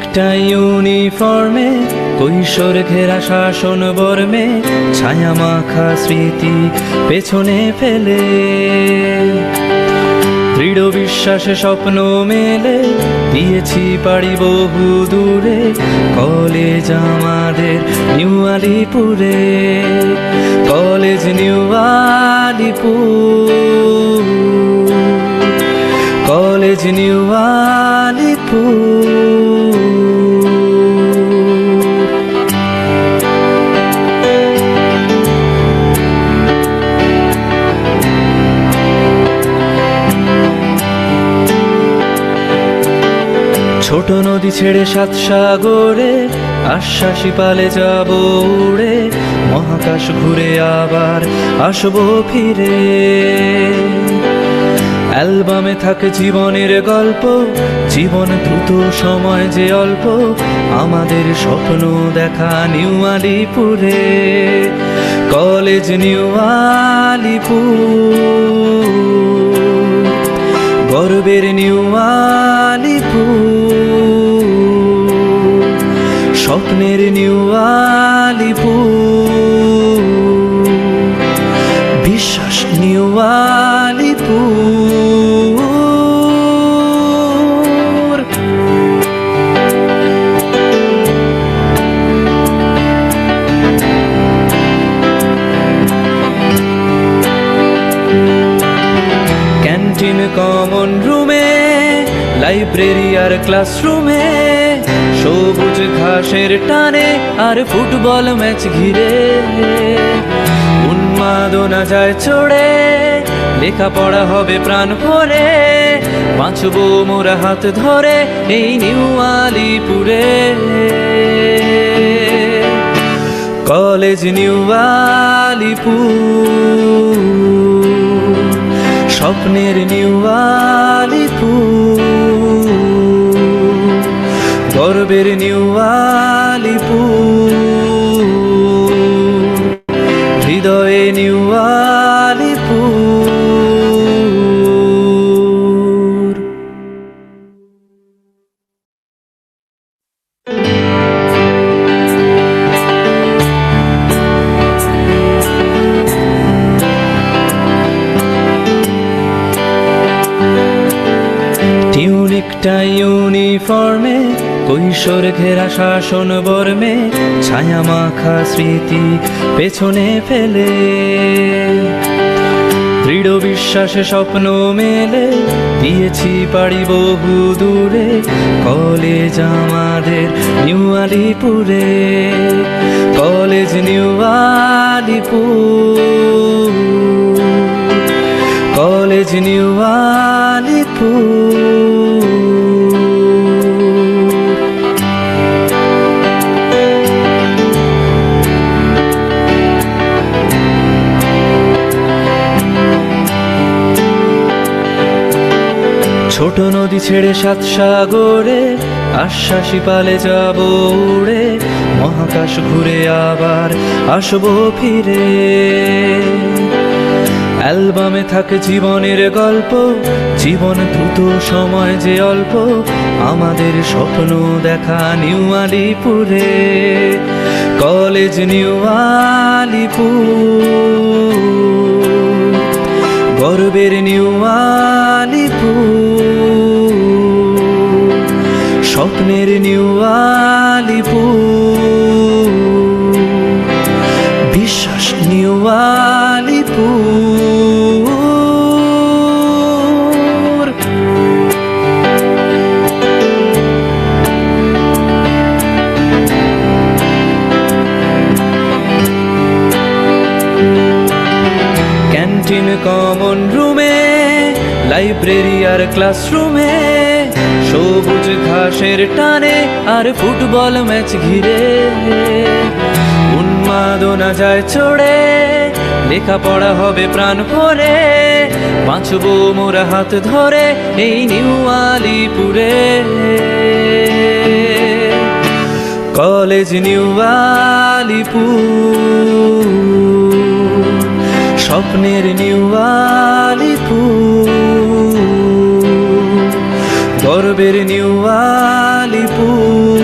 একটা ইউনিফর্মে কৈশোর ঘেরা শাসন বর্মে ছায়া মাখা স্মৃতি পেছনে ফেলে দৃঢ় বিশ্বাসে স্বপ্ন মেলে দিয়েছি পাড়ি বহু দূরে কলেজ আমাদের নিউ আলিপুরে college New Alipore college New Alipore ছোট নদী ছেড়ে সাত সাগরে আশ্বাসী পালে যাব উড়ে মহাকাশ ঘুরে আবার আসবো ফিরে অ্যালবামে থাকে জীবনের গল্প জীবন দ্রুত সময় যে অল্প আমাদের স্বপ্ন দেখা নিউ আলিপুরে কলেজ নিউ আলিপুর গর্বের নিউ আলিপুর স্বপ্নের নিউ আলিপুর বিশ্বাস নিউ আলিপুর ক্যান্টিন কমন রুমে লাইব্রেরি আর ক্লাসরুমে সবুজ ঘাসের টানে আর ফুটবল ম্যাচ ঘিরে উন্মাদনা যায় চড়ে লেখাপড়া হবে প্রাণ ভরে বাঁচবো মোরা হাত ধরে এই নিউ আলিপুরে কলেজ নিউ আলিপুর স্বপ্নের নিউ আলিপুর গর্বের নিউ আলিপুর হৃদয়ে নিউ আলিপুর টিউনিকটা ইউনিফর্মে কৈশোর ঘেরা শাসন বর্মে ছায়া মাখা স্মৃতি পেছনে ফেলে দৃঢ় বিশ্বাসে স্বপ্ন মেলে দিয়েছি পাড়ি বহু দূরে কলেজ আমাদের নিউ আলিপুরে college New Alipore college New Alipore ছোট নদী ছেড়ে সাত সাগরে আশ্বাসী পালে যাব উড়ে মহাকাশ ঘুরে আবার আসবো ফিরে অ্যালবামে থাকে জীবনের গল্প জীবন দ্রুত সময় যে অল্প আমাদের স্বপ্ন দেখা নিউ আলিপুরে কলেজ নিউ আলিপুর গর্বের নিউ আলিপুর স্বপ্নের নিউ আলিপুর বিশ্বাস নিউ আলিপুর ক্যান্টিন কমন রুমে লাইব্রেরি আর ক্লাসরুমে সবুজ ঘাসের টানে আর ফুটবল ম্যাচ ঘিরে উন্মাদনা যায় চড়ে লেখাপড়া হবে প্রাণ ভরে বাঁচবো মোরা হাত ধরে এই নিউ আলিপুরে কলেজ নিউ আলিপুর স্বপ্নের নিউ আলিপুর গর্বের নিউ আলিপুর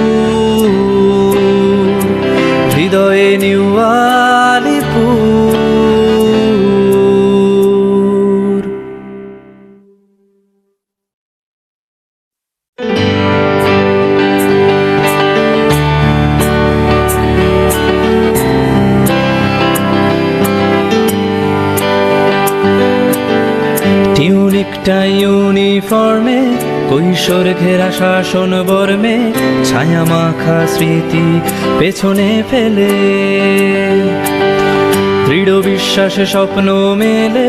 টিউনিকটা ইউনিফর্মে, কৈশোর ঘেরা শাসন বর্মে, ছায়া মাখা স্মৃতি পেছনে ফেলে, দৃঢ় বিশ্বাসে স্বপ্ন মেলে,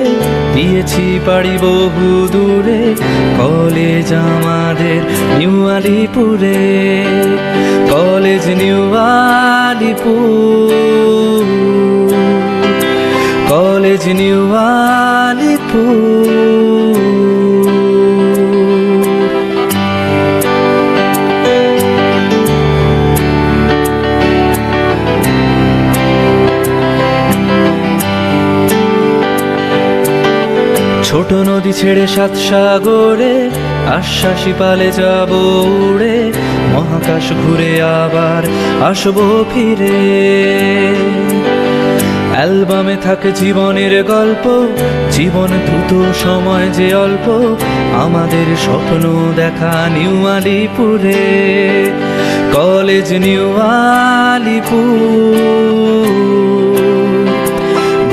দিয়েছি পাড়ি বহু দূরে, কলেজ আমাদের নিউ আলিপুরে, college New Alipore, college New Alipore. ছোট নদী ছেড়ে সাত সাগরে, আশ্বাসী পালে যাব উড়ে, মহাকাশ ঘুরে আবার আসবো ফিরে। অ্যালবামে থাকে জীবনের গল্প, জীবন দ্রুত সময় যে অল্প, আমাদের স্বপ্ন দেখা নিউ আলিপুরে, কলেজ নিউ আলিপুর,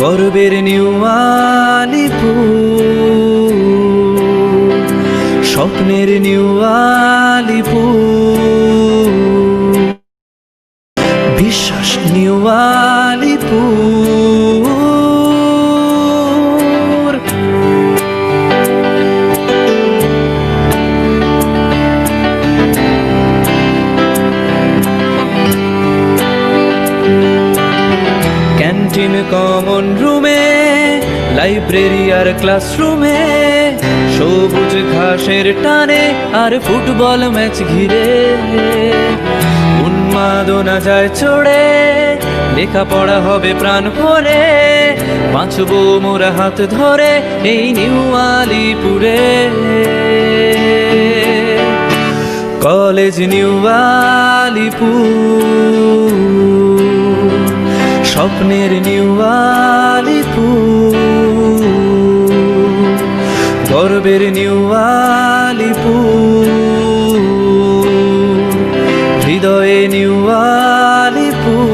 গর্বের নিউ আলিপুর, স্বপ্নের নিউ আলিপুর, বিশ্বাস নিউ আলিপুর। ক্যান্টিন কমন রুমে, লাইব্রেরি আর ক্লাসরুমে, সবুজ ঘাসের টানে আর ফুটবল ম্যাচ ঘিরে, উন্মাদনা যায় চড়ে, লেখাপড়া হবে প্রাণ ভরে, বাঁচবো মোরা হাত ধরে এই নিউ আলিপুরে, কলেজ নিউ আলিপুর, স্বপ্নের নিউ আলিপুর, গর্বের নিউ আলিপুর, হৃদয়ে নিউ আলিপুর।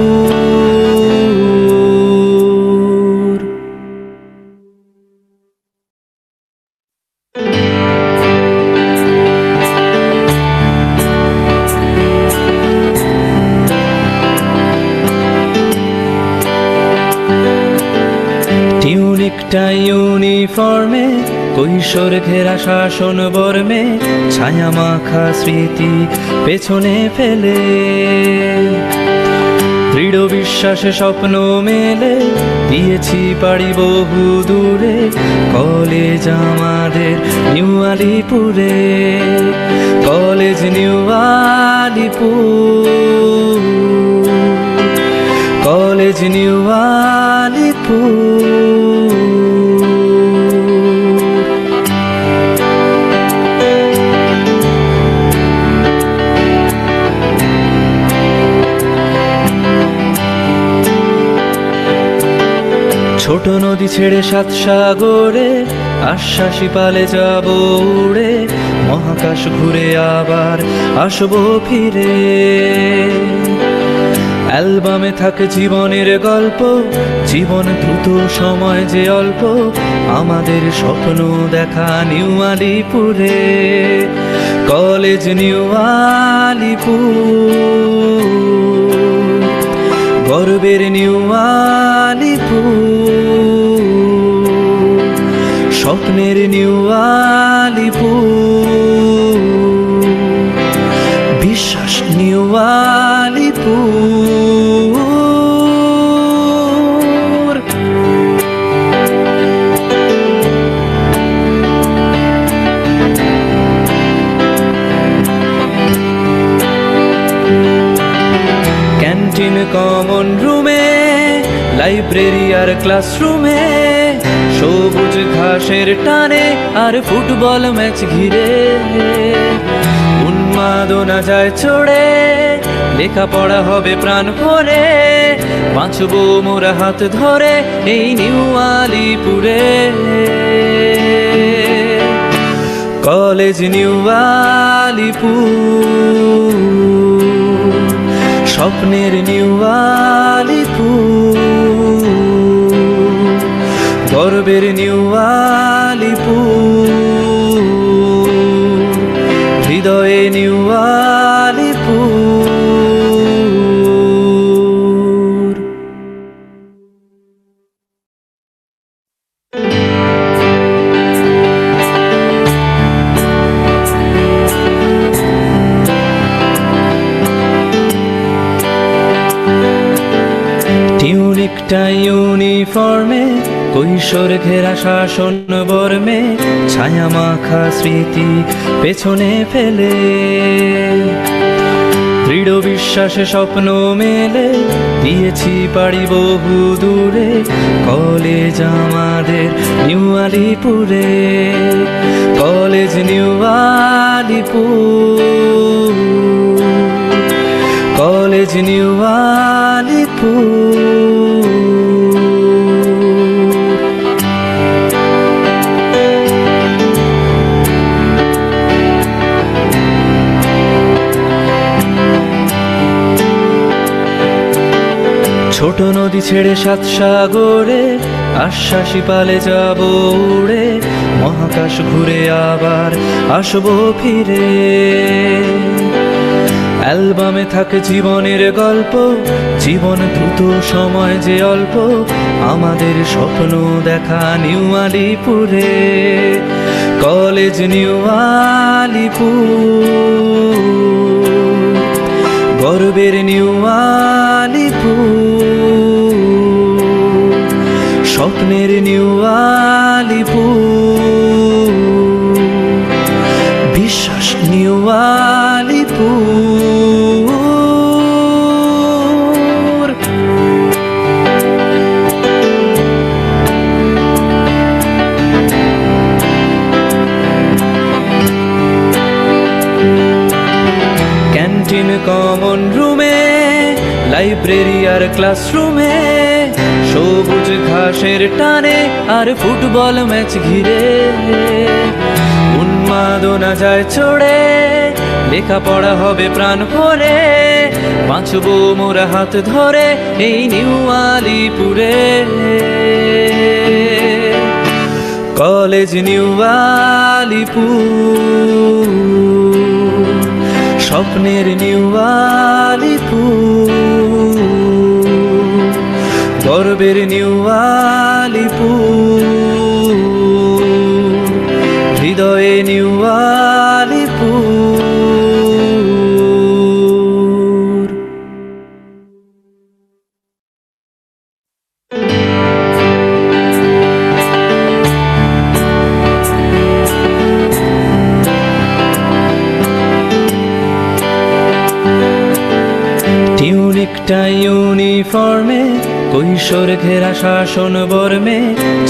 টিউনিকটা ইউনিফর্মে, কৈশোর ঘেরা শাসন বর্মে, ছায়া মাখা স্মৃতি পেছনে ফেলে, দৃঢ় বিশ্বাসে স্বপ্ন মেলে, দিয়েছি পাড়ি বহু দূরে, কলেজ আমাদের নিউ আলিপুরে, college New Alipore, college New Alipore. ছোট নদী ছেড়ে সাত সাগরে, আশ্বাসী পালে যাব উড়ে, মহাকাশ ঘুরে আবার আসবো ফিরে। অ্যালবামে থাকে জীবনের গল্প, জীবন দ্রুত সময় যে অল্প, আমাদের স্বপ্ন দেখা নিউ আলিপুরে, কলেজ নিউ আলিপুর, গর্বের নিউ আলিপুর, স্বপ্নের নিউ আলিপুর, বিশ্বাস নিউ আলিপুর। ক্যান্টিন কমন রুমে, লাইব্রেরি আর ক্লাসরুমে, সবুজ ঘাসের টানে আর ফুটবল ম্যাচ ঘিরে, উন্মাদনা যায় চড়ে, লেখাপড়া হবে প্রাণ ভরে, বাঁচবো মোরা হাত ধরে এই নিউ আলিপুরে, কলেজ নিউ আলিপুর, স্বপ্নের নিউ আলিপুর, গর্বের নিউ আলিপুর। একটা ইউনিফর্মে কৈশোর ঘেরা শাসন বর্মে ছায়া মাখা স্মৃতি পেছনে ফেলে দৃঢ় বিশ্বাসে স্বপ্ন মেলে দিয়েছি পাড়ি বহু দূরে কলেজ আমাদের নিউ আলিপুরে college New Alipore college New Alipore ছোট নদী ছেড়ে সাত সাগরে আশ্বাসী পালে যাব উড়ে মহাকাশ ঘুরে আবার আসবো ফিরে অ্যালবামে থাকে জীবনের গল্প জীবন দ্রুত সময় যে অল্প আমাদের স্বপ্ন দেখা নিউ আলিপুরে কলেজ নিউ আলিপুর গর্বের নিউ আলিপুর স্বপ্নের নিউ আলিপুর বিশ্বাস নিউ আলিপুর ক্যান্টিন কমন রুমে লাইব্রেরি আর ক্লাসরুমে সবুজ ঘাসের টানে আর ফুটবল ম্যাচ ঘিরে উন্মাদনা যায় চড়ে লেখাপড়া হবে প্রাণ ভরে বাঁচবো মোরা হাত ধরে এই নিউ আলিপুরে কলেজ নিউ আলিপুর স্বপ্নের নিউ আলিপুর গর্বের নিউ আলিপুর হৃদয়ে নিউ আলিপুর টিউনিকটা ইউনিফর্মে কৈশোর ঘেরা শাসন বর্মে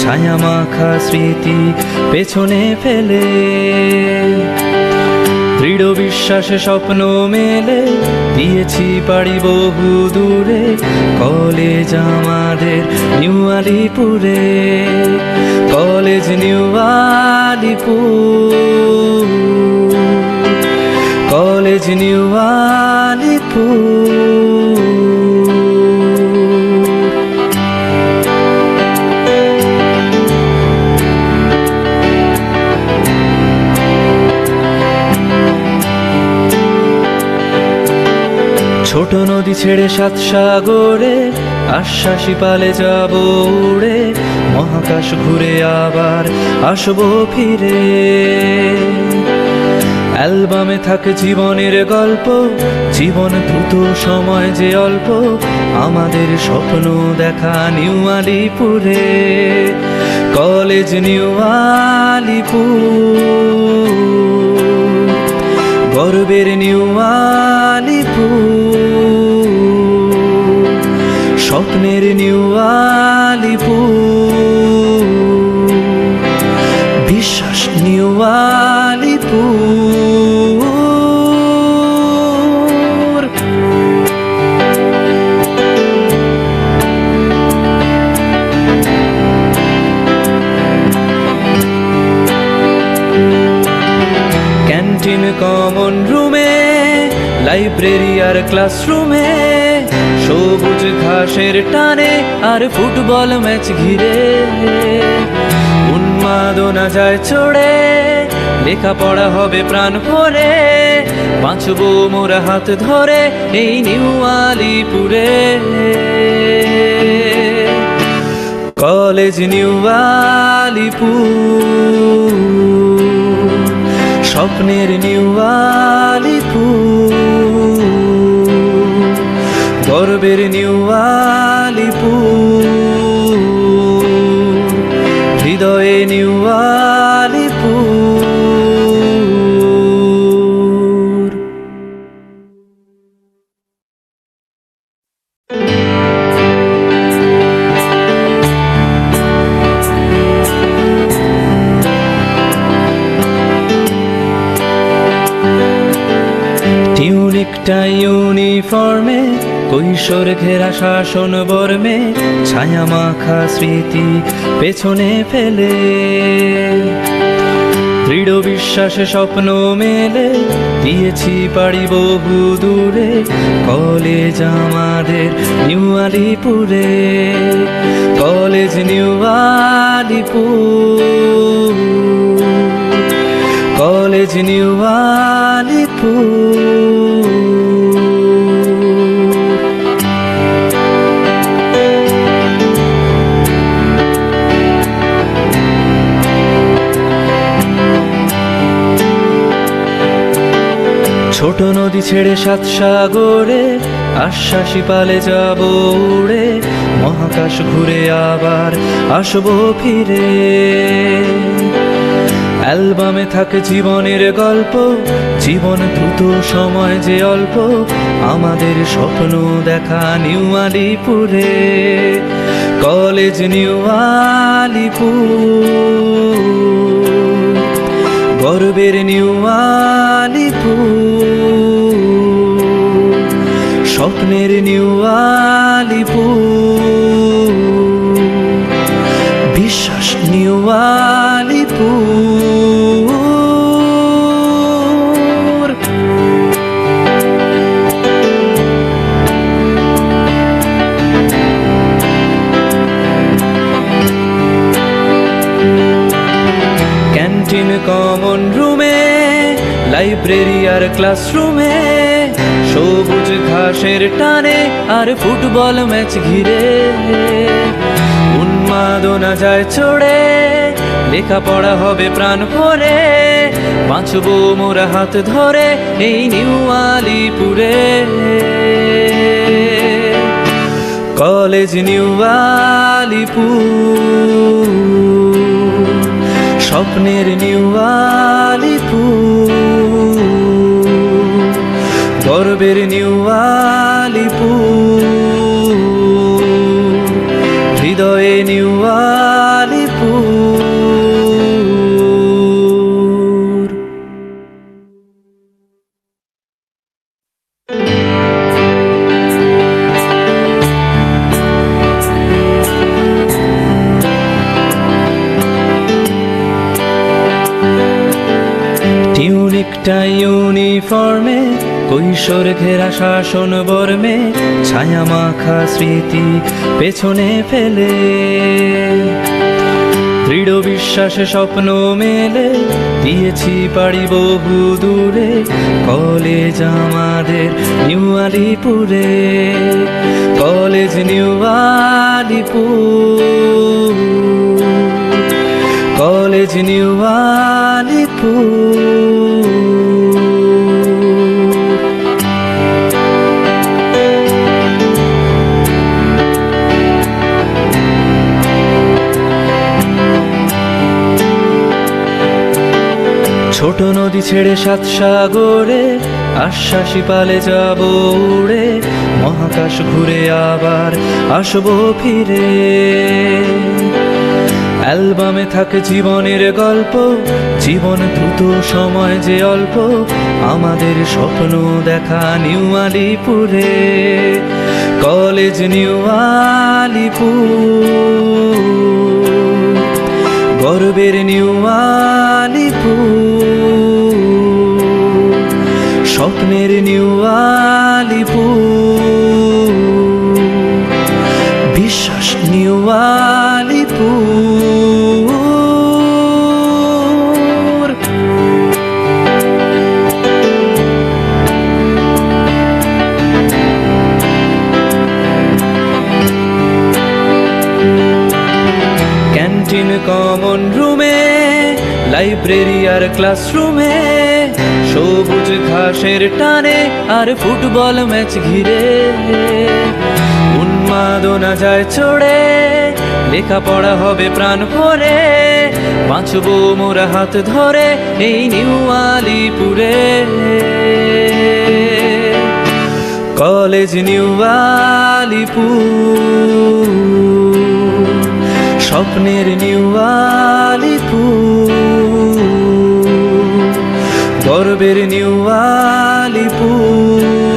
ছায়া মাখা স্মৃতি পেছনে ফেলে দৃঢ় বিশ্বাসে স্বপ্ন মেলে দিয়েছি পাড়ি বহু দূরে কলেজ আমাদের নিউ আলিপুরে college New Alipore college New Alipore ছোট নদী ছেড়ে সাত সাগরে আশ্বাসী পালে যাব উড়ে মহাকাশ ঘুরে আবার আসবো ফিরে অ্যালবামে থাকে জীবনের গল্প জীবন দ্রুত সময় যে অল্প আমাদের স্বপ্ন দেখা নিউ আলিপুরে কলেজ নিউ আলিপুর গর্বের নিউ আলিপুর স্বপ্নের নিউ আলিপুর বিশ্বাস নিউ আলিপুর ক্যান্টিন কমন রুমে লাইব্রেরি আর ক্লাসরুমে সবুজ ঘাসের টানে আর ফুটবল ম্যাচ ঘিরে উন্মাদনা যায় চড়ে লেখাপড়া হবে প্রাণ ভরে বাঁচবো মোরা হাত ধরে এই নিউ আলিপুরে কলেজ নিউ আলিপুর স্বপ্নের নিউ আলিপুর গর্বের নিউ আলিপুর একটা ইউনিফর্মে কৈশোর ঘেরা শাসন বর্মে ছায়া মাখা স্মৃতি পেছনে ফেলে দৃঢ় বিশ্বাসে স্বপ্ন মেলে দিয়েছি পাড়ি বহু দূরে কলেজ আমাদের নিউ আলিপুরে college New Alipore college New Alipore ছোট নদী ছেড়ে সাত সাগরে আশ্বাসী পালে যাব উড়ে মহাকাশ ঘুরে আবার আসবো ফিরে অ্যালবামে থাকে জীবনের গল্প জীবন দ্রুত সময় যে অল্প আমাদের স্বপ্ন দেখা নিউ আলিপুরে কলেজ নিউ আলিপুর গর্বের নিউ আলিপুর স্বপ্নের নিউ আলিপুর বিশ্বাস নিউ আলিপুর ক্যান্টিন কমন রুমে লাইব্রেরি আর ক্লাসরুমে সবুজ ঘাসের টানে আর ফুটবল ম্যাচ ঘিরে উন্মাদনা যায় চড়ে লেখাপড়া হবে প্রাণ ভরে বাঁচবো মোরা হাত ধরে এই নিউ আলিপুরে কলেজ নিউ আলিপুর স্বপ্নের নিউ আলিপুর গর্বের নিউ আলিপুর হৃদয়ে নিউ আলিপুর টিউনিকটা ইউনিফর্মে কৈশোর ঘেরা শাসন বর্মে ছায়া মাখা স্মৃতি পেছনে ফেলে দৃঢ় বিশ্বাসে স্বপ্ন মেলে দিয়েছি পাড়ি বহু দূরে কলেজ আমাদের নিউ আলিপুরে college New Alipore college New Alipore ছোট নদী ছেড়ে সাত সাগরে আশ্বাসী পালে যাব উড়ে মহাকাশ ঘুরে আবার আসবো ফিরে অ্যালবামে থাকে জীবনের গল্প জীবন দ্রুত সময় যে অল্প আমাদের স্বপ্ন দেখা নিউ আলিপুরে কলেজ নিউ আলিপুর গর্বের নিউ আলিপুর স্বপ্নের নিউ আলিপুর বিশ্বাস নিউ আলিপুর ক্যান্টিন কমন রুমে লাইব্রেরি আর ক্লাসরুমে সবুজ ঘাসের টানে আর ফুটবল ম্যাচ ঘিরে উন্মাদনা যায় চড়ে লেখাপড়া হবে প্রাণ ভরে বাঁচবো মোরা হাত ধরে এই নিউ আলিপুরে কলেজ নিউ আলিপুর স্বপ্নের নিউ আলিপুর গর্বের নিউ আলিপুর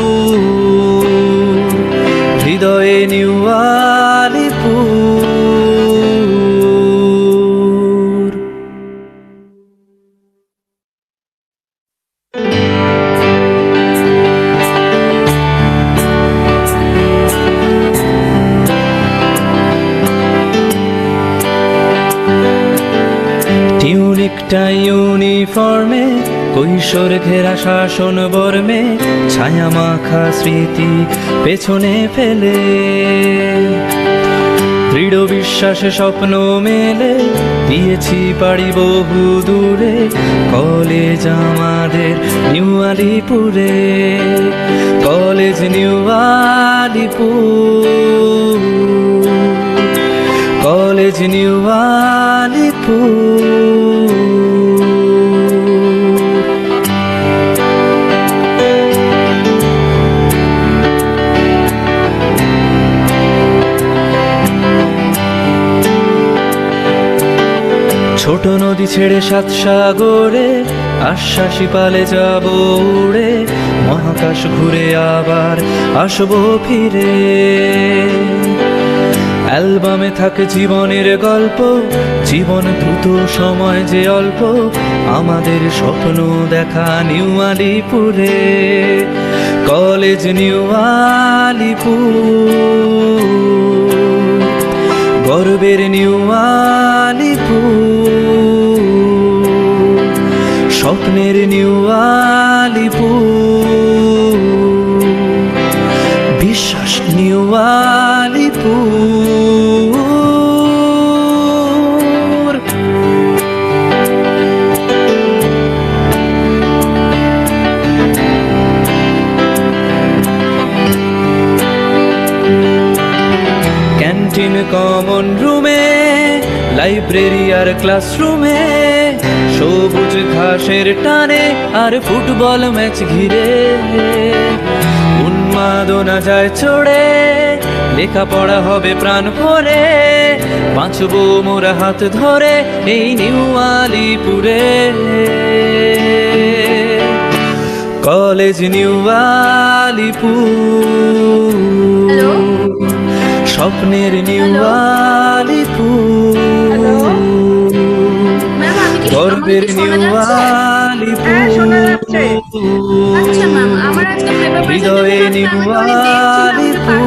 একটা ইউনিফর্মে কৈশোর ঘেরা শাসন বর্মে ছায়া মাখা স্মৃতি পেছনে ফেলে দৃঢ় বিশ্বাসে স্বপ্ন মেলে দিয়েছি পাড়ি বহু দূরে কলেজ আমাদের নিউ আলিপুরে college New Alipore college New Alipore ছোট নদী ছেড়ে সাত সাগরে আশ্বাসী পালে যাব উড়ে মহাকাশ ঘুরে আবার আসবো ফিরে অ্যালবামে থাকে জীবনের গল্প জীবন দ্রুত সময় যে অল্প আমাদের স্বপ্ন দেখা নিউ আলিপুরে কলেজ নিউ আলিপুর গর্বের নিউ আলিপুর স্বপ্নের নিউ আলিপুর বিশ্বাস নিউ আলিপুর ক্যান্টিন কমন রুমে লাইব্রেরি আর ক্লাসরুমে সবুজ ঘাসের টানে আর ফুটবল ম্যাচ ঘিরে উন্মাদনা যায় চড়ে লেখাপড়া হবে প্রাণ ভরে বাঁচবো মোরা হাত ধরে এই নিউ আলিপুরে কলেজ নিউ আলিপুর স্বপ্নের নিউ আলিপুর গর্বের নিউ আলিপুর হৃদয়ে নিউ আলিপুর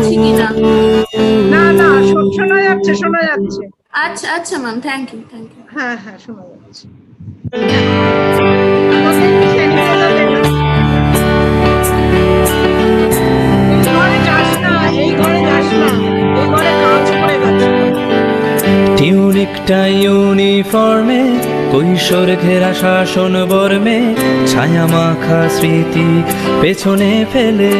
না না শোনা যাচ্ছে আচ্ছা আচ্ছা ম্যাম থ্যাংক ইউ হ্যাঁ হ্যাঁ শোনা যাচ্ছে টিউনিকটা ইউনিফর্মে কৈশোর ঘেরা শাসন বর্মে ছায়া মাখা স্মৃতি পেছনে ফেলে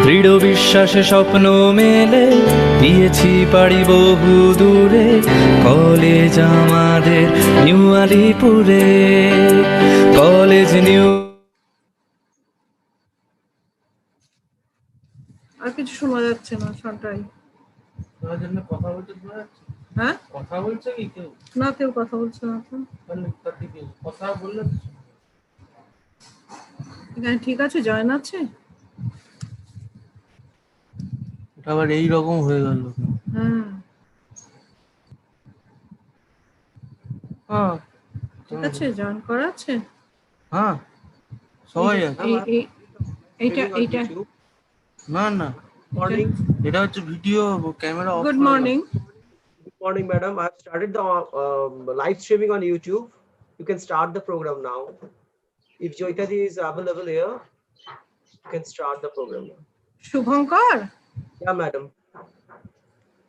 দৃঢ় বিশ্বাসে স্বপ্ন মেলে দিয়েছি পাড়ি বহু দূরে কলেজ আমাদের নিউ আলিপুরে কলেজ নিউ আর কিছু শোনা যাচ্ছে না সন্টাই কথা বলতে শোনা যাচ্ছে হ্যাঁ কথা বলছে কি কেউ না কেউ কথা বলছে না তো কথা বললে এখানে ঠিক আছে জয়েন আছে আবার এই রকম হয়ে গেল হ্যাঁ হ্যাঁ ঠিক আছে জয়েন করা আছে হ্যাঁ সবাই আছে এইটা না না Morning. এটা হচ্ছে video camera off good morning Good morning, madam. I've started the live streaming on YouTube. You can start the program now. If Joitadi is available here, you can start the program now. Shubhankar Yeah, madam.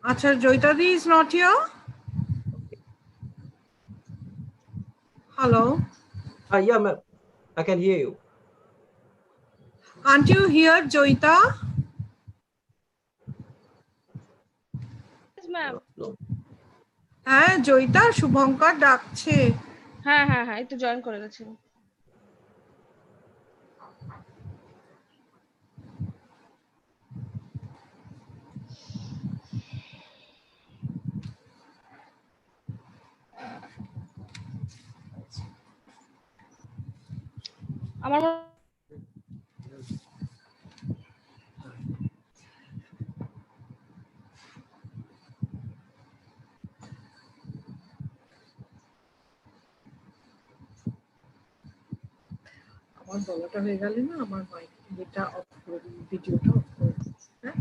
আচ্ছা জয়িতাদি is not here. Hello. Yeah, ma'am. I can hear you. Can't you hear Joita? No. হ্যাঁ জয়িতা শুভঙ্কর ডাকছে হ্যাঁ হ্যাঁ হ্যাঁ একটু join করে গেছি আমার আমার বলাটা হয়ে গেলে না আমার মাইক এটা অফ করে দিই ভিডিওটা অফ করে দিই হ্যাঁ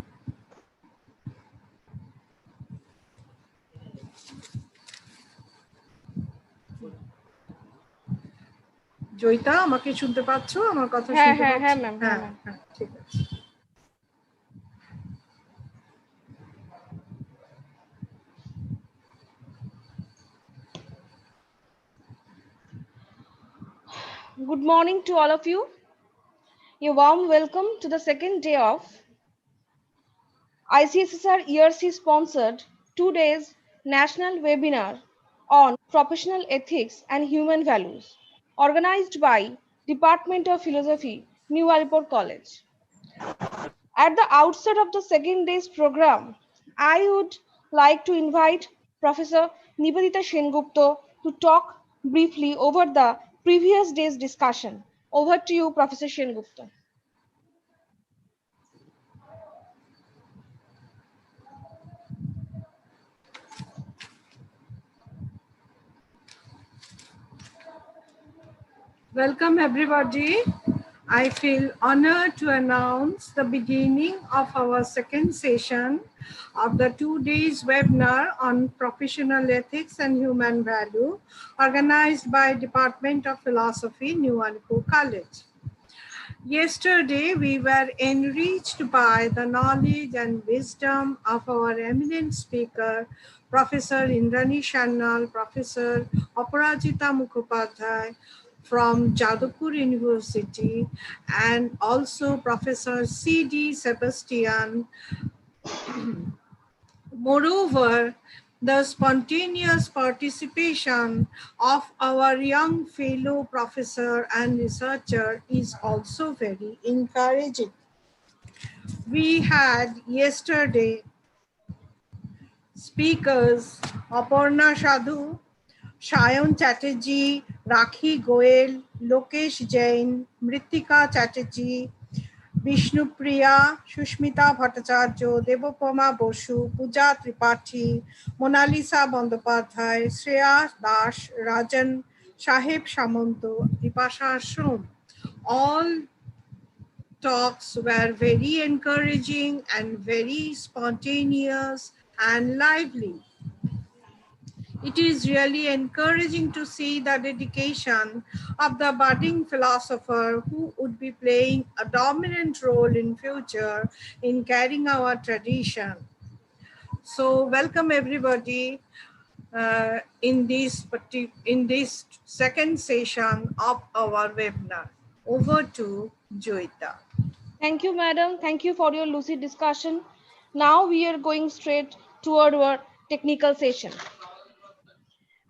জয়িতা, আমাকে শুনতে পাচ্ছো? আমার কথা হ্যাঁ শুনতে হ্যাঁ পাচ্ছো? হ্যাঁ ম্যাম, হ্যাঁ হ্যাঁ ম্যাম। হ্যাঁ, ঠিক আছে। Good morning to all of you. A warm welcome to the second day of ICSSR ERC sponsored 2 days national webinar on professional ethics and human values, organized by Department of Philosophy, New Alipore College. At the outset of the second day's program, I would like to invite Professor Nivedita Sengupta to talk briefly over the previous day's discussion. Over to you, Professor Sengupta. Welcome everybody. I feel honored to announce the beginning of our second session of the 2 days webinar on professional ethics and human value, organized by Department of Philosophy, New Alipore College. Yesterday, we were enriched by the knowledge and wisdom of our eminent speaker, Professor Indrani Shannal, Professor Aparajita Mukhopadhyay from Jadavpur University, and also Professor C.D. Sebastian. Moreover, the spontaneous participation of our young fellow professor and researcher is also very encouraging. We had yesterday speakers Aparna Sadhu, Shayan Chatterjee, Rakhi Goel, Lokesh Jain, Mritika Chatterjee, Vishnupriya, Shushmita Bhattacharya, Devopama Bosu, Pooja Tripathi, Monalisa Bandopadhyay, Shreya Das, Rajan, Sahib Samanto, Dipasha Ashram. All talks were very encouraging and very spontaneous and lively. It is really encouraging to see the dedication of the budding philosopher who would be playing a dominant role in future in carrying our tradition. So welcome everybody in this second session of our webinar. Over to Joyita. Thank you, madam. Thank you for your lucid discussion. Now we are going straight toward our technical session.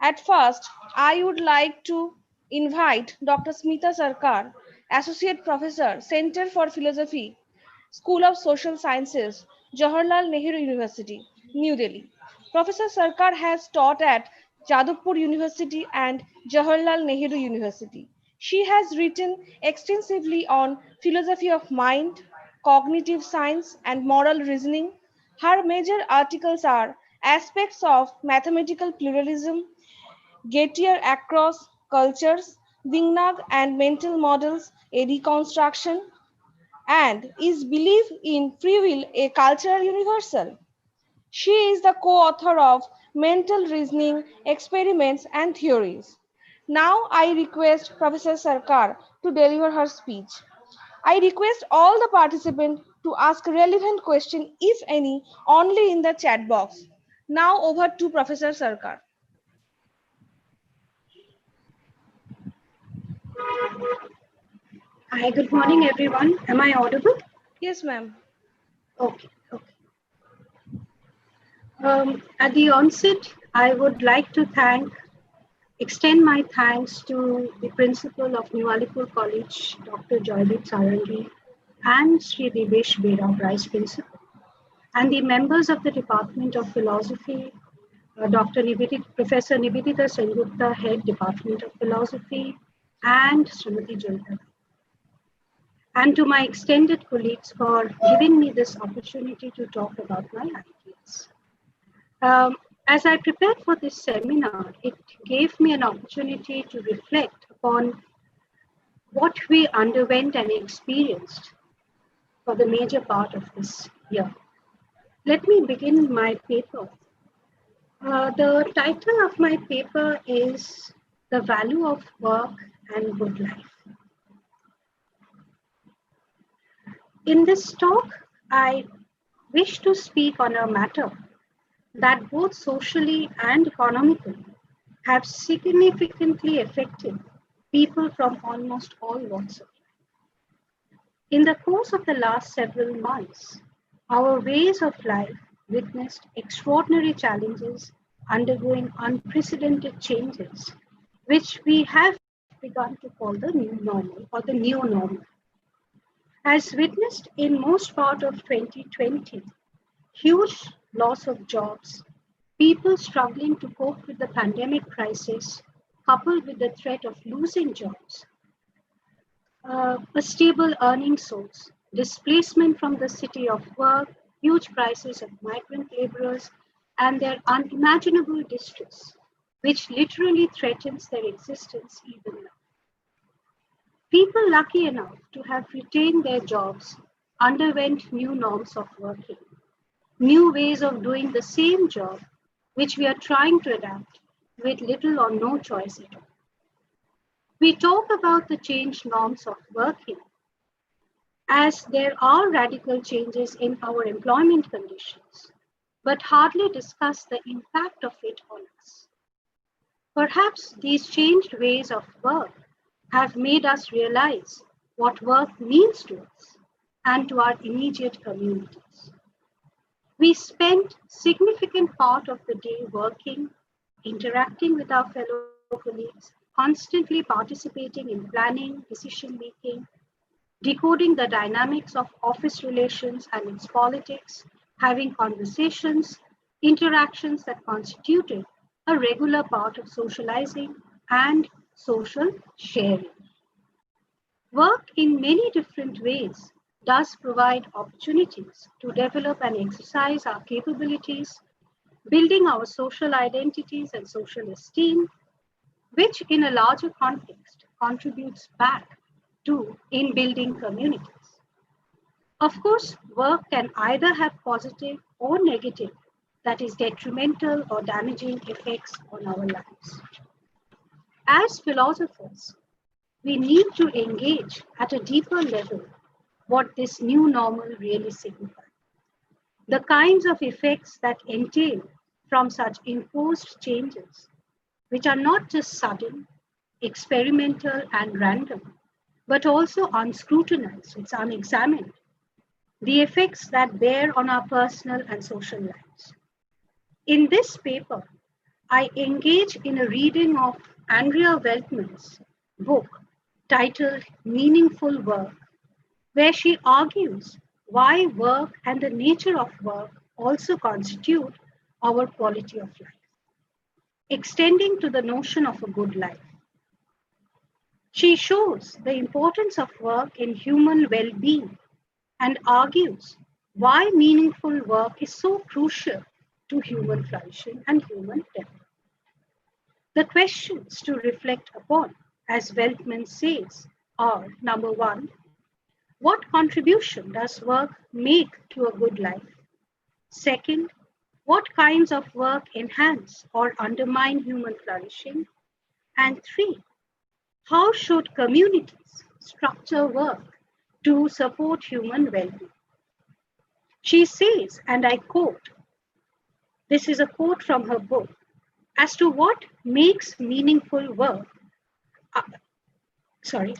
At first, I would like to invite Dr. Smita Sarkar, Associate Professor, Center for Philosophy, School of Social Sciences, Jawaharlal Nehru University, New Delhi. Professor Sarkar has taught at Jadavpur University and Jawaharlal Nehru University. She has written extensively on philosophy of mind, cognitive science, and moral reasoning. Her major articles are Aspects of Mathematical Pluralism, Gettier Across Cultures, Wingnag and Mental Models, a Reconstruction, and Is Belief in Free Will a Cultural Universal? She is the co-author of Mental Reasoning, Experiments and Theories. Now I request Professor Sarkar to deliver her speech. I request all the participants to ask relevant questions, if any, only in the chat box. Now over to Professor Sarkar. Hi, good morning, everyone. Am I audible? Yes, ma'am. Okay. At the onset, I would like to extend my thanks to the principal of New Alipore College, Dr. Joydeep Sarangi, and Sri Devesh Bera, Vice Principal, and the members of the Department of Philosophy, Professor Nivedita Sengupta, Head Department of Philosophy, and Srimati Joyita. And to my extended colleagues for giving me this opportunity to talk about my ideas. As I prepared for this seminar, it gave me an opportunity to reflect upon what we underwent and experienced for the major part of this year. Let me begin my paper. The title of my paper is the value of work and good life. In this talk, I wish to speak on a matter that both socially and economically have significantly affected people from almost all walks of life. In the course of the last several months, our ways of life witnessed extraordinary challenges undergoing unprecedented changes, which we have begun to call the new normal or the neo normal. As witnessed in most part of 2020, huge loss of jobs, people struggling to cope with the pandemic crisis, coupled with the threat of losing jobs, a stable earning source, displacement from the city of work, huge prices of migrant laborers, and their unimaginable distress, which literally threatens their existence even now. People lucky enough to have retained their jobs underwent new norms of working, new ways of doing the same job, which we are trying to adapt with little or no choice at all. We talk about the changed norms of working as there are radical changes in our employment conditions, but hardly discuss the impact of it on us. Perhaps these changed ways of work have made us realize what work means to us and to our immediate communities. We spend significant part of the day working, interacting with our fellow colleagues, constantly participating in planning, decision-making, decoding the dynamics of office relations and its politics, having conversations, interactions that constituted a regular part of socializing and social sharing. Work in many different ways does provide opportunities to develop and exercise our capabilities, building our social identities and social esteem, which in a larger context contributes back to in building communities. Of course, work can either have positive or negative, that is detrimental or damaging effects on our lives. As philosophers, we need to engage at a deeper level what this new normal really signifies. The kinds of effects that entail from such imposed changes, which are not just sudden, experimental, and random, but also unscrutinized, it's unexamined. The effects that bear on our personal and social lives. In this paper, I engage in a reading of Andrea Weltman's book titled Meaningful Work, where she argues why work and the nature of work also constitute our quality of life, extending to the notion of a good life. She shows the importance of work in human well-being and argues why meaningful work is so crucial to human flourishing and human development. The questions to reflect upon, as Weltman says, are number one, what contribution does work make to a good life? Second, what kinds of work enhance or undermine human flourishing? And three, how should communities structure work to support human well-being? She says, and I quote, this is a quote from her book, as to what makes meaningful work,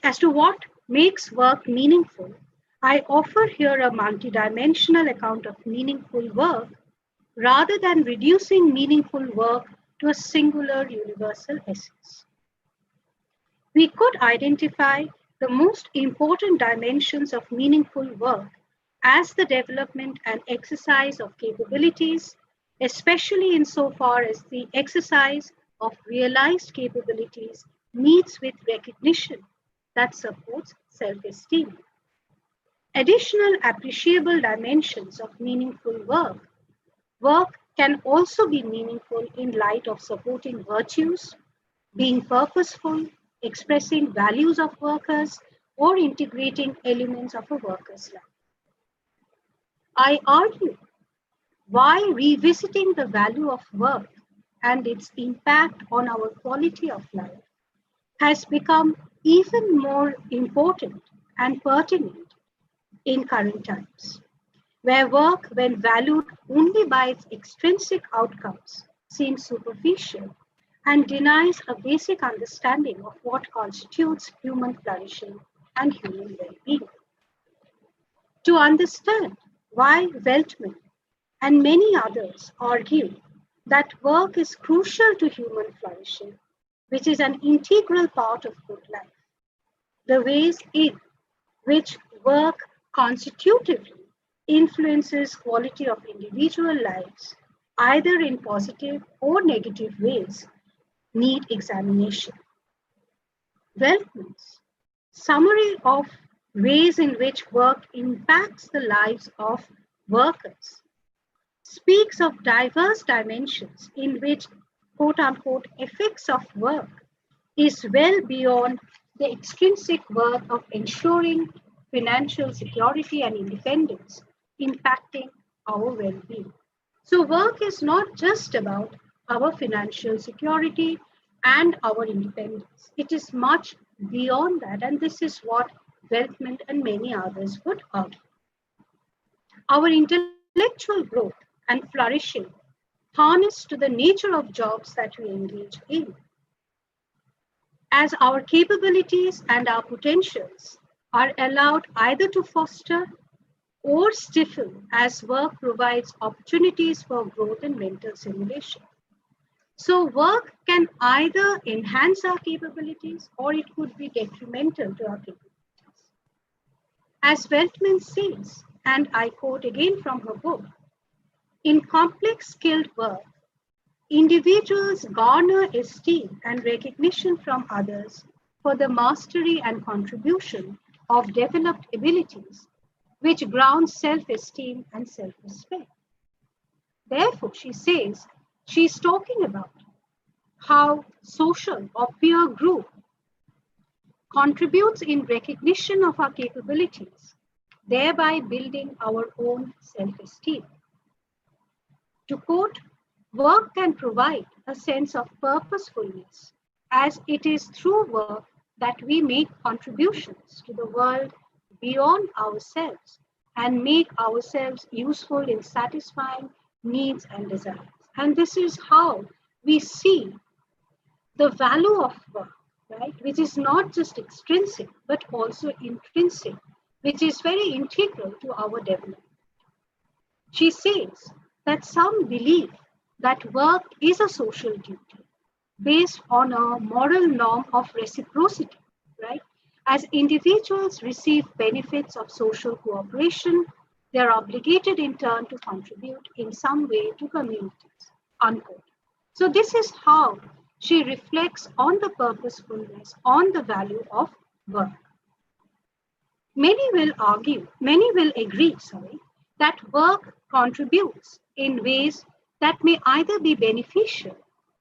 as to what makes work meaningful, I offer here a multidimensional account of meaningful work rather than reducing meaningful work to a singular universal essence. We could identify the most important dimensions of meaningful work as the development and exercise of capabilities, especially insofar as the exercise of realized capabilities meets with recognition that supports self-esteem. Additional appreciable dimensions of meaningful work can also be meaningful in light of supporting virtues, being purposeful, expressing values of workers, or integrating elements of a worker's life. I argue why revisiting the value of work and its impact on our quality of life has become even more important and pertinent in current times, where work, when valued only by its extrinsic outcomes, seems superficial and denies a basic understanding of what constitutes human flourishing and human well-being. To understand why Weltman and many others argue that work is crucial to human flourishing, which is an integral part of good life, the ways in which work constitutively influences quality of individual lives, either in positive or negative ways, need examination. Weltman's summary of ways in which work impacts the lives of workers speaks of diverse dimensions in which quote unquote effects of work is well beyond the extrinsic work of ensuring financial security and independence impacting our well-being. So work is not just about our financial security and our independence. It is much beyond that, and this is what Weltman and many others would argue. Our intellectual growth and flourishing harness to the nature of jobs that we engage in. As our capabilities and our potentials are allowed either to foster or stifle as work provides opportunities for growth and mental simulation. So work can either enhance our capabilities or it could be detrimental to our capabilities. As Weltman says, and I quote again from her book, in complex skilled work, individuals garner esteem and recognition from others for the mastery and contribution of developed abilities, which ground self-esteem and self-respect. Therefore, she says, she's talking about how social or peer group contributes in recognition of our capabilities, thereby building our own self-esteem. To quote, work can provide a sense of purposefulness, as it is through work that we make contributions to the world beyond ourselves and make ourselves useful in satisfying needs and desires. And this is how we see the value of work, right? Which is not just extrinsic, but also intrinsic, which is very integral to our development. She says that some believe that work is a social duty based on a moral norm of reciprocity, right? As individuals receive benefits of social cooperation, they are obligated in turn to contribute in some way to communities, unquote. So this is how she reflects on the purposefulness, on the value of work. Many will agree, that work contributes in ways that may either be beneficial,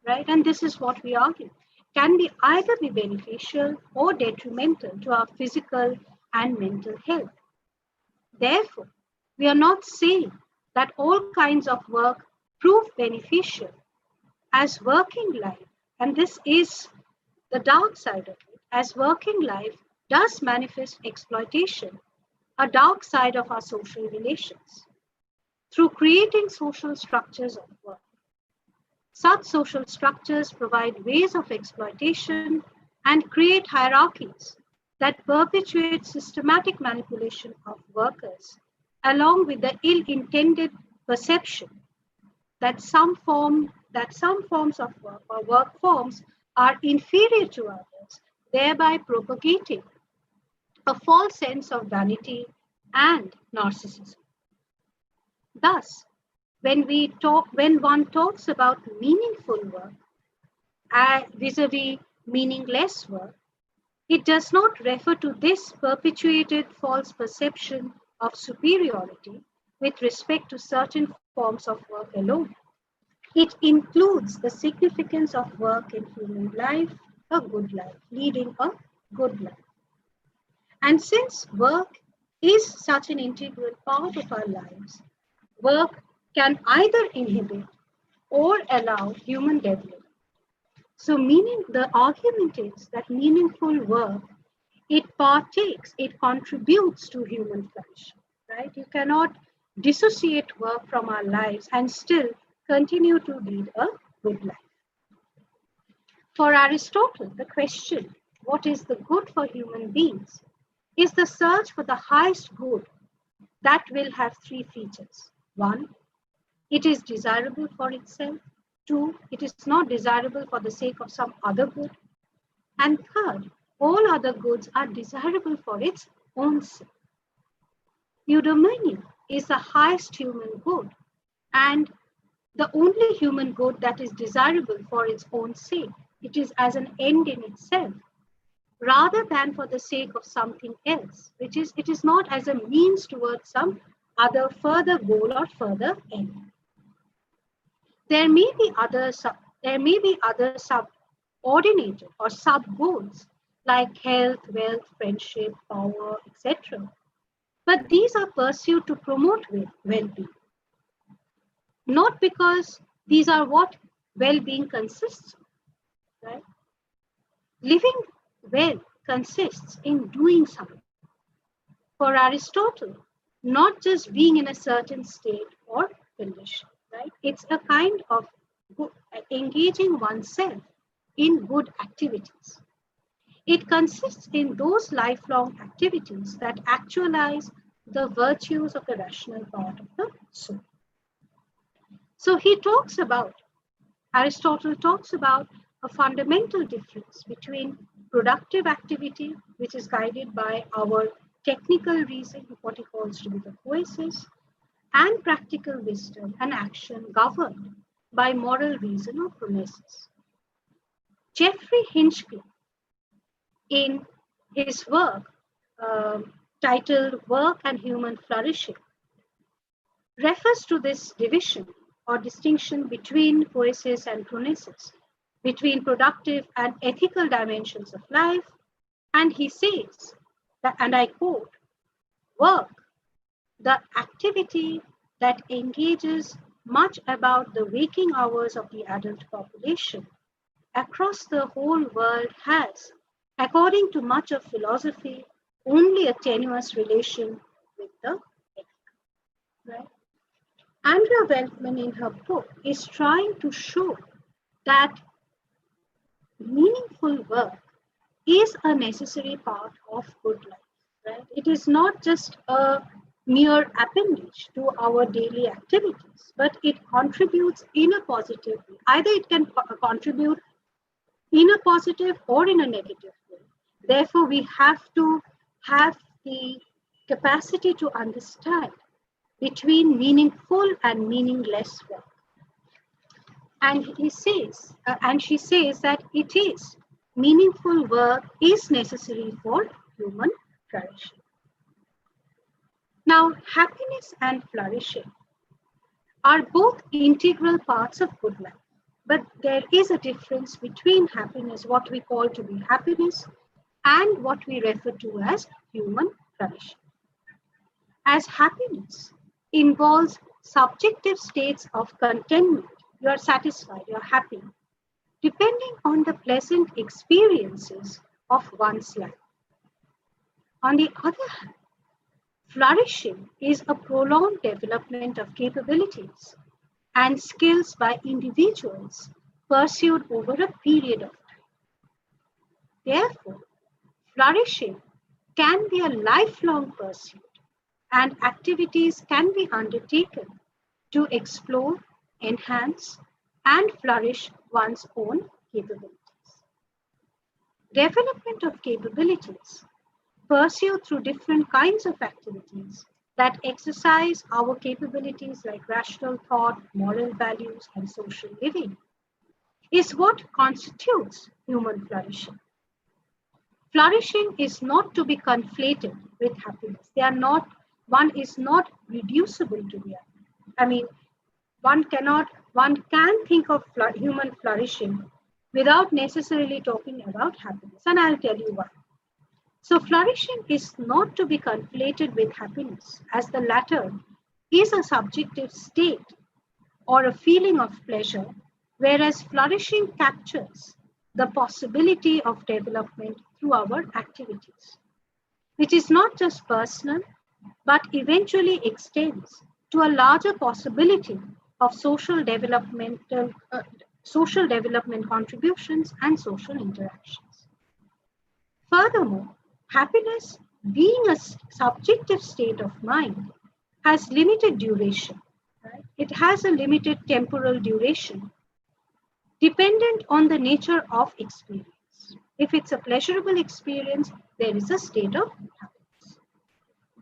right? And this is what we argue, can be either be beneficial or detrimental to our physical and mental health. Therefore, we are not saying that all kinds of work prove beneficial, as working life, and this is the dark side of it, as working life does manifest exploitation, a dark side of our social relations, through creating social structures of work. Such social structures provide ways of exploitation and create hierarchies that perpetuate systematic manipulation of workers, along with the ill-intended perception that some forms of work or work forms are inferior to others, thereby propagating a false sense of vanity and narcissism. Thus, when one talks about meaningful work vis-a-vis meaningless work, it does not refer to this perpetuated false perception of superiority with respect to certain forms of work alone. It includes the significance of work in human life, a good life, leading a good life. And since work is such an integral part of our lives, work can either inhibit or allow human development. So the argument is that meaningful work, it contributes to human flourishing, right? You cannot dissociate work from our lives and still continue to lead a good life. For Aristotle, the question, what is the good for human beings, is the search for the highest good that will have three features. One, it is desirable for itself. Two, it is not desirable for the sake of some other good. And third, all other goods are desirable for its own sake. Eudaimonia is the highest human good and the only human good that is desirable for its own sake. It is as an end in itself, rather than for the sake of something else, which is, it is not as a means towards some other further goal or further end. There may be other subordinated or sub-goals like health, wealth, friendship, power, etc. But these are pursued to promote well-being, not because these are what well-being consists of, right? Living well consists in doing something. For Aristotle, not just being in a certain state or condition, right? It's a kind of engaging oneself in good activities. It consists in those lifelong activities that actualize the virtues of the rational part of the soul. So Aristotle talks about a fundamental difference between productive activity, which is guided by our technical reason, what he calls to be the poiesis, and practical wisdom and action governed by moral reason or promises. Jeffrey Hinchcliffe, in his work titled Work and Human Flourishing, refers to this division or distinction between poiesis and phronesis, between productive and ethical dimensions of life. And he says that, and I quote, work, the activity that engages much about the waking hours of the adult population across the whole world, has, according to much of philosophy, only a tenuous relation with the ethical, right? Andrea Weltman in her book is trying to show that meaningful work is a necessary part of good life, right? It is not just a mere appendage to our daily activities, but it contributes in a positive way. Either it can contribute in a positive or in a negative way. Therefore, we have to have the capacity to understand between meaningful and meaningless work. And he says, and she says that it is meaningful work is necessary for human flourishing. Now, happiness and flourishing are both integral parts of good life, but there is a difference between happiness, what we call to be happiness, and what we refer to as human flourishing. As happiness involves subjective states of contentment, you are satisfied, you are happy, depending on the pleasant experiences of one's life. On the other hand, flourishing is a prolonged development of capabilities and skills by individuals pursued over a period of time. Therefore, flourishing can be a lifelong pursuit, and activities can be undertaken to explore, enhance, and flourish one's own capabilities. Development of capabilities pursued through different kinds of activities that exercise our capabilities like rational thought, moral values, and social living is what constitutes human flourishing. Flourishing is not to be conflated with happiness. They are not, one is not reducible to the other. I mean, one can think of human flourishing without necessarily talking about happiness. And I'll tell you why. So flourishing is not to be conflated with happiness, as the latter is a subjective state or a feeling of pleasure, whereas flourishing captures the possibility of development through our activities, which is not just personal, but eventually extends to a larger possibility of social development contributions and social interactions. Furthermore, happiness, being a subjective state of mind, has limited duration. Right? It has a limited temporal duration dependent on the nature of experience. If it's a pleasurable experience, there is a state of happiness.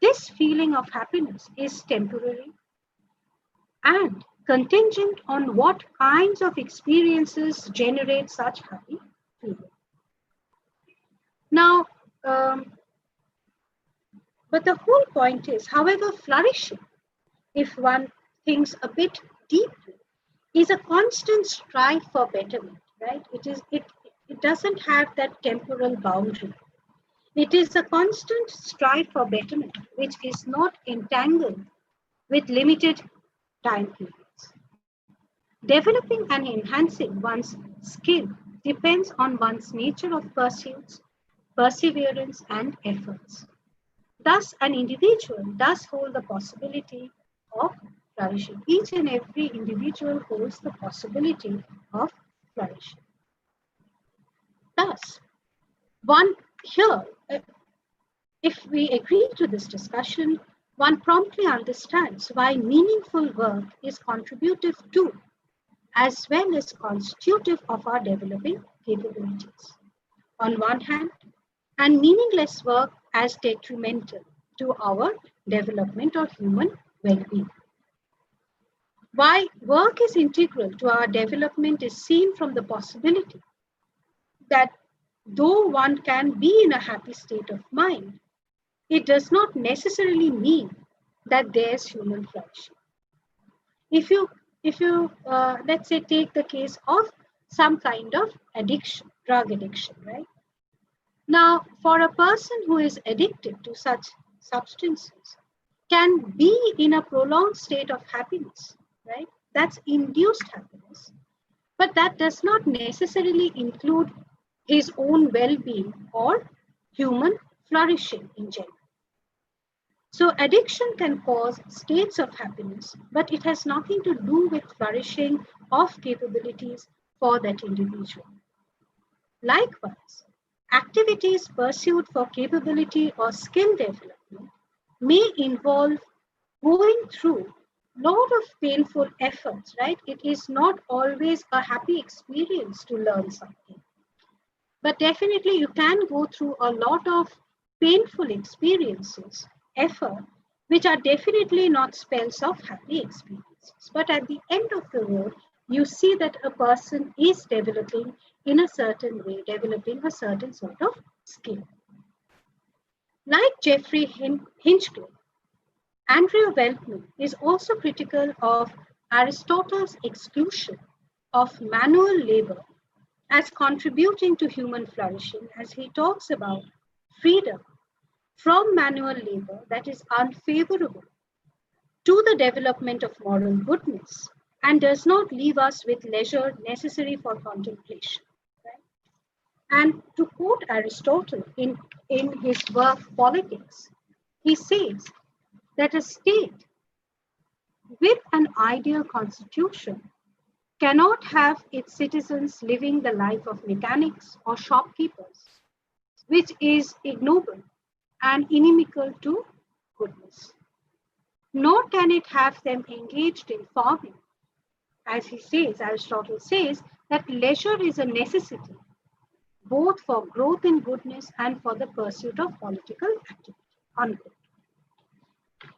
This feeling of happiness is temporary and contingent on what kinds of experiences generate such happy feeling. Now, but the whole point is, however flourishing, if one thinks a bit deeply, is a constant strive for betterment, right? It doesn't have that temporal boundary. It is a constant strive for betterment, which is not entangled with limited time periods. Developing and enhancing one's skill depends on one's nature of pursuits, perseverance, and efforts. Thus, an individual does hold the possibility of flourishing. Each and every individual holds the possibility of flourishing. Thus, one here, if we agree to this discussion, one promptly understands why meaningful work is contributive to, as well as constitutive of our developing capabilities, on one hand, and meaningless work as detrimental to our development or human well-being. Why work is integral to our development is seen from the possibility that though one can be in a happy state of mind, it does not necessarily mean that there's human flourishing. If you let's say take the case of some kind of addiction, drug addiction, right? Now, for a person who is addicted to such substances, can be in a prolonged state of happiness, right? That's induced happiness, but that does not necessarily include his own well-being or human flourishing in general. So addiction can cause states of happiness, but it has nothing to do with flourishing of capabilities for that individual. Likewise, activities pursued for capability or skill development may involve going through a lot of painful efforts, right? It is not always a happy experience to learn something. But definitely you can go through a lot of painful experiences, effort, which are definitely not spells of happy experiences. But at the end of the road, you see that a person is developing in a certain way, developing a certain sort of skill. Like Jeffrey Hinchcliffe, Andrea Weltman is also critical of Aristotle's exclusion of manual labor as contributing to human flourishing, as he talks about freedom from manual labor that is unfavorable to the development of moral goodness and does not leave us with leisure necessary for contemplation. Right? And to quote Aristotle in his work Politics, he says that a state with an ideal constitution cannot have its citizens living the life of mechanics or shopkeepers, which is ignoble and inimical to goodness. Nor can it have them engaged in farming. As he says, Aristotle says, that leisure is a necessity, both for growth in goodness and for the pursuit of political activity. Unquote.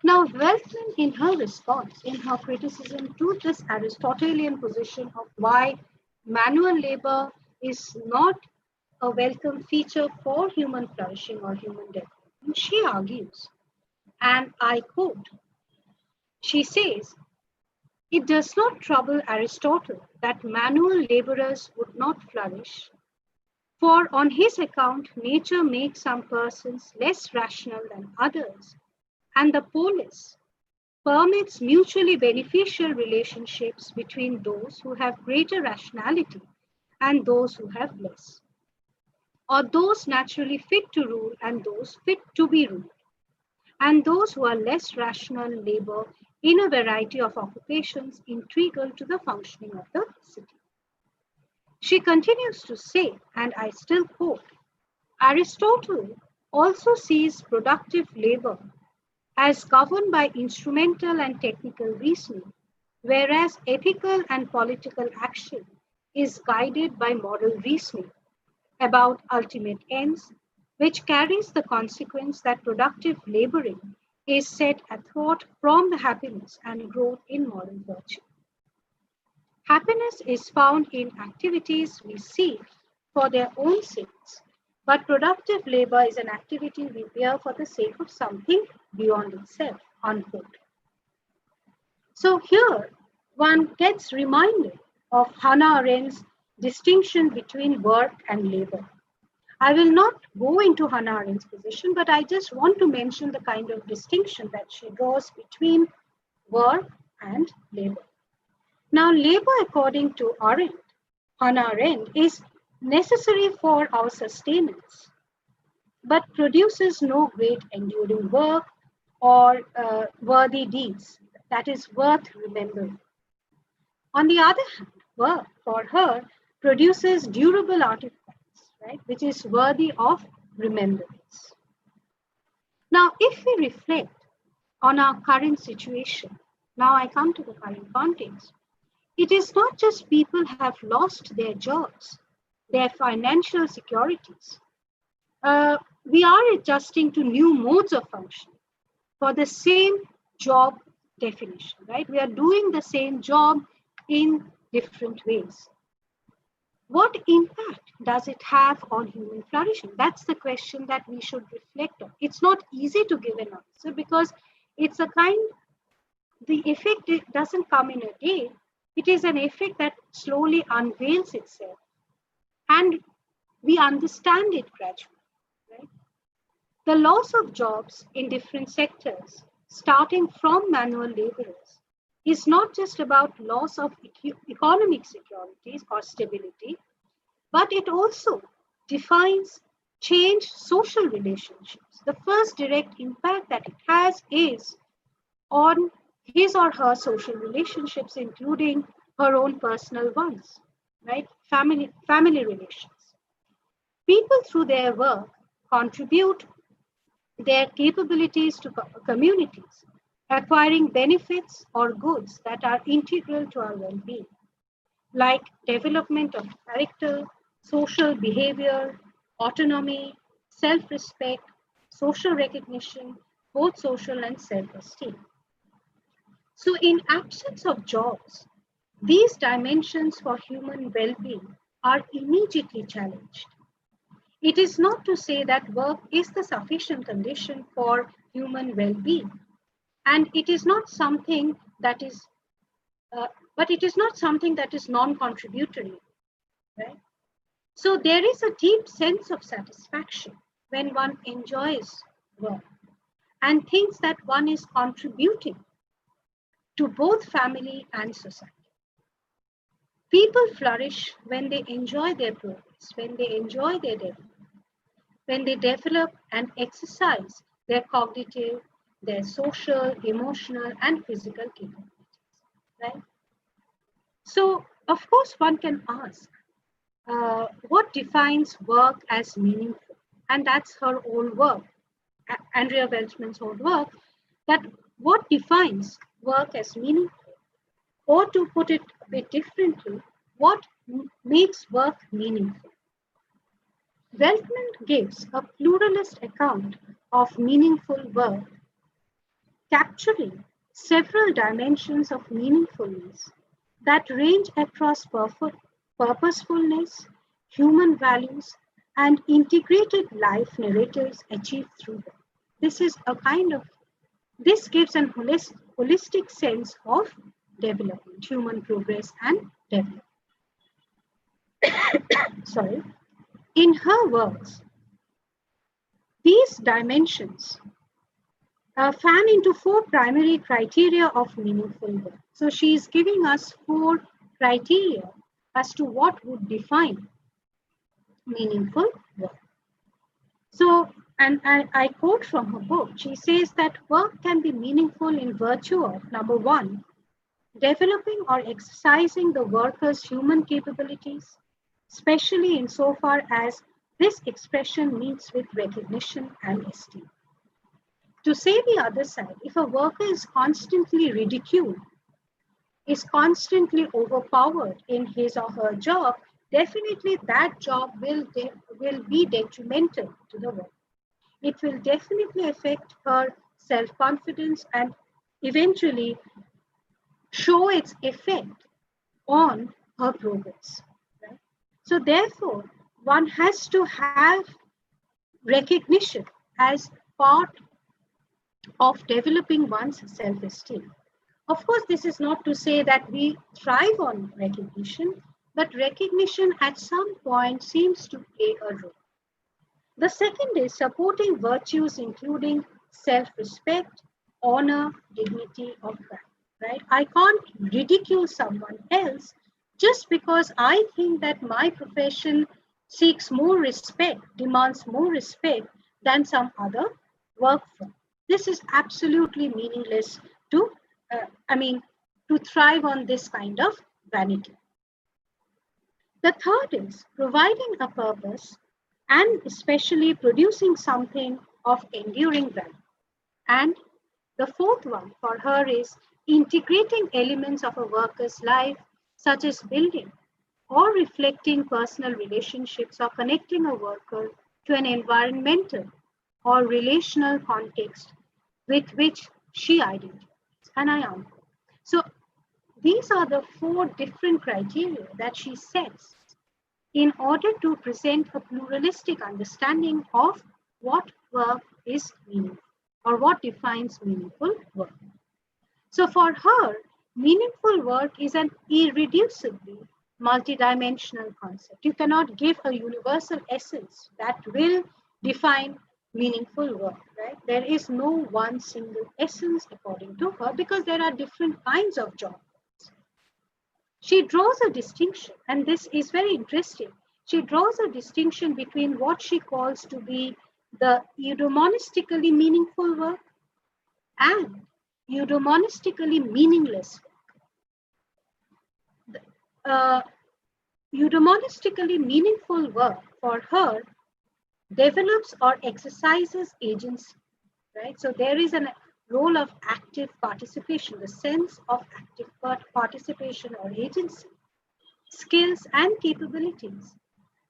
Now, Weltman, in her response, in her criticism to this Aristotelian position of why manual labor is not a welcome feature for human flourishing or human development, she argues, and I quote, she says, it does not trouble Aristotle that manual laborers would not flourish, for on his account, nature makes some persons less rational than others, and the polis permits mutually beneficial relationships between those who have greater rationality and those who have less, or those naturally fit to rule and those fit to be ruled, and those who are less rational labor in a variety of occupations integral to the functioning of the city. She continues to say, and I still quote, Aristotle also sees productive labor as governed by instrumental and technical reasoning, whereas ethical and political action is guided by moral reasoning about ultimate ends, which carries the consequence that productive laboring is set athwart from the happiness and growth in moral virtue. Happiness is found in activities we seek for their own sakes, but productive labor is an activity we bear for the sake of something beyond itself, unquote. So here one gets reminded of Hannah Arendt's distinction between work and labor. I will not go into Hannah Arendt's position, but I just want to mention the kind of distinction that she draws between work and labor. Now, labor, according to Hannah Arendt, is necessary for our sustenance, but produces no great enduring work or worthy deeds that is worth remembering. On the other hand, work for her produces durable artifacts, right, which is worthy of remembrance. Now, if we reflect on our current situation, now I come to the current context, it is not just people have lost their jobs, their financial securities. We are adjusting to new modes of function for the same job definition, right? We are doing the same job in different ways. What impact does it have on human flourishing? That's the question that we should reflect on. It's not easy to give an answer because it's a the effect doesn't come in a day. It is an effect that slowly unveils itself, and we understand it gradually. Right? The loss of jobs in different sectors, starting from manual laborers, is not just about loss of economic securities or stability, but it also defines changed social relationships. The first direct impact that it has is on his or her social relationships, including her own personal ones, right? Family relations. People through their work contribute their capabilities to communities, acquiring benefits or goods that are integral to our well-being, like development of character, social behavior, autonomy, self-respect, social recognition, both social and self-esteem. So in absence of jobs, these dimensions for human well-being are immediately challenged. It is not to say that work is the sufficient condition for human well-being, and it is not something that is, but it is not something that is non-contributory, right? So there is a deep sense of satisfaction when one enjoys work and thinks that one is contributing to both family and society. People flourish when they enjoy their progress, when they enjoy their development, when they develop and exercise their cognitive, their social, emotional, and physical capabilities, right? So, of course, one can ask, what defines work as meaningful? And that's her own work, Andrea Welchman's own work, that what defines work as meaningful? Or to put it a bit differently, what makes work meaningful? Welchman gives a pluralist account of meaningful work, capturing several dimensions of meaningfulness that range across purposefulness, human values, and integrated life narratives achieved through them. This gives an holistic sense of development, human progress and development. Sorry. In her works, these dimensions fan into four primary criteria of meaningful work. So she is giving us four criteria as to what would define meaningful work. So, and I quote from her book, she says that work can be meaningful in virtue of, number one, developing or exercising the worker's human capabilities, especially insofar as this expression meets with recognition and esteem. To say the other side, if a worker is constantly ridiculed, is constantly overpowered in his or her job, definitely that job will be detrimental to the worker. It will definitely affect her self-confidence and eventually show its effect on her progress. Right? So therefore, one has to have recognition as part of developing one's self-esteem. Of course, this is not to say that we thrive on recognition, but recognition at some point seems to play a role. The second is supporting virtues including self-respect, honor, dignity, or pride. Right? I can't ridicule someone else just because I think that my profession seeks more respect, demands more respect than some other work form. This is absolutely meaningless to, to thrive on this kind of vanity. The third is providing a purpose and especially producing something of enduring value. And the fourth one for her is integrating elements of a worker's life, such as building or reflecting personal relationships or connecting a worker to an environmental or relational context with which she identifies. And I am. So these are the four different criteria that she sets in order to present a pluralistic understanding of what work is meaningful or what defines meaningful work. So for her, meaningful work is an irreducibly multidimensional concept. You cannot give a universal essence that will define meaningful work, right? There is no one single essence according to her because there are different kinds of jobs. She draws a distinction, and this is very interesting. She draws a distinction between what she calls to be the eudaimonistically meaningful work and eudaimonistically meaningless work. Eudaimonistically meaningful work for her develops or exercises agency, right? So there is a role of active participation, the sense of active participation or agency, skills and capabilities,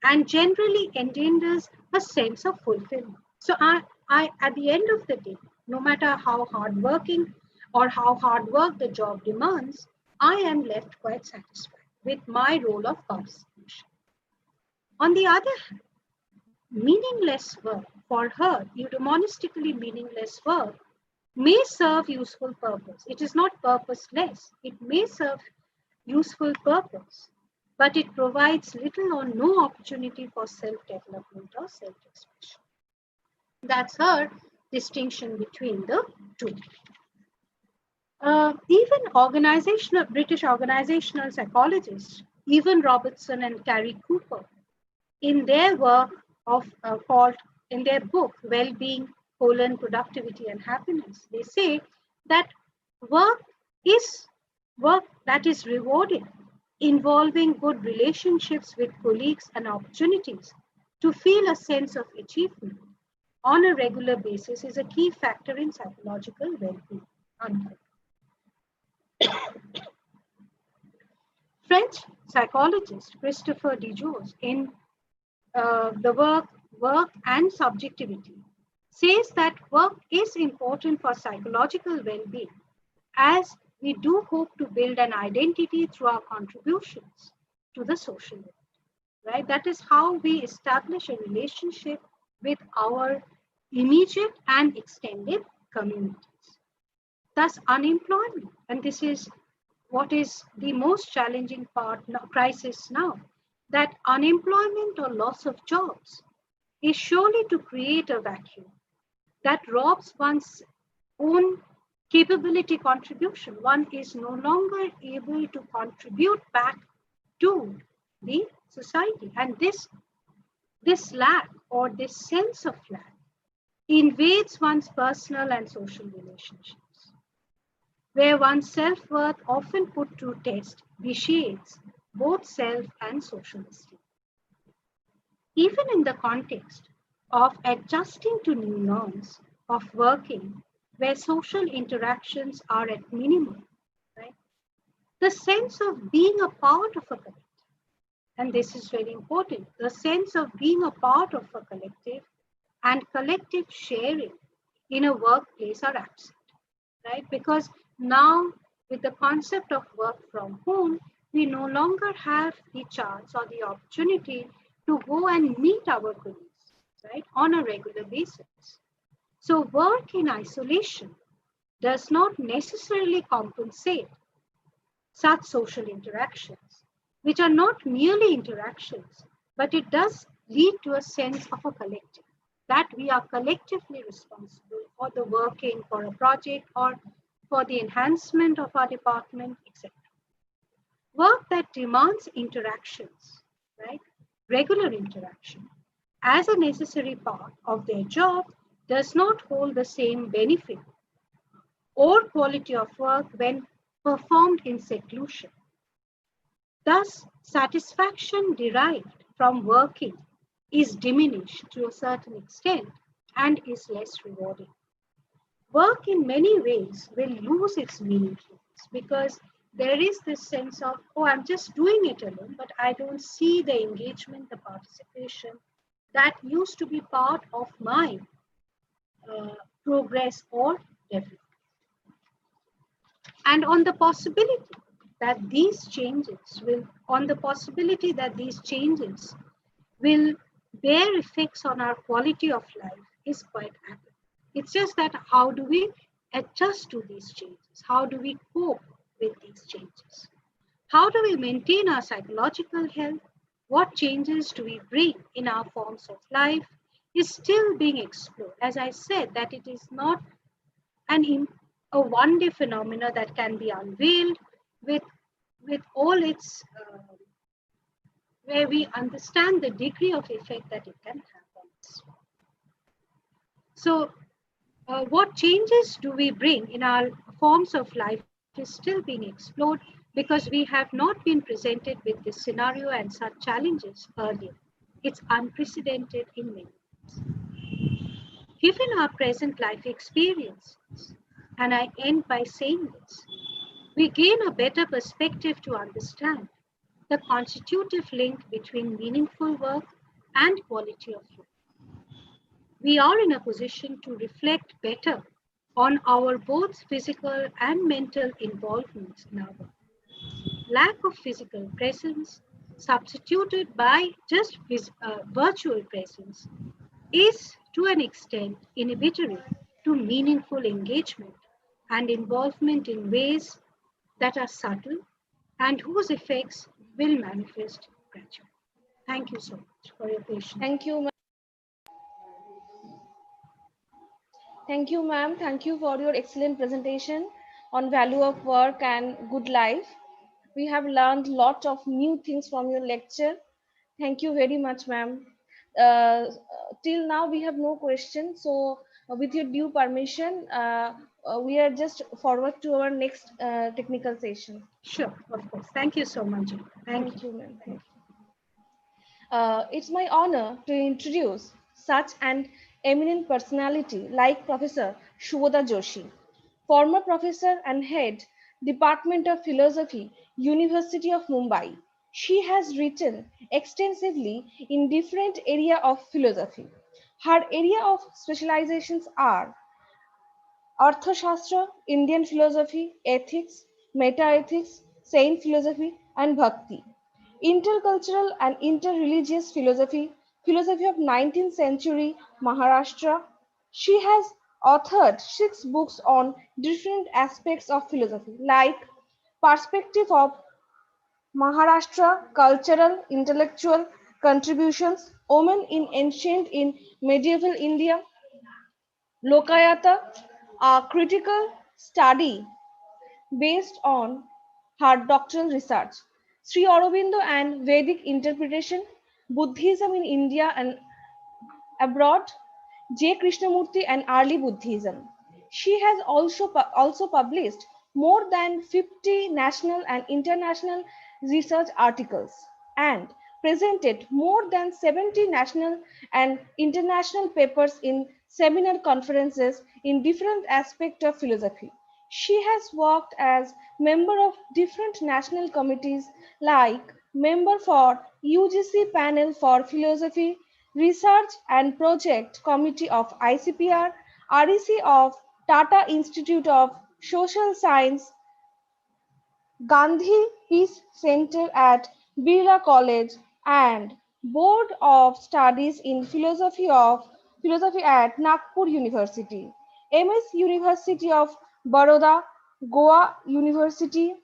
and generally engenders a sense of fulfillment. So I at the end of the day, no matter how hardworking or how hard work the job demands, I am left quite satisfied with my role of participation. On the other hand, meaningless work for her, eudaimonistically meaningless work, may serve useful purpose. It is not purposeless. It may serve useful purpose, but it provides little or no opportunity for self-development or self-expression. That's her distinction between the two. Even British organizational psychologists, Evan Robertson and Carrie Cooper, in their work in their book, Well-Being, Productivity and Happiness, they say that work that is rewarding, involving good relationships with colleagues and opportunities to feel a sense of achievement on a regular basis is a key factor in psychological well-being. French psychologist Christopher Dijous, in the work and Subjectivity, says that work is important for psychological well-being, as we do hope to build an identity through our contributions to the social world, right? That is how we establish a relationship with our immediate and extended communities. Thus, unemployment, and this is what is the most challenging crisis now, that unemployment or loss of jobs is surely to create a vacuum that robs one's own capability contribution. One is no longer able to contribute back to the society. And this lack or this sense of lack invades one's personal and social relationships, where one's self-worth, often put to test, vitiates both self and social esteem. Even in the context of adjusting to new norms of working, where social interactions are at minimum, right? The sense of being a part of a collective, and this is very important, the sense of being a part of a collective and collective sharing in a workplace are absent, right? Because now, with the concept of work from home, we no longer have the chance or the opportunity to go and meet our colleagues, right, on a regular basis. So, work in isolation does not necessarily compensate such social interactions, which are not merely interactions, but it does lead to a sense of a collective, that we are collectively responsible for the working for a project or for the enhancement of our department, etc. Work that demands interactions, right, regular interaction, as a necessary part of their job does not hold the same benefit or quality of work when performed in seclusion. Thus, satisfaction derived from working is diminished to a certain extent and is less rewarding. Work in many ways will lose its meaningfulness because there is this sense of, oh, I'm just doing it alone, but I don't see the engagement, the participation that used to be part of my progress or development. And on the possibility that these changes will bear effects on our quality of life is quite accurate. It's just that how do we adjust to these changes? How do we cope with these changes? How do we maintain our psychological health? What changes do we bring in our forms of life is still being explored. As I said, that it is not a one-day phenomena that can be unveiled with all its where we understand the degree of effect that it can have on us. So, what changes do we bring in our forms of life is still being explored because we have not been presented with this scenario and such challenges earlier. It's unprecedented in many ways. Given our present life experiences, and I end by saying this, we gain a better perspective to understand the constitutive link between meaningful work and quality of life. We are in a position to reflect better on our both physical and mental involvements in our work. Lack of physical presence substituted by just virtual presence is to an extent inhibitory to meaningful engagement and involvement in ways that are subtle and whose effects will manifest gradually. Thank you so much for your patience. Thank you, ma'am. Thank you, ma'am. Thank you for your excellent presentation on value of work and good life. We have learned a lot of new things from your lecture. Thank you very much, ma'am. Till now, we have no questions. So, with your due permission, we are just forward to our next technical session. Sure, of course. Thank you so much. Thank you, ma'am. Thank you. It's my honor to introduce such an eminent personality like Professor Shubhoda Joshi, former professor and head, Department of Philosophy, University of Mumbai. She has written extensively in different areas of philosophy. Her area of specializations are Arthashastra, Indian philosophy, ethics, meta-ethics, Saint philosophy, and bhakti. Intercultural and interreligious philosophy, philosophy of 19th century Maharashtra. She has authored 6 books on different aspects of philosophy, like Perspective of Maharashtra, Cultural, Intellectual Contributions, Women in Ancient in Medieval India, Lokayata, a critical study based on her doctoral research, Sri Aurobindo and Vedic interpretation, Buddhism in India and abroad, J. Krishnamurti and early Buddhism. She has also published more than 50 national and international research articles and presented more than 70 national and international papers in seminar conferences in different aspects of philosophy. She has worked as member of different national committees like member for UGC panel for philosophy, research and project committee of ICPR, REC of Tata Institute of Social Science, Gandhi Peace Center at Birla College, and Board of Studies in Philosophy at Nagpur University, MS University of Baroda, Goa University,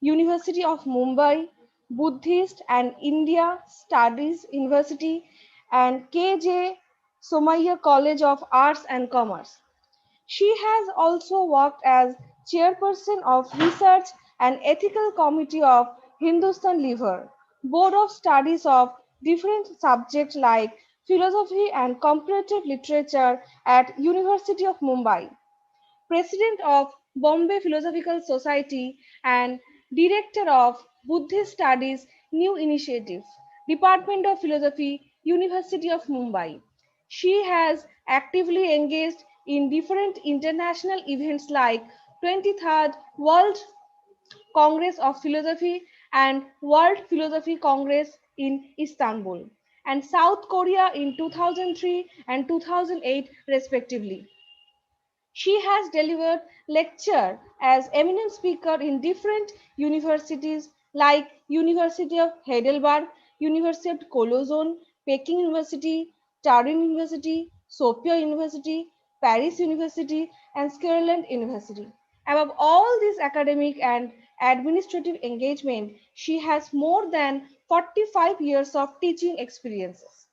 University of Mumbai, Buddhist and India Studies University, and KJ Somaiya College of Arts and Commerce. She has also worked as chairperson of Research and Ethical Committee of Hindustan Liver, Board of Studies of different subjects like philosophy and comparative literature at University of Mumbai, President of Bombay Philosophical Society and Director of Buddhist Studies New Initiative, Department of Philosophy, University of Mumbai. She has actively engaged in different international events like 23rd World Congress of Philosophy and World Philosophy Congress in Istanbul and South Korea in 2003 and 2008 respectively. She has delivered lecture as eminent speaker in different universities like University of Heidelberg, University of Cologne, Peking University, Turin University, Sofia University, Paris University, and Scotland University. Above all these academic and administrative engagement, she has more than 45 years of teaching experiences.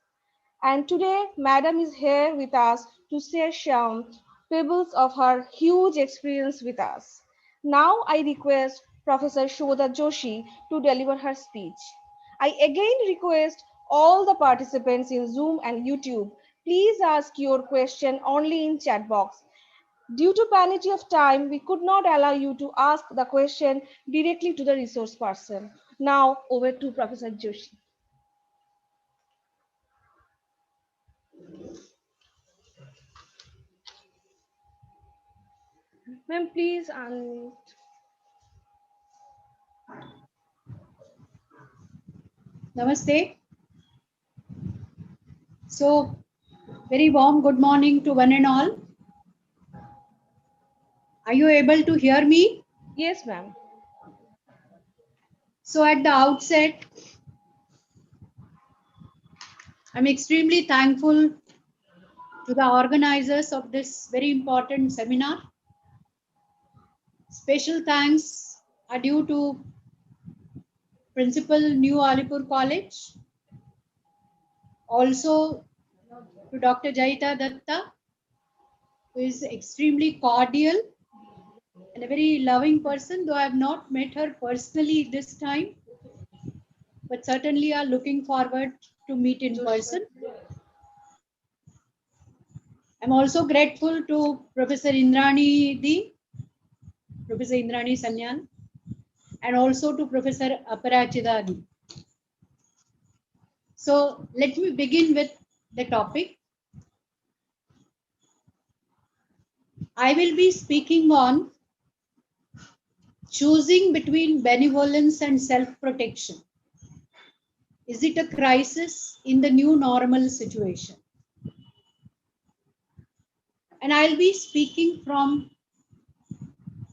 And today, Madam is here with us to share some pebbles of her huge experience with us. Now, I request Professor Shobhita Joshi to deliver her speech. I again request all the participants in Zoom and YouTube, please ask your question only in chat box. Due to paucity of time, we could not allow you to ask the question directly to the resource person. Now, over to Professor Joshi. Ma'am, please unmute. Namaste. So, very warm good morning to one and all. Are you able to hear me? Yes, ma'am. So, at the outset, I'm extremely thankful to the organizers of this very important seminar. Special thanks are due to Principal New Alipore College, also to Dr. Jaita Datta, who is extremely cordial and a very loving person, though I have not met her personally this time, but certainly are looking forward to meet in person. I'm also grateful to Professor Indrani Sanyan, and also to Professor Aparachida. So let me begin with the topic. I will be speaking on choosing between benevolence and self-protection. Is it a crisis in the new normal situation? And I'll be speaking from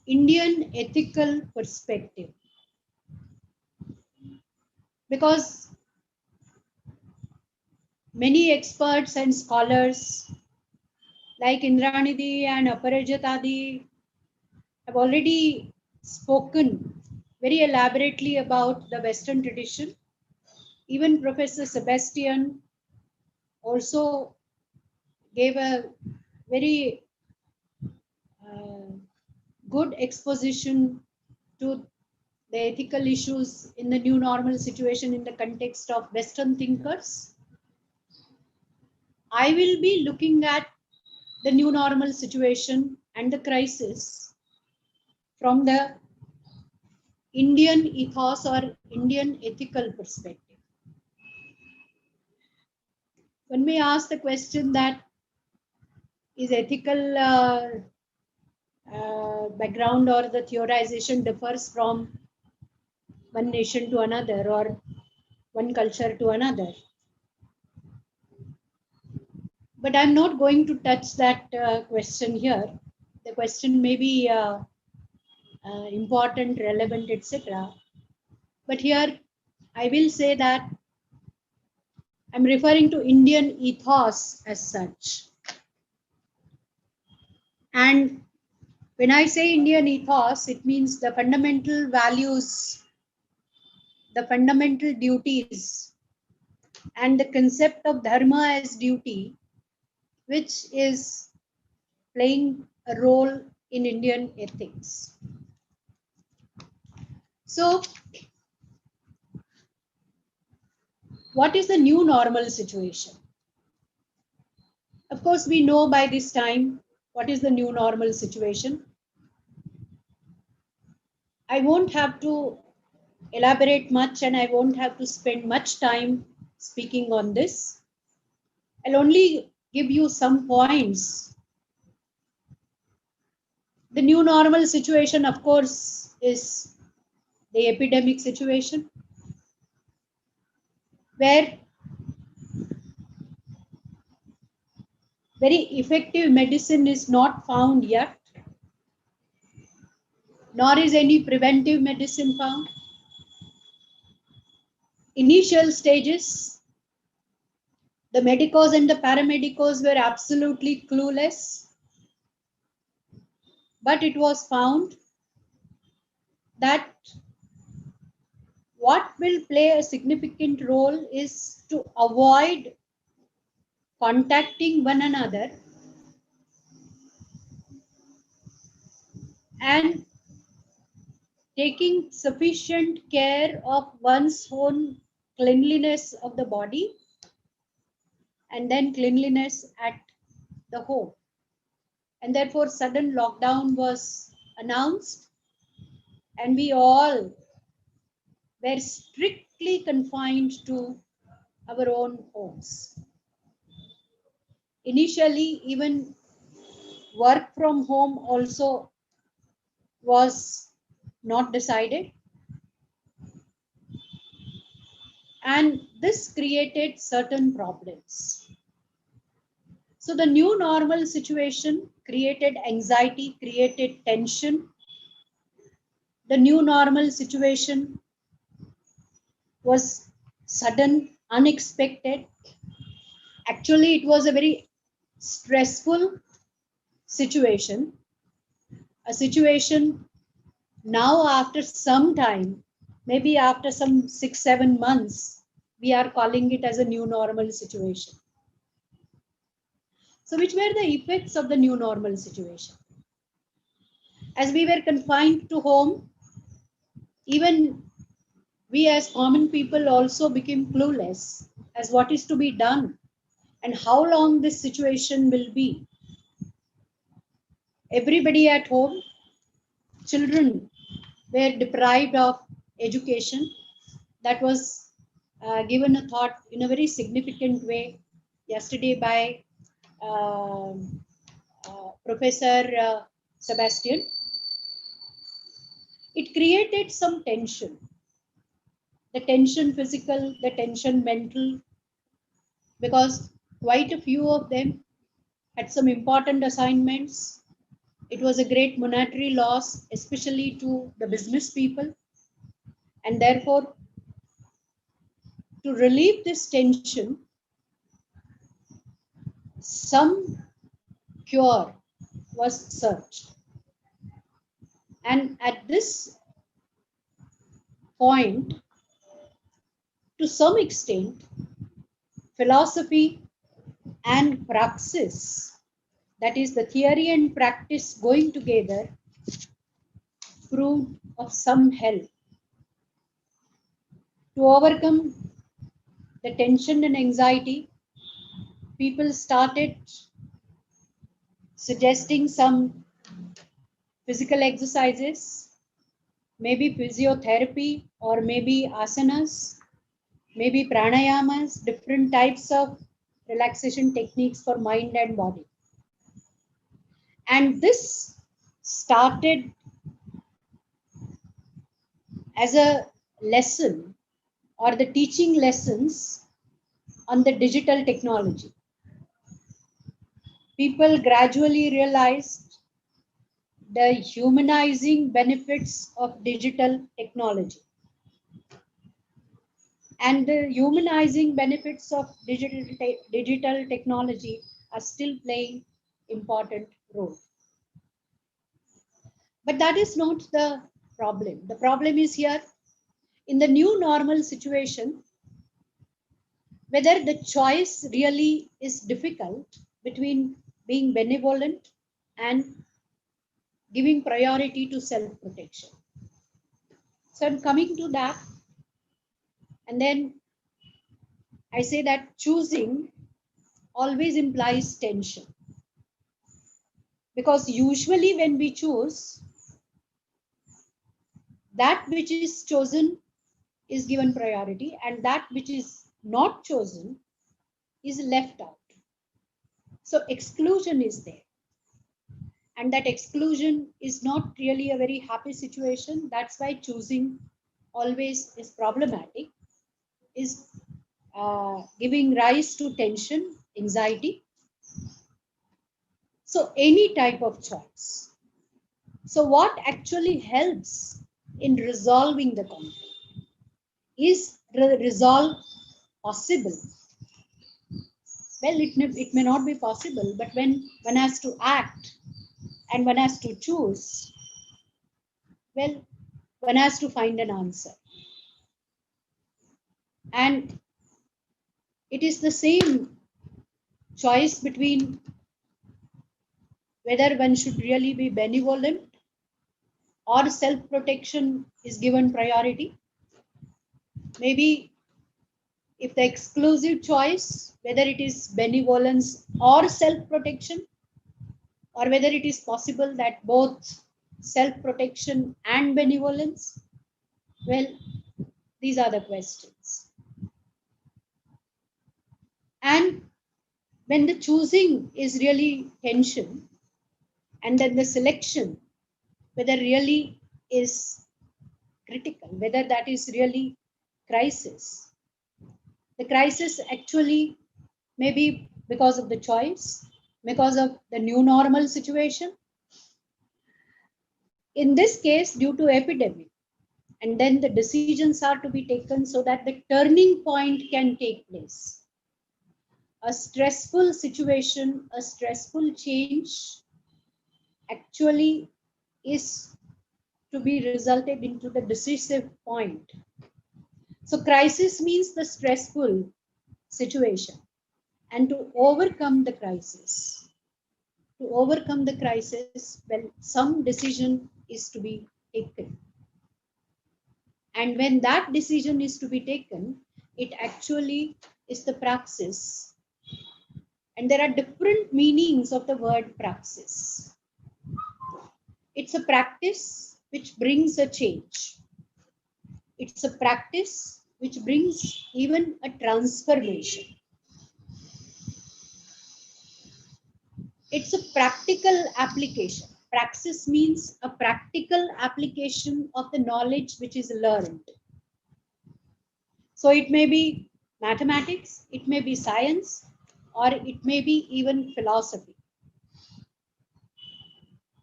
Indian ethical perspective, because many experts and scholars like Indranidhi and Aparajitadi have already spoken very elaborately about the Western tradition. Even Professor Sebastian also gave a very good exposition to the ethical issues in the new normal situation in the context of Western thinkers. I will be looking at the new normal situation and the crisis from the Indian ethos or Indian ethical perspective. When we ask the question that is ethical background or the theorization differs from one nation to another or one culture to another. But I'm not going to touch that question here. The question may be important, relevant, etc. But here I will say that I'm referring to Indian ethos as such. And when I say Indian ethos, it means the fundamental values, the fundamental duties, and the concept of dharma as duty, which is playing a role in Indian ethics. So, what is the new normal situation? Of course, we know by this time what is the new normal situation. I won't have to elaborate much and I won't have to spend much time speaking on this. I'll only give you some points. The new normal situation, of course, is the epidemic situation, where very effective medicine is not found yet, nor is any preventive medicine found. Initial stages, the medicos and the paramedicos were absolutely clueless, but it was found that what will play a significant role is to avoid contacting one another and taking sufficient care of one's own cleanliness of the body and then cleanliness at the home. And therefore, sudden lockdown was announced, and we all were strictly confined to our own homes. Initially, even work from home also was not decided. And this created certain problems. So the new normal situation created anxiety, created tension. The new normal situation was sudden, unexpected. Actually, it was a very stressful situation. A situation now after some time, maybe after some 6-7 months, we are calling it as a new normal situation. So which were the effects of the new normal situation? As we were confined to home, even we as common people also became clueless as what is to be done and how long this situation will be. Everybody at home, children were deprived of education. That was given a thought in a very significant way yesterday by Professor Sebastian. It created some tension. The tension physical, the tension mental, because quite a few of them had some important assignments. It was a great monetary loss, especially to the business people. And therefore, to relieve this tension, some cure was searched. And at this point, to some extent, philosophy and praxis, that is the theory and practice going together, proved of some help. To overcome the tension and anxiety, people started suggesting some physical exercises, maybe physiotherapy, or maybe asanas, maybe pranayamas, different types of relaxation techniques for mind and body. And this started as a lesson or the teaching lessons on the digital technology. People gradually realized the humanizing benefits of digital technology. And the humanizing benefits of digital technology are still playing important role. But that is not the problem. The problem is here in the new normal situation, whether the choice really is difficult between being benevolent and giving priority to self-protection. So I'm coming to that, and then I say that choosing always implies tension, because usually when we choose, that which is chosen is given priority, and that which is not chosen is left out. So exclusion is there, and that exclusion is not really a very happy situation. That's why choosing always is problematic, is giving rise to tension, anxiety. So any type of choice. So what actually helps in resolving the conflict? Is resolve possible? Well, it may not be possible, but when one has to act and one has to choose, well, one has to find an answer. And it is the same choice between whether one should really be benevolent or self-protection is given priority. Maybe if the exclusive choice, whether it is benevolence or self-protection, or whether it is possible that both self-protection and benevolence, well, these are the questions. And when the choosing is really tension, and then the selection, whether really is critical, whether that is really crisis. The crisis actually may be because of the choice, because of the new normal situation. In this case, due to epidemic, and then the decisions are to be taken so that the turning point can take place. A stressful situation, a stressful change actually is to be resulted into the decisive point. So crisis means the stressful situation, and to overcome the crisis, well, some decision is to be taken. And when that decision is to be taken, it actually is the praxis. And there are different meanings of the word praxis. It's a practice which brings a change. It's a practice which brings even a transformation. It's a practical application. Praxis means a practical application of the knowledge which is learned. So it may be mathematics, it may be science, or it may be even philosophy.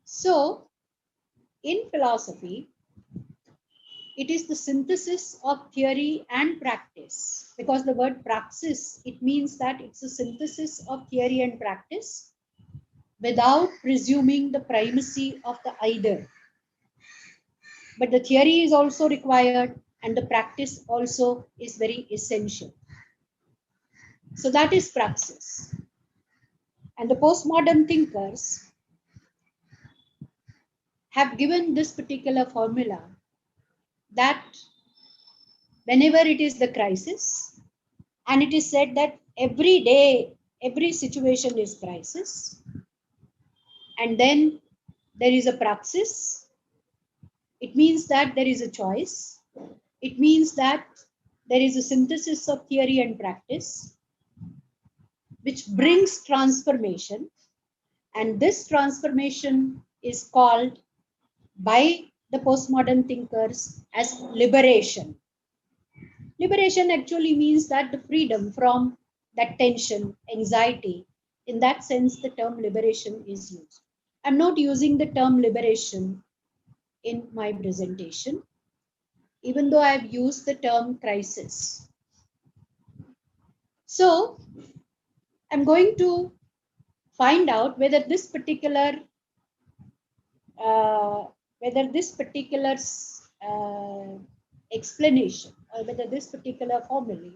So in philosophy, it is the synthesis of theory and practice, because the word praxis, it means that it's a synthesis of theory and practice without presuming the primacy of the either. But the theory is also required, and the practice also is very essential. So that is praxis. And the postmodern thinkers have given this particular formula, that whenever it is the crisis, and it is said that every day, every situation is crisis, and then there is a praxis, it means that there is a choice. It means that there is a synthesis of theory and practice, which brings transformation. And this transformation is called by the postmodern thinkers as liberation. Liberation actually means that the freedom from that tension, anxiety. In that sense, the term liberation is used. I'm not using the term liberation in my presentation, even though I've used the term crisis. So I'm going to find out whether this particular explanation, or whether this particular formula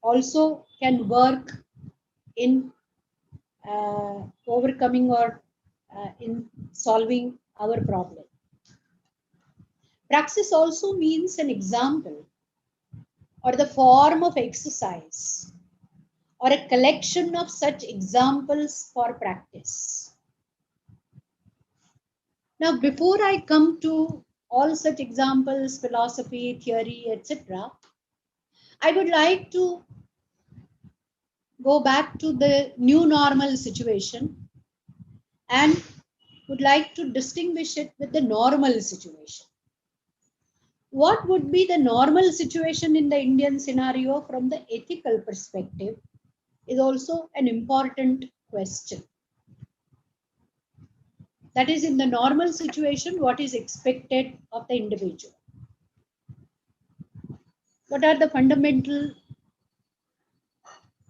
also can work in overcoming or in solving our problem. Praxis also means an example or the form of exercise or a collection of such examples for practice. Now, before I come to all such examples, philosophy, theory, etc., I would like to go back to the new normal situation and would like to distinguish it with the normal situation. What would be the normal situation in the Indian scenario from the ethical perspective is also an important question. That is, in the normal situation, what is expected of the individual? What are the fundamental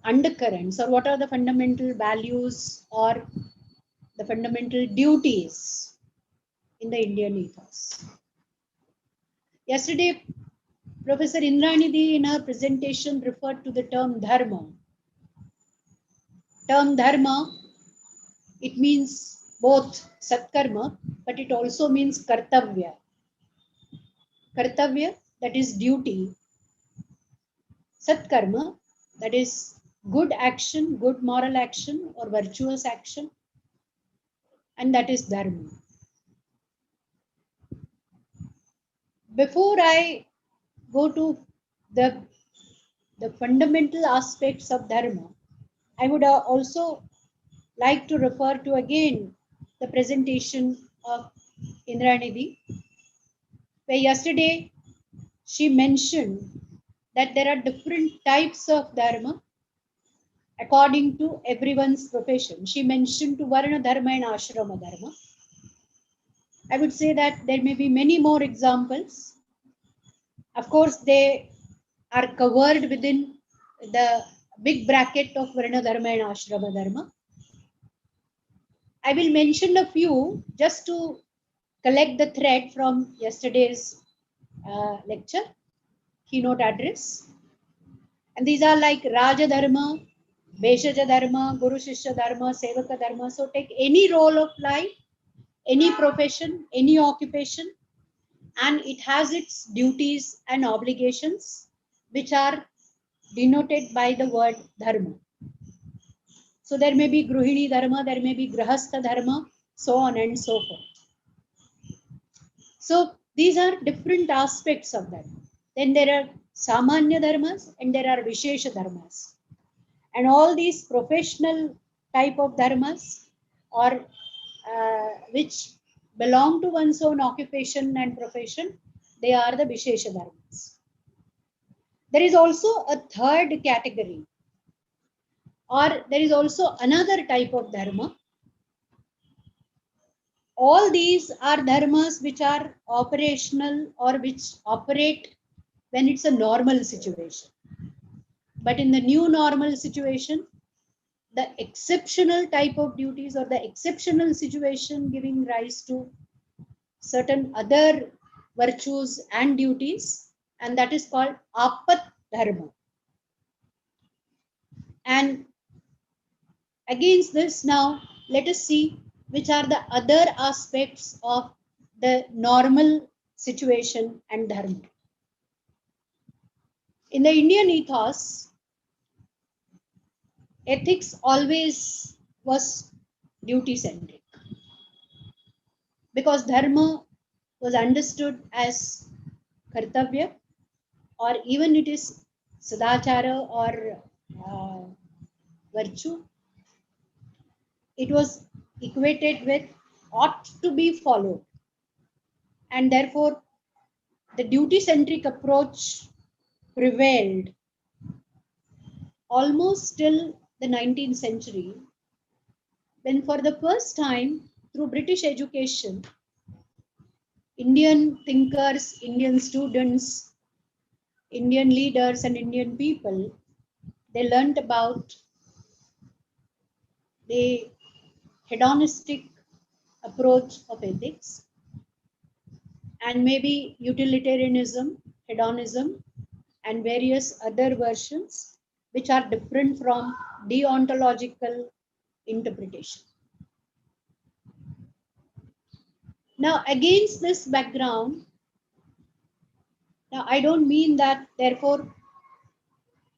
undercurrents, or what are the fundamental values or the fundamental duties in the Indian ethos? Yesterday, Professor Indranidhi in her presentation referred to the term dharma. Term dharma, it means both satkarma, but it also means kartavya. Kartavya, that is duty. Satkarma, that is good action, good moral action or virtuous action. And that is dharma. Before I go to the fundamental aspects of dharma, I would also like to refer to again the presentation of Indranidhi, where yesterday she mentioned that there are different types of dharma according to everyone's profession. She mentioned to Varna dharma and Ashrama dharma. I would say that there may be many more examples. Of course, they are covered within the big bracket of Varna dharma and Ashrama dharma. I will mention a few just to collect the thread from yesterday's lecture, keynote address. And these are like Raja Dharma, Veshaja Dharma, Guru Shishya Dharma, Sevaka Dharma. So take any role of life, any profession, any occupation, and it has its duties and obligations, which are denoted by the word dharma. So there may be Gruhini Dharma, there may be Grahastha Dharma, so on and so forth. So these are different aspects of that. Then there are Samanya Dharmas and there are Vishesha Dharmas. And all these professional type of dharmas, or which belong to one's own occupation and profession, they are the Vishesha Dharmas. There is also a third category, or there is also another type of dharma. All these are dharmas which are operational or which operate when it's a normal situation. But in the new normal situation, the exceptional type of duties or the exceptional situation giving rise to certain other virtues and duties, and that is called apat dharma. And against this, now let us see which are the other aspects of the normal situation and dharma. In the Indian ethos, ethics always was duty centric because dharma was understood as kartavya, or even it is sadachara or virtue. It was equated with ought to be followed, and therefore the duty centric approach prevailed almost till the 19th century, when for the first time through British education, Indian thinkers, Indian students, Indian leaders and Indian people, they learnt about the hedonistic approach of ethics and maybe utilitarianism, hedonism, and various other versions which are different from deontological interpretation. Now, against this background, now I don't mean that therefore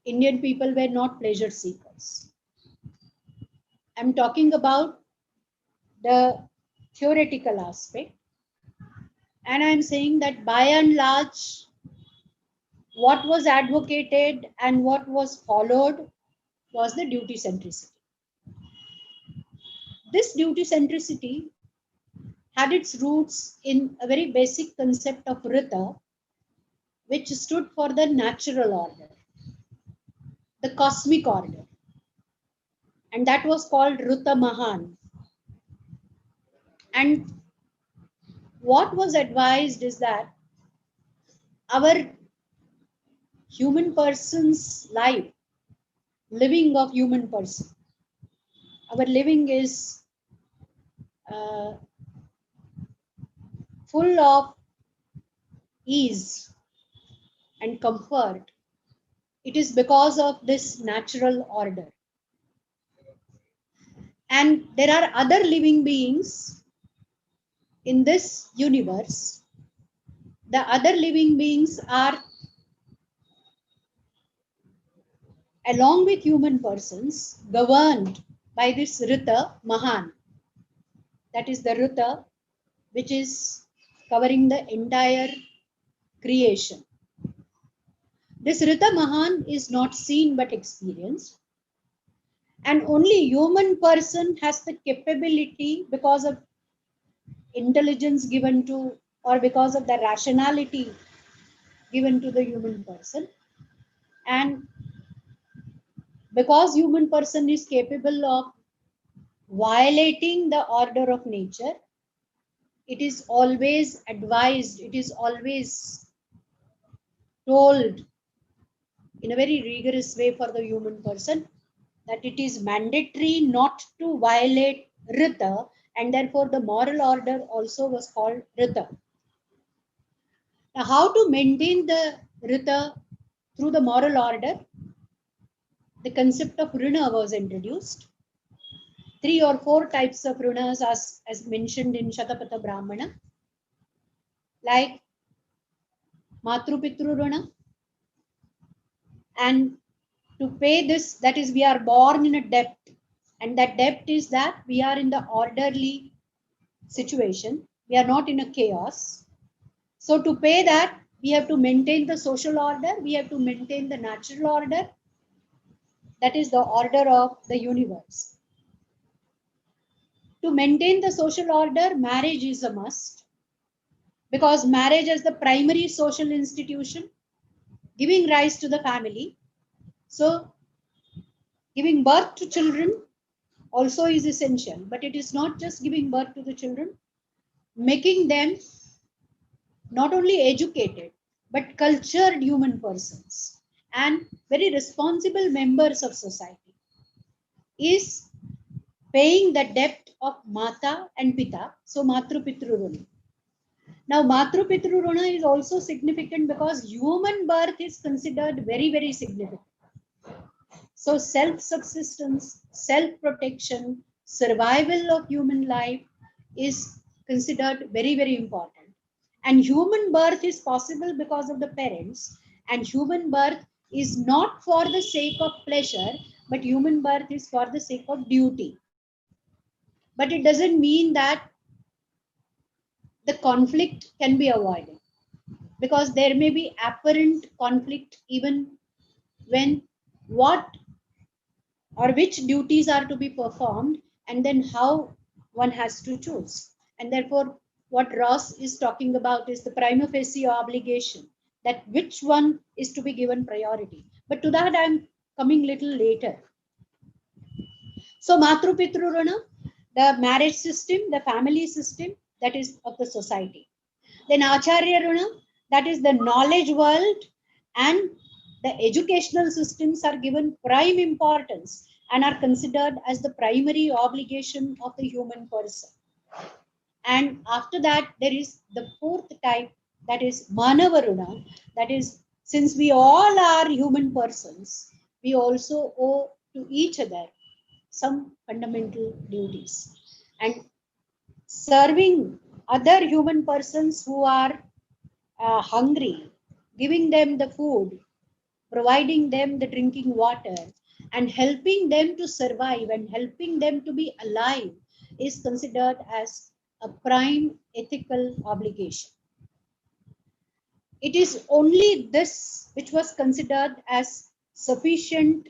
Indian people were not pleasure seekers. I'm talking about the theoretical aspect, and I'm saying that by and large, what was advocated and what was followed was the duty centricity. This duty centricity had its roots in a very basic concept of Rita, which stood for the natural order, the cosmic order, and that was called Rita Mahan. And what was advised is that our human person's life, living of human person, our living is full of ease and comfort. It is because of this natural order. And there are other living beings in this universe. The other living beings are, along with human persons, governed by this Rita Mahan. That is the Rita which is covering the entire creation. This Rita Mahan is not seen but experienced. And only human person has the capability, because of intelligence given to, or because of the rationality given to the human person, and because human person is capable of violating the order of nature, it is always advised, it is always told in a very rigorous way for the human person that it is mandatory not to violate Rita, and therefore the moral order also was called Rita. Now, how to maintain the Rita through the moral order? The concept of Runa was introduced. 3 or 4 types of runas as mentioned in Shatapatha Brahmana, like Matru Pitru Runa. And to pay this, that is, we are born in a debt, and that debt is that we are in the orderly situation, we are not in a chaos. So to pay that, we have to maintain the social order, we have to maintain the natural order, that is the order of the universe. To maintain the social order, marriage is a must, because marriage is the primary social institution giving rise to the family. So giving birth to children also is essential, but it is not just giving birth to the children, making them not only educated but cultured human persons and very responsible members of society is paying the debt of Mata and Pita, so Matru Pitru Runa. Now, Matru Pitru Runa is also significant because human birth is considered very, very significant. So, self-subsistence, self-protection, survival of human life is considered very, very important. And human birth is possible because of the parents, and human birth is not for the sake of pleasure, but human birth is for the sake of duty. But it doesn't mean that the conflict can be avoided, because there may be apparent conflict even when what or which duties are to be performed, and then how one has to choose. And therefore, what Ross is talking about is the prima facie obligation, that which one is to be given priority. But to that, I'm coming little later. So, Matru Pitru Rana, the marriage system, the family system, that is of the society. Then Acharya Rana, that is the knowledge world, and the educational systems are given prime importance and are considered as the primary obligation of the human person. And after that, there is the fourth type, that is Manavaruna, that is, since we all are human persons, we also owe to each other some fundamental duties. And serving other human persons who are hungry, giving them the food, providing them the drinking water, and helping them to survive and helping them to be alive is considered as a prime ethical obligation. It is only this which was considered as sufficient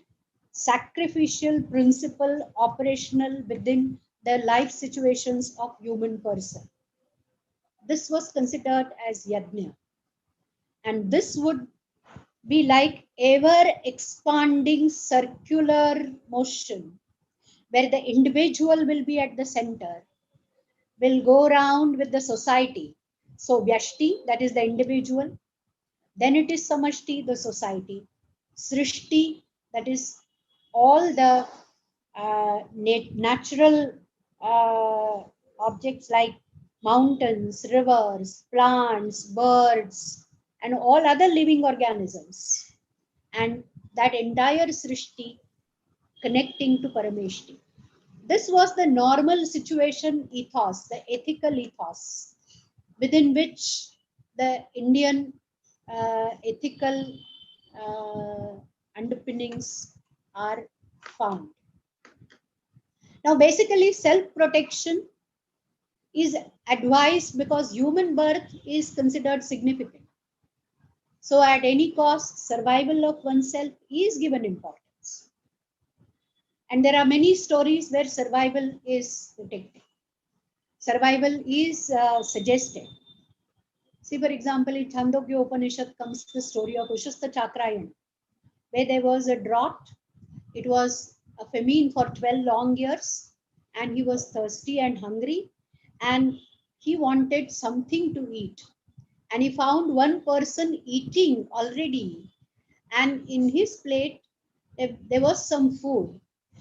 sacrificial principle operational within the life situations of human person. This was considered as yajna. And this would be like ever expanding circular motion where the individual will be at the center, will go around with the society. So Vyashti, that is the individual. Then it is Samashti, the society. Srishti, that is all the natural objects like mountains, rivers, plants, birds, and all other living organisms. And that entire Srishti connecting to Parameshti. This was the normal situation ethos, the ethical ethos, within which the Indian ethical underpinnings are found. Now, basically, self-protection is advised because human birth is considered significant. So, at any cost, survival of oneself is given importance. And there are many stories where survival is protected. Survival is suggested. See, for example, in Chandogya Upanishad comes the story of Ushasta Chakrayana, where there was a drought. It was a famine for 12 long years, and he was thirsty and hungry, and he wanted something to eat. And he found one person eating already, and in his plate, there was some food.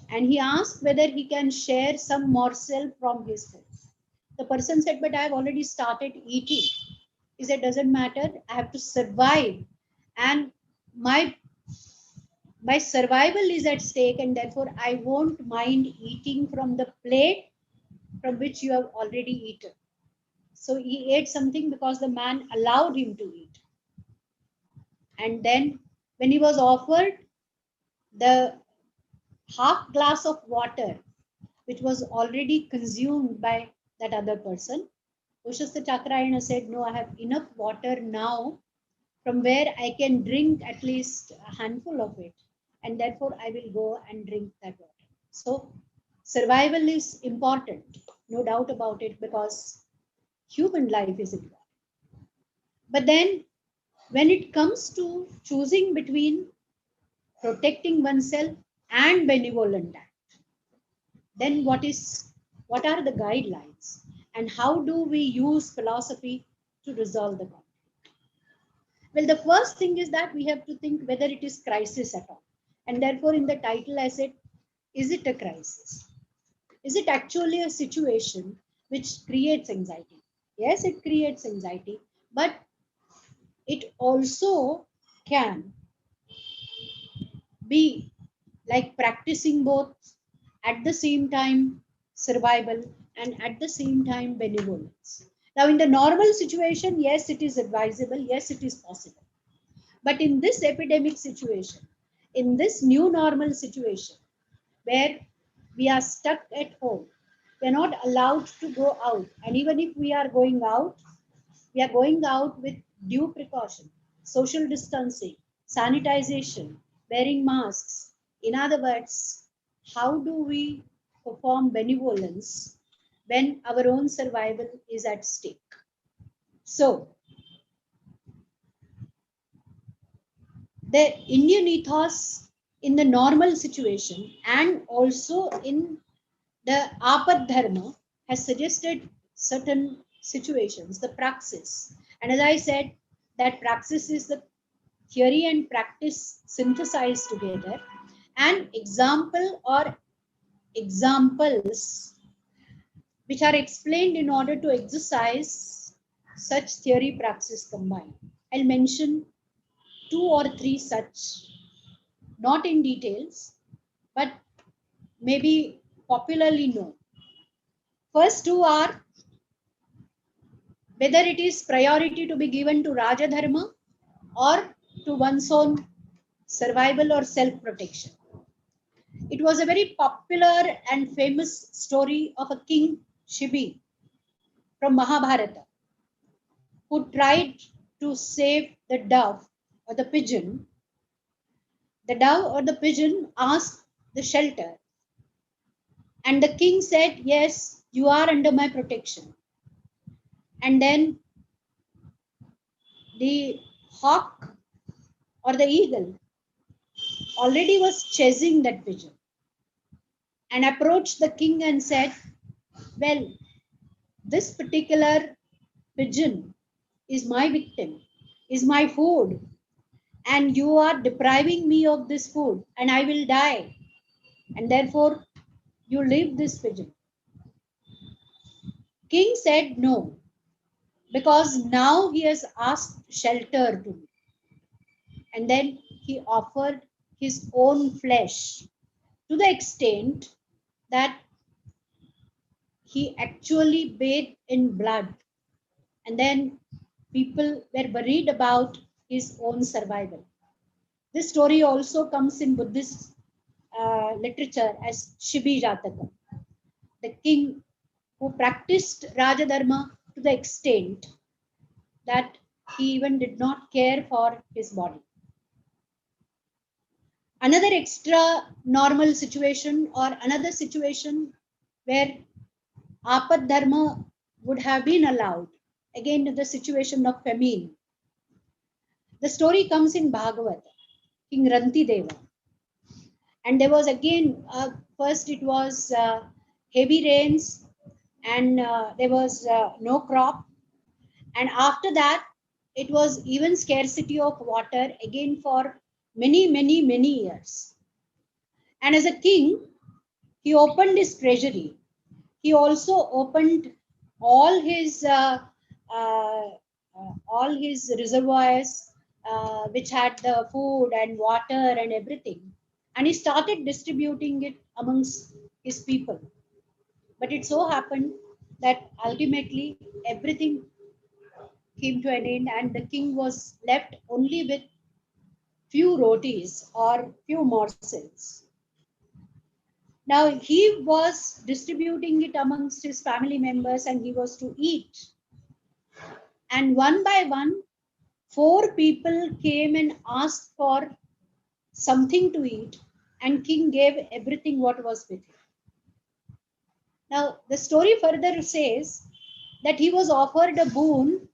And he asked whether he can share some morsel from his food. The person said, but I have already started eating. He said, doesn't matter, I have to survive. And my survival is at stake, and therefore I won't mind eating from the plate from which you have already eaten. So he ate something because the man allowed him to eat. And then when he was offered the half glass of water, which was already consumed by that other person, Ushasta Chakrayana said, no, I have enough water now from where I can drink at least a handful of it. And therefore I will go and drink that water. So survival is important, no doubt about it, because human life is important. But then when it comes to choosing between protecting oneself and benevolent act, then what are the guidelines, and how do we use philosophy to resolve the conflict? Well, the first thing is that we have to think whether it is crisis at all. And therefore, in the title, I said, is it a crisis? Is it actually a situation which creates anxiety? Yes, it creates anxiety, but it also can be like practicing both at the same time survival and at the same time benevolence. Now, in the normal situation, yes, it is advisable, yes, it is possible. But in this epidemic situation, in this new normal situation, where we are stuck at home, we are not allowed to go out. And even if we are going out with due precaution, social distancing, sanitization, wearing masks. In other words, how do we perform benevolence when our own survival is at stake? So, the Indian ethos in the normal situation and also in the Apad Dharma has suggested certain situations, the praxis. And as I said, that praxis is the theory and practice synthesized together, and example or examples which are explained in order to exercise such theory praxis combined. I'll mention 2 or 3 such, not in details, but maybe popularly known. First 2 are whether it is priority to be given to Raja Dharma or to one's own survival or self-protection. It was a very popular and famous story of a king Shibi from Mahabharata who tried to save the dove or the pigeon. The dove or the pigeon asked the shelter, and the king said, "Yes, you are under my protection." And then the hawk or the eagle already was chasing that pigeon and approached the king and said, "Well, this particular pigeon is my victim, is my food, and you are depriving me of this food, and I will die. And therefore, you leave this pigeon." King said no, because now he has asked shelter to me. And then he offered his own flesh to the extent that he actually bathed in blood. And then people were worried about his own survival. This story also comes in Buddhist literature as Shibi Jataka, the king who practiced Raja Dharma to the extent that he even did not care for his body. Another extra normal situation or another situation where Apad Dharma would have been allowed, again in the situation of famine. The story comes in Bhagavad, King Ranti Deva. And there was again, first it was heavy rains and there was no crop. And after that, it was even scarcity of water again for many years. And as a king, he opened his treasury. He also opened all his reservoirs, which had the food and water and everything. And he started distributing it amongst his people. But it so happened that ultimately everything came to an end and the king was left only with few rotis or few morsels. Now he was distributing it amongst his family members and he was to eat. And one by one, 4 people came and asked for something to eat, and king gave everything what was with him. Now the story further says that he was offered a boon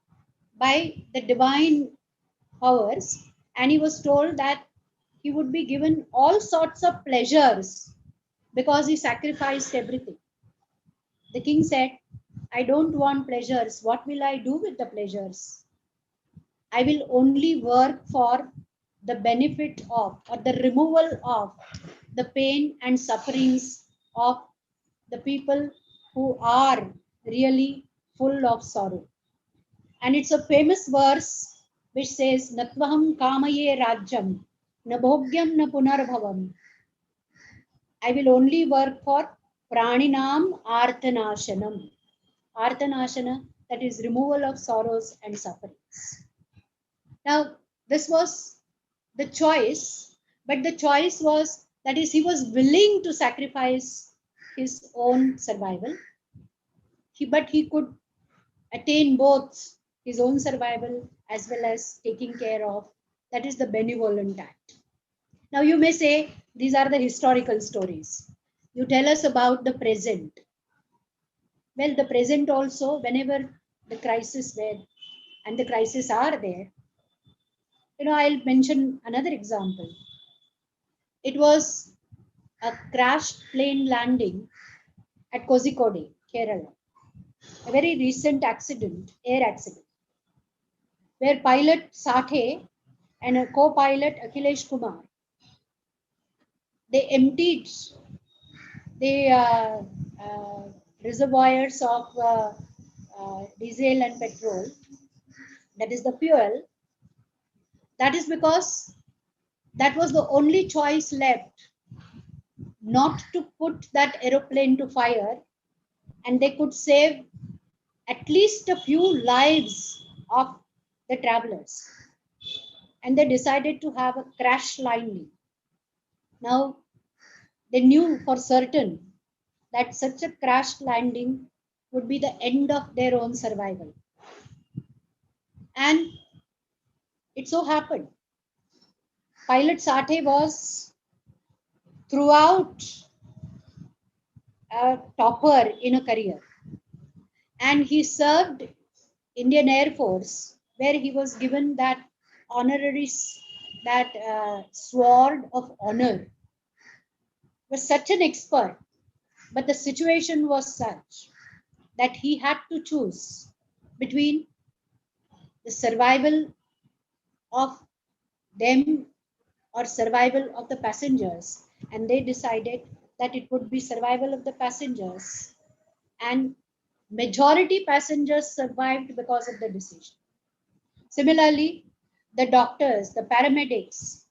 by the divine powers, and he was told that he would be given all sorts of pleasures because he sacrificed everything. The king said, "I don't want pleasures. What will I do with the pleasures? I will only work for the benefit of or the removal of the pain and sufferings of the people who are really full of sorrow." And it's a famous verse which says, "Natvaham kamaye rajyam, na bhogyam na punarbhavam." I will only work for praninam arthanashanam. Arthanashana, that is removal of sorrows and sufferings. Now, this was the choice, but the choice was, that is, he was willing to sacrifice his own survival. But he could attain both his own survival as well as taking care of, that is the benevolent act. Now you may say, these are the historical stories. You tell us about the present. Well, the present also, whenever the crisis were, and the crises are there, I'll mention another example. It was a crashed plane landing at Kozhikode, Kerala. A very recent accident, air accident, where pilot Sathe and a co-pilot Akhilesh Kumar, they emptied the reservoirs of diesel and petrol, that is the fuel. That is because that was the only choice left, not to put that aeroplane to fire, and they could save at least a few lives of the travelers. And they decided to have a crash landing. Now, they knew for certain that such a crash landing would be the end of their own survival. And it so happened, pilot Sathe was throughout a topper in a career. And he served Indian Air Force, where he was given that honorary, that sword of honor. Was such an expert, but the situation was such that he had to choose between the survival of them or survival of the passengers, and they decided that it would be survival of the passengers, and majority passengers survived because of the decision. Similarly, the doctors, the paramedics,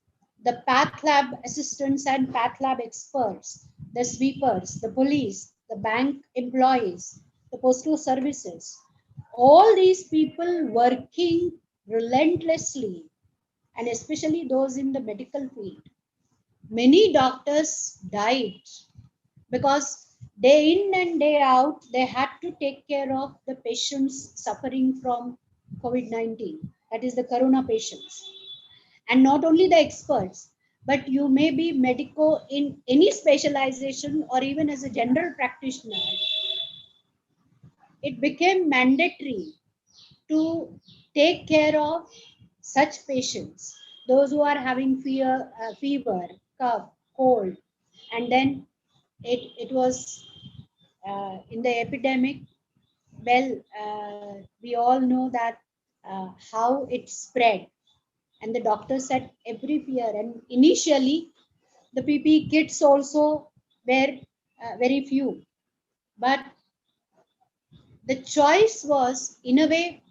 the path lab assistants and path lab experts, the sweepers, the police, the bank employees, the postal services, all these people working relentlessly, and especially those in the medical field. Many doctors died because day in and day out, they had to take care of the patients suffering from COVID-19, that is the corona patients. And not only the experts, but you may be medico in any specialization or even as a general practitioner. It became mandatory to take care of such patients, those who are having fever, cough, cold, and then it was in the epidemic. Well, we all know that how it spread, and the doctor said every fear. And initially, the PPE kits also were very few, but the choice was, in a way,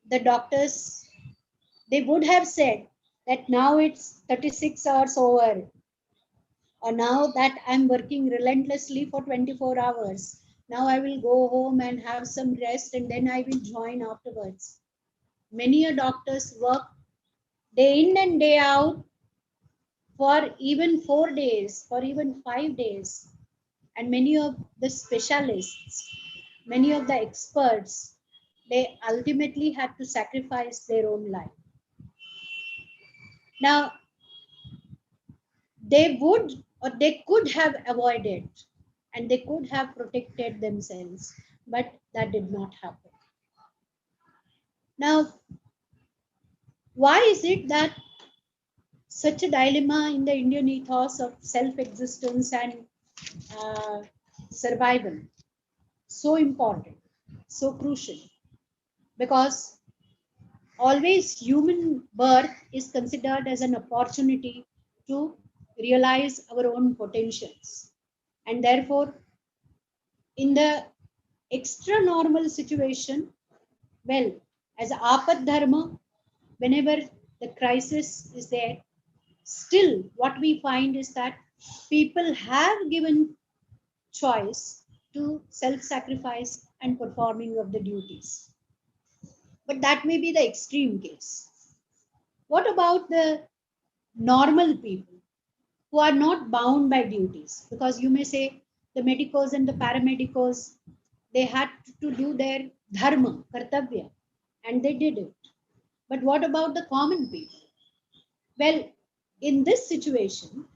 the doctors, they would have said that now it's 36 hours over, or now that I'm working relentlessly for 24 hours, now I will go home and have some rest and then I will join afterwards. Many a doctors work day in and day out for even 4 days, for even 5 days. And many of the specialists, many of the experts, they ultimately had to sacrifice their own life. Now, they would or they could have avoided and they could have protected themselves, but that did not happen. Now, why is it that such a dilemma in the Indian ethos of self-existence and survival so important, so crucial? Because always human birth is considered as an opportunity to realize our own potentials. And therefore, in the extra normal situation, well, as apat dharma, whenever the crisis is there, still what we find is that people have given choice to self-sacrifice and performing of the duties. But that may be the extreme case. What about the normal people who are not bound by duties, because you may say the medicos and the paramedicos, they had to do their dharma, kartavya, and they did it. But what about the common people? Well, in this situation,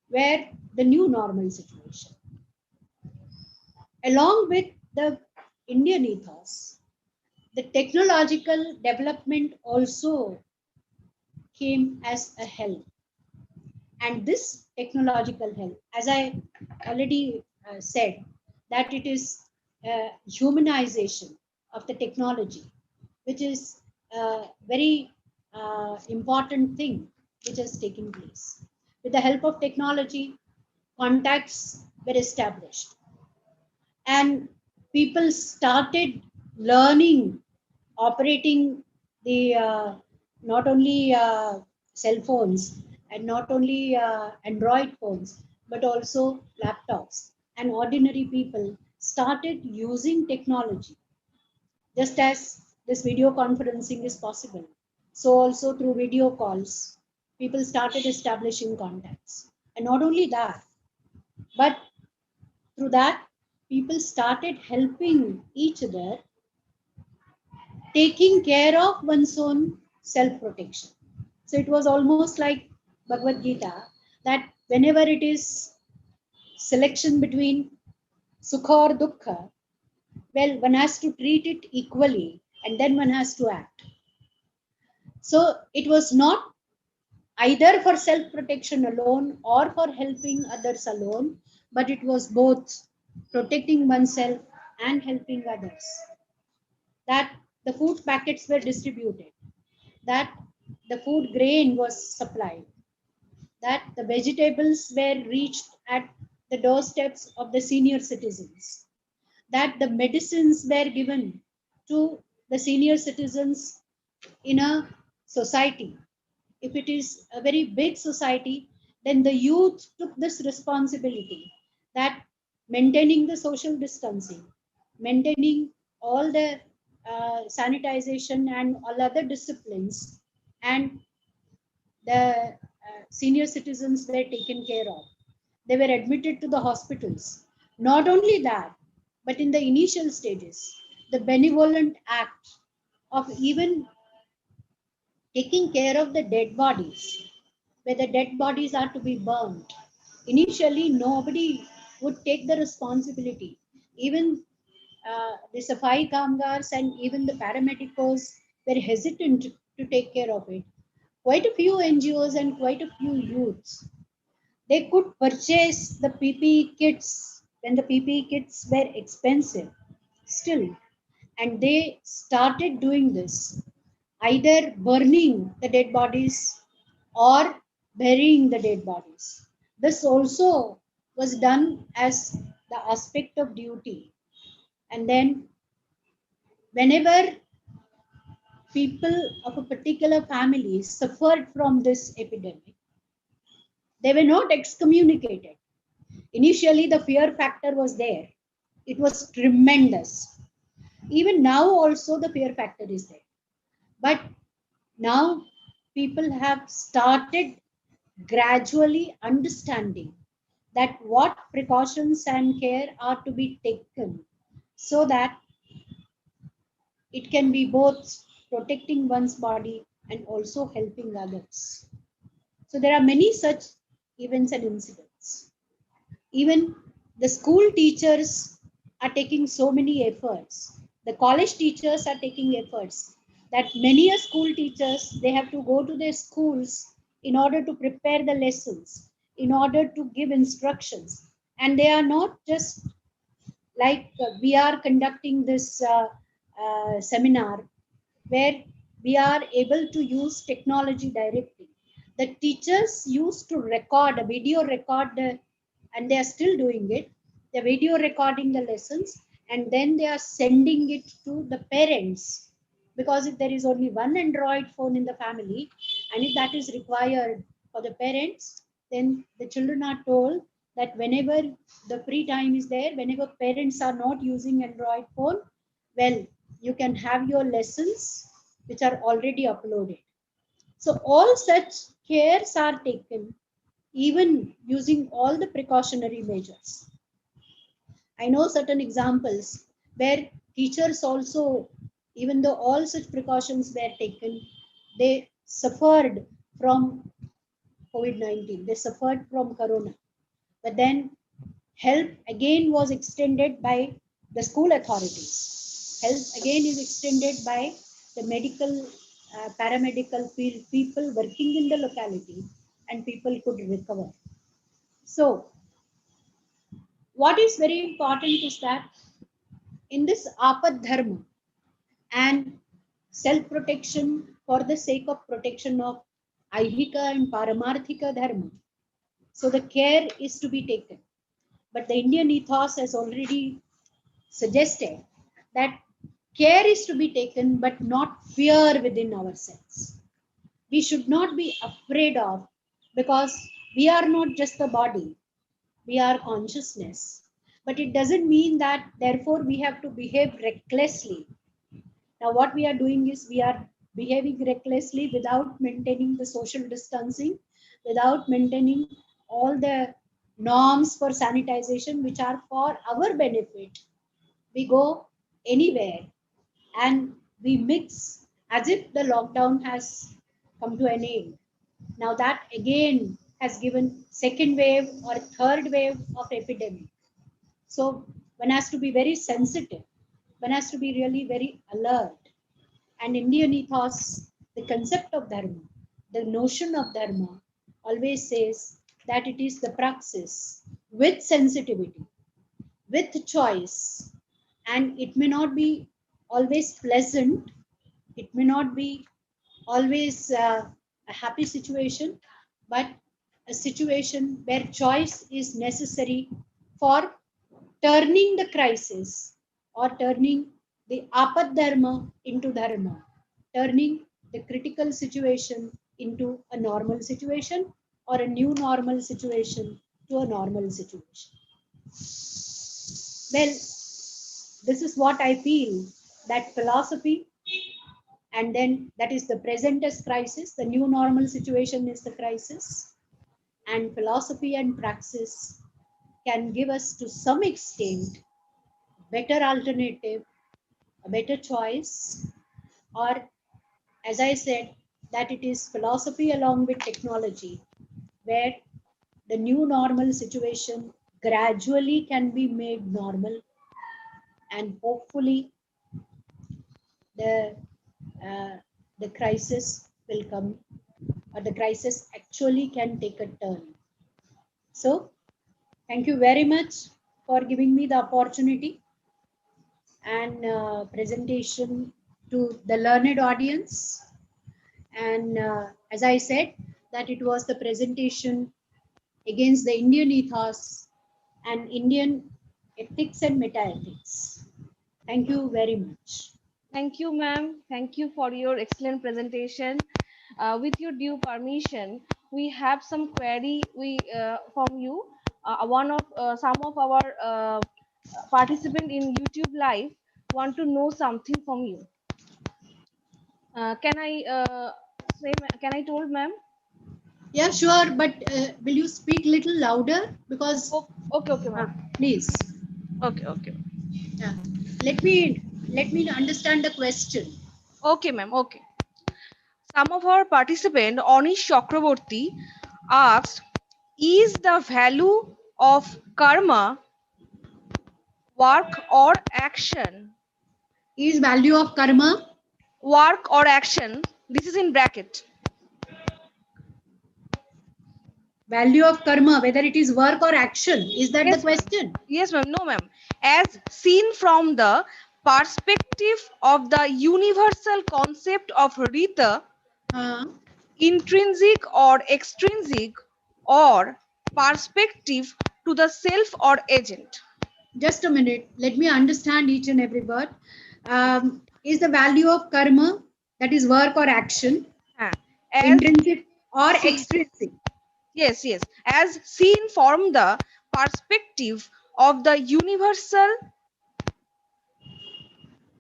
where the new normal situation, along with the Indian ethos, the technological development also came as a help. And this technological help, as I already said, that it is humanization of the technology, which is a very important thing which has taken place. With the help of technology, contacts were established, and people started learning operating the not only cell phones and not only Android phones, but also laptops. And ordinary people started using technology, just as this video conferencing is possible. So also through video calls, people started establishing contacts. And not only that, but through that, people started helping each other, taking care of one's own self-protection. So it was almost like Bhagavad Gita, that whenever it is selection between sukha or dukkha, well, one has to treat it equally and then one has to act. So it was not either for self-protection alone or for helping others alone, but it was both protecting oneself and helping others. That the food packets were distributed, that the food grain was supplied, that the vegetables were reached at the doorsteps of the senior citizens, that the medicines were given to the senior citizens in a society. If it is a very big society, then the youth took this responsibility, that maintaining the social distancing, maintaining all the sanitization and all other disciplines, and the senior citizens were taken care of. They were admitted to the hospitals. Not only that, but in the initial stages, the benevolent act of even taking care of the dead bodies, where the dead bodies are to be burnt. Initially, nobody would take the responsibility. Even the Safai Kamgars and even the paramedicos were hesitant to take care of it. Quite a few NGOs and quite a few youths, they could purchase the PPE kits when the PPE kits were expensive still. And they started doing this, either burning the dead bodies or burying the dead bodies. This also was done as the aspect of duty. And then, whenever people of a particular family suffered from this epidemic, they were not excommunicated. Initially, the fear factor was there, it was tremendous. Even now, also, the fear factor is there. But now people have started gradually understanding that what precautions and care are to be taken, so that it can be both protecting one's body and also helping others. So there are many such events and incidents. Even the school teachers are taking so many efforts. The college teachers are taking efforts, that many a school teachers, they have to go to their schools in order to prepare the lessons, in order to give instructions. And they are not just like we are conducting this seminar, where we are able to use technology directly. The teachers used to record a video record, and they are still doing it. The video recording the lessons, and then they are sending it to the parents, because if there is only one Android phone in the family, and if that is required for the parents, then the children are told that whenever the free time is there, whenever parents are not using Android phone, well, you can have your lessons which are already uploaded. So all such cares are taken, even using all the precautionary measures. I know certain examples where teachers also, even though all such precautions were taken, they suffered from COVID-19, they suffered from Corona. But then help again was extended by the school authorities. Help again is extended by the medical, paramedical field people working in the locality, and people could recover. So what is very important is that in this Apad Dharma and self-protection for the sake of protection of Aihika and Paramarthika Dharma, so the care is to be taken. But the Indian ethos has already suggested that care is to be taken, but not fear within ourselves. We should not be afraid of, because we are not just the body, we are consciousness. But it doesn't mean that therefore we have to behave recklessly. Now what we are doing is we are behaving recklessly without maintaining the social distancing, without maintaining all the norms for sanitization, which are for our benefit. We go anywhere and we mix as if the lockdown has come to an end. Now that again has given second wave or third wave of epidemic. So one has to be very sensitive. One has to be really very alert. And Indian ethos, the concept of dharma, the notion of dharma always says that it is the praxis with sensitivity, with choice, and it may not be always pleasant, it may not be always a happy situation, but a situation where choice is necessary for turning the crisis or turning the apad dharma into dharma, turning the critical situation into a normal situation or a new normal situation to a normal situation. Well, this is what I feel, that philosophy, and then that is the presentist crisis, the new normal situation is the crisis, and philosophy and praxis can give us to some extent better alternative, a better choice, or as I said, that it is philosophy along with technology where the new normal situation gradually can be made normal, and hopefully the the crisis will come, or the crisis actually can take a turn. So thank you very much for giving me the opportunity and presentation to the learned audience. And as I said, that it was the presentation against the Indian ethos and Indian ethics and meta-ethics. Thank you very much. Thank you, ma'am. Thank you for your excellent presentation. With your due permission, we have some query from you. Some of our participant in YouTube live want to know something from you. Can I say? Can I told, ma'am? Yeah, sure, but will you speak little louder? Because Okay, ma'am. Please. Okay. Yeah. Let me understand the question. Okay, ma'am. Okay. Some of our participant, Anish Chakraborty, asked, is the value of karma work or action? Is value of karma work or action? This is in bracket. Value of karma, whether it is work or action, is that the question? Yes, ma'am. No, ma'am. As seen from the perspective of the universal concept of Rita, intrinsic or extrinsic, or perspective to the self or agent. Just a minute. Let me understand each and every word. Is the value of karma, that is work or action, intrinsic or extrinsic? Yes. As seen from the perspective of the universal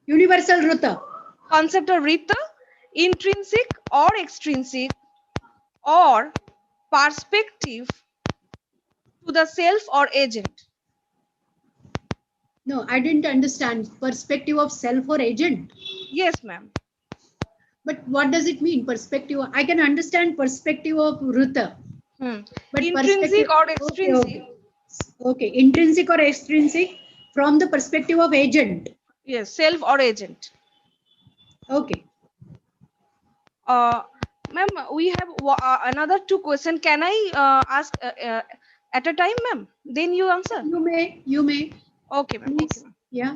Rita concept of Rita, intrinsic or extrinsic, or perspective to the self or agent? No, I didn't understand. Perspective of self or agent. Yes, ma'am. But what does it mean? Perspective. I can understand perspective of Ruta. But Intrinsic perspective. or Okay, extrinsic? okay. Okay. Intrinsic or extrinsic from the perspective of agent. Yes, self or agent. Okay. Ma'am, we have another 2 questions. Can I ask at a time, ma'am? Then you answer. You may. You may. Okay, ma'am. Okay, Please. ma'am. Yeah.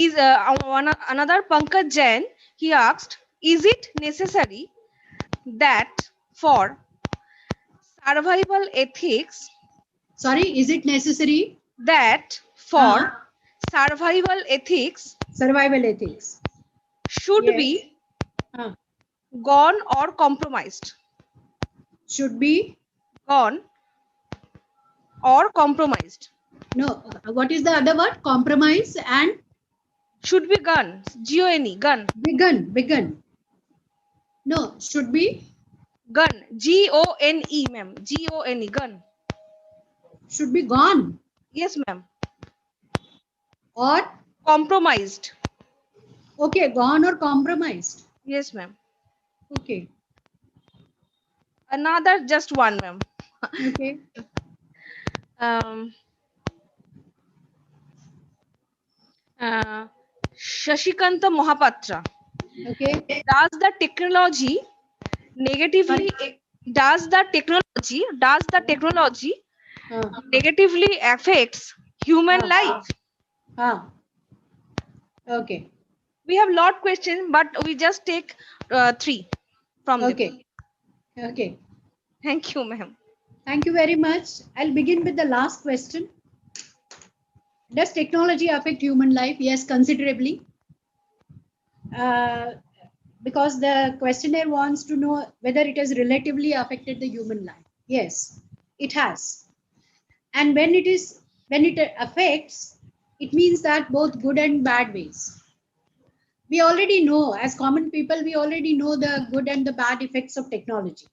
Is another Pankaj Jain, he asked, is it necessary that for survival ethics, Sorry. Is it necessary? that for survival ethics Survival ethics. should Yes. be Uh, gone or compromised? should be. Gone or compromised? No. What is the other word? Compromise and Should be gone. Gone. Gun. begun. Begun. No. Should be. Gun. Gone, ma'am. Gone. Gun. Should be gone. Yes, ma'am. Or. Compromised. Okay. Gone or compromised. Yes, ma'am. Okay. Another just one, ma'am. Okay. Shashikanta Mohapatra. Okay. Does the technology negatively negatively affects human life? Okay. We have lot questions, but we just take 3 from them. Okay. Okay. Thank you, ma'am. Thank you very much. I'll begin with the last question. Does technology affect human life? Yes, considerably. Because the questionnaire wants to know whether it has relatively affected the human life. Yes, it has. And when it affects, it means that both good and bad ways. We already know, as common people, we already know the good and the bad effects of technology.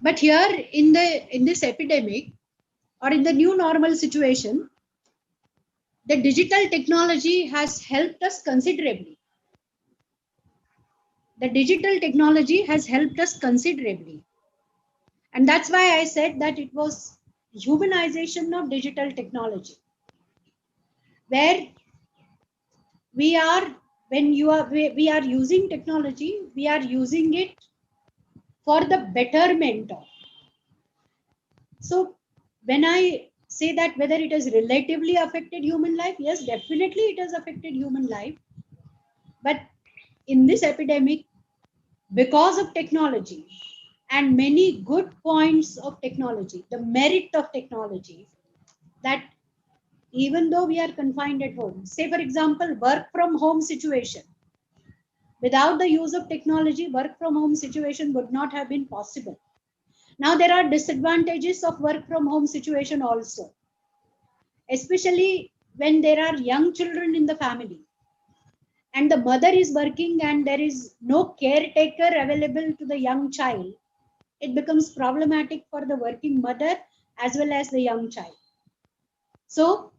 But here in this epidemic or in the new normal situation, the digital technology has helped us considerably. The digital technology has helped us considerably. And that's why I said that it was humanization of digital technology, where we are using technology, we are using it for the betterment of. So when I say that whether it has relatively affected human life, yes, definitely it has affected human life. But in this epidemic, because of technology and many good points of technology, the merit of technology, that even though we are confined at home, say for example, work from home situation, without the use of technology, work from home situation would not have been possible. Now there are disadvantages of work from home situation also, especially when there are young children in the family and the mother is working and there is no caretaker available to the young child. It becomes problematic for the working mother as well as the young child. So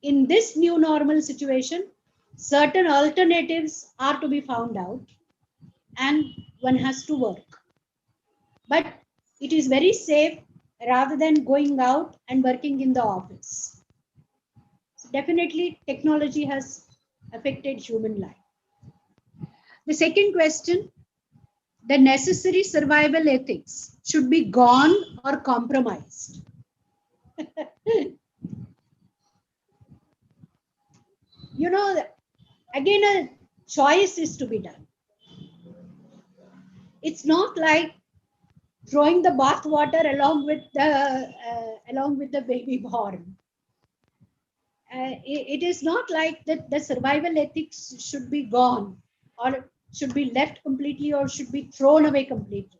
in this new normal situation, certain alternatives are to be found out and one has to work. But it is very safe rather than going out and working in the office. So definitely technology has affected human life. The second question, the necessary survival ethics should be gone or compromised. You know, again, a choice is to be done. It's not like throwing the bath water along with the baby born. It is not like that the survival ethics should be gone or should be left completely or should be thrown away completely.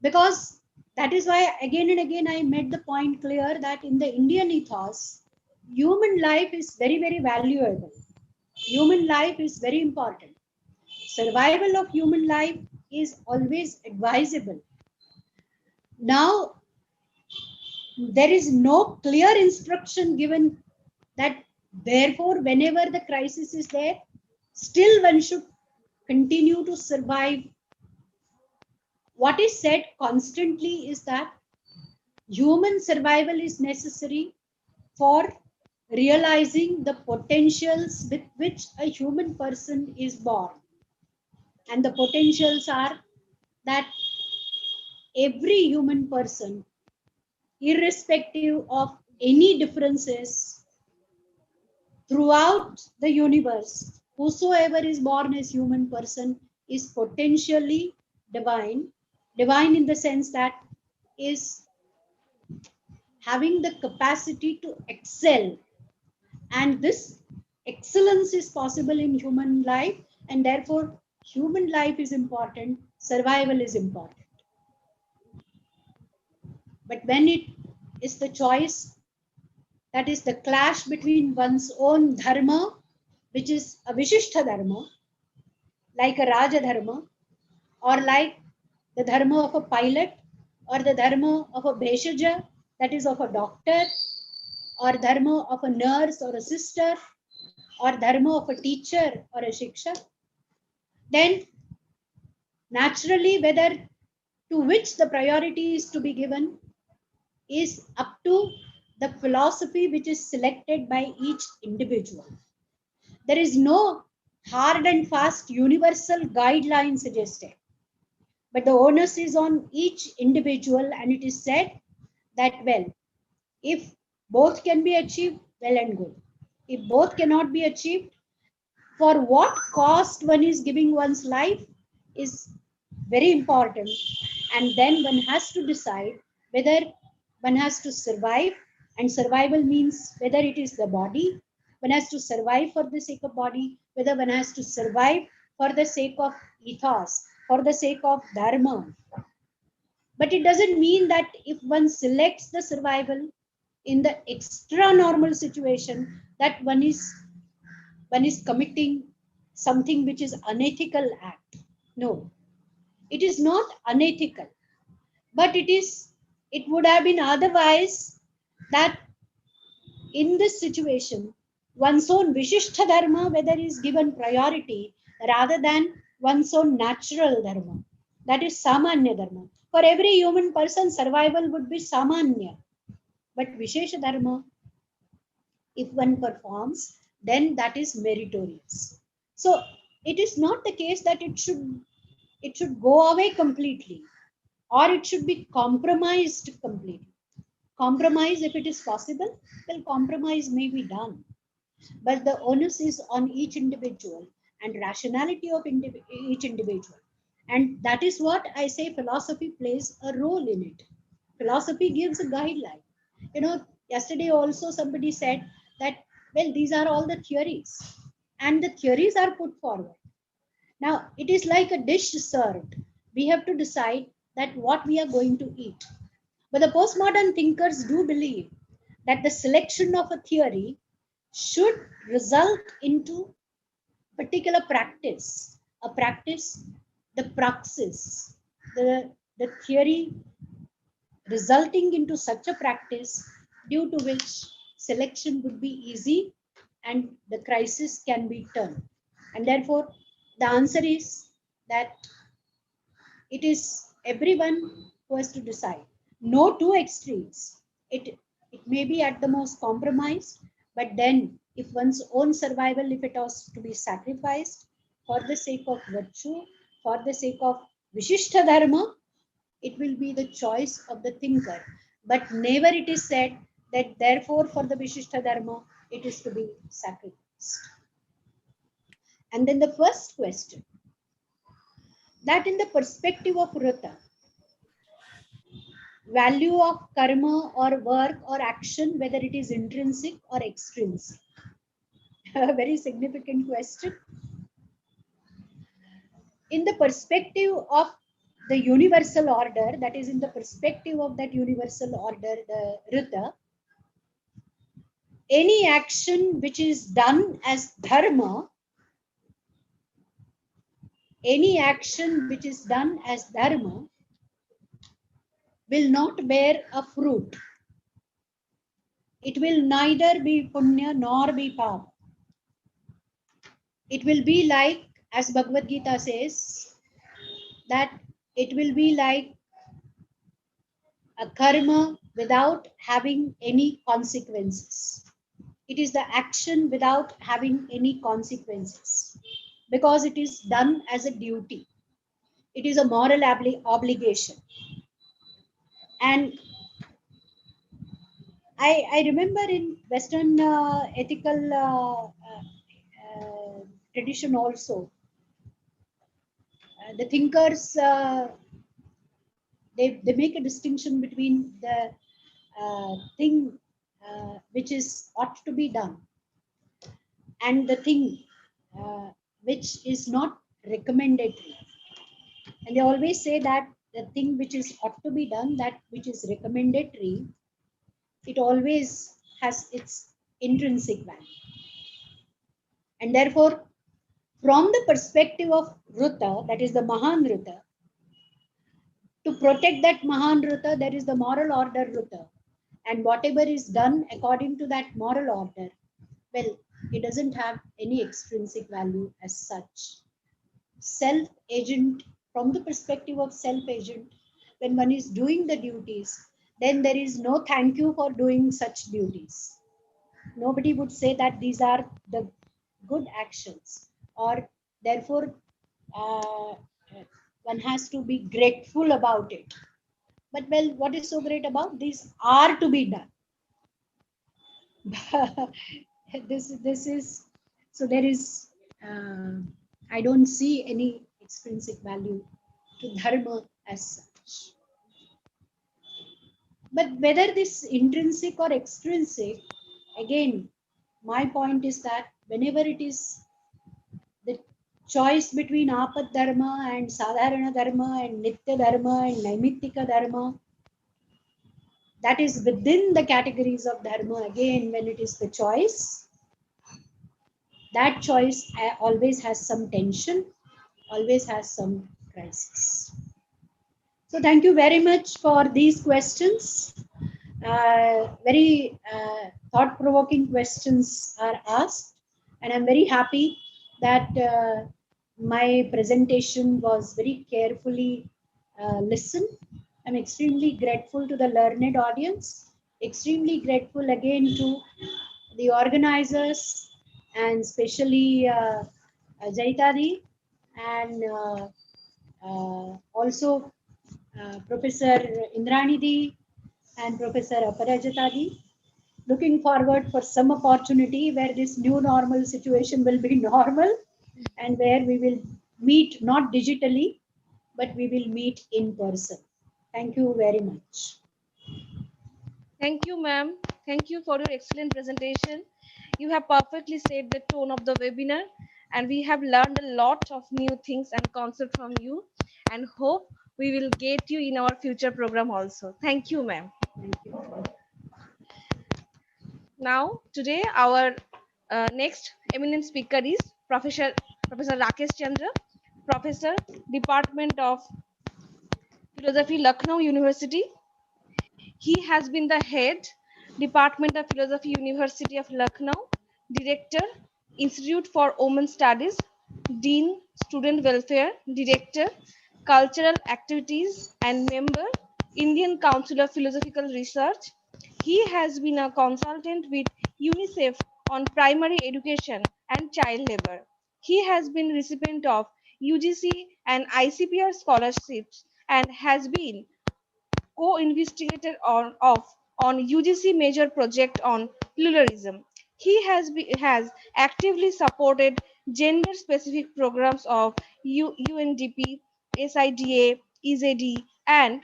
Because that is why again and again I made the point clear that in the Indian ethos, human life is very, very valuable. human life is very important. Survival of human life is always advisable. Now, there is no clear instruction given that therefore, whenever the crisis is there, still one should continue to survive. What is said constantly is that human survival is necessary for realizing the potentials with which a human person is born. And the potentials are that every human person, irrespective of any differences throughout the universe, whosoever is born as human person is potentially divine. Divine in the sense that is having the capacity to excel, and this excellence is possible in human life, and therefore human life is important, survival is important. But when it is the choice, that is the clash between one's own dharma, which is a Vishishtha dharma, like a Raja dharma, or like the dharma of a pilot, or the dharma of a Bheshaja, that is of a doctor, or dharma of a nurse or a sister, or dharma of a teacher or a shiksha, then naturally whether to which the priority is to be given is up to the philosophy which is selected by each individual. There is no hard and fast universal guideline suggested, but the onus is on each individual, and it is said that, well, if both can be achieved, well and good. If both cannot be achieved, for what cost one is giving one's life is very important. And then one has to decide whether one has to survive, and survival means whether it is the body, one has to survive for the sake of body, whether one has to survive for the sake of ethos, for the sake of dharma. But it doesn't mean that if one selects the survival in the extra normal situation, that one is committing something which is unethical act. No, it is not unethical, but it would have been otherwise, that in this situation one's own Vishishtha dharma whether is given priority rather than one's own natural dharma, that is Samanya dharma. For every human person, survival would be Samanya, but Vishesha dharma, if one performs, then that is meritorious. So it is not the case that it should go away completely, or it should be compromised completely. Compromise, if it is possible, well, compromise may be done, but the onus is on each individual and rationality of each individual. And that is what I say philosophy plays a role in it. Philosophy gives a guideline. Yesterday also somebody said that, well, these are all the theories, and the theories are put forward. Now, it is like a dish served. We have to decide that what we are going to eat. But the postmodern thinkers do believe that the selection of a theory should result into particular practice, a practice, the praxis, the theory resulting into such a practice due to which selection would be easy and the crisis can be turned. And therefore, the answer is that it is everyone who has to decide. No two extremes. It may be at the most compromised, but then if one's own survival, if it was to be sacrificed for the sake of virtue, for the sake of Vishishtha dharma, it will be the choice of the thinker. But never it is said that therefore for the Vishishtha dharma, it is to be sacrificed. And then the first question, that in the perspective of Vrata, value of karma or work or action, whether it is intrinsic or extrinsic. A very significant question. In the perspective of the universal order, that is in the perspective of that universal order, the Vrata, any action which is done as dharma, any action which is done as dharma will not bear a fruit. It will neither be punya nor be papa. It will be like, as Bhagavad Gita says, that it will be like a karma without having any consequences. It is the action without having any consequences because it is done as a duty. It is a moral obligation. And I remember in Western ethical tradition also, the thinkers, they make a distinction between the thing which is ought to be done and the thing which is not recommendatory. And they always say that the thing which is ought to be done, that which is recommendatory, it always has its intrinsic value. And therefore, from the perspective of Ruta, that is the Mahan Ruta, to protect that Mahan Ruta, there is the moral order Ruta. And whatever is done according to that moral order, well, it doesn't have any extrinsic value as such. Self-agent, from the perspective of self-agent, when one is doing the duties, then there is no thank you for doing such duties. Nobody would say that these are the good actions, or therefore one has to be grateful about it. But well, what is so great about these are to be done? this is, so there is I don't see any extrinsic value to dharma as such. But whether this intrinsic or extrinsic, again, my point is that whenever it is the choice between apat dharma and sadharana dharma and nitya dharma and naimittika dharma, that is within the categories of dharma, again, when it is the choice, that choice always has some tension, always has some crisis. So thank you very much for these questions. Very thought-provoking questions are asked, and I'm very happy that my presentation was very carefully listened. I'm extremely grateful to the learned audience, extremely grateful again to the organizers, and especially Jaitadi, and also Professor Indranidhi and Professor Aparajitadi. Looking forward for some opportunity where this new normal situation will be normal and where we will meet not digitally, but we will meet in person. Thank you very much. Thank you, ma'am. Thank you for your excellent presentation. You have perfectly set the tone of the webinar, and we have learned a lot of new things and concepts from you, and hope we will get you in our future program also. Thank you, ma'am. Thank you. Now, today, our next eminent speaker is Professor Rakesh Chandra, Professor, Department of Philosophy, Lucknow University. He has been the head, Department of Philosophy, University of Lucknow, Director, Institute for Women Studies, Dean, Student Welfare, Director, Cultural Activities, and member, Indian Council of Philosophical Research. He has been a consultant with UNICEF on primary education and child labor. He has been recipient of UGC and ICPR scholarships and has been co-investigator on UGC major project on pluralism. He has actively supported gender-specific programs of UNDP, SIDA, EZD, and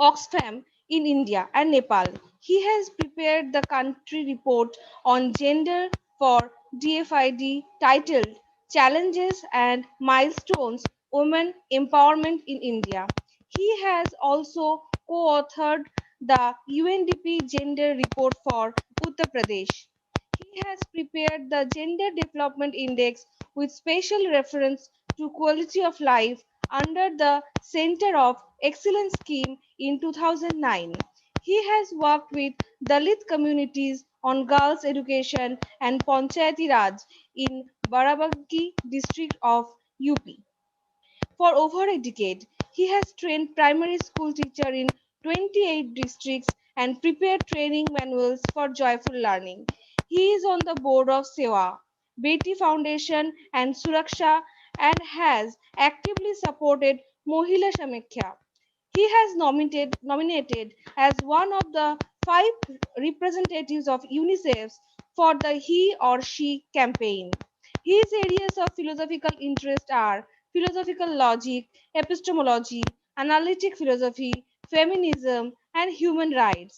Oxfam in India and Nepal. He has prepared the country report on gender for DFID titled Challenges and Milestones Women Empowerment in India. He has also co-authored the UNDP Gender Report for Uttar Uttar Pradesh. He has prepared the Gender Development Index with special reference to quality of life under the Center of Excellence scheme in 2009. He has worked with Dalit communities on girls' education and Panchayati Raj in Barabanki district of UP. For over a decade, he has trained primary school teachers in 28 districts and prepared training manuals for joyful learning. He is on the board of Sewa, Beti Foundation and Suraksha and has actively supported Mohila Samikhya. He has nominated as one of the 5 representatives of UNICEF for the He or She campaign. His areas of philosophical interest are philosophical logic, epistemology, analytic philosophy, feminism, and human rights.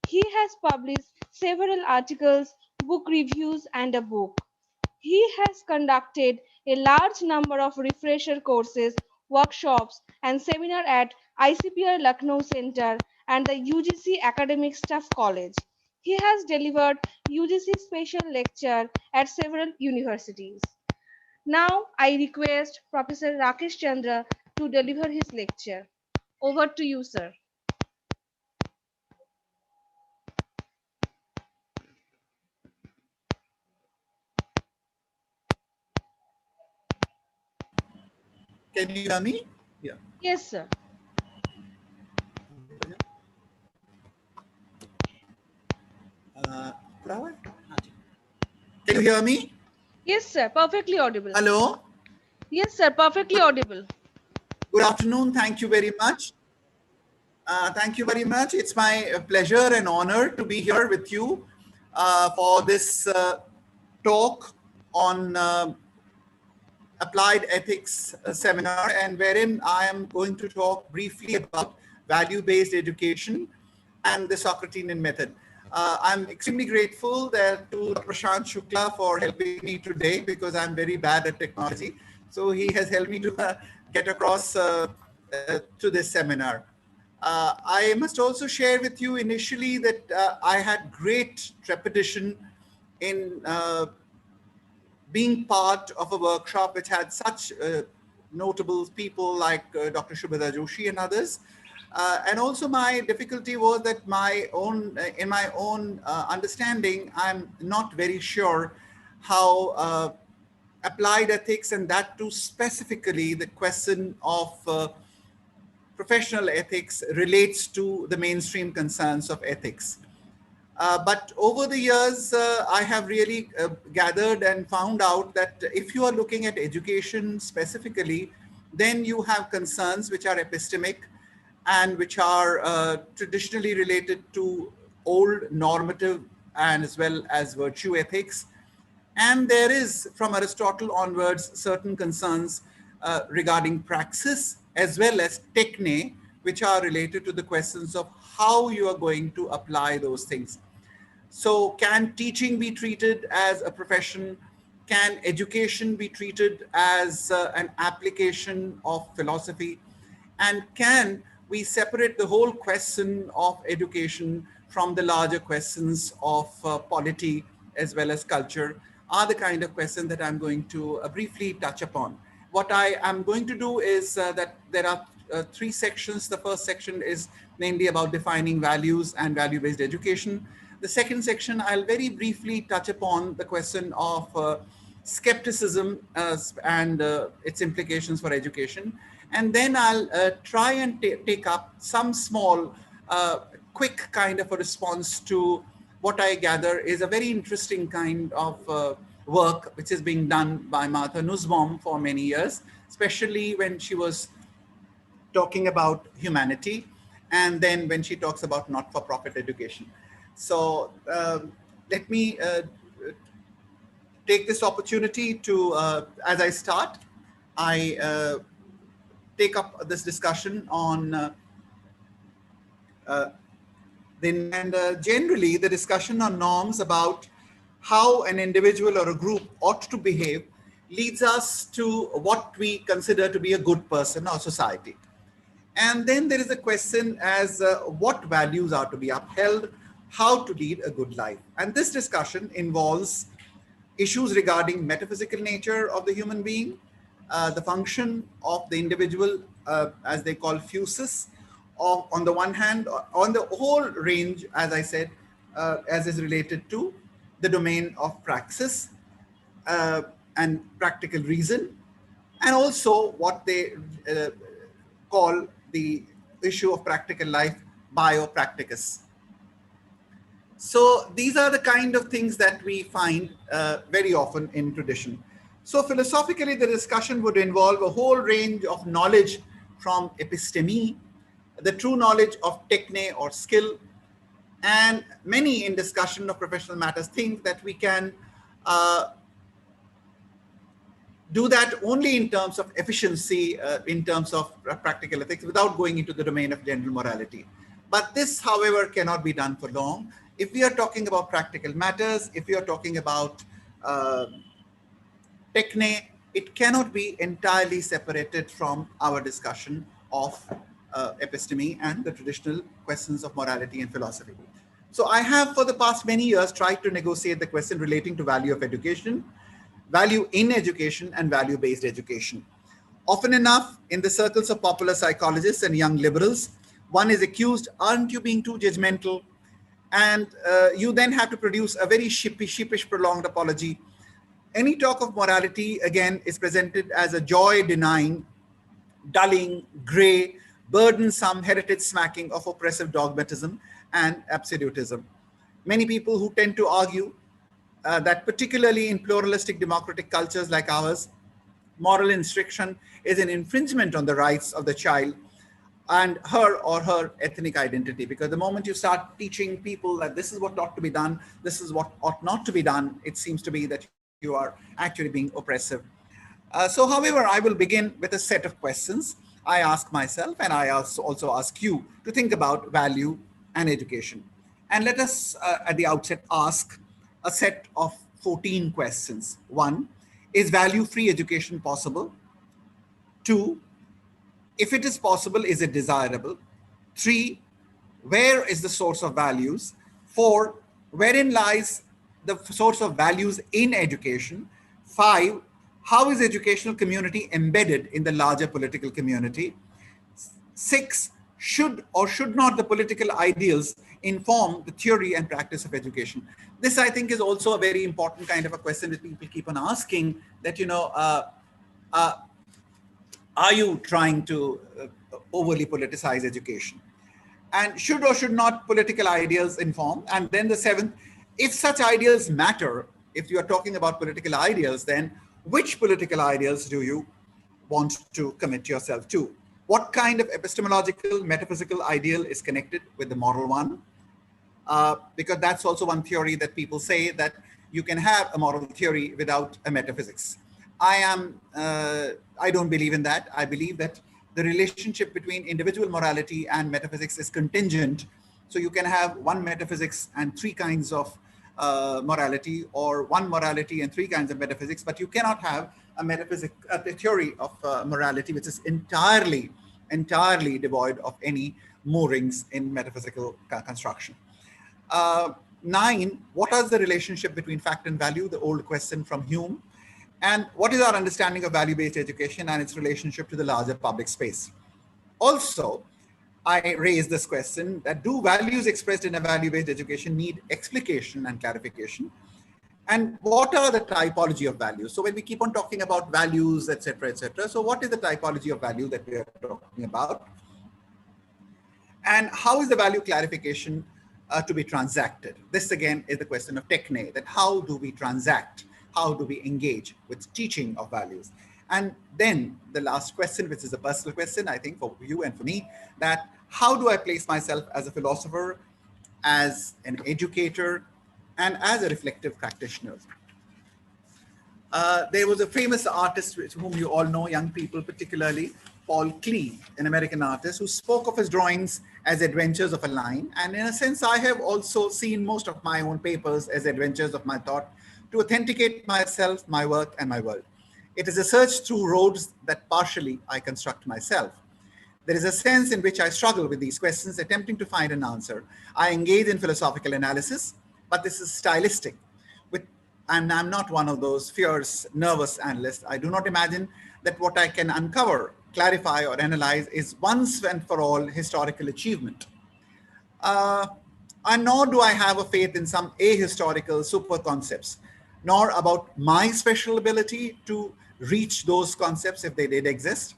He has published several articles, book reviews, and a book. He has conducted a large number of refresher courses, workshops, and seminars at ICPR Lucknow Center and the UGC Academic Staff College. He has delivered UGC special lecture at several universities. Now I request Professor Rakesh Chandra to deliver his lecture. Over to you, sir. Can you hear me? Yeah. Yes, sir. Can you hear me? Yes, sir. Perfectly audible. Hello. Yes, sir. Perfectly audible. Good afternoon. Thank you very much. Thank you very much. It's my pleasure and honor to be here with you for this talk on applied ethics seminar, and wherein I am going to talk briefly about value-based education and the Socratean method. I'm extremely grateful to Prashant Shukla for helping me today, because I'm very bad at technology. So he has helped me to get across to this seminar. I must also share with you initially that I had great trepidation in being part of a workshop which had such notable people like Dr. Shubhada Joshi and others. And also my difficulty was that in my own understanding, I'm not very sure how applied ethics, and that too specifically the question of professional ethics, relates to the mainstream concerns of ethics. But over the years, I have really gathered and found out that if you are looking at education specifically, then you have concerns which are epistemic and which are traditionally related to old normative and as well as virtue ethics. And there is, from Aristotle onwards, certain concerns regarding praxis as well as techne, which are related to the questions of how you are going to apply those things. So can teaching be treated as a profession? Can education be treated as an application of philosophy? And can we separate the whole question of education from the larger questions of polity as well as culture? Are the kind of questions that I'm going to briefly touch upon. What I am going to do is that there are 3 sections. The first section is mainly about defining values and value-based education. The second section, I'll very briefly touch upon the question of skepticism and its implications for education. And then I'll try and take up some small, quick kind of a response to what I gather is a very interesting kind of work which is being done by Martha Nussbaum for many years, especially when she was talking about humanity, and then when she talks about not-for-profit education. So let me take this opportunity to, as I start, I take up this discussion on generally the discussion on norms about how an individual or a group ought to behave leads us to what we consider to be a good person or society. And then there is a question as what values are to be upheld, how to lead a good life. And this discussion involves issues regarding metaphysical nature of the human being, the function of the individual, as they call physis, on the one hand, on the whole range, as I said, as is related to the domain of praxis and practical reason, and also what they call the issue of practical life, biopracticus. So these are the kind of things that we find very often in tradition. So philosophically, the discussion would involve a whole range of knowledge from episteme, the true knowledge of techne or skill, and many in discussion of professional matters think that we can do that only in terms of efficiency, in terms of practical ethics, without going into the domain of general morality. But this, however, cannot be done for long. If we are talking about practical matters, if we are talking about techne, it cannot be entirely separated from our discussion of episteme and the traditional questions of morality and philosophy. So I have for the past many years tried to negotiate the question relating to value of education, value in education, and value-based education. Often enough, in the circles of popular psychologists and young liberals, one is accused, aren't you being too judgmental? And you then have to produce a very sheepish, prolonged apology. Any talk of morality, again, is presented as a joy-denying, dulling, gray, burdensome, heritage smacking of oppressive dogmatism and absolutism. Many people who tend to argue that particularly in pluralistic democratic cultures like ours, moral instruction is an infringement on the rights of the child and her or her ethnic identity. Because the moment you start teaching people that this is what ought to be done, this is what ought not to be done, it seems to be that you are actually being oppressive. So, however, I will begin with a set of questions I ask myself, and I also ask you to think about value and education. And let us, at the outset, ask a set of 14 questions. 1, is value-free education possible? 2, if it is possible, is it desirable? 3, where is the source of values? 4, wherein lies the source of values in education? 5, how is educational community embedded in the larger political community? 6, should or should not the political ideals inform the theory and practice of education? This, I think, is also a very important kind of a question that people keep on asking, that, are you trying to overly politicize education? And should or should not political ideals inform? And then the 7th, if such ideals matter, if you are talking about political ideals, then which political ideals do you want to commit yourself to? What kind of epistemological, metaphysical ideal is connected with the moral one? Because that's also one theory that people say, that you can have a moral theory without a metaphysics. I don't believe in that. I believe that the relationship between individual morality and metaphysics is contingent. So you can have one metaphysics and 3 kinds of morality, or one morality and 3 kinds of metaphysics, but you cannot have a theory of morality which is entirely devoid of any moorings in metaphysical construction. 9, what is the relationship between fact and value, the old question from Hume? And what is our understanding of value-based education and its relationship to the larger public space? Also, I raise this question, that do values expressed in a value-based education need explication and clarification? And what are the typology of values? So when we keep on talking about values, etc., so what is the typology of value that we are talking about? And how is the value clarification to be transacted? This again is the question of techne, that how do we transact? How do we engage with teaching of values? And then the last question, which is a personal question, I think, for you and for me, that how do I place myself as a philosopher, as an educator, and as a reflective practitioner? There was a famous artist whom you all know, young people particularly, Paul Klee, an American artist, who spoke of his drawings as adventures of a line. And in a sense, I have also seen most of my own papers as adventures of my thought, to authenticate myself, my work, and my world. It is a search through roads that partially I construct myself. There is a sense in which I struggle with these questions, attempting to find an answer. I engage in philosophical analysis, but this is stylistic. And I'm not one of those fierce, nervous analysts. I do not imagine that what I can uncover, clarify, or analyze is once and for all historical achievement. And nor do I have a faith in some ahistorical super concepts, nor about my special ability to reach those concepts if they did exist.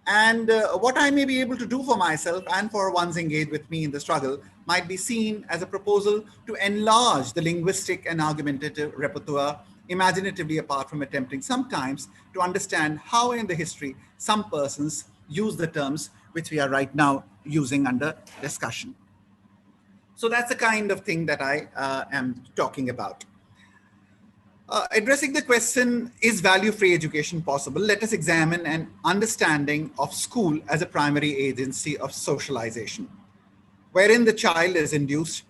And what I may be able to do for myself and for ones engaged with me in the struggle might be seen as a proposal to enlarge the linguistic and argumentative repertoire imaginatively, apart from attempting sometimes to understand how in the history some persons use the terms which we are right now using under discussion. So that's the kind of thing that I am talking about. Addressing the question, is value-free education possible? Let us examine an understanding of school as a primary agency of socialization, wherein the child is induced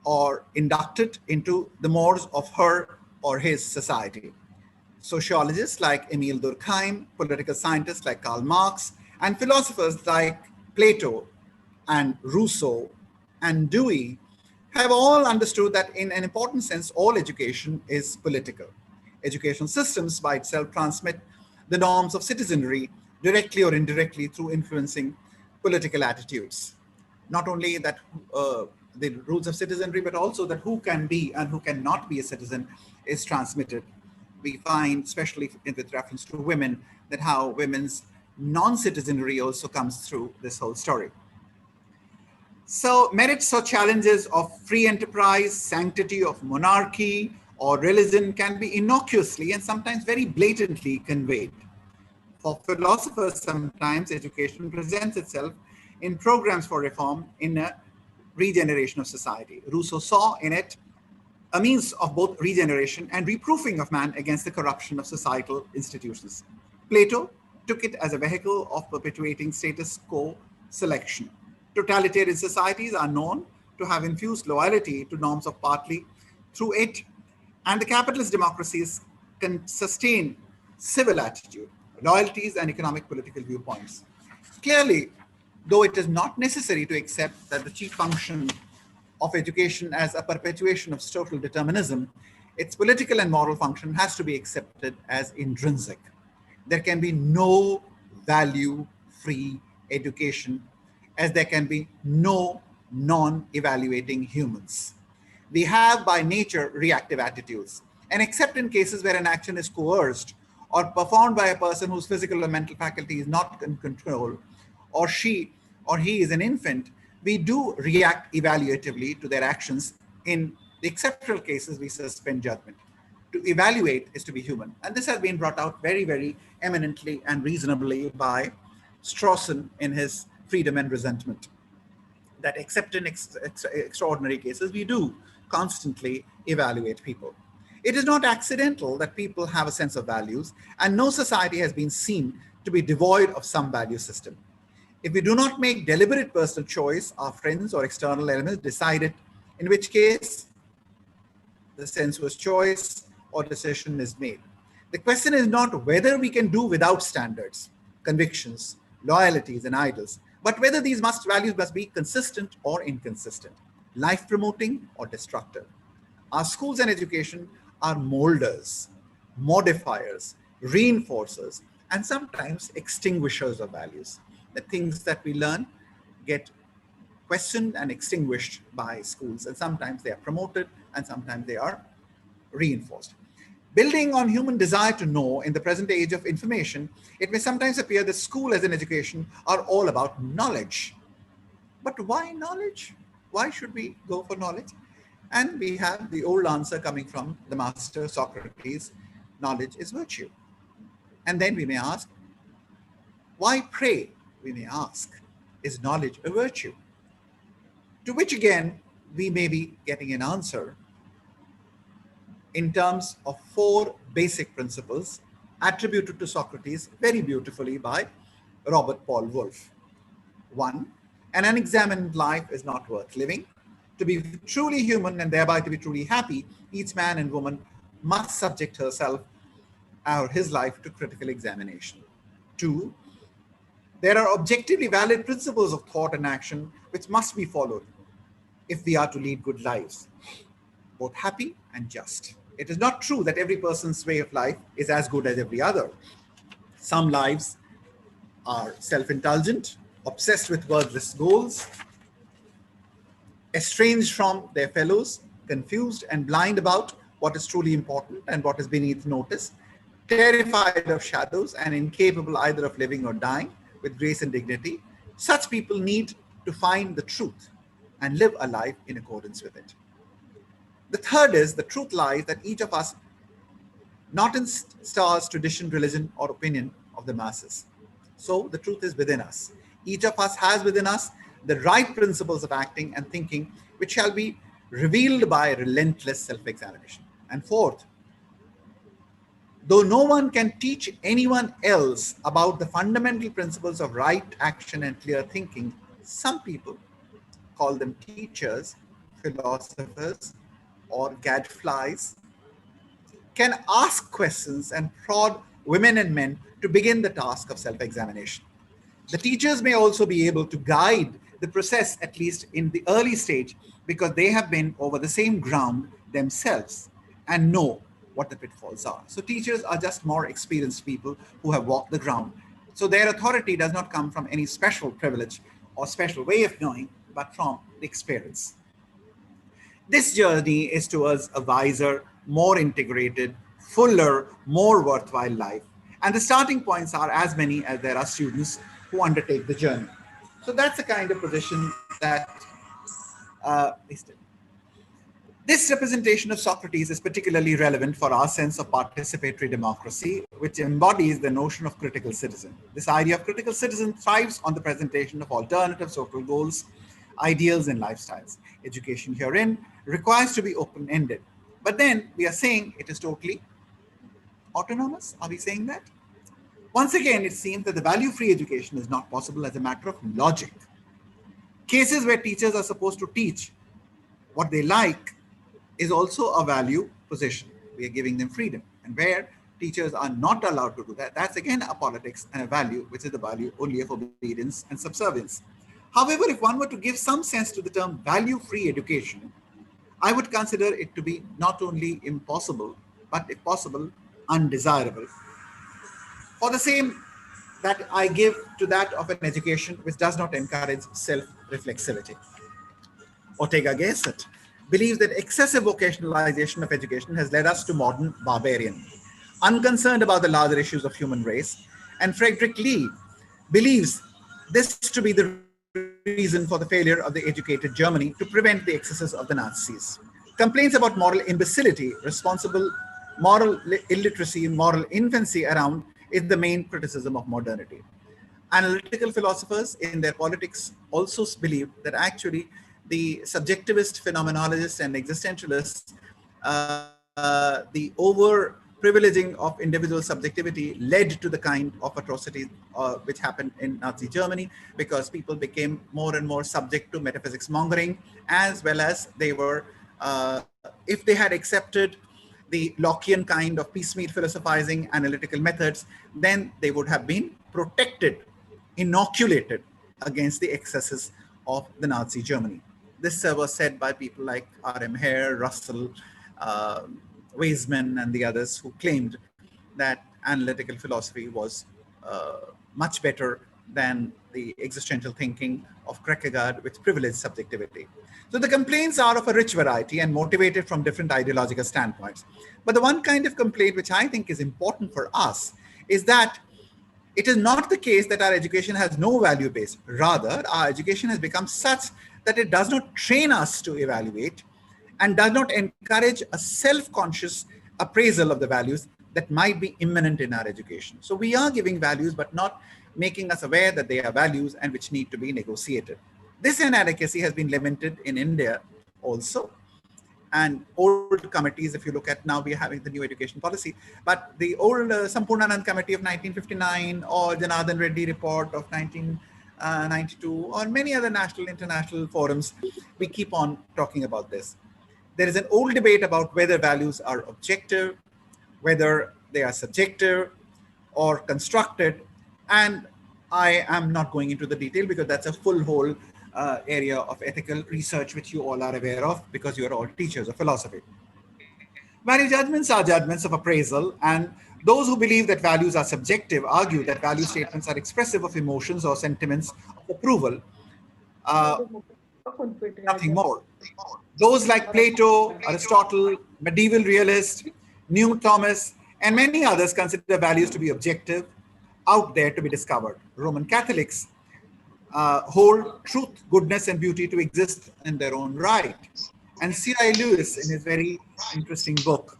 or inducted into the mores of her or his society. Sociologists like Emile Durkheim, political scientists like Karl Marx, and philosophers like Plato and Rousseau and Dewey have all understood that in an important sense, all education is political. Educational systems by itself transmit the norms of citizenry directly or indirectly through influencing political attitudes. Not only that the rules of citizenry, but also that who can be and who cannot be a citizen is transmitted. We find, especially with reference to women, that how women's non-citizenry also comes through this whole story. So merits or challenges of free enterprise, sanctity of monarchy or religion can be innocuously and sometimes very blatantly conveyed. For philosophers, sometimes education presents itself in programs for reform in a regeneration of society. Rousseau saw in it a means of both regeneration and reproofing of man against the corruption of societal institutions. Plato took it as a vehicle of perpetuating status quo selection. Totalitarian societies are known to have infused loyalty to norms of party through it, and the capitalist democracies can sustain civil attitude, loyalties, and economic political viewpoints. Clearly, though it is not necessary to accept that the chief function of education as a perpetuation of social determinism, its political and moral function has to be accepted as intrinsic. There can be no value-free education, as there can be no non-evaluating humans. We have by nature reactive attitudes, and except in cases where an action is coerced or performed by a person whose physical or mental faculty is not in control, or she or he is an infant, we do react evaluatively to their actions. In the exceptional cases, we suspend judgment. To evaluate is to be human. And this has been brought out very, very eminently and reasonably by Strawson in his Freedom and Resentment, that except in extraordinary cases, we do constantly evaluate people. It is not accidental that people have a sense of values, and no society has been seen to be devoid of some value system. If we do not make deliberate personal choice, our friends or external elements decide it, in which case the sensuous choice or decision is made. The question is not whether we can do without standards, convictions, loyalties, and idols, but whether these values must be consistent or inconsistent, life-promoting or destructive. Our schools and education are molders, modifiers, reinforcers, and sometimes extinguishers of values. The things that we learn get questioned and extinguished by schools, and sometimes they are promoted and sometimes they are reinforced. Building on human desire to know in the present age of information, it may sometimes appear that school as an education are all about knowledge. But why knowledge? Why should we go for knowledge? And we have the old answer coming from the master Socrates, knowledge is virtue. And then we may ask, why pray? We may ask, is knowledge a virtue? To which again, we may be getting an answer in terms of 4 basic principles attributed to Socrates very beautifully by Robert Paul Wolff. 1, an unexamined life is not worth living. To be truly human and thereby to be truly happy, each man and woman must subject herself or his life to critical examination. 2, There are objectively valid principles of thought and action which must be followed if we are to lead good lives, both happy and just. It is not true that every person's way of life is as good as every other. Some lives are self-indulgent, obsessed with worthless goals, estranged from their fellows, confused and blind about what is truly important and what is beneath notice, terrified of shadows and incapable either of living or dying with grace and dignity. Such people need to find the truth and live a life in accordance with it. The third is the truth lies that each of us, not in stars, tradition, religion, or opinion of the masses. So the truth is within us. Each of us has within us the right principles of acting and thinking, which shall be revealed by relentless self-examination. And fourth, though no one can teach anyone else about the fundamental principles of right action and clear thinking, some people, call them teachers, philosophers, or gadflies, can ask questions and prod women and men to begin the task of self-examination. The teachers may also be able to guide the process, at least in the early stage, because they have been over the same ground themselves and know what the pitfalls are. So teachers are just more experienced people who have walked the ground. So their authority does not come from any special privilege or special way of knowing, but from the experience. This journey is towards a wiser, more integrated, fuller, more worthwhile life. And the starting points are as many as there are students who undertake the journey. So that's the kind of position that is taken. This representation of Socrates is particularly relevant for our sense of participatory democracy, which embodies the notion of critical citizen. This idea of critical citizen thrives on the presentation of alternative social goals, ideals, and lifestyles. Education herein requires to be open-ended. But then we are saying it is totally autonomous. Are we saying that? Once again, it seems that the value-free education is not possible as a matter of logic. Cases where teachers are supposed to teach what they like is also a value position. We are giving them freedom. And where teachers are not allowed to do that, that's again a politics and a value, which is the value only of obedience and subservience. However, if one were to give some sense to the term value-free education, I would consider it to be not only impossible, but if possible, undesirable. For the same that I give to that of an education which does not encourage self-reflexivity. Ortega Gasset believes that excessive vocationalization of education has led us to modern barbarian, unconcerned about the larger issues of human race. And Frederick Lee believes this to be the reason for the failure of the educated Germany to prevent the excesses of the Nazis. Complaints about moral imbecility, responsible moral illiteracy, moral infancy around is the main criticism of modernity. Analytical philosophers in their politics also believe that actually the subjectivist phenomenologists and existentialists, the over privileging of individual subjectivity led to the kind of atrocities which happened in Nazi Germany, because people became more and more subject to metaphysics mongering, as well as they were, if they had accepted the Lockean kind of piecemeal philosophizing analytical methods, then they would have been protected, inoculated against the excesses of the Nazi Germany. This was said by people like R.M. Hare, Russell, Weizmann, and the others who claimed that analytical philosophy was much better than the existential thinking of Kierkegaard, which privileged subjectivity. So the complaints are of a rich variety and motivated from different ideological standpoints. But the one kind of complaint which I think is important for us is that it is not the case that our education has no value base. Rather, our education has become such that it does not train us to evaluate and does not encourage a self-conscious appraisal of the values that might be immanent in our education. So we are giving values, but not making us aware that they are values and which need to be negotiated. This inadequacy has been lamented in India also. And old committees, if you look at now, we are having the new education policy, but the old Sampurnanand committee of 1959 or Janardhan Reddy report of 1992 or many other national, international forums, we keep on talking about this. There is an old debate about whether values are objective, whether they are subjective or constructed. And I am not going into the detail because that's a full whole area of ethical research, which you all are aware of because you're all teachers of philosophy. Value judgments are judgments of appraisal, and those who believe that values are subjective argue that value statements are expressive of emotions or sentiments of approval, uh, nothing more. Those like Plato, Aristotle, medieval realists, New Thomas, and many others consider values to be objective, out there to be discovered. Roman Catholics hold truth, goodness, and beauty to exist in their own right. And C.I. Lewis, in his very interesting book,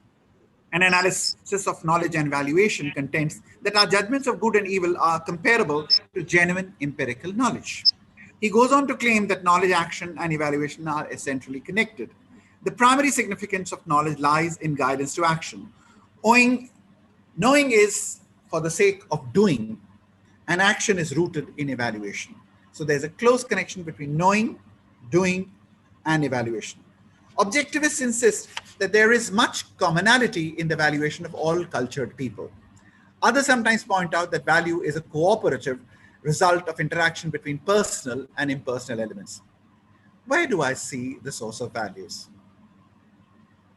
An Analysis of Knowledge and Valuation, contends that our judgments of good and evil are comparable to genuine empirical knowledge. He goes on to claim that knowledge, action, and evaluation are essentially connected. The primary significance of knowledge lies in guidance to action. Knowing is for the sake of doing, and action is rooted in evaluation. So there's a close connection between knowing, doing, and evaluation. Objectivists insist that there is much commonality in the valuation of all cultured people. Others sometimes point out that value is a cooperative result of interaction between personal and impersonal elements. Where do I see the source of values?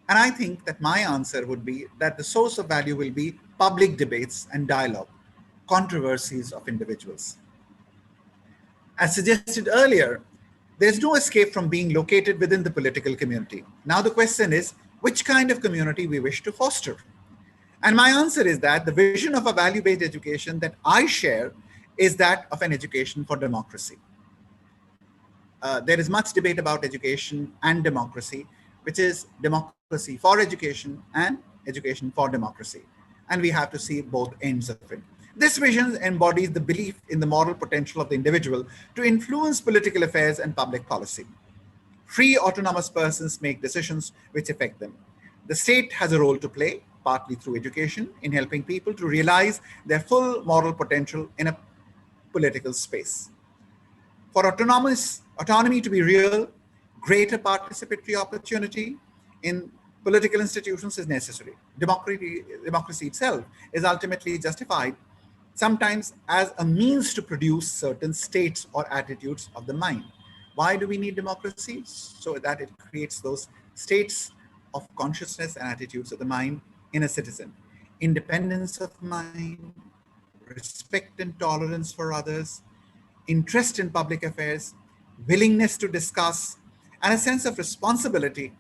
And I think that my answer would be that the source of value will be public debates and dialogue, controversies of individuals. As suggested earlier, there's no escape from being located within the political community. Now the question is, which kind of community we wish to foster? And my answer is that the vision of a value-based education that I share is that of an education for democracy. There is much debate about education and democracy, which is democracy for education and education for democracy. And we have to see both ends of it. This vision embodies the belief in the moral potential of the individual to influence political affairs and public policy. Free autonomous persons make decisions which affect them. The state has a role to play, partly through education, in helping people to realize their full moral potential in a political space. For autonomy to be real, greater participatory opportunity in political institutions is necessary. Democracy itself is ultimately justified sometimes as a means to produce certain states or attitudes of the mind. Why do we need democracy? So that it creates those states of consciousness and attitudes of the mind in a citizen. Independence of mind, respect and tolerance for others, interest in public affairs, willingness to discuss, and a sense of responsibility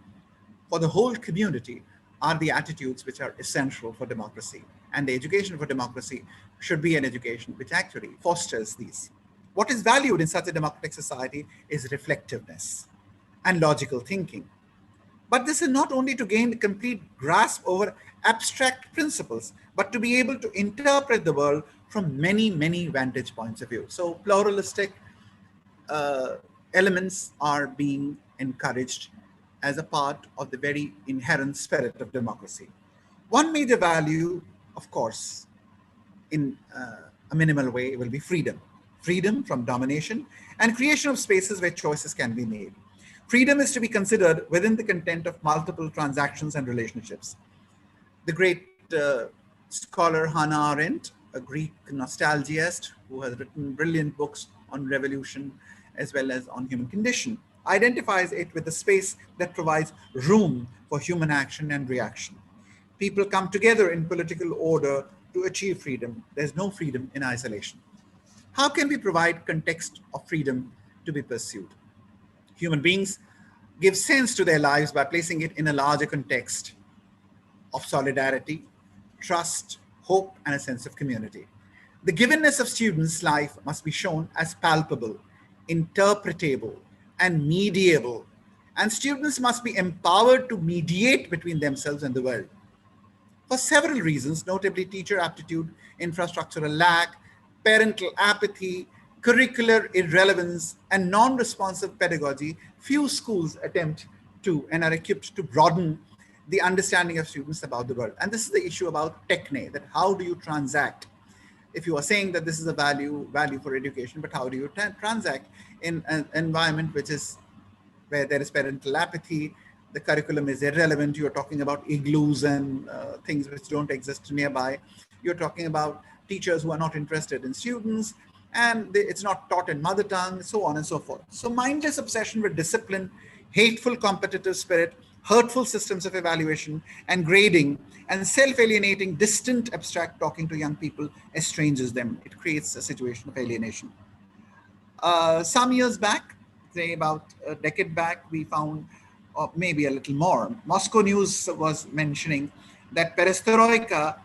for the whole community are the attitudes which are essential for democracy. And the education for democracy should be an education which actually fosters these. What is valued in such a democratic society is reflectiveness and logical thinking. But this is not only to gain a complete grasp over abstract principles, but to be able to interpret the world from many, many vantage points of view. So pluralistic elements are being encouraged as a part of the very inherent spirit of democracy. One major value, of course, in a minimal way, will be freedom. Freedom from domination and creation of spaces where choices can be made. Freedom is to be considered within the content of multiple transactions and relationships. The great scholar Hannah Arendt, a Greek nostalgiast who has written brilliant books on revolution as well as on human condition, identifies it with the space that provides room for human action and reaction. People come together in political order to achieve freedom. There's no freedom in isolation. How can we provide context of freedom to be pursued? Human beings give sense to their lives by placing it in a larger context of solidarity, trust, hope, and a sense of community. The givenness of students' life must be shown as palpable, interpretable, and mediable, and students must be empowered to mediate between themselves and the world. For several reasons, notably teacher aptitude, infrastructural lack, parental apathy, curricular irrelevance, and non-responsive pedagogy, few schools attempt to and are equipped to broaden the understanding of students about the world. And this is the issue about techne, that how do you transact? If you are saying that this is a value for education, but how do you transact in an environment which is where there is parental apathy, the curriculum is irrelevant, you're talking about igloos and things which don't exist nearby, you're talking about teachers who are not interested in students, and it's not taught in mother tongue, so on and so forth. So mindless obsession with discipline, hateful competitive spirit, hurtful systems of evaluation and grading, and self-alienating, distant, abstract talking to young people estranges them. It creates a situation of alienation. Some years back, say about a decade back, we found, or maybe a little more, Moscow News was mentioning that perestroika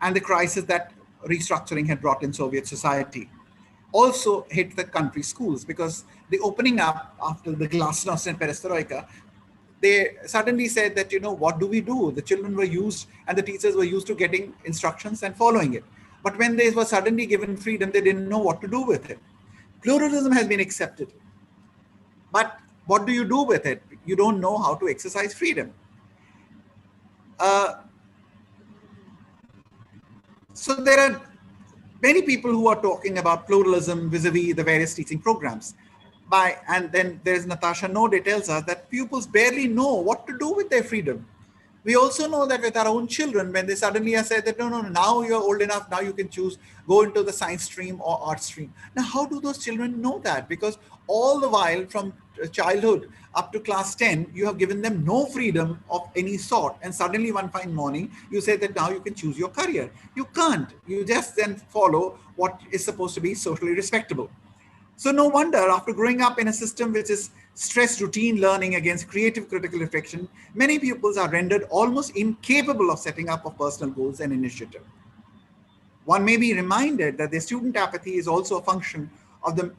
and the crisis that restructuring had brought in Soviet society also hit the country schools, because the opening up after the glasnost and perestroika, they suddenly said that, what do we do? The children were used and the teachers were used to getting instructions and following it. But when they were suddenly given freedom, they didn't know what to do with it. Pluralism has been accepted. But what do you do with it? You don't know how to exercise freedom. So there are many people who are talking about pluralism vis-a-vis the various teaching programs. And then there's Natasha Node tells us that pupils barely know what to do with their freedom. We also know that with our own children, when they suddenly are said that, no, now you're old enough, now you can choose, go into the science stream or art stream. Now, how do those children know that? Because all the while from childhood up to class 10, you have given them no freedom of any sort. And suddenly one fine morning, you say that now you can choose your career. You can't. You just then follow what is supposed to be socially respectable. So no wonder, after growing up in a system which is stress routine learning against creative critical reflection, many pupils are rendered almost incapable of setting up of personal goals and initiative. One may be reminded that the student apathy is also a function of the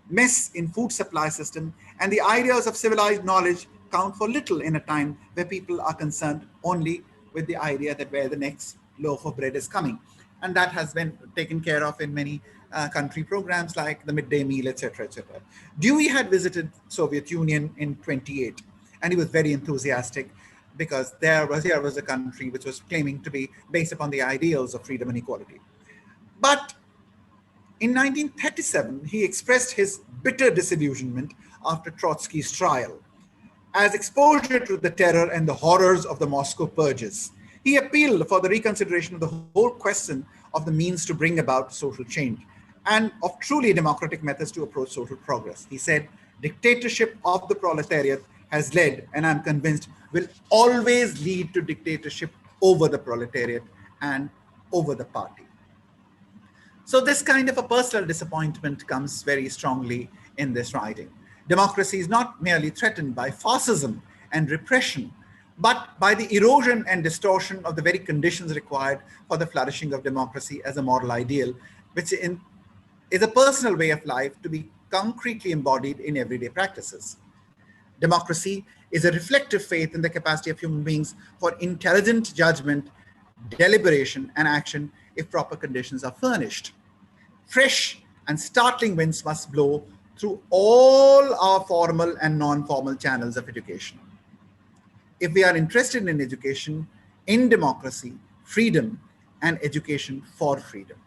mess in food supply system, and the ideas of civilized knowledge count for little in a time where people are concerned only with the idea that where the next loaf of bread is coming. And that has been taken care of in many country programs like the midday meal, etc., etc. Dewey had visited Soviet Union in 28, and he was very enthusiastic because here was a country which was claiming to be based upon the ideals of freedom and equality. But in 1937, he expressed his bitter disillusionment after Trotsky's trial as exposure to the terror and the horrors of the Moscow purges. He appealed for the reconsideration of the whole question of the means to bring about social change and of truly democratic methods to approach social progress. He said, dictatorship of the proletariat has led, and I'm convinced will always lead to dictatorship over the proletariat and over the party. So this kind of a personal disappointment comes very strongly in this writing. Democracy is not merely threatened by fascism and repression, but by the erosion and distortion of the very conditions required for the flourishing of democracy as a moral ideal, which is a personal way of life to be concretely embodied in everyday practices. Democracy is a reflective faith in the capacity of human beings for intelligent judgment, deliberation, and action if proper conditions are furnished. Fresh and startling winds must blow through all our formal and non-formal channels of education. If we are interested in education, in democracy, freedom, and education for freedom,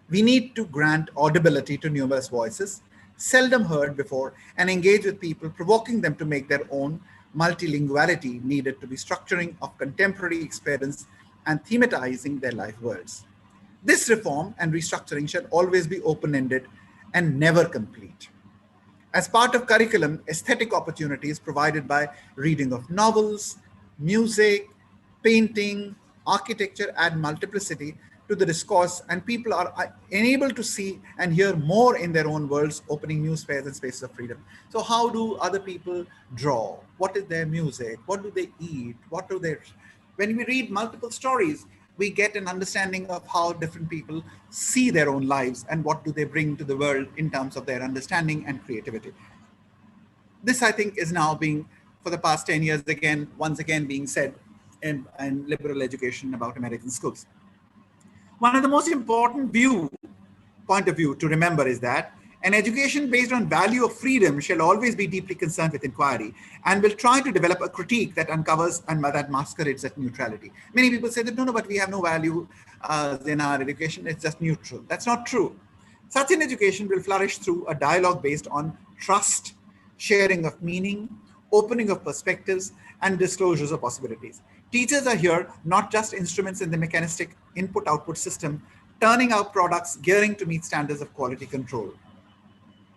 we need to grant audibility to numerous voices, seldom heard before, and engage with people, provoking them to make their own multilinguality needed to be structuring of contemporary experience and thematizing their life worlds. This reform and restructuring shall always be open-ended and never complete. As part of curriculum, aesthetic opportunities provided by reading of novels, music, painting, architecture add multiplicity to the discourse, and people are enabled to see and hear more in their own worlds, opening new spheres and spaces of freedom. So how do other people draw? What is their music? What do they eat? What do they... When we read multiple stories, we get an understanding of how different people see their own lives and what do they bring to the world in terms of their understanding and creativity. This, I think, is now being, for the past 10 years, once again being said in liberal education about American schools. One of the most important point of view to remember is that an education based on value of freedom shall always be deeply concerned with inquiry and will try to develop a critique that uncovers and that masquerades as neutrality. Many people say that, no, but we have no value in our education, it's just neutral. That's not true. Such an education will flourish through a dialogue based on trust, sharing of meaning, opening of perspectives, and disclosures of possibilities. Teachers are here not just instruments in the mechanistic input-output system, turning out products gearing to meet standards of quality control.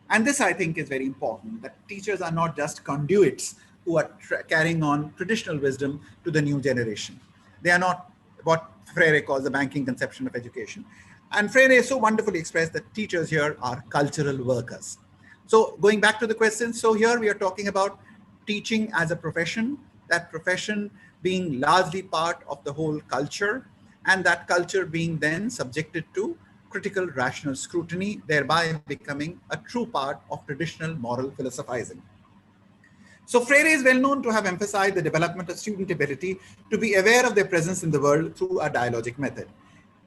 And this, I think, is very important, that teachers are not just conduits who are carrying on traditional wisdom to the new generation. They are not what Freire calls the banking conception of education. And Freire so wonderfully expressed that teachers here are cultural workers. So going back to the question, so here we are talking about teaching as a profession, that profession being largely part of the whole culture, and that culture being then subjected to critical rational scrutiny, thereby becoming a true part of traditional moral philosophizing. So Freire is well known to have emphasized the development of student ability to be aware of their presence in the world through a dialogic method.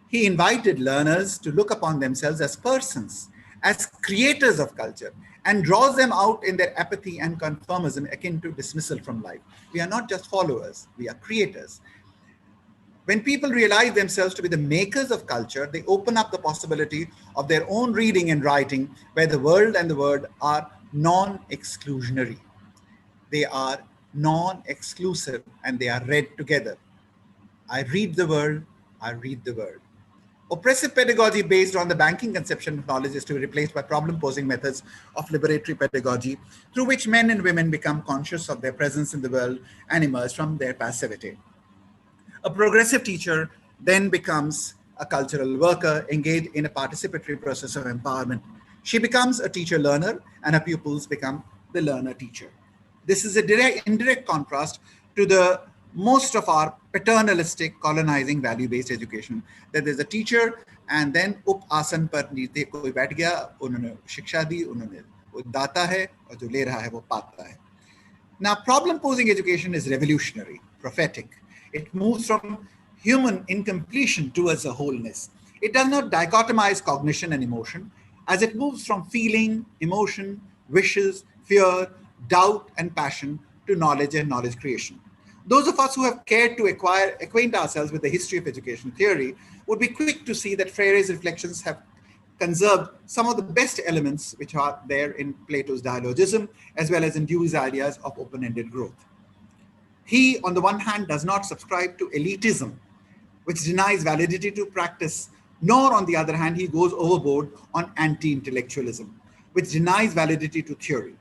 He invited learners to look upon themselves as persons, as creators of culture, and draws them out in their apathy and conformism akin to dismissal from life. We are not just followers, we are creators. When people realize themselves to be the makers of culture, they open up the possibility of their own reading and writing, where the world and the word are non-exclusionary. They are non-exclusive and they are read together. I read the world, I read the world. Oppressive pedagogy based on the banking conception of knowledge is to be replaced by problem-posing methods of liberatory pedagogy, through which men and women become conscious of their presence in the world and emerge from their passivity. A progressive teacher then becomes a cultural worker engaged in a participatory process of empowerment. She becomes a teacher learner and her pupils become the learner teacher. This is a indirect contrast to the most of our paternalistic colonizing value-based education, that there's a teacher and then up asan par नीचे कोई बैठ गया, उन्होंने शिक्षा दी, उन्होंने वो दाता है और जो ले रहा है वो पाता है. Now, problem-posing education is revolutionary, prophetic. It moves from human incompletion towards a wholeness. It does not dichotomize cognition and emotion, as it moves from feeling, emotion, wishes, fear, doubt, and passion to knowledge and knowledge creation. Those of us who have cared to acquaint ourselves with the history of education theory would be quick to see that Freire's reflections have conserved some of the best elements which are there in Plato's dialogism, as well as in Dewey's ideas of open-ended growth. He, on the one hand, does not subscribe to elitism, which denies validity to practice, nor on the other hand, he goes overboard on anti-intellectualism, which denies validity to theory.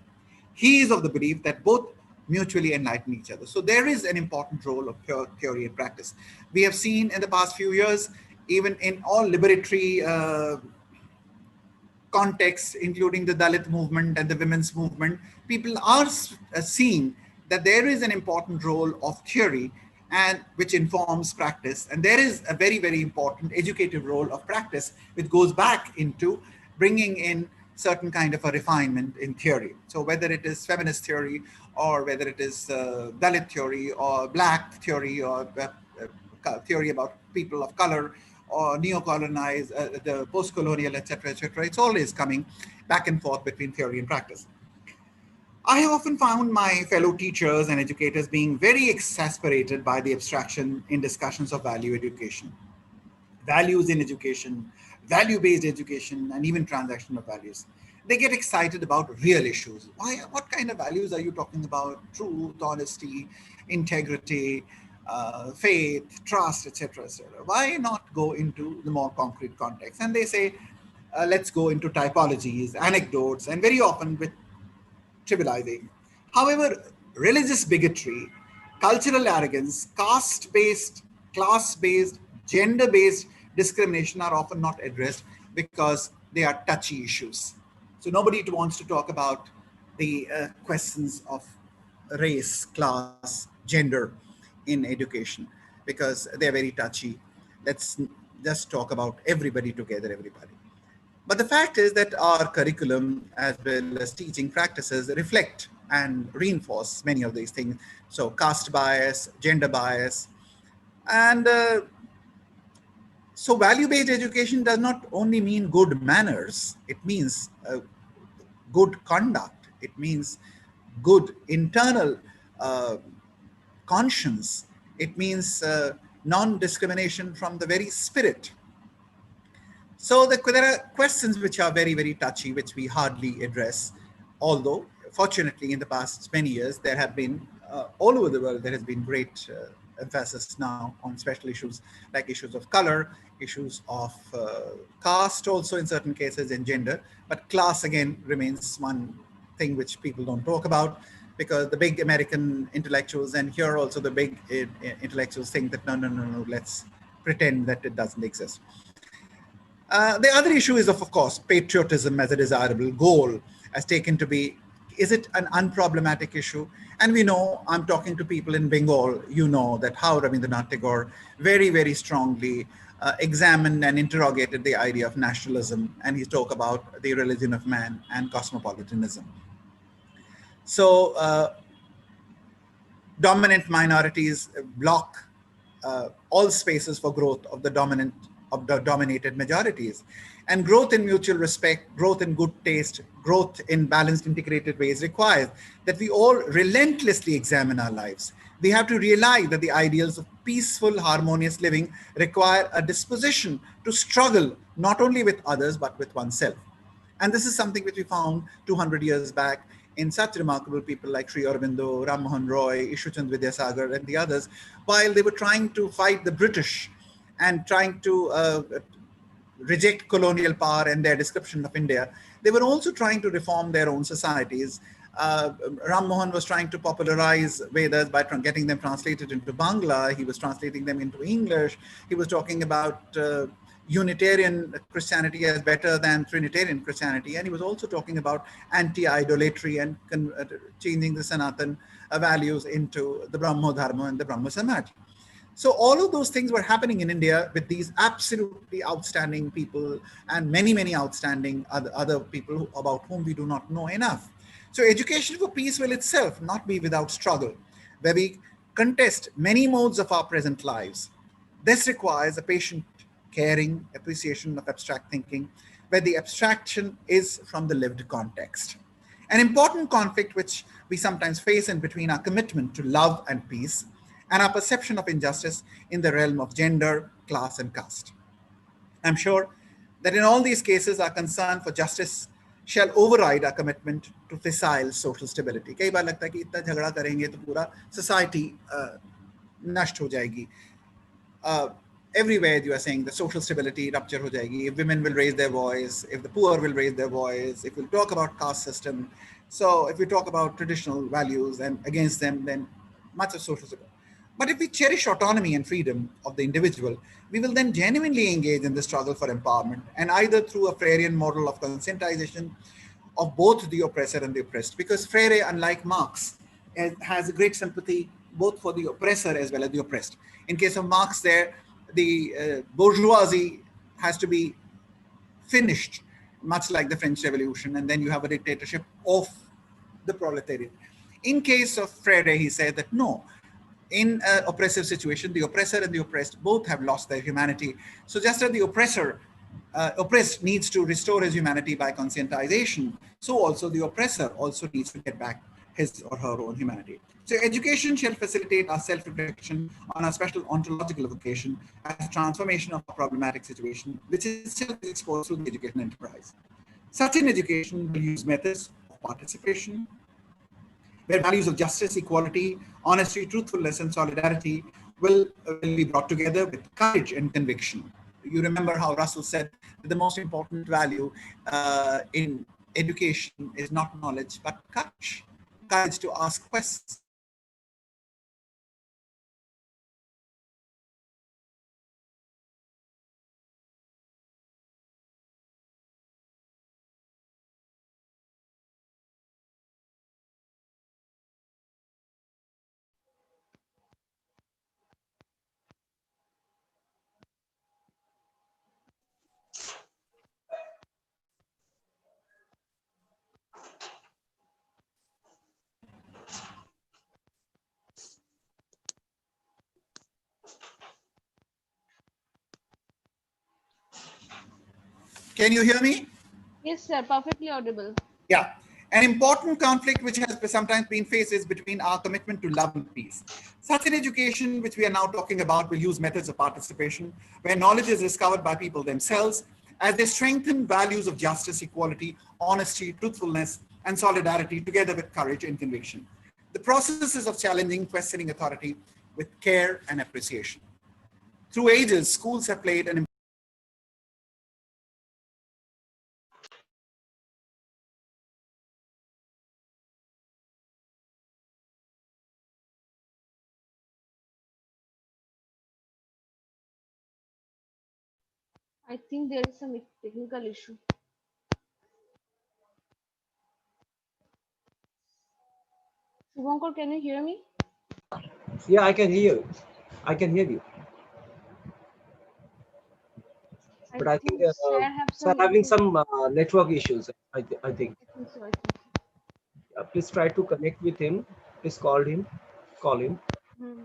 He is of the belief that both mutually enlighten each other. So there is an important role of pure theory and practice. We have seen in the past few years, even in all liberatory contexts, including the Dalit movement and the women's movement, people are seeing that there is an important role of theory and which informs practice. And there is a very, very important educative role of practice, which goes back into bringing in certain kind of a refinement in theory. So whether it is feminist theory or whether it is Dalit theory or Black theory or theory about people of color or neo-colonized, the post-colonial, etc., it's always coming back and forth between theory and practice. I have often found my fellow teachers and educators being very exasperated by the abstraction in discussions of value education, values in education, value-based education, and even transactional values. They get excited about real issues. Why? What kind of values are you talking about? Truth, honesty, integrity, faith, trust, etc., etc. Why not go into the more concrete context? And they say, let's go into typologies, anecdotes, and very often with trivializing. However, religious bigotry, cultural arrogance, caste-based, class-based, gender-based discrimination are often not addressed because they are touchy issues. So nobody wants to talk about the questions of race, class, gender in education because they're very touchy. Let's just talk about everybody together, everybody. But the fact is that our curriculum as well as teaching practices reflect and reinforce many of these things. So caste bias, gender bias, and so value-based education does not only mean good manners, it means good conduct. It means good internal conscience. It means non-discrimination from the very spirit. So there are questions which are very, very touchy, which we hardly address. Although, fortunately, in the past many years, there have been, all over the world, there has been great emphasis now on special issues like issues of color, issues of caste also in certain cases, and gender. But class again remains one thing which people don't talk about, because the big American intellectuals, and here also the big intellectuals, think that no, let's pretend that it doesn't exist. The other issue is, of course, patriotism as a desirable goal, as taken to be, is it an unproblematic issue? And we know, I'm talking to people in Bengal, you know that how Rabindranath Tagore very, very strongly examined and interrogated the idea of nationalism, and he talked about the religion of man and cosmopolitanism. So dominant minorities block all spaces for growth of the dominated majorities. And growth in mutual respect, growth in good taste, growth in balanced, integrated ways requires that we all relentlessly examine our lives. We have to realize that the ideals of peaceful, harmonious living require a disposition to struggle not only with others, but with oneself. And this is something which we found 200 years back in such remarkable people like Sri Aurobindo, Ram Mohan Roy, Ishwachand Vidyasagar, and the others, while they were trying to fight the British and trying to reject colonial power and their description of India, they were also trying to reform their own societies. Ram Mohan was trying to popularize Vedas by getting them translated into Bangla. He was translating them into English. He was talking about Unitarian Christianity as better than Trinitarian Christianity. And he was also talking about anti-idolatry and changing the Sanatan values into the Brahmo Dharma and the Brahmo Samaj. So all of those things were happening in India with these absolutely outstanding people and many, many outstanding other people about whom we do not know enough. So education for peace will itself not be without struggle, where we contest many modes of our present lives. This requires a patient, caring appreciation of abstract thinking, where the abstraction is from the lived context. An important conflict which we sometimes face in between our commitment to love and peace and our perception of injustice in the realm of gender, class, and caste. I'm sure that in all these cases, our concern for justice shall override our commitment to facile social stability. कई बार लगता है कि इतना झगड़ा करेंगे तो पूरा society नष्ट हो जाएगी. Everywhere you are saying the social stability rupture ho jayegi, if women will raise their voice, if the poor will raise their voice, if we'll talk about caste system. So if we talk about traditional values and against them, then much of social stability. But if we cherish autonomy and freedom of the individual, we will then genuinely engage in the struggle for empowerment, and either through a Freirean model of conscientization of both the oppressor and the oppressed, because Freire, unlike Marx, has a great sympathy both for the oppressor as well as the oppressed. In case of Marx, the bourgeoisie has to be finished, much like the French Revolution, and then you have a dictatorship of the proletariat. In case of Freire, he said that no, in an oppressive situation, the oppressor and the oppressed both have lost their humanity. So just as the oppressed needs to restore his humanity by conscientization, so also the oppressor also needs to get back his or her own humanity. So education shall facilitate our self-reflection on our special ontological vocation as transformation of a problematic situation, which itself is exposed through the education enterprise. Such an education will use methods of participation, where values of justice, equality, honesty, truthfulness, and solidarity will be brought together with courage and conviction. You remember how Russell said that the most important value in education is not knowledge, but courage. Courage to ask questions. Can you hear me? Yes, sir. Perfectly audible. Yeah. An important conflict which has sometimes been faced is between our commitment to love and peace. Such an education, which we are now talking about, will use methods of participation, where knowledge is discovered by people themselves, as they strengthen values of justice, equality, honesty, truthfulness, and solidarity, together with courage and conviction. The processes of challenging, questioning authority with care and appreciation. Through ages, schools have played an I think there is some technical issue. Shubhankar, can you hear me? Yeah, I can hear you. I can hear you. But I think Sir have sir some having issues. some network issues. I think. I think so. I think so. Please try to connect with him. Please call him. Call him. Hmm.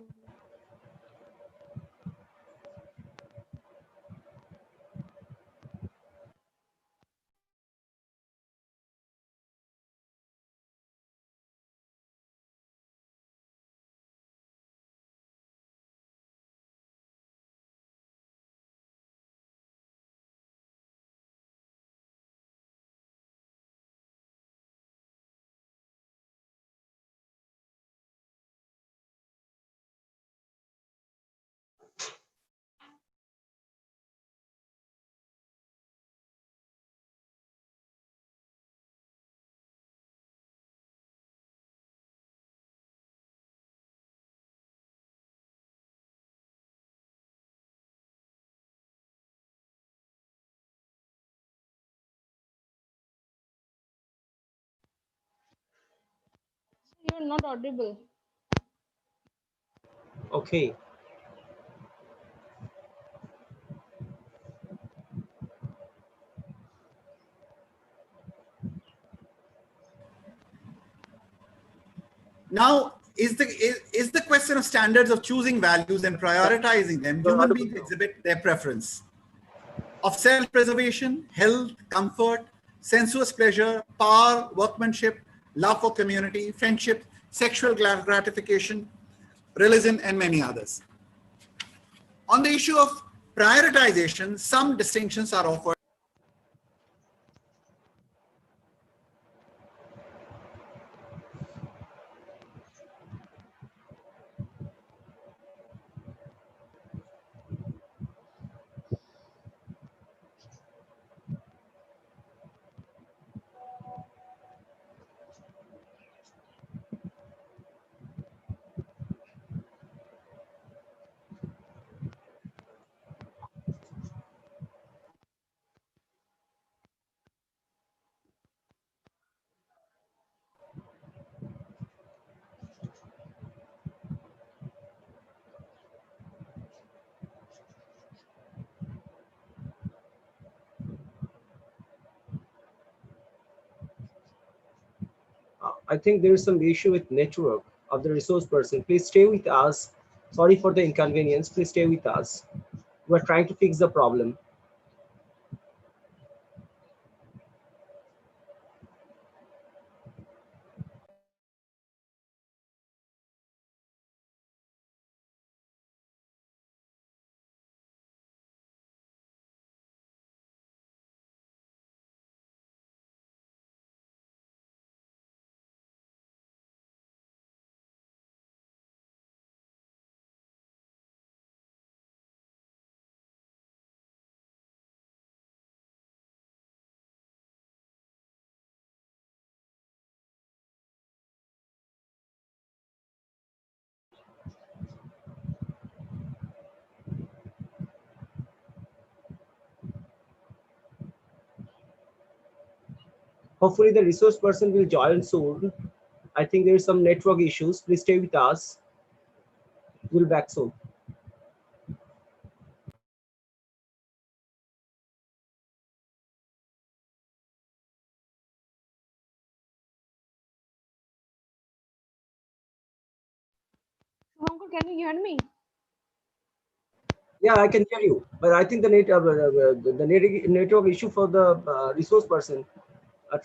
You're not audible. Okay. Now, is the question of standards of choosing values and prioritizing them, human beings exhibit their preference of self-preservation, health, comfort, sensuous pleasure, power, workmanship, love for community, friendship, sexual gratification, religion, and many others. On the issue of prioritization, some distinctions are offered. I think there is some issue with network of the resource person. Please stay with us. Sorry for the inconvenience. Please stay with us. We're trying to fix the problem. Hopefully the resource person will join soon. I think there is some network issues. Please stay with us. We'll be back soon. Shubhankar, can you hear me? Yeah, I can hear you, but I think the network issue for the resource person.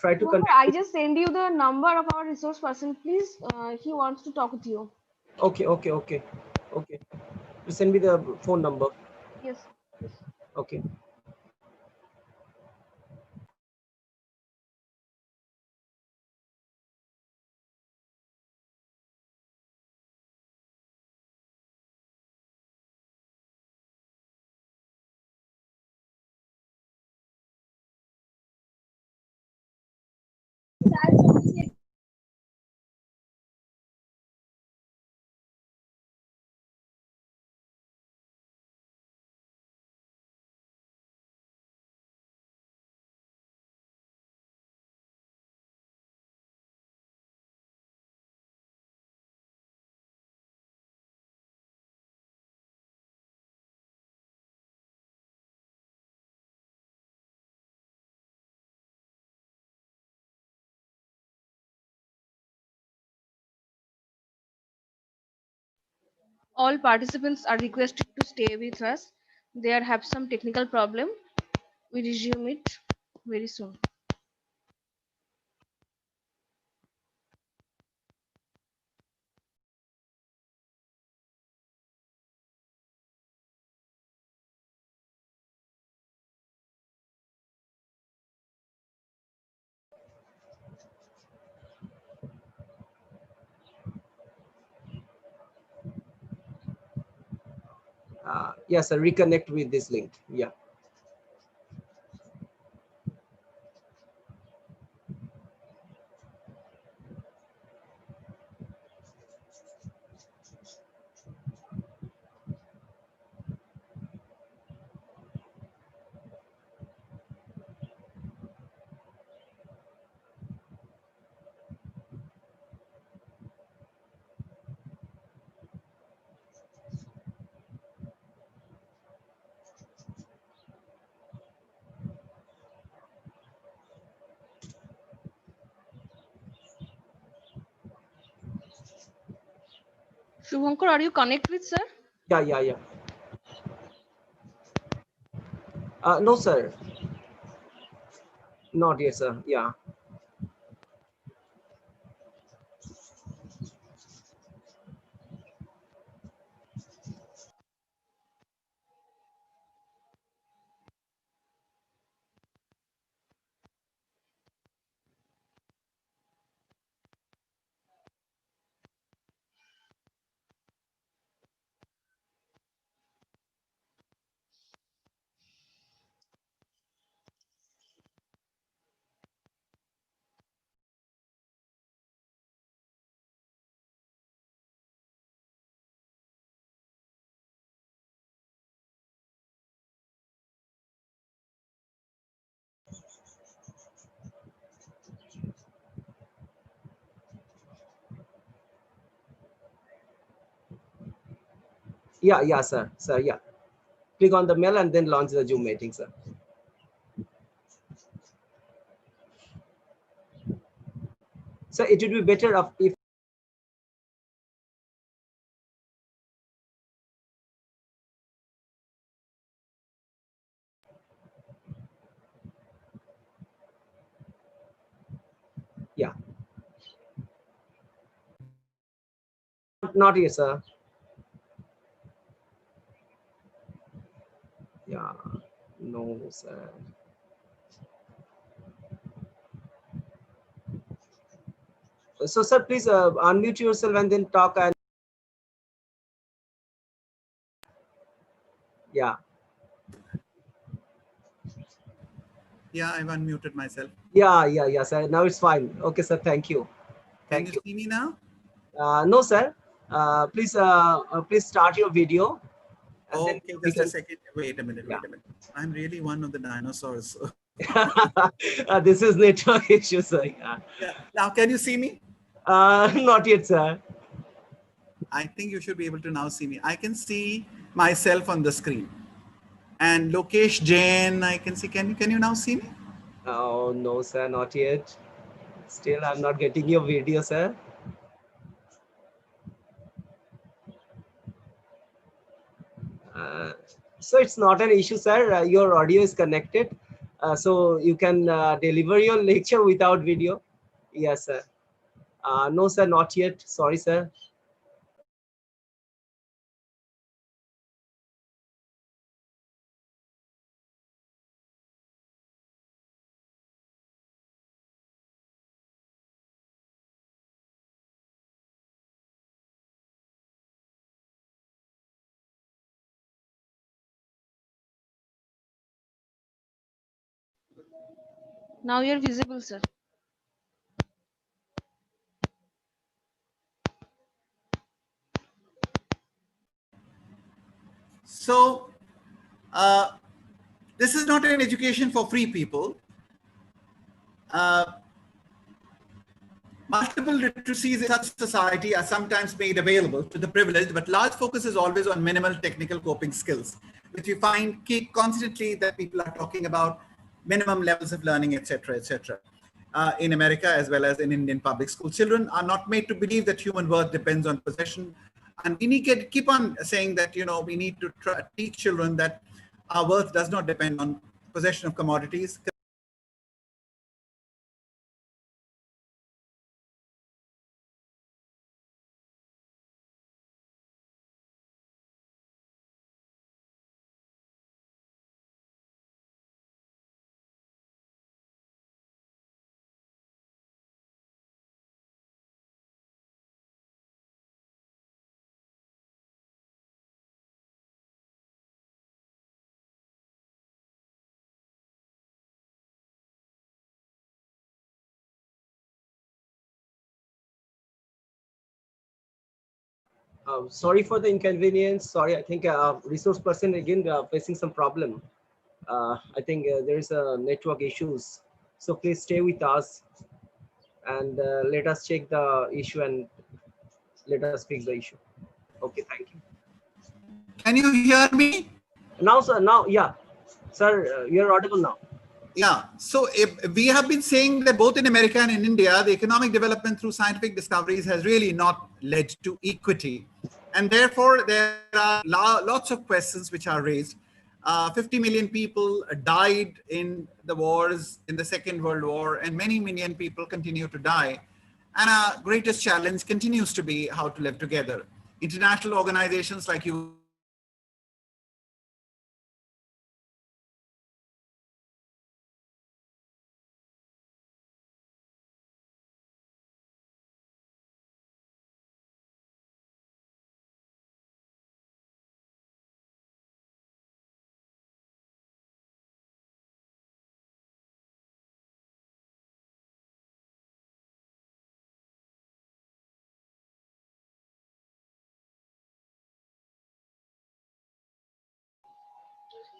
Try to Shubhankar, connect. I just send you the number of our resource person. Please, he wants to talk with you. Okay. You send me the phone number. Yes. Okay. All participants are requested to stay with us. They have some technical problem. We resume it very soon. Yes, sir. Reconnect with this link. Yeah. Shubhankar, are you connect with sir? Yeah. No, sir. Not yet, sir. Yeah. Yeah, sir. Sir, yeah. Click on the mail and then launch the Zoom meeting, sir. So it would be better if yeah. Not yet, sir. Yeah. No, sir. So, sir, please unmute yourself and then talk. And yeah. Yeah, I've unmuted myself. Yeah, sir. Now it's fine. Okay, sir. Thank you. Can Thank you you. see me now? No, sir. Please start your video. And then Okay, we just a can, second. Wait a minute. yeah. I'm really one of the dinosaurs. So. This is network issue, sir. Yeah. Yeah. Now, can you see me? Not yet, sir. I think you should be able to now see me. I can see myself on the screen. And Lokesh Jain, I can see. Can you now see me? Oh, no, sir. Not yet. Still, I'm not getting your video, sir. So it's not an issue, sir. Your audio is connected. So you can deliver your lecture without video. Yes, sir. No, sir, not yet. Sorry, sir. Now you're visible, sir. So this is not an education for free people. Multiple literacies in such society are sometimes made available to the privileged, but large focus is always on minimal technical coping skills, which we find keep constantly that people are talking about minimum levels of learning, etc., etc. In America as well as in Indian public school, children are not made to believe that human worth depends on possession, and we need to keep on saying that we need to teach children that our worth does not depend on possession of commodities. Sorry for the inconvenience. Sorry, I think resource person again facing some problem. I think there is a network issues. So please stay with us and let us check the issue and let us fix the issue. Okay, thank you. Can you hear me? Now, sir, now, yeah, sir, you're audible now. Yeah, so if we have been saying that both in America and in India, the economic development through scientific discoveries has really not led to equity. And therefore, there are lots of questions which are raised. 50 million people died in the wars, in the Second World War, and many million people continue to die. And our greatest challenge continues to be how to live together. International organizations like you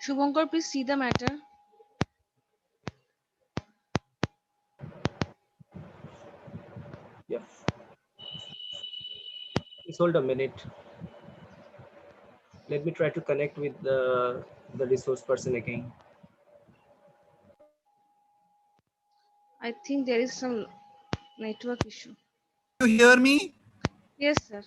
Shubhankar, please see the matter. Yeah. Please hold a minute. Let me try to connect with the resource person again. I think there is some network issue. you hear me? Yes, sir.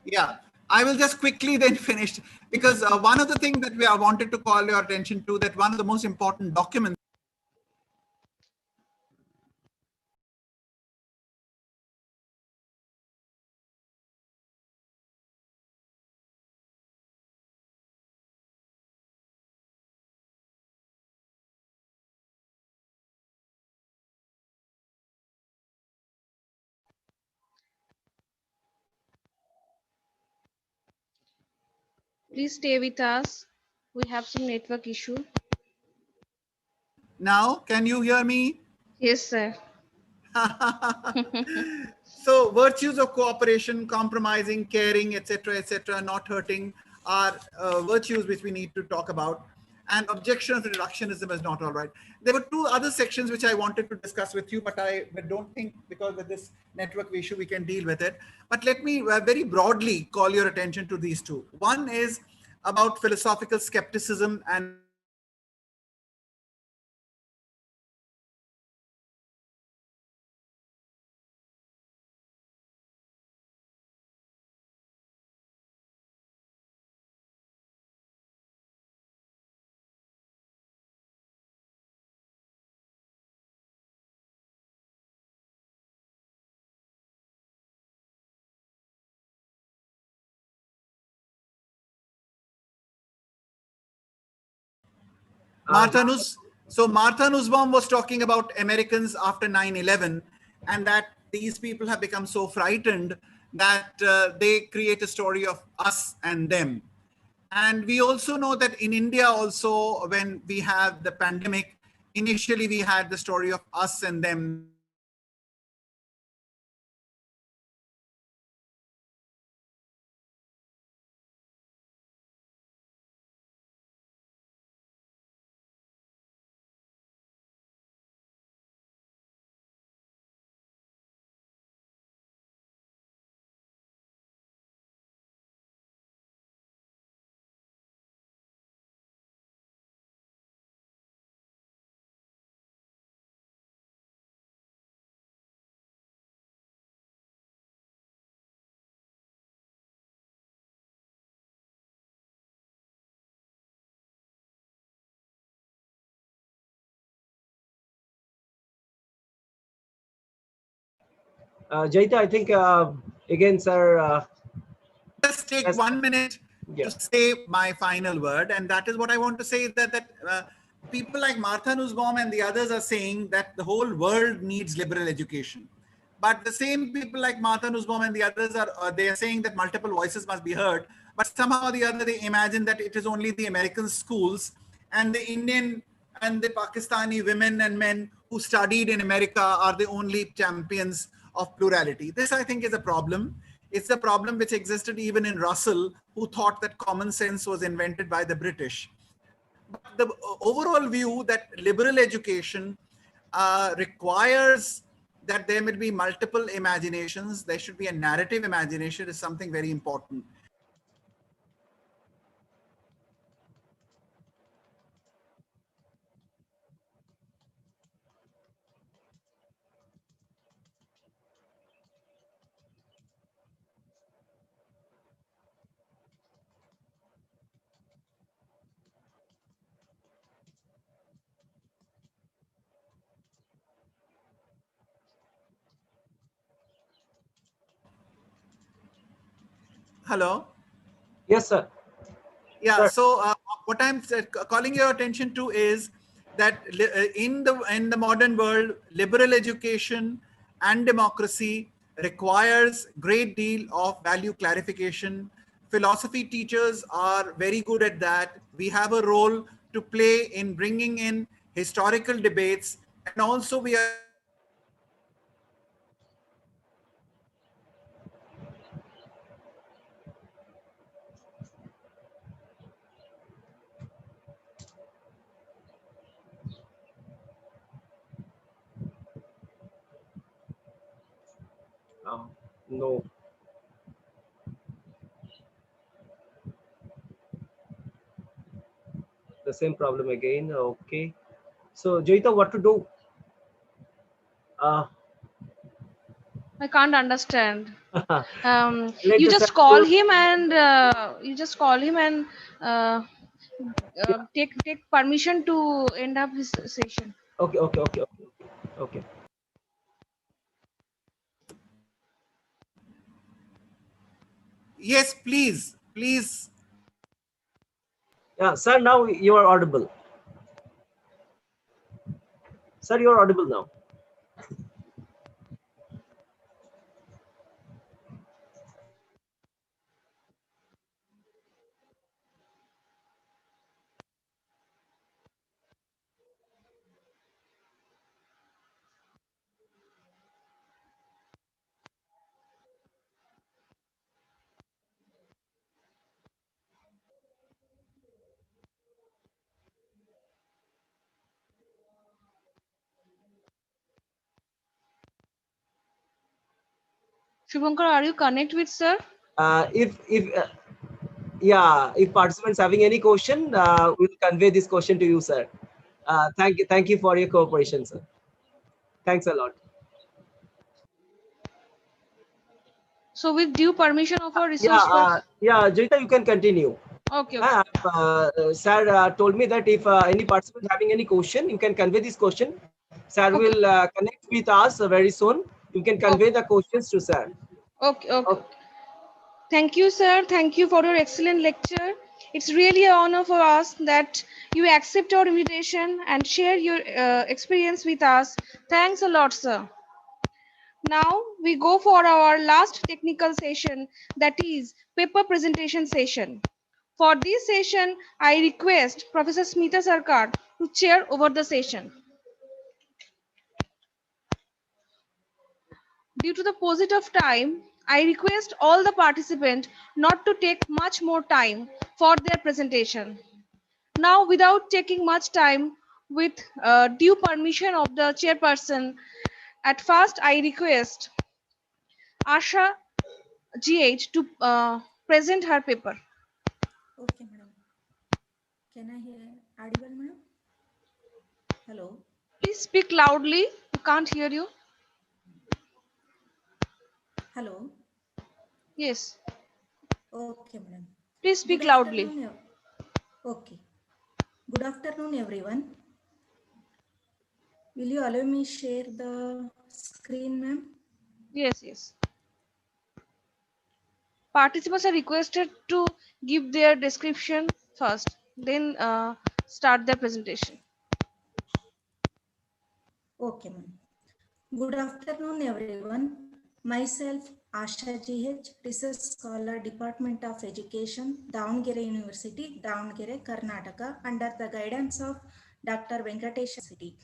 Yeah, I will just quickly then finish because one of the things that we wanted to call your attention to, that one of the most important documents Please stay with us. We have some network issue. now, can you hear me? Yes, sir. So virtues of cooperation, compromising, caring, etc., not hurting are virtues which we need to talk about. And objection of reductionism is not all right. There were two other sections which I wanted to discuss with you, but I don't think because of this network issue we can deal with it. But let me very broadly call your attention to these two. One is about philosophical skepticism and Martha Nussbaum was talking about Americans after 9/11, and that these people have become so frightened that they create a story of us and them. And we also know that in India also, when we have the pandemic, initially we had the story of us and them. Jaita, I think again, sir. Just take 1 minute Yeah. to say my final word, and that is what I want to say. That people like Martha Nussbaum and the others are saying that the whole world needs liberal education, but the same people like Martha Nussbaum and the others are they are saying that multiple voices must be heard. But somehow or the other, they imagine that it is only the American schools and the Indian and the Pakistani women and men who studied in America are the only champions of plurality. This, I think, is a problem. It's a problem which existed even in Russell, who thought that common sense was invented by the British. But the overall view that liberal education requires that there may be multiple imaginations, there should be a narrative imagination, is something very important. Hello? Yes, sir. Yeah, Sir. so what I'm calling your attention to is that in the modern world, liberal education and democracy requires great deal of value clarification. Philosophy teachers are very good at that. We have a role to play in bringing in historical debates, and also we are No. The same problem again. Okay. So, Jaita, what to do? I can't understand. Let You the just sir call do. him and uh, Yeah. take permission to end up his session. Okay. Okay. Okay. Okay. Okay. yes, please. Yeah, sir. Now you are audible. Sir, you are audible now. Shubhankar, are you connect with sir? If yeah, if participants having any question, we'll convey this question to you, sir. Thank you for your cooperation, sir. Thanks a lot. So with due permission of our Yeah, resource person. yeah, Jita, you can continue. Okay, okay. Sir told me that if any participant having any question, you can convey this question. Sir Okay. will connect with us very soon. You can convey the questions to sir. Okay, okay. Okay. Thank you, sir. Thank you for your excellent lecture. It's really an honor for us that you accept our invitation and share your experience with us. Thanks a lot, sir. Now we go for our last technical session, that is paper presentation session. For this session, I request Professor Smita Sarkar to chair over the session. Due to the paucity of time, I request all the participants not to take much more time for their presentation. Now, without taking much time, with due permission of the chairperson, at first I request Asha GH to present her paper. Okay, madam. Can I hear audible, madam? Hello. Please speak loudly. We can't hear you. Hello. Yes. Okay, madam. Please Good speak loudly. afternoon. Okay. Good afternoon, everyone. Will you allow me share the screen, ma'am? Yes, yes. Participants are requested to give their description first, then start their presentation. Okay, ma'am. Good afternoon, everyone. Myself, Asha GH, Research Scholar, Department of Education, Davangere University, Davangere, Karnataka, under the guidance of Dr. Venkatesh City.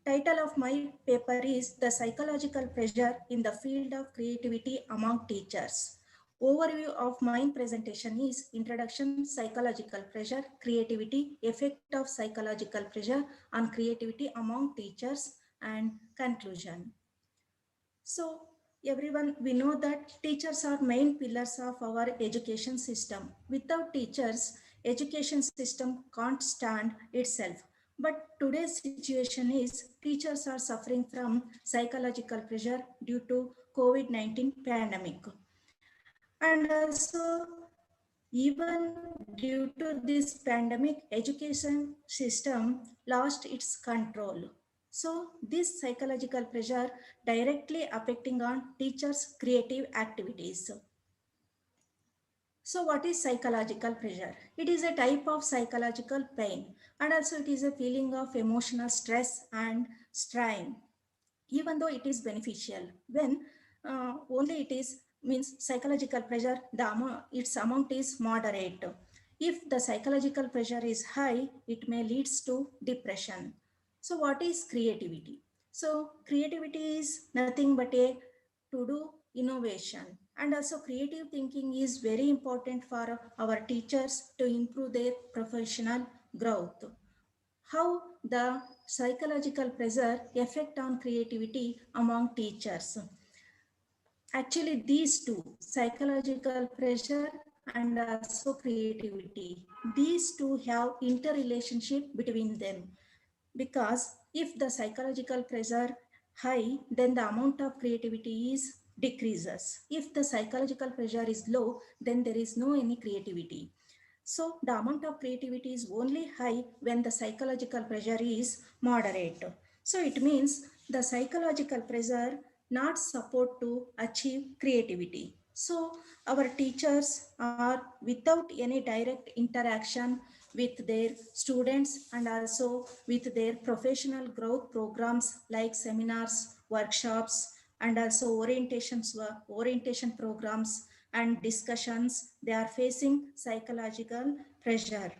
Title of my paper is The Psychological Pressure in the Field of Creativity Among Teachers. Overview of my presentation is Introduction, Psychological Pressure, Creativity, Effect of Psychological Pressure on Creativity Among Teachers, and conclusion. So everyone, we know that teachers are main pillars of our education system. Without teachers, education system can't stand itself. But today's situation is teachers are suffering from psychological pressure due to COVID-19 pandemic. And also, even due to this pandemic, education system lost its control. So this psychological pressure directly affecting on teachers' creative activities. So what is psychological pressure? It is a type of psychological pain, and also it is a feeling of emotional stress and strain, even though it is beneficial. When only it is means psychological pressure, its amount is moderate. If the psychological pressure is high, it may leads to depression. So what is creativity? So creativity is nothing but a to do innovation, and also creative thinking is very important for our teachers to improve their professional growth. How the psychological pressure affect on creativity among teachers? Actually, these two, psychological pressure and also creativity, these two have interrelationship between them, because if the psychological pressure high, then the amount of creativity is decreases. If the psychological pressure is low, then there is no any creativity. So the amount of creativity is only high when the psychological pressure is moderate. So it means the psychological pressure not support to achieve creativity. So our teachers are without any direct interaction with their students and also with their professional growth programs like seminars, workshops, and also orientation programs and discussions, they are facing psychological pressure.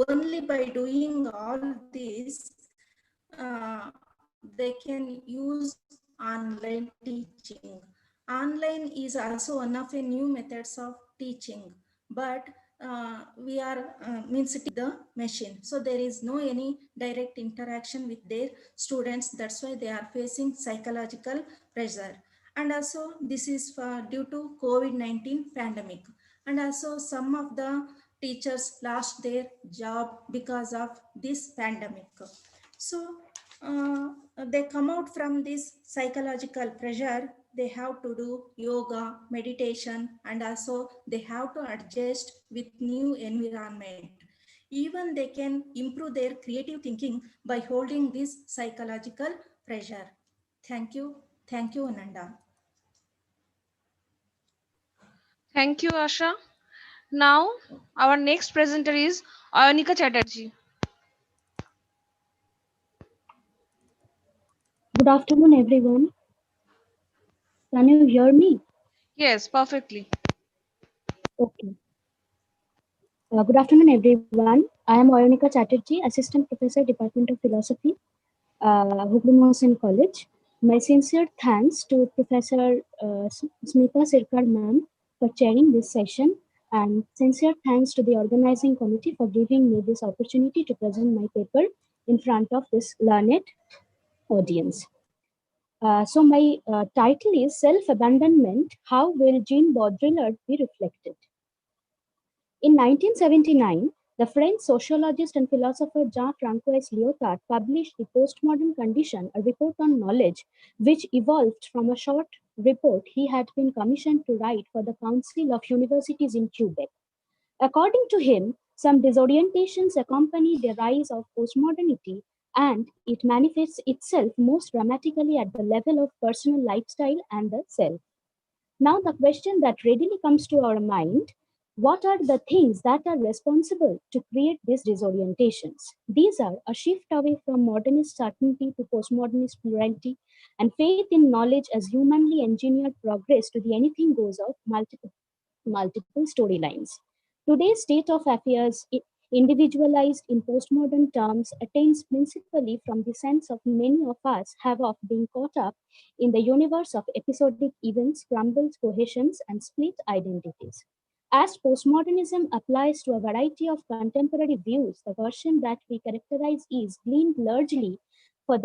Only by doing all this, they can use online teaching. Online is also one of the new methods of teaching, but we are means the machine. So there is no any direct interaction with their students. That's why they are facing psychological pressure. And also this is due to COVID-19 pandemic. And also some of the teachers lost their job because of this pandemic. So they come out from this psychological pressure. They have to do yoga, meditation, and also they have to adjust with new environment. Even they can improve their creative thinking by holding this psychological pressure. Thank you. Thank you, Ananda. Thank you, Asha. Now, our next presenter is Ayonika Chatterjee. Good afternoon, everyone. Can you hear me? Yes, perfectly. Okay. Good afternoon, everyone. I am Ayonika Chatterjee, Assistant Professor, Department of Philosophy, Hubli Mohsen College. My sincere thanks to Professor Smita Sirkar ma'am for chairing this session, and sincere thanks to the organizing committee for giving me this opportunity to present my paper in front of this learned audience. So my title is Self-Abandonment, How Will Jean Baudrillard Be Reflected? In 1979, the French sociologist and philosopher Jean-Francois Lyotard published The Postmodern Condition, a report on knowledge, which evolved from a short report he had been commissioned to write for the Council of Universities in Quebec. According to him, some disorientations accompany the rise of postmodernity, and it manifests itself most dramatically at the level of personal lifestyle and the self. Now, the question that readily comes to our mind, what are the things that are responsible to create these disorientations? These are a shift away from modernist certainty to postmodernist plurality and faith in knowledge as humanly engineered progress to the anything goes of multiple storylines. Today's state of affairs, individualized in postmodern terms, attains principally from the sense of many of us have of being caught up in the universe of episodic events, crumbles cohesions, and split identities. As postmodernism applies to a variety of contemporary views, the version that we characterize is gleaned largely from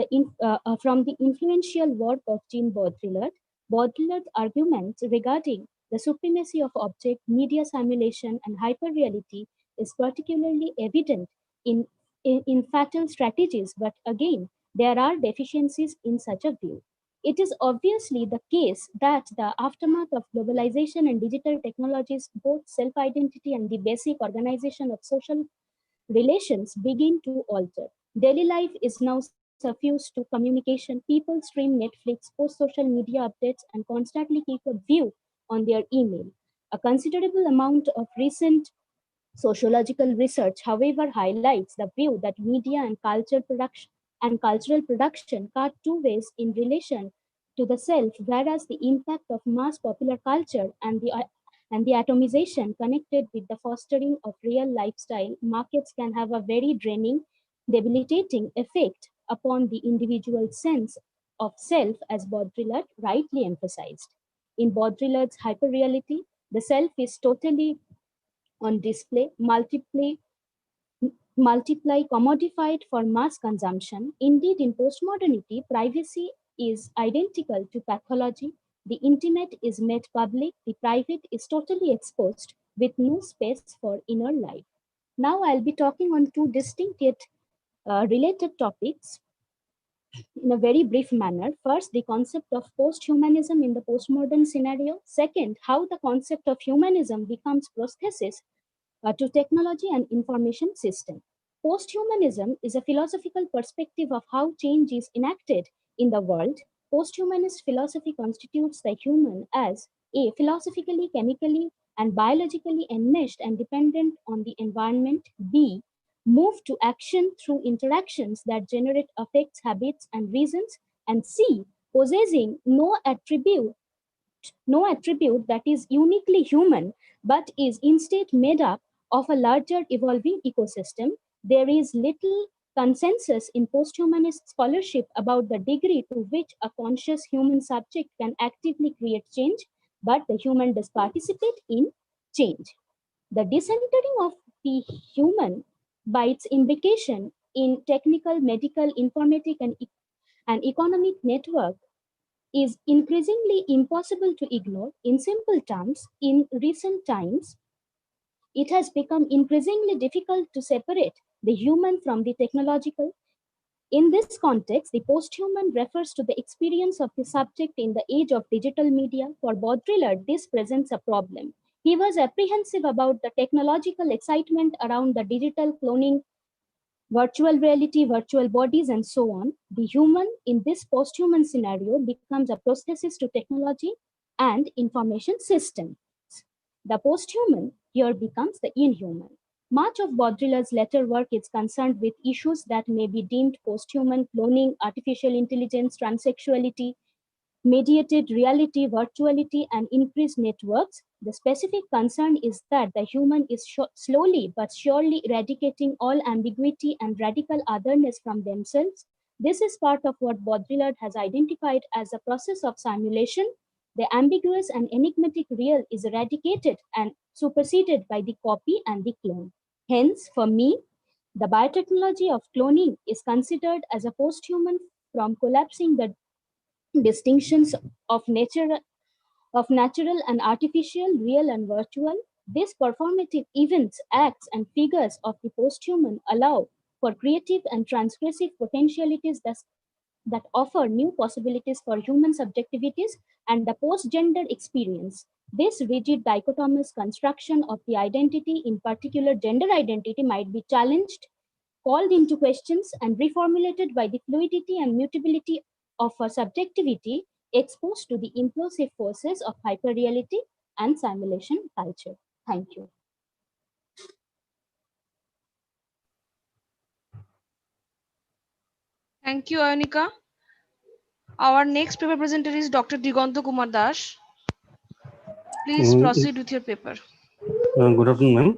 the influential work of Jean Baudrillard. Baudrillard's arguments regarding the supremacy of object, media simulation, and hyperreality is particularly evident in fatal strategies, but again, there are deficiencies in such a view. It is obviously the case that the aftermath of globalization and digital technologies, both self identity and the basic organization of social relations, begin to alter. Daily life is now suffused to communication. People stream Netflix, post social media updates, and constantly keep a view on their email. A considerable amount of recent sociological research, however, highlights the view that media and cultural production cut two ways in relation to the self, whereas the impact of mass popular culture and the atomization connected with the fostering of real lifestyle markets can have a very draining, debilitating effect upon the individual sense of self, as Baudrillard rightly emphasized. In Baudrillard's hyperreality, the self is totally on display, multiply commodified for mass consumption. Indeed, in postmodernity, privacy is identical to pathology. The intimate is made public, the private is totally exposed with no space for inner life. Now I'll be talking on two distinct yet related topics in a very brief manner. First, the concept of post-humanism in the postmodern scenario. Second, how the concept of humanism becomes prosthesis to technology and information system. Posthumanism is a philosophical perspective of how change is enacted in the world. Posthumanist philosophy constitutes the human as A, philosophically, chemically, and biologically enmeshed and dependent on the environment. B, move to action through interactions that generate affects, habits, and reasons. And C, possessing no attribute that is uniquely human, but is instead made up of a larger evolving ecosystem. There is little consensus in posthumanist scholarship about the degree to which a conscious human subject can actively create change, but the human does participate in change. The decentering of the human by its implication in technical, medical, informatic, and economic network is increasingly impossible to ignore. In simple terms, in recent times, it has become increasingly difficult to separate the human from the technological. In this context, the posthuman refers to the experience of the subject in the age of digital media. For Baudrillard, this presents a problem. He was apprehensive about the technological excitement around the digital cloning, virtual reality, virtual bodies, and so on. The human in this post-human scenario becomes a prosthesis to technology and information systems. The post-human here becomes the inhuman. Much of Baudrillard's later work is concerned with issues that may be deemed post-human: cloning, artificial intelligence, transsexuality, mediated reality, virtuality, and increased networks. The specific concern is that the human is slowly but surely eradicating all ambiguity and radical otherness from themselves. This is part of what Baudrillard has identified as a process of simulation. The ambiguous and enigmatic real is eradicated and superseded by the copy and the clone. Hence, for me, the biotechnology of cloning is considered as a post-human from collapsing the distinctions of natural and artificial, real and virtual. These performative events, acts, and figures of the posthuman allow for creative and transgressive potentialities that offer new possibilities for human subjectivities and the post-gender experience. This rigid dichotomous construction of the identity, in particular gender identity, might be challenged called into questions and reformulated by the fluidity and mutability of a subjectivity exposed to the implosive forces of hyperreality and simulation culture. Thank you. Thank you, Ayonika. Our next paper presenter is Dr. Diganta Kumar Das. Please proceed with your paper. Good afternoon, ma'am.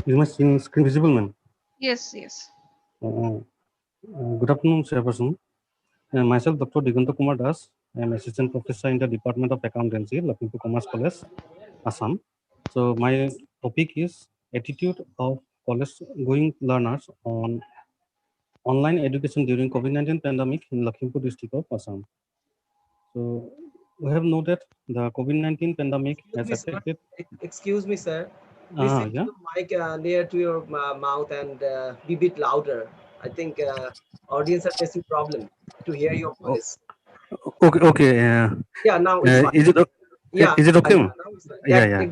Is my screen visible, ma'am? Yes, yes. Good afternoon, Chairperson. Myself, Dr. Diganta Kumar Das. I am Assistant Professor in the Department of Accountancy, Lakhimpur Commerce College, Assam. So my topic is attitude of college-going learners on online education during COVID-19 pandemic in Lakhimpur district of Assam. So we have noted the COVID-19 pandemic has affected. Excuse me, sir. Please take Yeah. the mic near to your mouth and be a bit louder. I think audience are facing problem to hear your voice. Okay. Yeah, now it's fine. Is it? Yeah, Is it okay? now it's fine. Yeah.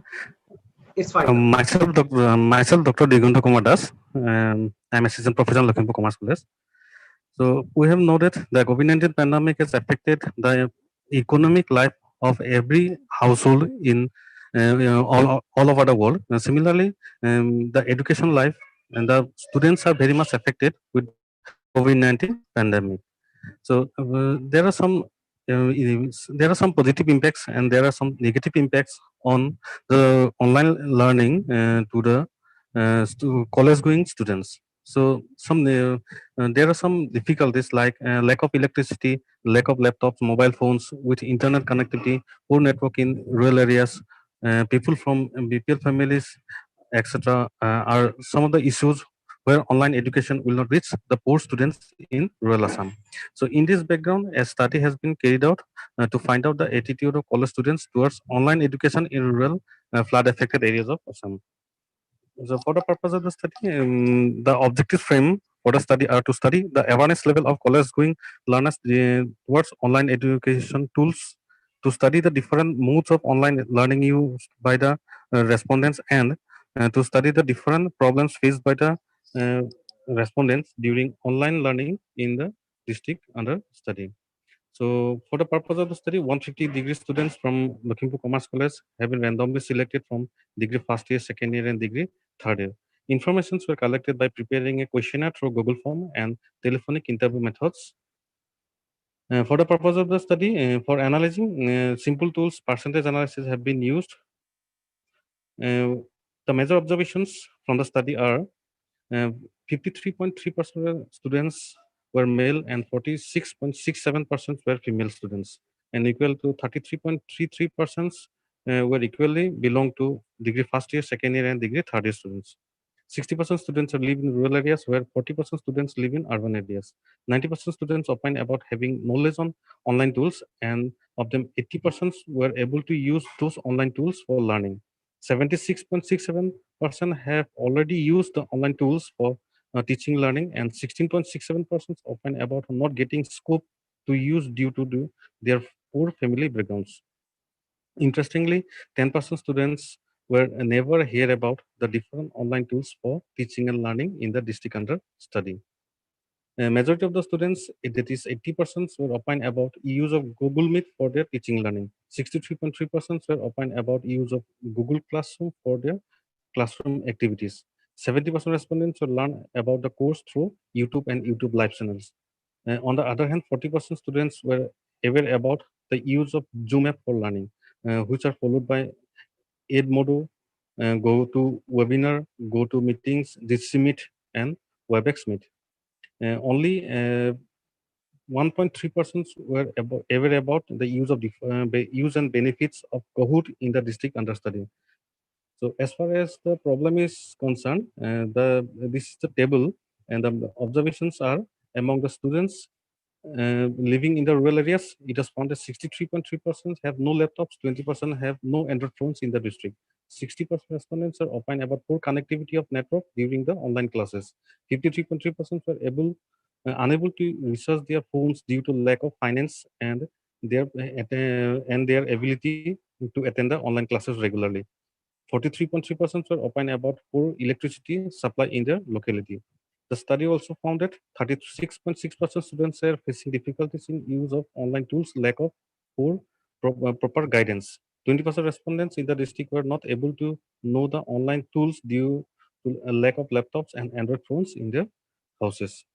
It's fine. Myself, Dr. Diganta Kumar Das. I'm assistant professor in Lakhimpur Commerce College. So we have noted the COVID-19 pandemic has affected the economic life of every household in all over the world. Similarly, the education life and the students are very much affected with COVID-19 pandemic. So there are some positive impacts and there are some negative impacts on the online learning to the college-going students. So there are some difficulties like lack of electricity, lack of laptops, mobile phones with internet connectivity, poor network in rural areas, people from BPL families, etc. Are some of the issues where online education will not reach the poor students in rural Assam. So in this background, a study has been carried out to find out the attitude of college students towards online education in rural flood affected areas of Assam. So for the purpose of the study, the objective frame for the study are to study the awareness level of college going learners towards online education tools, to study the different modes of online learning used by the respondents, and to study the different problems faced by the uh, respondents during online learning in the district under study. So for the purpose of the study, 150 degree students from Lakhimpur Commerce College have been randomly selected from degree first year, second year, and degree third year. Informations were collected by preparing a questionnaire through Google Form and telephonic interview methods. For the purpose of the study, for analyzing simple tools, percentage analysis have been used. The major observations from the study are 53.3% of students were male and 46.67% were female students, and equal to 33.33% were equally belong to degree first year, second year, and degree third year students. 60% students are live in rural areas, where 40% students live in urban areas. 90% students opine about having knowledge on online tools, and of them 80% were able to use those online tools for learning. 76.67% have already used the online tools for teaching learning, and 16.67% opine about not getting scope to use due to their poor family backgrounds. Interestingly, 10% students were never hear about the different online tools for teaching and learning in the district under study. Majority of the students, that is 80%, were opine about use of Google Meet for their teaching learning. 63.3% were opine about use of Google Classroom for their classroom activities. 70% respondents will learn about the course through YouTube and YouTube live channels. On the other hand, 40% students were aware about the use of Zoom app for learning, which are followed by Edmodo, GoToWebinar, GoToMeetings, Meet, and WebEx Meet. Only 1.3% were aware about the use and benefits of Kahoot in the district under study. So as far as the problem is concerned, this is the table, and the observations are among the students living in the rural areas. It has found that 63.3% have no laptops, 20% have no Android phones in the district. 60% respondents are opine about poor connectivity of network during the online classes. 53.3% were unable to research their phones due to lack of finance and their ability to attend the online classes regularly. 43.3% were opined about poor electricity supply in their locality. The study also found that 36.6% students are facing difficulties in use of online tools, lack of proper guidance. 20% respondents in the district were not able to know the online tools due to a lack of laptops and Android phones in their houses.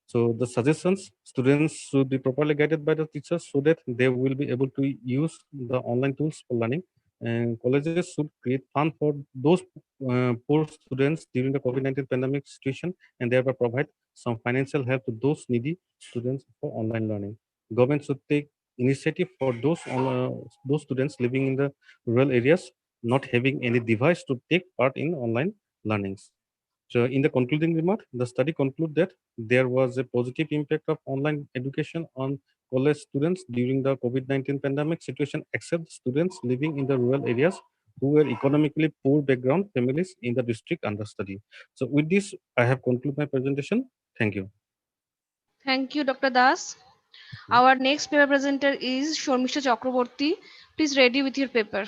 So the suggestions, students should be properly guided by the teachers so that they will be able to use the online tools for learning. And colleges should create fund for those poor students during the COVID-19 pandemic situation and thereby provide some financial help to those needy students for online learning. Government should take initiative for those students living in the rural areas not having any device to take part in online learnings. So in the concluding remark, the study concluded that there was a positive impact of online education on college students during the COVID-19 pandemic situation, except students living in the rural areas who were economically poor background families in the district under study. So with this, I have concluded my presentation. Thank you. Thank you, Dr. Das. Our next paper presenter is Shormisha Chakraborty. Please ready with your paper.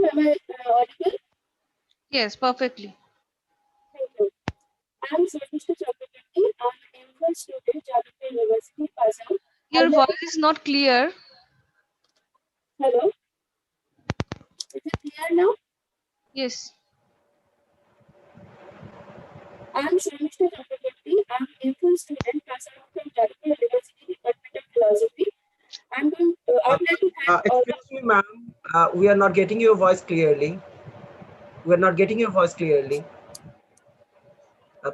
Am I audible? Yes, perfectly. Thank you. I am Shormisha Chakraborty. I am a M.Phil student, Alipore University, Assam. Your voice is not clear. Hello. Is it clear now? Yes. I am Shormisha Chakraborty. I am an M.Phil student, Assam from Alipore University, Department of Philosophy. I would like to thank all Excuse me, ma'am. We are not getting your voice clearly. We are not getting your voice clearly.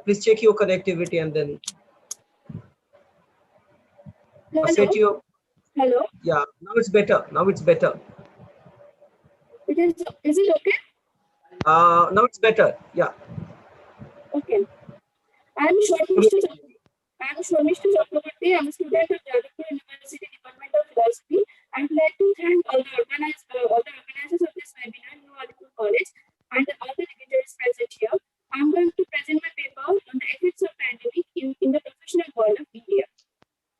Please check your connectivity and then set your. Hello. Yeah, now it's better. Now it's better. Is it okay? Now it's better. Yeah. Okay. I am Shormisha Chakraborty. I am a student of Alipore University, Department of Philosophy. I would like to thank all the organizers of this webinar, New Alipore College, and all the dignitaries present here. I am going to present my paper on the effects of pandemic in the professional world of India.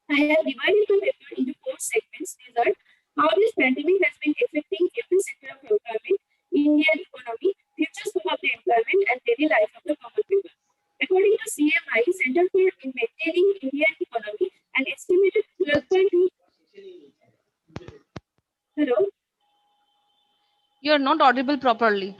I have divided the paper into 4 segments. These are how this pandemic has been affecting every sector of employment, Indian economy, future scope of the employment, and daily life of the common people. According to CMI, Center for Maintaining Indian Economy, an estimated 12.2. Hello? You are not audible properly.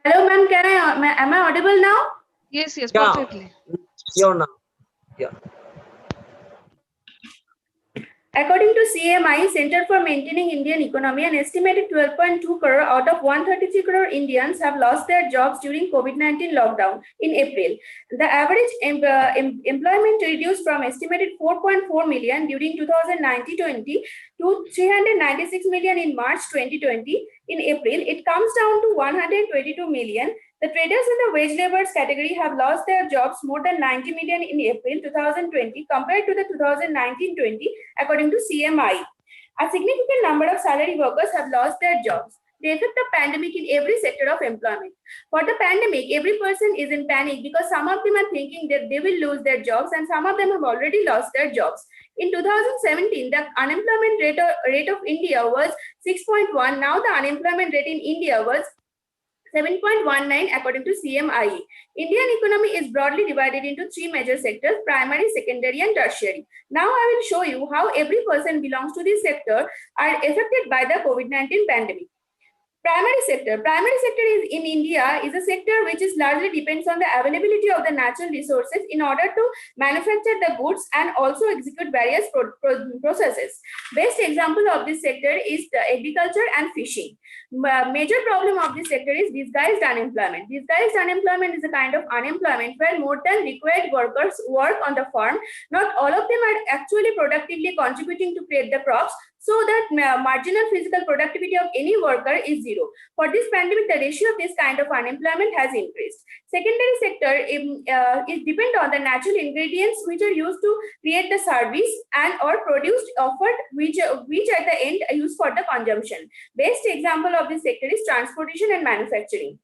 Hello, ma'am. Am I audible now? Yes, yes, Yeah. perfectly. You're now. Yeah. According to CMI, Center for Maintaining Indian Economy, an estimated 12.2 crore out of 133 crore Indians have lost their jobs during COVID-19 lockdown in April. The average employment reduced from estimated 4.4 million during 2019-20 to 396 million in March 2020. In April, it comes down to 122 million. The traders in the wage laborers category have lost their jobs more than 90 million in April 2020 compared to the 2019-20, according to CMI. A significant number of salary workers have lost their jobs. The effect of pandemic in every sector of employment. For the pandemic, every person is in panic because some of them are thinking that they will lose their jobs and some of them have already lost their jobs. In 2017, the unemployment rate of India was 6.1. Now the unemployment rate in India was 7.19 according to CMI. Indian economy is broadly divided into 3 major sectors: primary, secondary, and tertiary. Now I will show you how every person belongs to this sector are affected by the COVID-19 pandemic. Primary sector. Primary sector is in India is a sector which is largely depends on the availability of the natural resources in order to manufacture the goods and also execute various processes. Best example of this sector is the agriculture and fishing. Major problem of this sector is disguised unemployment. Disguised unemployment is a kind of unemployment where more than required workers work on the farm. Not all of them are actually productively contributing to create the crops, so that marginal physical productivity of any worker is zero. For this pandemic, the ratio of this kind of unemployment has increased. Secondary sector is depend on the natural ingredients which are used to create the service and or produced offered which at the end are used for the consumption. Best example of this sector is transportation and manufacturing.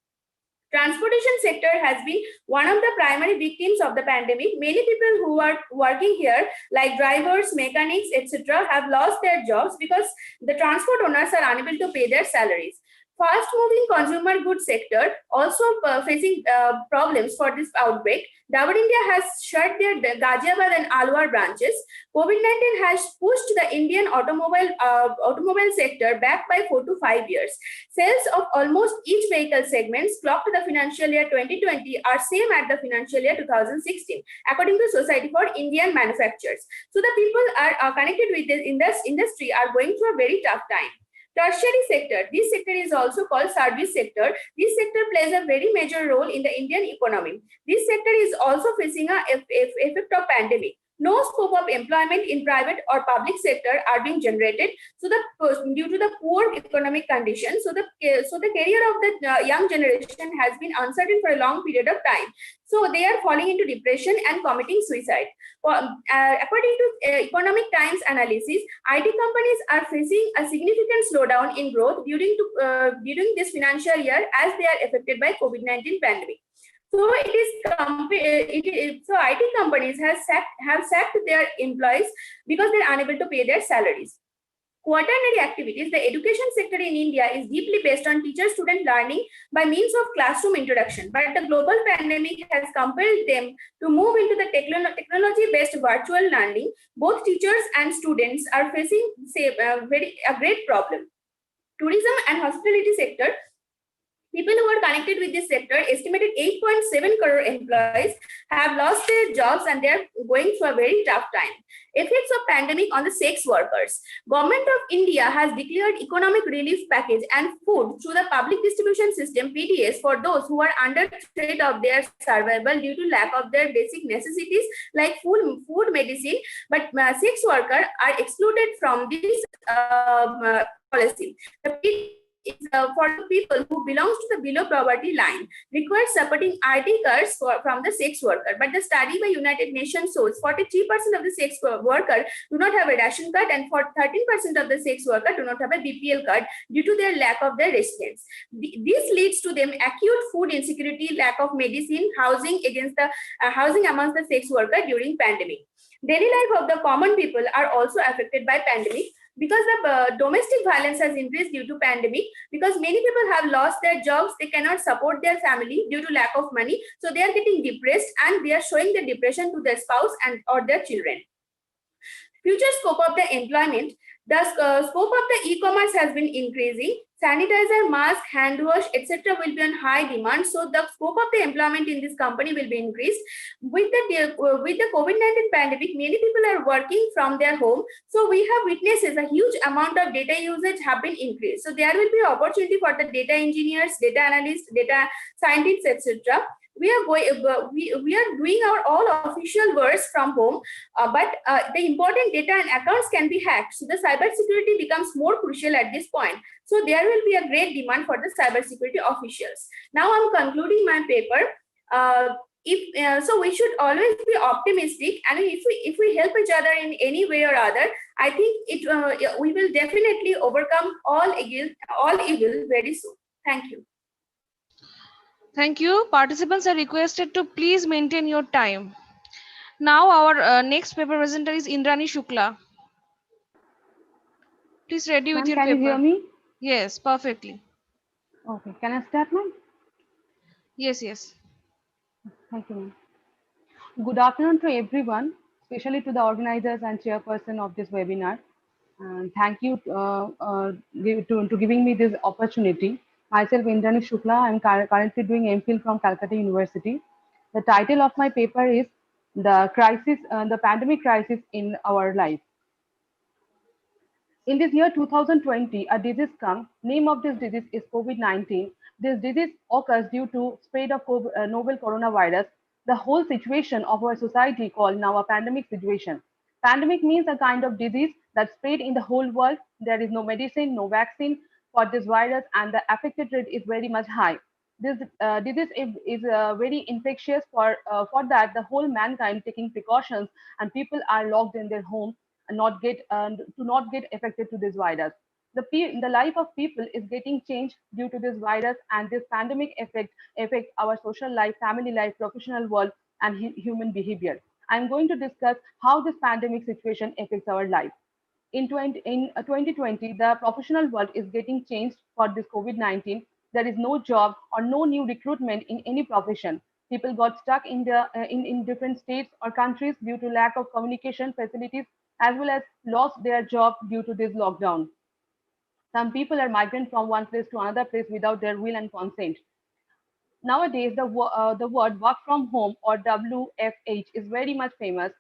Transportation sector has been one of the primary victims of the pandemic. Many people who are working here, like drivers, mechanics, etc., have lost their jobs because the transport owners are unable to pay their salaries. Fast-moving consumer goods sector also facing problems for this outbreak. Dabur India has shut their Ghaziabad and Alwar branches. COVID-19 has pushed the Indian automobile sector back by 4 to 5 years. Sales of almost each vehicle segments clocked the financial year 2020 are same at the financial year 2016, according to Society for Indian Manufacturers. So the people are connected with this industry are going through a very tough time. Tertiary sector. This sector is also called service sector. This sector plays a very major role in the Indian economy. This sector is also facing a effect of pandemic. No scope of employment in private or public sector are being generated. So due to the poor economic conditions, so the career of the young generation has been uncertain for a long period of time. So they are falling into depression and committing suicide. According to Economic Times analysis, IT companies are facing a significant slowdown in growth during this financial year as they are affected by COVID-19 pandemic. So so IT companies have sacked their employees because they are unable to pay their salaries. Quaternary activities. The education sector in India is deeply based on teacher-student learning by means of classroom introduction. But the global pandemic has compelled them to move into the technology-based virtual learning. Both teachers and students are facing a great problem. Tourism and hospitality sector. People who are connected with this sector, estimated 8.7 crore employees, have lost their jobs and they are going through a very tough time. Effects of pandemic on the sex workers. Government of India has declared economic relief package and food through the public distribution system (PDS) for those who are under threat of their survival due to lack of their basic necessities like food, medicine. But sex workers are excluded from this policy. The is for the people who belongs to the below poverty line, requires supporting ID cards from the sex worker. But the study by United Nations shows 43% of the sex worker do not have a ration card and 13% of the sex worker do not have a BPL card due to their lack of their residence. This leads to them acute food insecurity, lack of medicine, housing amongst the sex worker during pandemic. Daily life of the common people are also affected by pandemic. Because the domestic violence has increased due to pandemic, because many people have lost their jobs, they cannot support their family due to lack of money, so they are getting depressed and they are showing the depression to their spouse and or their children. Future scope of the employment. The scope of the e-commerce has been increasing. Sanitizer, mask, hand wash, etc. will be on high demand. So the scope of the employment in this company will be increased. With the COVID-19 pandemic, many people are working from their home. So we have witnessed a huge amount of data usage have been increased. So there will be opportunity for the data engineers, data analysts, data scientists, etc. We are doing our all official works from home, but the important data and accounts can be hacked. So the cybersecurity becomes more crucial at this point. So there will be a great demand for the cybersecurity officials. Now I'm concluding my paper. So we should always be optimistic, and if we help each other in any way or other, I think we will definitely overcome all evil very soon. Thank you. Thank you. Participants are requested to please maintain your time. Now our next paper presenter is Indrani Shukla. Please ready with your paper. Can you hear me? Yes, perfectly. Okay. Can I start, ma'am? Yes, yes. Thank you, ma'am. Good afternoon to everyone, especially to the organizers and chairperson of this webinar. And thank you to giving me this opportunity. Myself, Indrani Shukla. I'm currently doing MPhil from Calcutta University. The title of my paper is the pandemic crisis in our life. In this year 2020, a disease comes. Name of this disease is COVID-19. This disease occurs due to spread of novel coronavirus. The whole situation of our society called now a pandemic situation. Pandemic means a kind of disease that spread in the whole world. There is no medicine, no vaccine for this virus, and the affected rate is very much high. This disease is very infectious. For that, the whole mankind taking precautions, and people are locked in their home and not get affected to this virus. The life of people is getting changed due to this virus, and this pandemic affect our social life, family life, professional world, and human behavior. I'm going to discuss how this pandemic situation affects our life. In 2020, the professional world is getting changed for this COVID-19. There is no job or no new recruitment in any profession. People got stuck in different states or countries due to lack of communication facilities, as well as lost their job due to this lockdown. Some people are migrant from one place to another place without their will and consent. Nowadays, the word work from home or WFH is very much famous.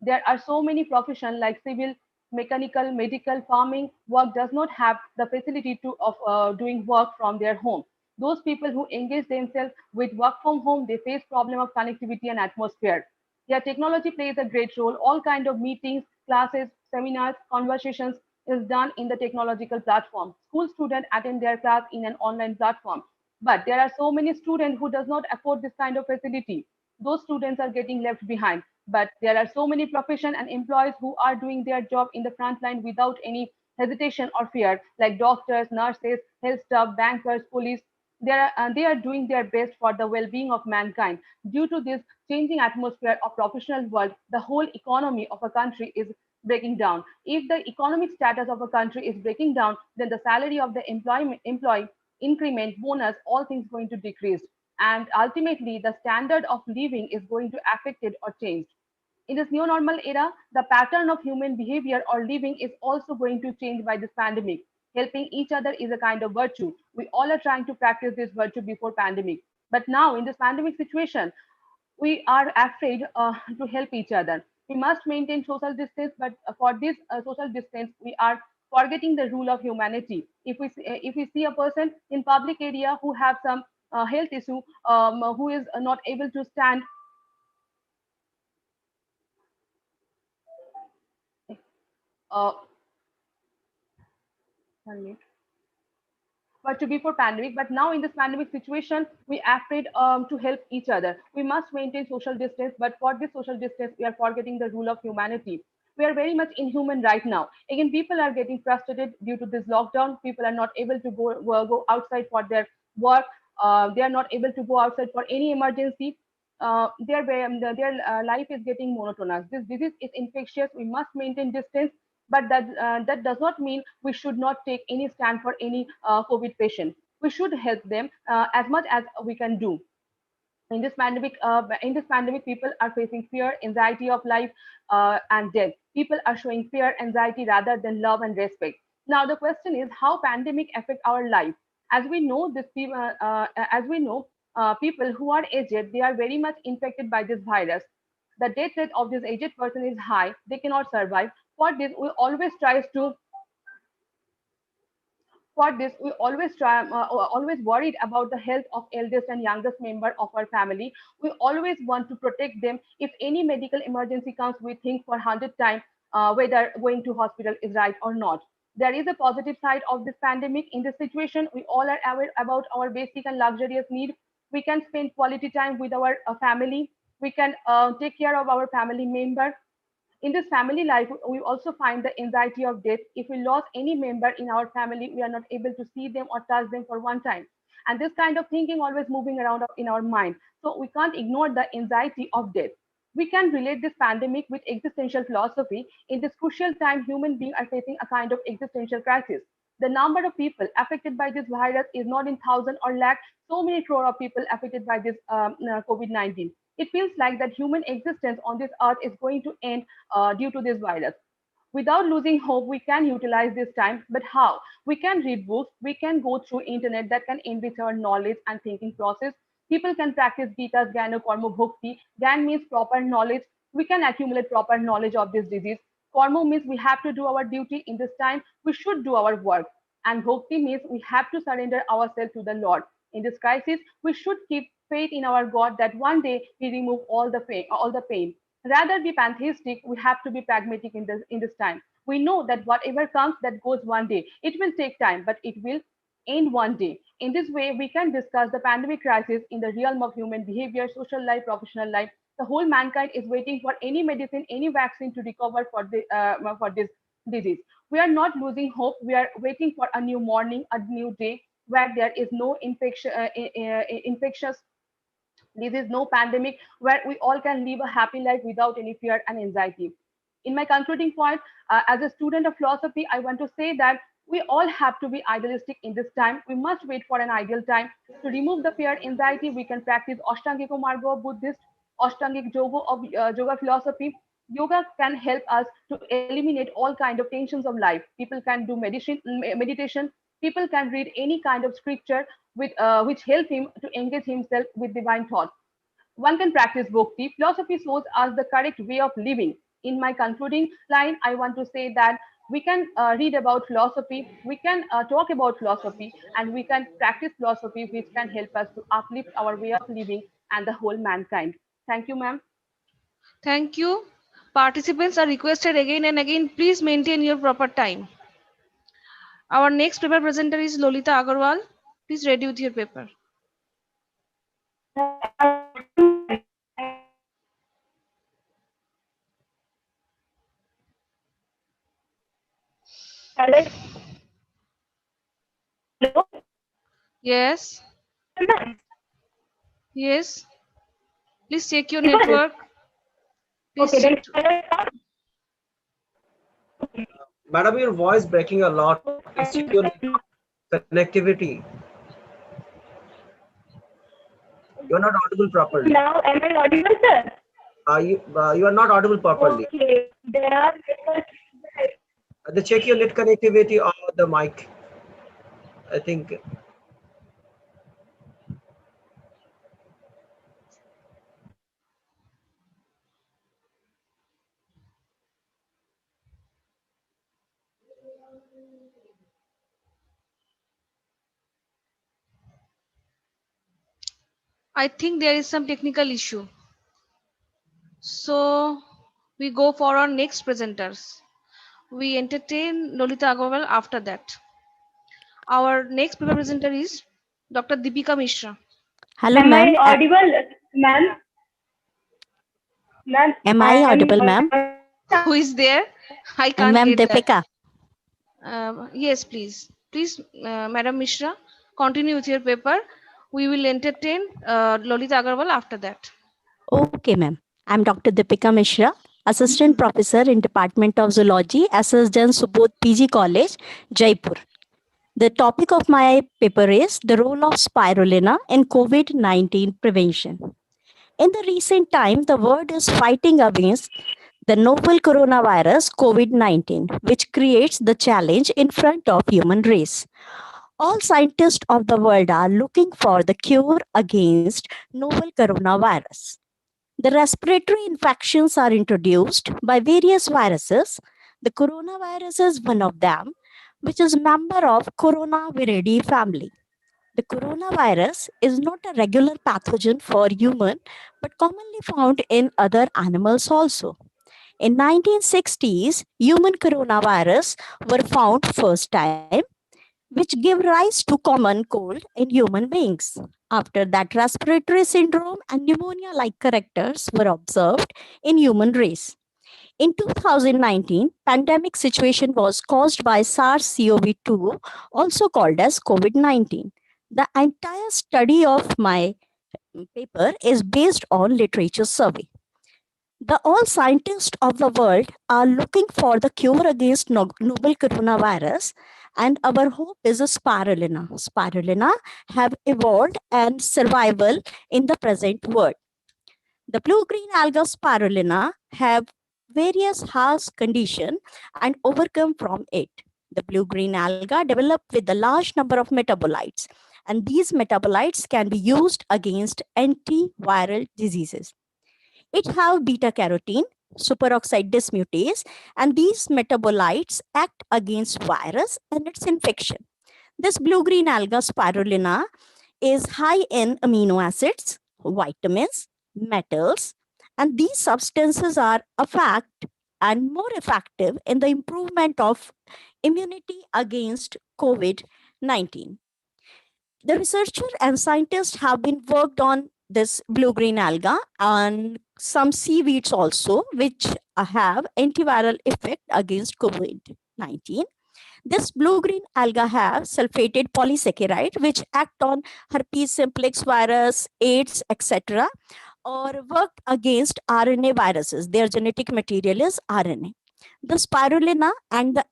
There are so many professions like civil, mechanical, medical, farming. Work does not have the facility of doing work from their home. Those people who engage themselves with work from home, they face problem of connectivity and atmosphere. Yeah, technology plays a great role. All kind of meetings, classes, seminars, conversations is done in the technological platform. School students attend their class in an online platform, but there are so many students who does not afford this kind of facility. Those students are getting left behind. But there are so many profession and employees who are doing their job in the front line without any hesitation or fear, like doctors, nurses, health staff, bankers, police. They are doing their best for the well-being of mankind. Due to this changing atmosphere of professional world, the whole economy of a country is breaking down. If the economic status of a country is breaking down, then the salary of the employee increment, bonus, all things going to decrease. And ultimately, the standard of living is going to affected or changed. In this new normal era, the pattern of human behavior or living is also going to change by this pandemic. Helping each other is a kind of virtue. We all are trying to practice this virtue before pandemic. But now in this pandemic situation, we are afraid to help each other. We must maintain social distance, but for this social distance, we are forgetting the rule of humanity. If we see a person in public area who have some health issue, who is not able to stand, uh, 1 minute. But to before pandemic, but now in this pandemic situation, we are afraid to help each other. We must maintain social distance, but for this social distance, we are forgetting the rule of humanity. We are very much inhuman right now. Again, people are getting frustrated due to this lockdown. People are not able to go outside for their work. They are not able to go outside for any emergency. Their life is getting monotonous. This disease is infectious. We must maintain distance, but that does not mean we should not take any stand for any COVID patient. We should help them as much as we can do. In this pandemic, people are facing fear, anxiety of life and death. People are showing fear, anxiety rather than love and respect. Now the question is how pandemic affect our life. As we know, people who are aged, they are very much infected by this virus. The death rate of this aged person is high. They cannot survive. For this, we always worried about the health of eldest and youngest member of our family. We always want to protect them. If any medical emergency comes, we think for 100 times whether going to hospital is right or not. There is a positive side of this pandemic. In this situation, we all are aware about our basic and luxurious need. We can spend quality time with our family. We can take care of our family member. In this family life, we also find the anxiety of death. If we lost any member in our family, we are not able to see them or touch them for one time. And this kind of thinking always moving around in our mind. So we can't ignore the anxiety of death. We can relate this pandemic with existential philosophy. In this crucial time, human beings are facing a kind of existential crisis. The number of people affected by this virus is not in thousand or lakh. So many crore of people affected by this COVID-19. It feels like that human existence on this earth is going to end due to this virus. Without losing hope, we can utilize this time. But how? We can read books. We can go through internet that can enrich our knowledge and thinking process. People can practice Gita's Jnana Karma Bhakti. Jnana means proper knowledge. We can accumulate proper knowledge of this disease. Karma means we have to do our duty in this time. We should do our work. And Bhakti means we have to surrender ourselves to the Lord. In this crisis, we should keep faith in our God that one day He remove all the pain. Rather be pantheistic, we have to be pragmatic in this time. We know that whatever comes, that goes one day. It will take time, but it will end one day. In this way, we can discuss the pandemic crisis in the realm of human behavior, social life, professional life. The whole mankind is waiting for any medicine, any vaccine to recover for this disease. We are not losing hope. We are waiting for a new morning, a new day where there is no infectious disease, no pandemic, where we all can live a happy life without any fear and anxiety. In my concluding point, as a student of philosophy, I want to say that we all have to be idealistic in this time. We must wait for an ideal time. To remove the fear, anxiety, we can practice Ashtangika Marga of Buddhist, Ashtangik Yoga of Yoga philosophy. Yoga can help us to eliminate all kind of tensions of life. People can do meditation. People can read any kind of scripture which help him to engage himself with divine thought. One can practice bhakti. Philosophy shows us the correct way of living. In my concluding line, I want to say that we can read about philosophy, we can talk about philosophy, and we can practice philosophy, which can help us to uplift our way of living and the whole mankind. Thank you, ma'am. Thank you. Participants are requested again and again, please maintain your proper time. Our next paper presenter is Lolita Agarwal. Please ready with your paper. Hello. Yes. Yes. Please check your network. Please Okay, check. Madam, your voice breaking a lot. Please check your connectivity. You are not audible properly. Now, am I audible, sir? You are not audible properly. Okay, there are. Check your net connectivity or the mic. I think. I think there is some technical issue. So we go for our next presenters. We entertain Lolita Agarwal after that. Our next paper presenter is Dr. Deepika Mishra. Hello, am I audible, ma'am? Ma'am, am I audible, ma'am? Who is there? I can't Ma'am get Deepika. that. Yes, please. Please, Madam Mishra, continue with your paper. We will entertain Lolita Agarwal after that. Okay, ma'am. I'm Dr. Deepika Mishra, Assistant Professor in Department of Zoology, Assistant Subodh PG College, Jaipur. The topic of my paper is the role of spirulina in COVID-19 prevention. In the recent time, the world is fighting against the novel coronavirus COVID-19, which creates the challenge in front of human race. All scientists of the world are looking for the cure against novel coronavirus. The respiratory infections are introduced by various viruses. The coronavirus is one of them, which is a member of Coronaviridae family. The coronavirus is not a regular pathogen for human, but commonly found in other animals also. In 1960s, human coronavirus were found first time, which give rise to common cold in human beings. After that, respiratory syndrome and pneumonia-like characters were observed in human race. In 2019, pandemic situation was caused by SARS-CoV-2, also called as COVID-19. The entire study of my paper is based on literature survey. All scientists of the world are looking for the cure against novel coronavirus, and our hope is a spirulina. Spirulina have evolved and survival in the present world. The blue-green alga spirulina have various harsh condition and overcome from it. The blue-green alga developed with a large number of metabolites, and these metabolites can be used against antiviral diseases. It have beta-carotene, superoxide dismutase, and these metabolites act against virus and its infection. This blue-green alga spirulina is high in amino acids, vitamins, metals, and these substances are a fact and more effective in the improvement of immunity against COVID-19. The researcher and scientists have been worked on this blue-green alga and some seaweeds also, which have antiviral effect against COVID-19. This blue-green alga have sulfated polysaccharide, which act on herpes simplex virus, AIDS, etc., or work against RNA viruses. Their genetic material is RNA. The spirulina and the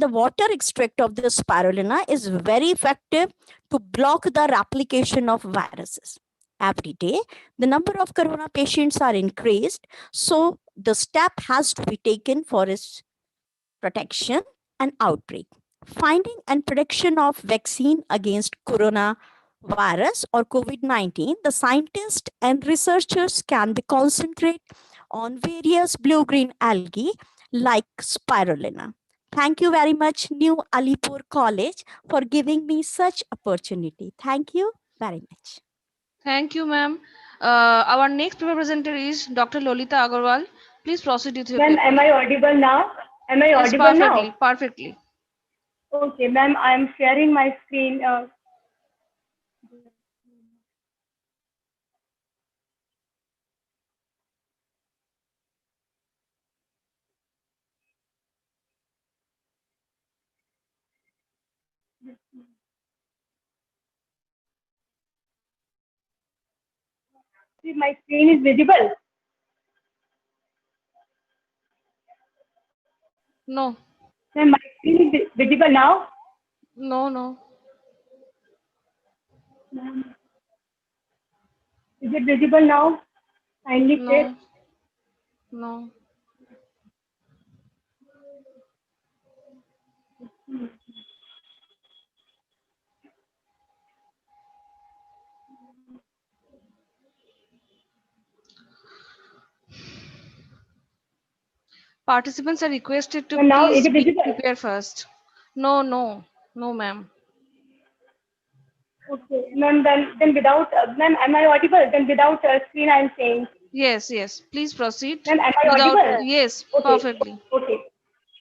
water extract of the spirulina is very effective to block the replication of viruses. Every day, the number of corona patients are increased, so the step has to be taken for its protection and outbreak. Finding and production of vaccine against coronavirus or COVID-19, the scientists and researchers can be concentrate on various blue-green algae like spirulina. Thank you very much, New Alipore College, for giving me such opportunity. Thank you very much. Thank you, ma'am. Our next paper presenter is Dr. Lolita Agarwal. Please proceed with your Ma'am, paper. am I audible now? Am I Yes, audible perfectly, now? perfectly. Okay, ma'am, I am sharing my screen. See, my screen is visible. No. Ma'am, my screen is visible now. No, no. Ma'am, is it visible now? Kindly check. No. Participants are requested to And now is please it be visible? prepared first. No, no, no, ma'am. Okay, ma'am, then without, ma'am, am I audible? Then without screen, I am saying. Yes, yes. Please proceed. Ma'am, am I Without, audible? yes, Okay, perfectly. okay.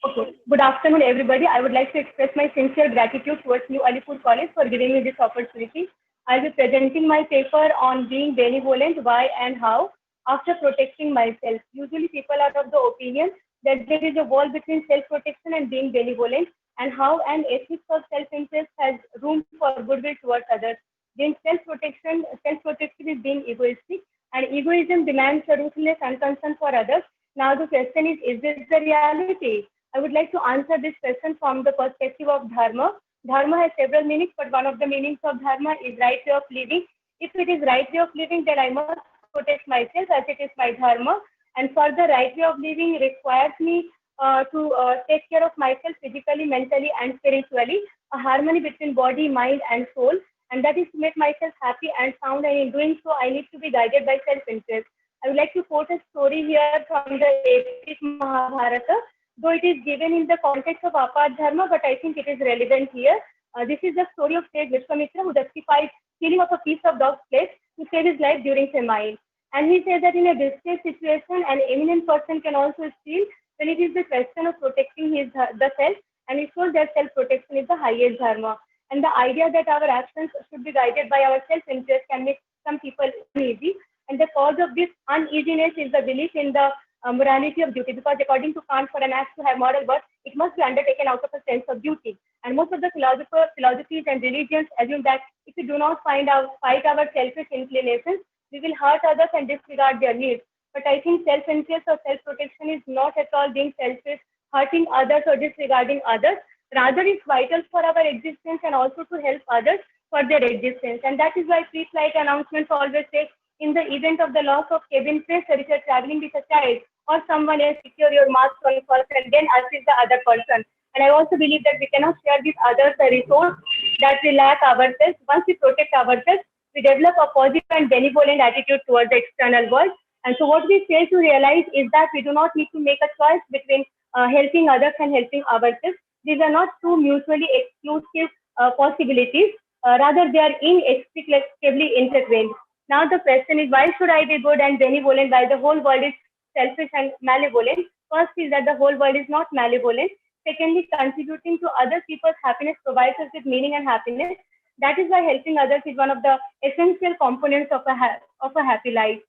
Okay. Good afternoon, everybody. I would like to express my sincere gratitude towards New Alipore College for giving me this opportunity. I'll be presenting my paper on being benevolent, why and how, after protecting myself. Usually people are of the opinion that there is a wall between self-protection and being benevolent, and how an ethics of self-interest has room for goodwill towards others. Being self-protection is being egoistic, and egoism demands a ruthless unconcern for others. Now the question is this the reality? I would like to answer this question from the perspective of dharma. Dharma has several meanings, but one of the meanings of dharma is right way of living. If it is right way of living, then I must protect myself as it is my dharma. And further, right way of living requires me to take care of myself physically, mentally, and spiritually. A harmony between body, mind, and soul. And that is to make myself happy and sound. And in doing so, I need to be guided by self-interest. I would like to quote a story here from the epic Mahabharata, though it is given in the context of Apad Dharma, but I think it is relevant here. This is the story of sage Vishwamitra, who justified stealing of a piece of dog's flesh to save his life during famine. And he says that in a distress situation, an eminent person can also steal when it is the question of protecting the self, and it shows that self-protection is the highest dharma. And the idea that our actions should be guided by our self-interest can make some people uneasy. And the cause of this uneasiness is the belief in the morality of duty, because according to Kant, for an act to have moral worth, it must be undertaken out of a sense of duty. And most of the philosophies and religions assume that if we do not fight our selfish inclinations, we will hurt others and disregard their needs. But I think self-interest or self-protection is not at all being selfish, hurting others or disregarding others. Rather, it's vital for our existence and also to help others for their existence. And that is why pre-flight announcements always say, In the event of the loss of cabin pressure, if you're traveling with a child or someone else, secure your mask on first and then assist the other person. And I also believe that we cannot share with others the resource that we lack ourselves. Once we protect ourselves, we develop a positive and benevolent attitude towards the external world. And so what we fail to realize is that we do not need to make a choice between helping others and helping ourselves. These are not two mutually exclusive possibilities. Rather, they are inextricably intertwined. Now the question is, why should I be good and benevolent while the whole world is selfish and malevolent? First is that the whole world is not malevolent. Secondly, contributing to other people's happiness provides us with meaning and happiness. That is why helping others is one of the essential components of a happy life.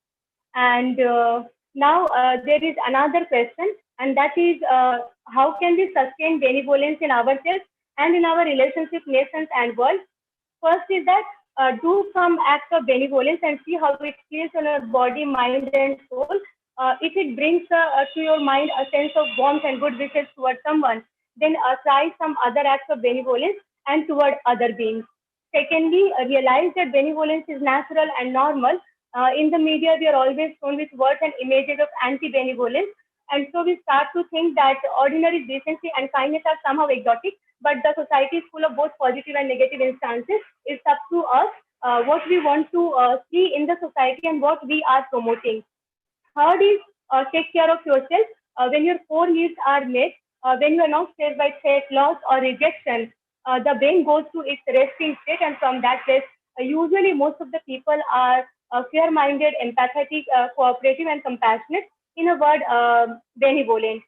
And now there is another question, and that is how can we sustain benevolence in ourselves and in our relationship, nations, and world? First is that do some acts of benevolence and see how it feels on your body, mind, and soul. If it brings to your mind a sense of warmth and good wishes towards someone, then try some other acts of benevolence and toward other beings. Secondly, realize that benevolence is natural and normal. In the media, we are always shown with words and images of anti-benevolence. And so we start to think that ordinary decency and kindness are somehow exotic, but the society is full of both positive and negative instances. It's up to us what we want to see in the society and what we are promoting. Third is take care of yourself. When your core needs are met, when you are not faced by threat, loss, or rejection, the brain goes to its resting state, and from that place, usually most of the people are fair-minded, empathetic, cooperative, and compassionate. In a word, benevolent.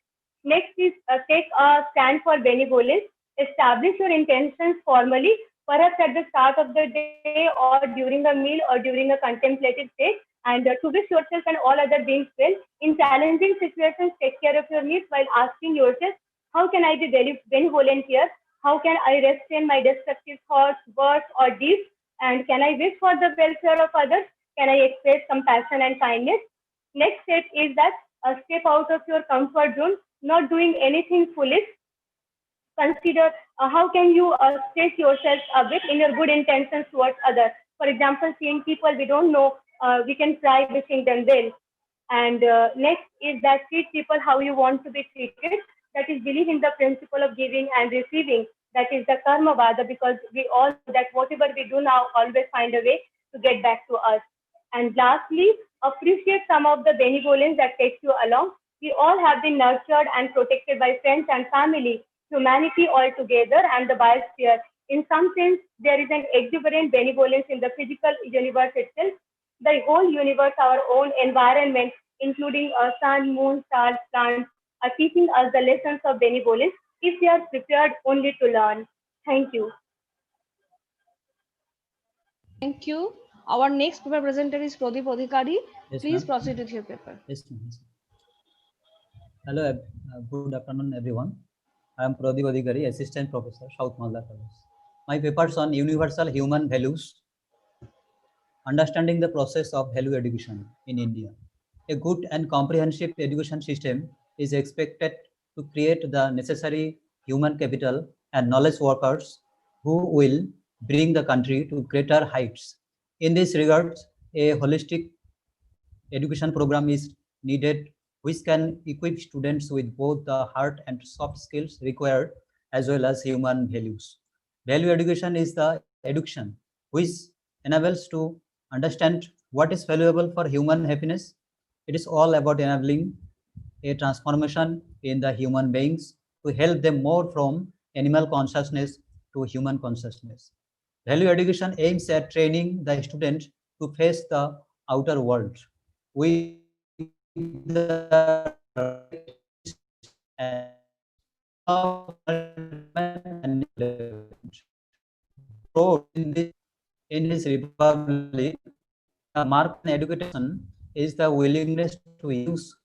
Next is take a stand for benevolence. Establish your intentions formally, perhaps at the start of the day or during a meal or during a contemplative state, and to wish yourself and all other beings well. In challenging situations, take care of your needs while asking yourself, how can I be benevolent here? How can I restrain my destructive thoughts, words, or deeds? And can I wish for the welfare of others? Can I express compassion and kindness? Next step is that step out of your comfort zone, not doing anything foolish. Consider how can you stretch yourself a bit in your good intentions towards others. For example, seeing people we don't know, we can try wishing them well. And next is that treat people how you want to be treated. That is, believe in the principle of giving and receiving. That is the karma vada, because we all know that whatever we do now always find a way to get back to us. And lastly, appreciate some of the benevolence that takes you along. We all have been nurtured and protected by friends and family, humanity altogether, and the biosphere. In some sense, there is an exuberant benevolence in the physical universe itself. The whole universe, our own environment, including sun, moon, stars, plants, are teaching us the lessons of benevolence if we are prepared only to learn. Thank you. Thank you. Our next paper presenter is Pradeep Adhikari. Yes, Please ma'am. proceed with your paper. Yes, ma'am. Hello, good afternoon, everyone. I am Pradeep Adhikari, Assistant Professor, South Malda College. My papers on universal human values, understanding the process of value education in India. A good and comprehensive education system is expected to create the necessary human capital and knowledge workers who will bring the country to greater heights. In this regard, a holistic education program is needed which can equip students with both the hard and soft skills required as well as human values. Value education is the education which enables to understand what is valuable for human happiness. It is all about enabling a transformation in the human beings to help them more from animal consciousness to human consciousness. Value education aims at training the student to face the outer world with the in this republic, the mark in education is the willingness to use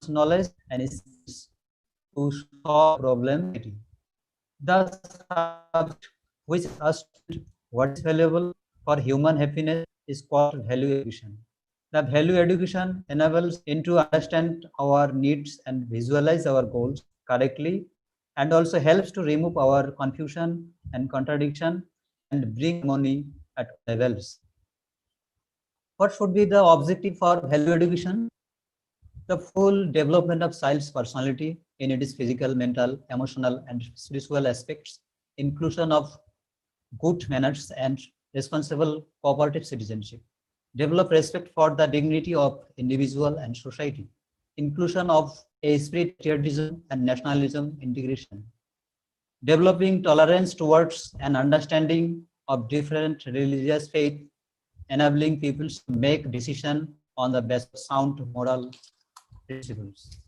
knowledge and skills to solve problems. The subject which asks what is valuable for human happiness is called value education. The value education enables us to understand our needs and visualize our goals correctly, and also helps to remove our confusion and contradiction and bring harmony at levels. What should be the objective for value education? The full development of child's personality in its physical, mental, emotional, and spiritual aspects, inclusion of good manners and responsible cooperative citizenship, develop respect for the dignity of individual and society, inclusion of a spirit of patriotism and nationalism integration, developing tolerance towards an understanding of different religious faith, enabling people to make decisions on the basis of sound moral principles.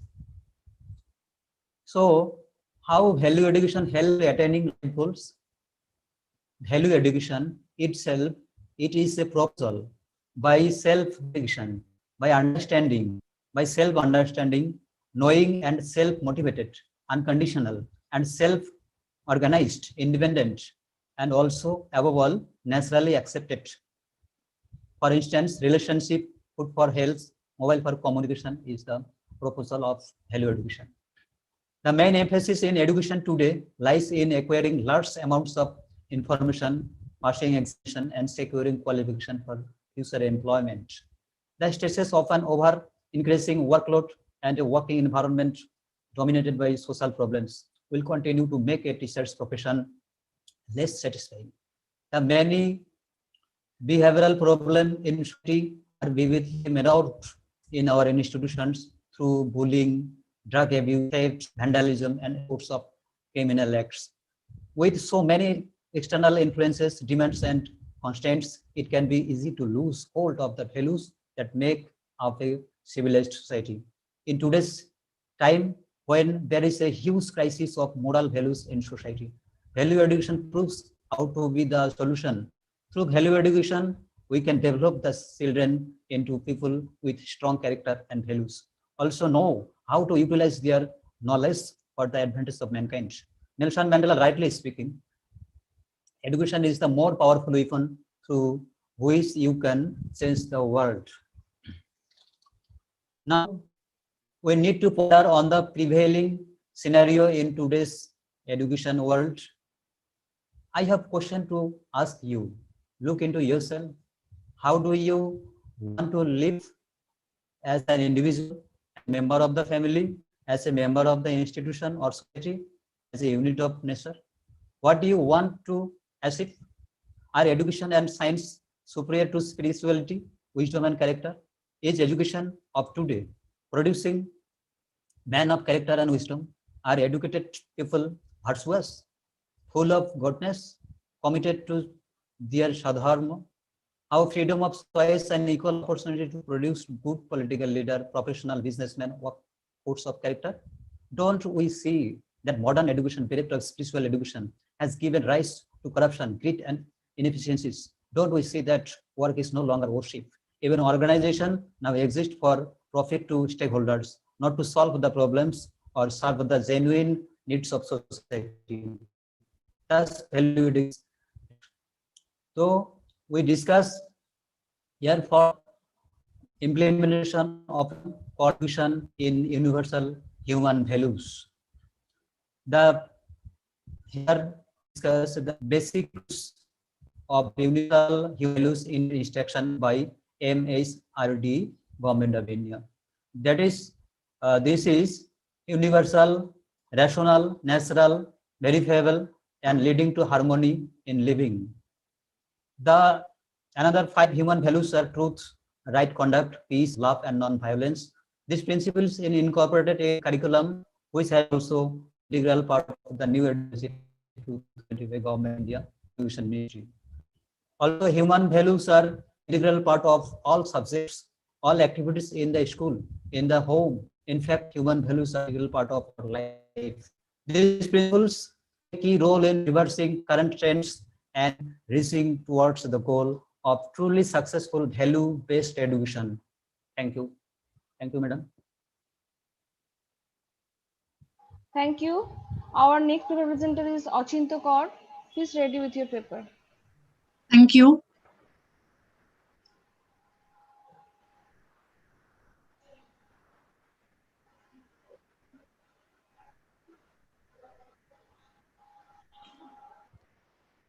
So, how value education help attaining life goals? Value education itself, it is a proposal by self-direction, by understanding, by self-understanding, knowing and self-motivated, unconditional, and self-organized, independent, and also above all, naturally accepted. For instance, relationship, food for health, mobile for communication is the proposal of value education. The main emphasis in education today lies in acquiring large amounts of information, passing examination, and securing qualification for future employment. The stresses often over increasing workload and a working environment dominated by social problems will continue to make a teacher's profession less satisfying. The many behavioral problems in society are vividly mirrored in our institutions through bullying, drug abuse, theft, vandalism, and sorts of criminal acts. With so many external influences, demands, and constraints, it can be easy to lose hold of the values that make up a civilized society. In today's time, when there is a huge crisis of moral values in society, value education proves how to be the solution. Through value education, we can develop the children into people with strong character and values. Also know how to utilize their knowledge for the advantage of mankind. Nelson Mandela rightly speaking, education is the more powerful weapon through which you can change the world. Now, we need to ponder on the prevailing scenario in today's education world. I have a question to ask you. Look into yourself. How do you want to live as an individual, a member of the family, as a member of the institution or society, as a unit of nature? What do you want to achieve? Are education and science superior to spirituality, wisdom, and character? Is education of today producing men of character and wisdom? Are educated people virtuous, full of goodness, committed to their sadharma? How freedom of choice and equal opportunity to produce good political leader, professional businessmen, what course of character? Don't we see that modern education, bereft of spiritual education, has given rise to corruption, greed, and inefficiencies? Don't we see that work is no longer worship? Even organization now exist for profit to stakeholders, not to solve the problems or serve the genuine needs of society. Thus, value education. So we discuss here for implementation of contribution in universal human values. The here discuss the basics of universal human values in instruction by MHRD, Government of India. That is, this is universal, rational, natural, verifiable, and leading to harmony in living. The another 5 human values are truth, right conduct, peace, love, and non-violence. These principles in incorporated a curriculum which has also integral part of the new education by Government of India Education Ministry. Also, human values are integral part of all subjects, all activities in the school, in the home. In fact, human values are integral part of our life. These principles play a key role in reversing current trends and reaching towards the goal of truly successful value-based education. Thank you. Thank you, madam. Thank you. Our next paper presenter is Achinto Kaur. Please ready with your paper. Thank you.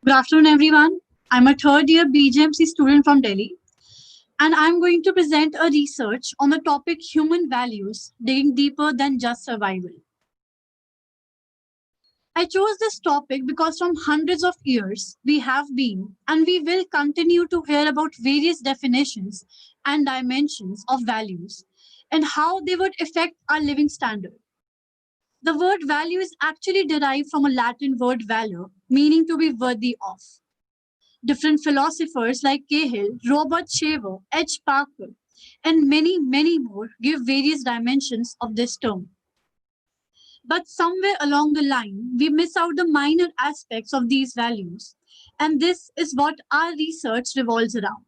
Good afternoon, everyone. I'm a third year BGMC student from Delhi. and I'm going to present a research on the topic human values, digging deeper than just survival. I chose this topic because from hundreds of years, we have been and we will continue to hear about various definitions and dimensions of values and how they would affect our living standard. The word value is actually derived from a Latin word valor, meaning to be worthy of. Different philosophers like Cahill, Robert Shaver, H. Parker, and many, many more give various dimensions of this term. But somewhere along the line, we miss out the minor aspects of these values. And this is what our research revolves around.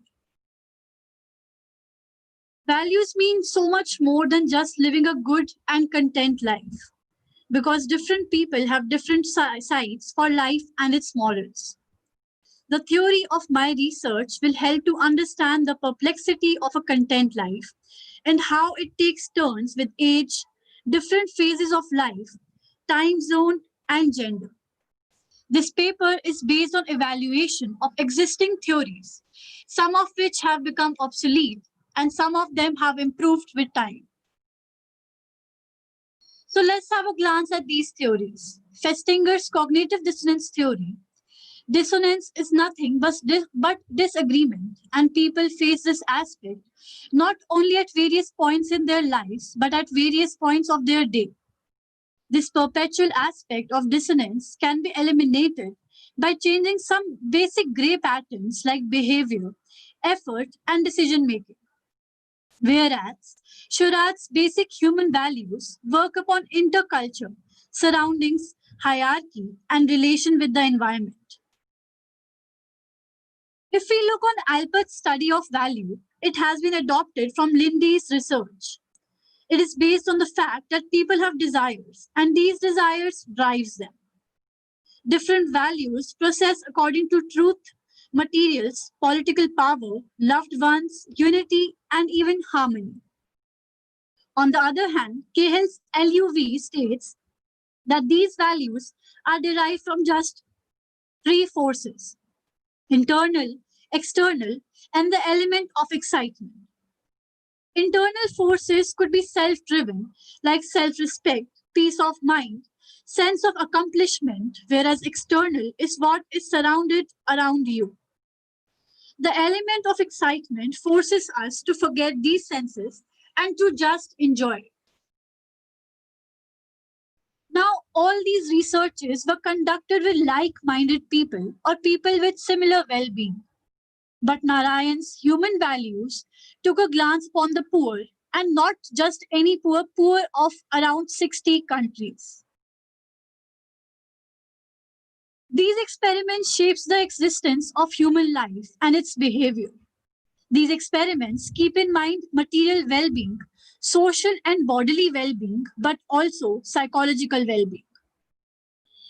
Values mean so much more than just living a good and content life, because different people have different sides for life and its morals. The theory of my research will help to understand the perplexity of a content life and how it takes turns with age, different phases of life, time zone, and gender. This paper is based on evaluation of existing theories, some of which have become obsolete and some of them have improved with time. So let's have a glance at these theories. Festinger's cognitive dissonance theory. Dissonance is nothing but disagreement, and people face this aspect not only at various points in their lives, but at various points of their day. This perpetual aspect of dissonance can be eliminated by changing some basic gray patterns like behavior, effort, and decision making. Whereas Schurat's basic human values work upon interculture, surroundings, hierarchy, and relation with the environment. If we look on Alpert's study of value, it has been adopted from Lindy's research. It is based on the fact that people have desires, and these desires drives them. Different values process according to truth, materials, political power, loved ones, unity, and even harmony. On the other hand, Cahill's LUV states that these values are derived from just three forces: internal, external, and the element of excitement. Internal forces could be self-driven, like self-respect, peace of mind, sense of accomplishment, whereas external is what is surrounded around you. The element of excitement forces us to forget these senses and to just enjoy. Now, all these researches were conducted with like-minded people or people with similar well-being. But Narayan's human values took a glance upon the poor, and not just any poor, poor of around 60 countries. These experiments shapes the existence of human life and its behavior. These experiments keep in mind material well-being, social and bodily well-being, but also psychological well-being.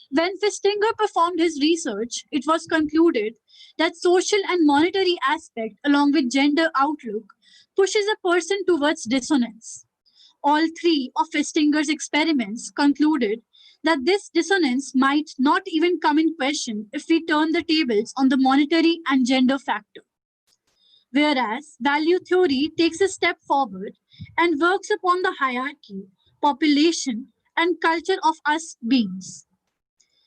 When Festinger performed his research, it was concluded that social and monetary aspect along with gender outlook pushes a person towards dissonance. All three of Festinger's experiments concluded that this dissonance might not even come in question if we turn the tables on the monetary and gender factor. Whereas value theory takes a step forward and works upon the hierarchy, population, and culture of us beings.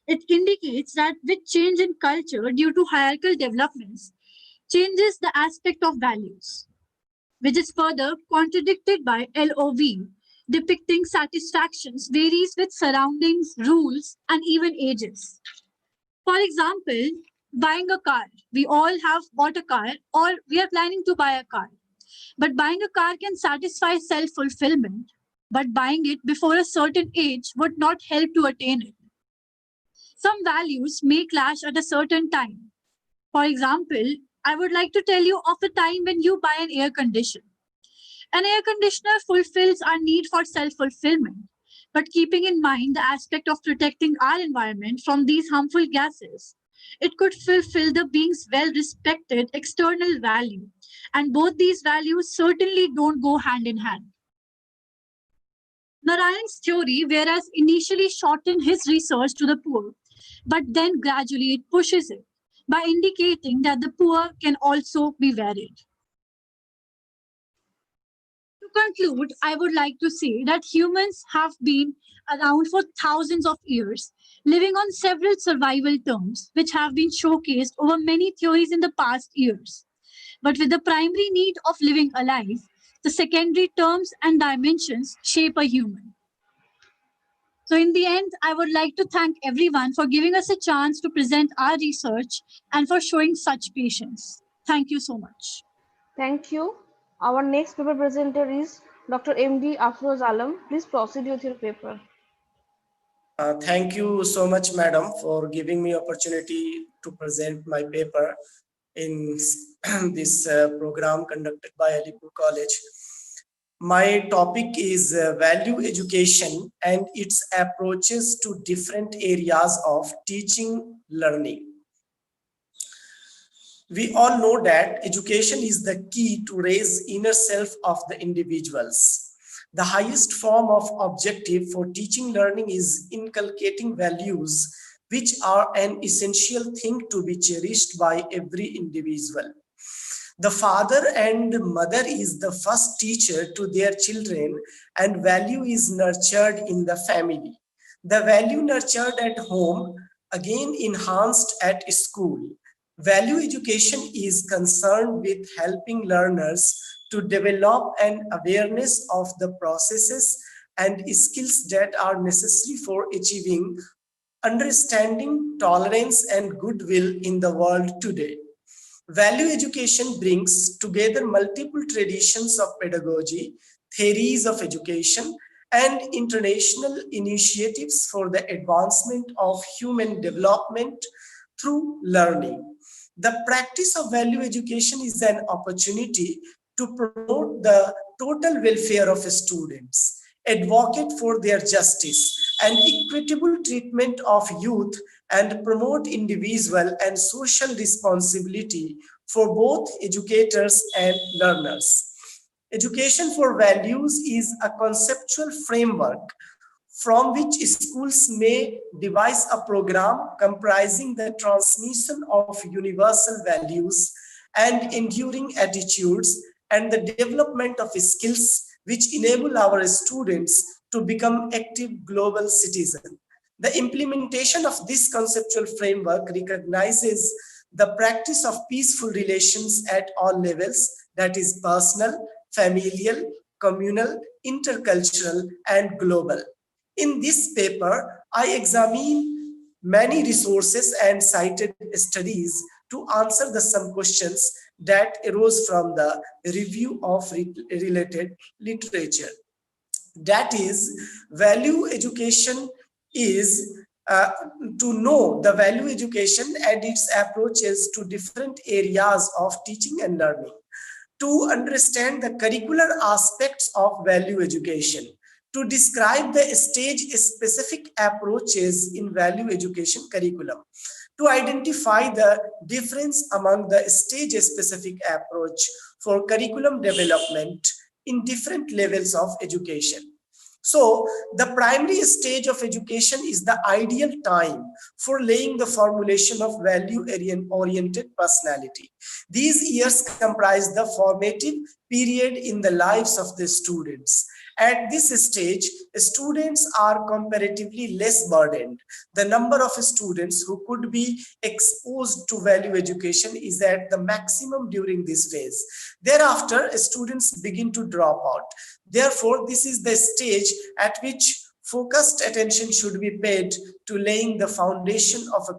It indicates that with change in culture due to hierarchical developments, changes the aspect of values, which is further contradicted by LOV, depicting satisfactions varies with surroundings, rules, and even ages. For example, buying a car. We all have bought a car or we are planning to buy a car. But buying a car can satisfy self-fulfillment, but buying it before a certain age would not help to attain it. Some values may clash at a certain time. For example, I would like to tell you of the time when you buy an air conditioner. An air conditioner fulfills our need for self-fulfillment, but keeping in mind the aspect of protecting our environment from these harmful gases, it could fulfill the being's well-respected external value, and both these values certainly don't go hand in hand. Narayan's theory, whereas initially shortened his research to the poor, but then gradually it pushes it by indicating that the poor can also be varied. conclude, I would like to say that humans have been around for thousands of years, living on several survival terms, which have been showcased over many theories in the past years. But with the primary need of living alive, the secondary terms and dimensions shape a human. So in the end, I would like to thank everyone for giving us a chance to present our research and for showing such patience. Thank you so much. Thank you. Our next paper presenter is Dr. M.D. Afroz Alam. Please proceed with your paper. Thank you so much, madam, for giving me opportunity to present my paper in this program conducted by Alipore College. My topic is value education and its approaches to different areas of teaching learning. We all know that education is the key to raise inner self of the individuals. The highest form of objective for teaching learning is inculcating values which are an essential thing to be cherished by every individual. The father and mother is the first teacher to their children, and value is nurtured in the family. The value nurtured at home, again enhanced at school. Value education is concerned with helping learners to develop an awareness of the processes and skills that are necessary for achieving understanding, tolerance, and goodwill in the world today. Value education brings together multiple traditions of pedagogy, theories of education, and international initiatives for the advancement of human development through learning. The practice of value education is an opportunity to promote the total welfare of students, advocate for their justice and equitable treatment of youth, and promote individual and social responsibility for both educators and learners. Education for values is a conceptual framework from which schools may devise a program comprising the transmission of universal values and enduring attitudes and the development of skills which enable our students to become active global citizens. The implementation of this conceptual framework recognizes the practice of peaceful relations at all levels, that is personal, familial, communal, intercultural, and global. In this paper, I examine many resources and cited studies to answer the some questions that arose from the review of related literature. That is, value education is to know the value education and its approaches to different areas of teaching and learning, to understand the curricular aspects of value education, to describe the stage-specific approaches in value education curriculum, to identify the difference among the stage-specific approach for curriculum development in different levels of education. So the primary stage of education is the ideal time for laying the formulation of value-oriented personality. These years comprise the formative period in the lives of the students. At this stage, students are comparatively less burdened. The number of students who could be exposed to value education is at the maximum during this phase. Thereafter, students begin to drop out. Therefore, this is the stage at which focused attention should be paid to laying the foundation of a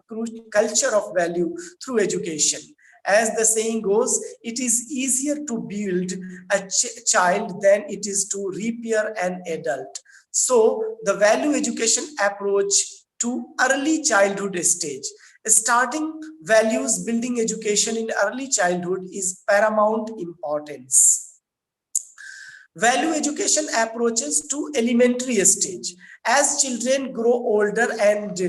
culture of value through education. As the saying goes, it is easier to build a child than it is to repair an adult. So the value education approach to early childhood stage. Starting values building education in early childhood is paramount importance. Value education approaches to elementary stage. As children grow older and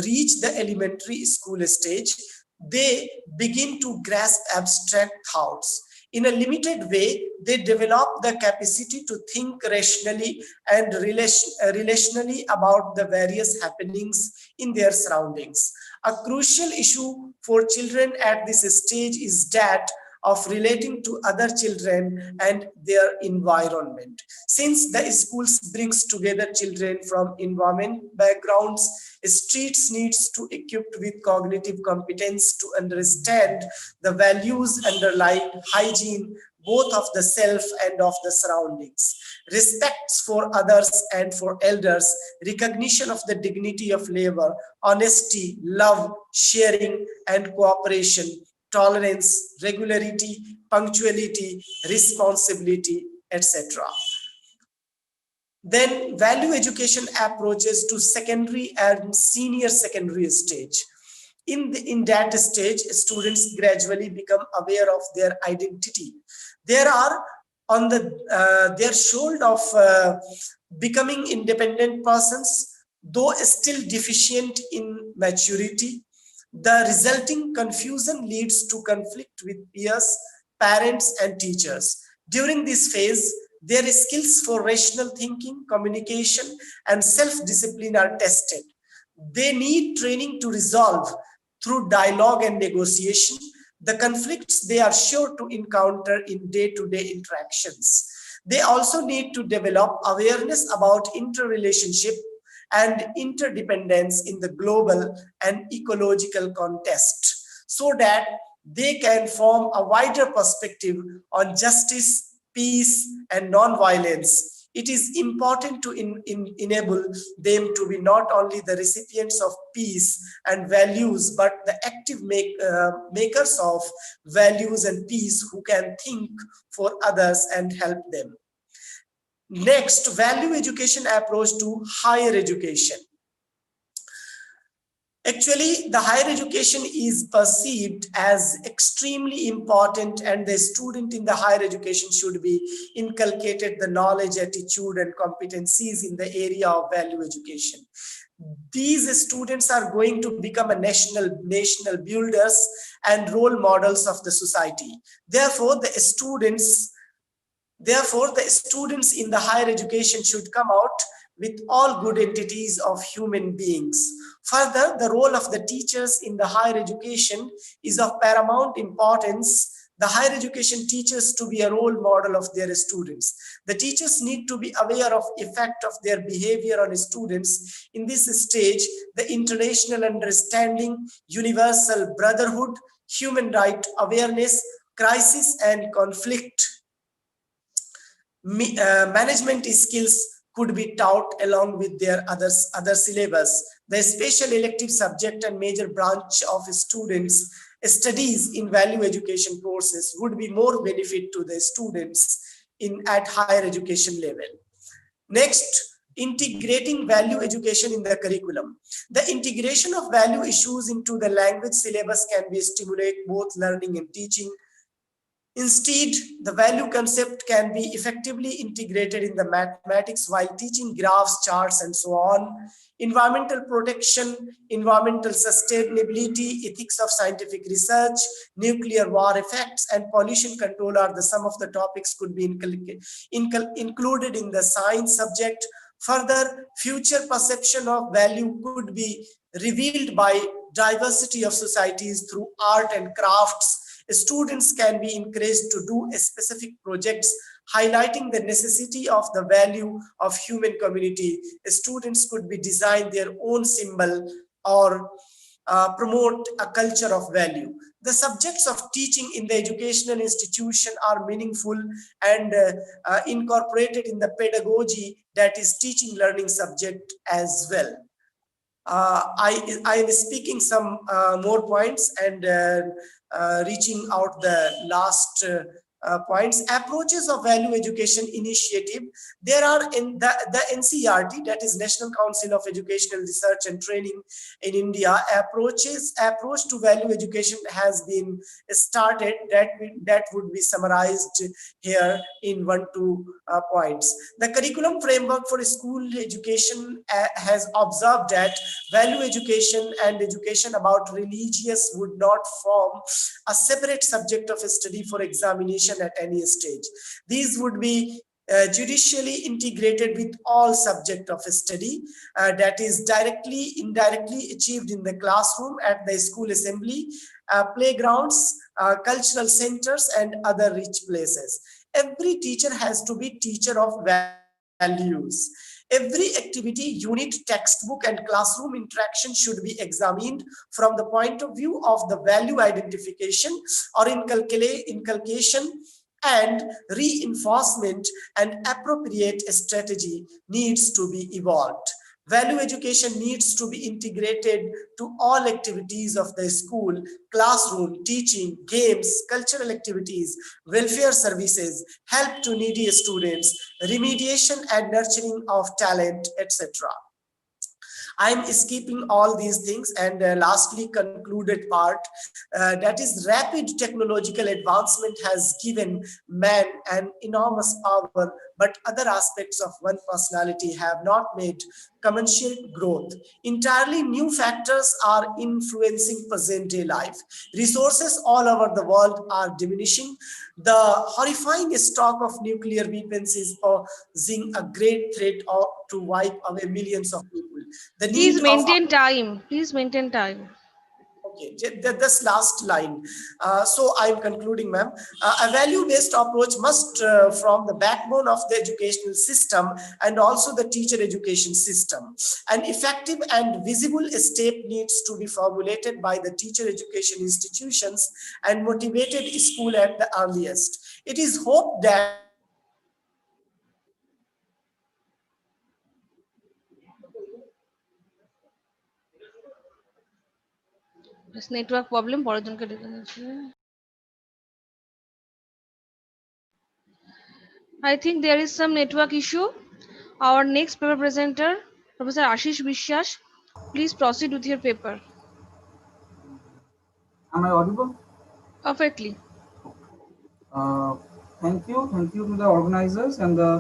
reach the elementary school stage, they begin to grasp abstract thoughts. In a limited way, they develop the capacity to think rationally and relationally about the various happenings in their surroundings. A crucial issue for children at this stage is that of relating to other children and their environment. Since the schools brings together children from environment backgrounds, streets needs to equipped with cognitive competence to understand the values underlying hygiene, both of the self and of the surroundings, respects for others and for elders, recognition of the dignity of labor, honesty, love, sharing and cooperation, tolerance, regularity, punctuality, responsibility, etc. Then value education approaches to secondary and senior secondary stage. In that stage, students gradually become aware of their identity. There are on their shoulder of becoming independent persons, though still deficient in maturity. The resulting confusion leads to conflict with peers, parents, and teachers. During this phase, their skills for rational thinking, communication, and self-discipline are tested. They need training to resolve through dialogue and negotiation the conflicts they are sure to encounter in day-to-day interactions. They also need to develop awareness about interrelationship and interdependence in the global and ecological context, so that they can form a wider perspective on justice, peace, and non-violence. It is important to enable them to be not only the recipients of peace and values, but the active makers of values and peace who can think for others and help them. Next, value education approach to higher education. Actually, the higher education is perceived as extremely important, and the student in the higher education should be inculcated the knowledge, attitude, and competencies in the area of value education. These students are going to become a national builders and role models of the society. Therefore, the students in the higher education should come out with all good entities of human beings. Further, the role of the teachers in the higher education is of paramount importance. The higher education teachers to be a role model of their students. The teachers need to be aware of effect of their behavior on students. In this stage, the international understanding, universal brotherhood, human right awareness, crisis and conflict management skills could be taught along with their other syllabus. The special elective subject and major branch of students studies in value education courses would be more benefit to the students at higher education level. Next, integrating value education in the curriculum. The integration of value issues into the language syllabus can be stimulate both learning and teaching. Instead, the value concept can be effectively integrated in the mathematics while teaching graphs, charts, and so on. Environmental protection, environmental sustainability, ethics of scientific research, nuclear war effects, and pollution control are some of the topics could be included in the science subject. Further, future perception of value could be revealed by diversity of societies through art and crafts. Students can be encouraged to do specific projects highlighting the necessity of the value of human community. Students could be design their own symbol or promote a culture of value. The subjects of teaching in the educational institution are meaningful and incorporated in the pedagogy, that is teaching learning subject as well. I am speaking some more points and reaching out the last points. Approaches of value education initiative. There are in the NCERT, that is National Council of Educational Research and Training in India, approach to value education has been started. That would be summarized here in 1-2 points. The curriculum framework for school education has observed that value education and education about religious would not form a separate subject of study for examination at any stage. These would be judicially integrated with all subject of study, that is directly, indirectly achieved in the classroom, at the school assembly, playgrounds, cultural centers, and other rich places. Every teacher has to be teacher of values. Every activity, unit, textbook, and classroom interaction should be examined from the point of view of the value identification or inculcation and reinforcement, and appropriate strategy needs to be evolved. Value education needs to be integrated to all activities of the school, classroom, teaching, games, cultural activities, welfare services, help to needy students, remediation and nurturing of talent, etc. I'm skipping all these things, and lastly concluded part, that is rapid technological advancement has given man an enormous power, but other aspects of one personality have not made commensurate growth. Entirely new factors are influencing present day life. Resources all over the world are diminishing. The horrifying stock of nuclear weapons is posing a great threat to wipe away millions of people. The need Please of maintain time. Please maintain time. Okay, this last line. So I'm concluding, ma'am. A value-based approach must from the backbone of the educational system and also the teacher education system. An effective and visible step needs to be formulated by the teacher education institutions and motivated school at the earliest. It is hoped that This network problem পরের জনকে ডেকে নিচ্ছে। I think there is some network issue. Our next paper presenter, Professor Ashish Vishwas, please proceed with your paper. Am I audible? Perfectly. Thank you to the organizers and the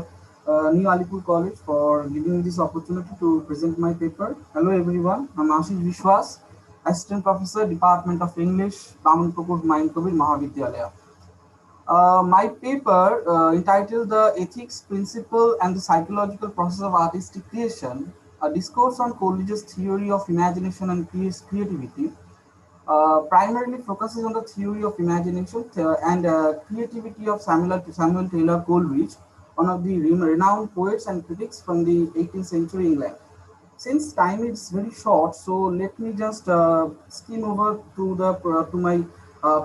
New Alipore College for giving me this opportunity to present my paper. Hello everyone, I'm Ashish Vishwas, Assistant Professor, Department of English, Bamanpukur, Mainkabir, Mahavidyalaya. My paper entitled The Ethics, Principle and the Psychological Process of Artistic Creation, a discourse on Coleridge's theory of imagination and creativity, primarily focuses on the theory of imagination and creativity of Samuel Taylor Coleridge, one of the renowned poets and critics from the 18th century England. Since time is very short, so let me just skim over to my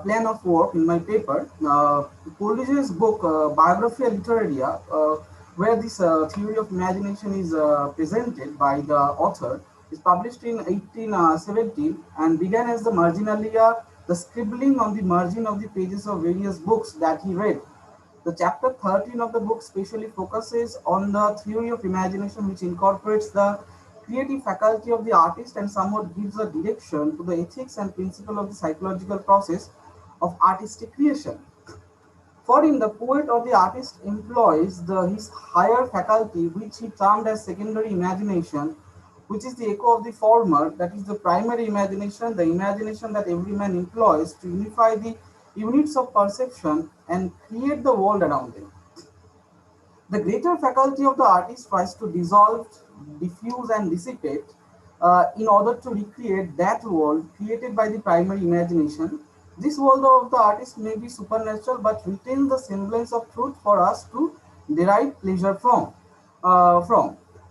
plan of work in my paper. Coleridge's book Biographia Literaria, where this theory of imagination is presented by the author, is published in 1817 and began as the marginalia, the scribbling on the margin of the pages of various books that he read. The chapter 13 of the book specially focuses on the theory of imagination, which incorporates the creative faculty of the artist and somewhat gives a direction to the ethics and principle of the psychological process of artistic creation. For him, the poet or the artist employs his higher faculty, which he termed as secondary imagination, which is the echo of the former, that is the primary imagination, the imagination that every man employs to unify the units of perception and create the world around them. The greater faculty of the artist tries to dissolve, diffuse and dissipate in order to recreate that world created by the primary imagination. This world of the artist may be supernatural but retains the semblance of truth for us to derive pleasure from.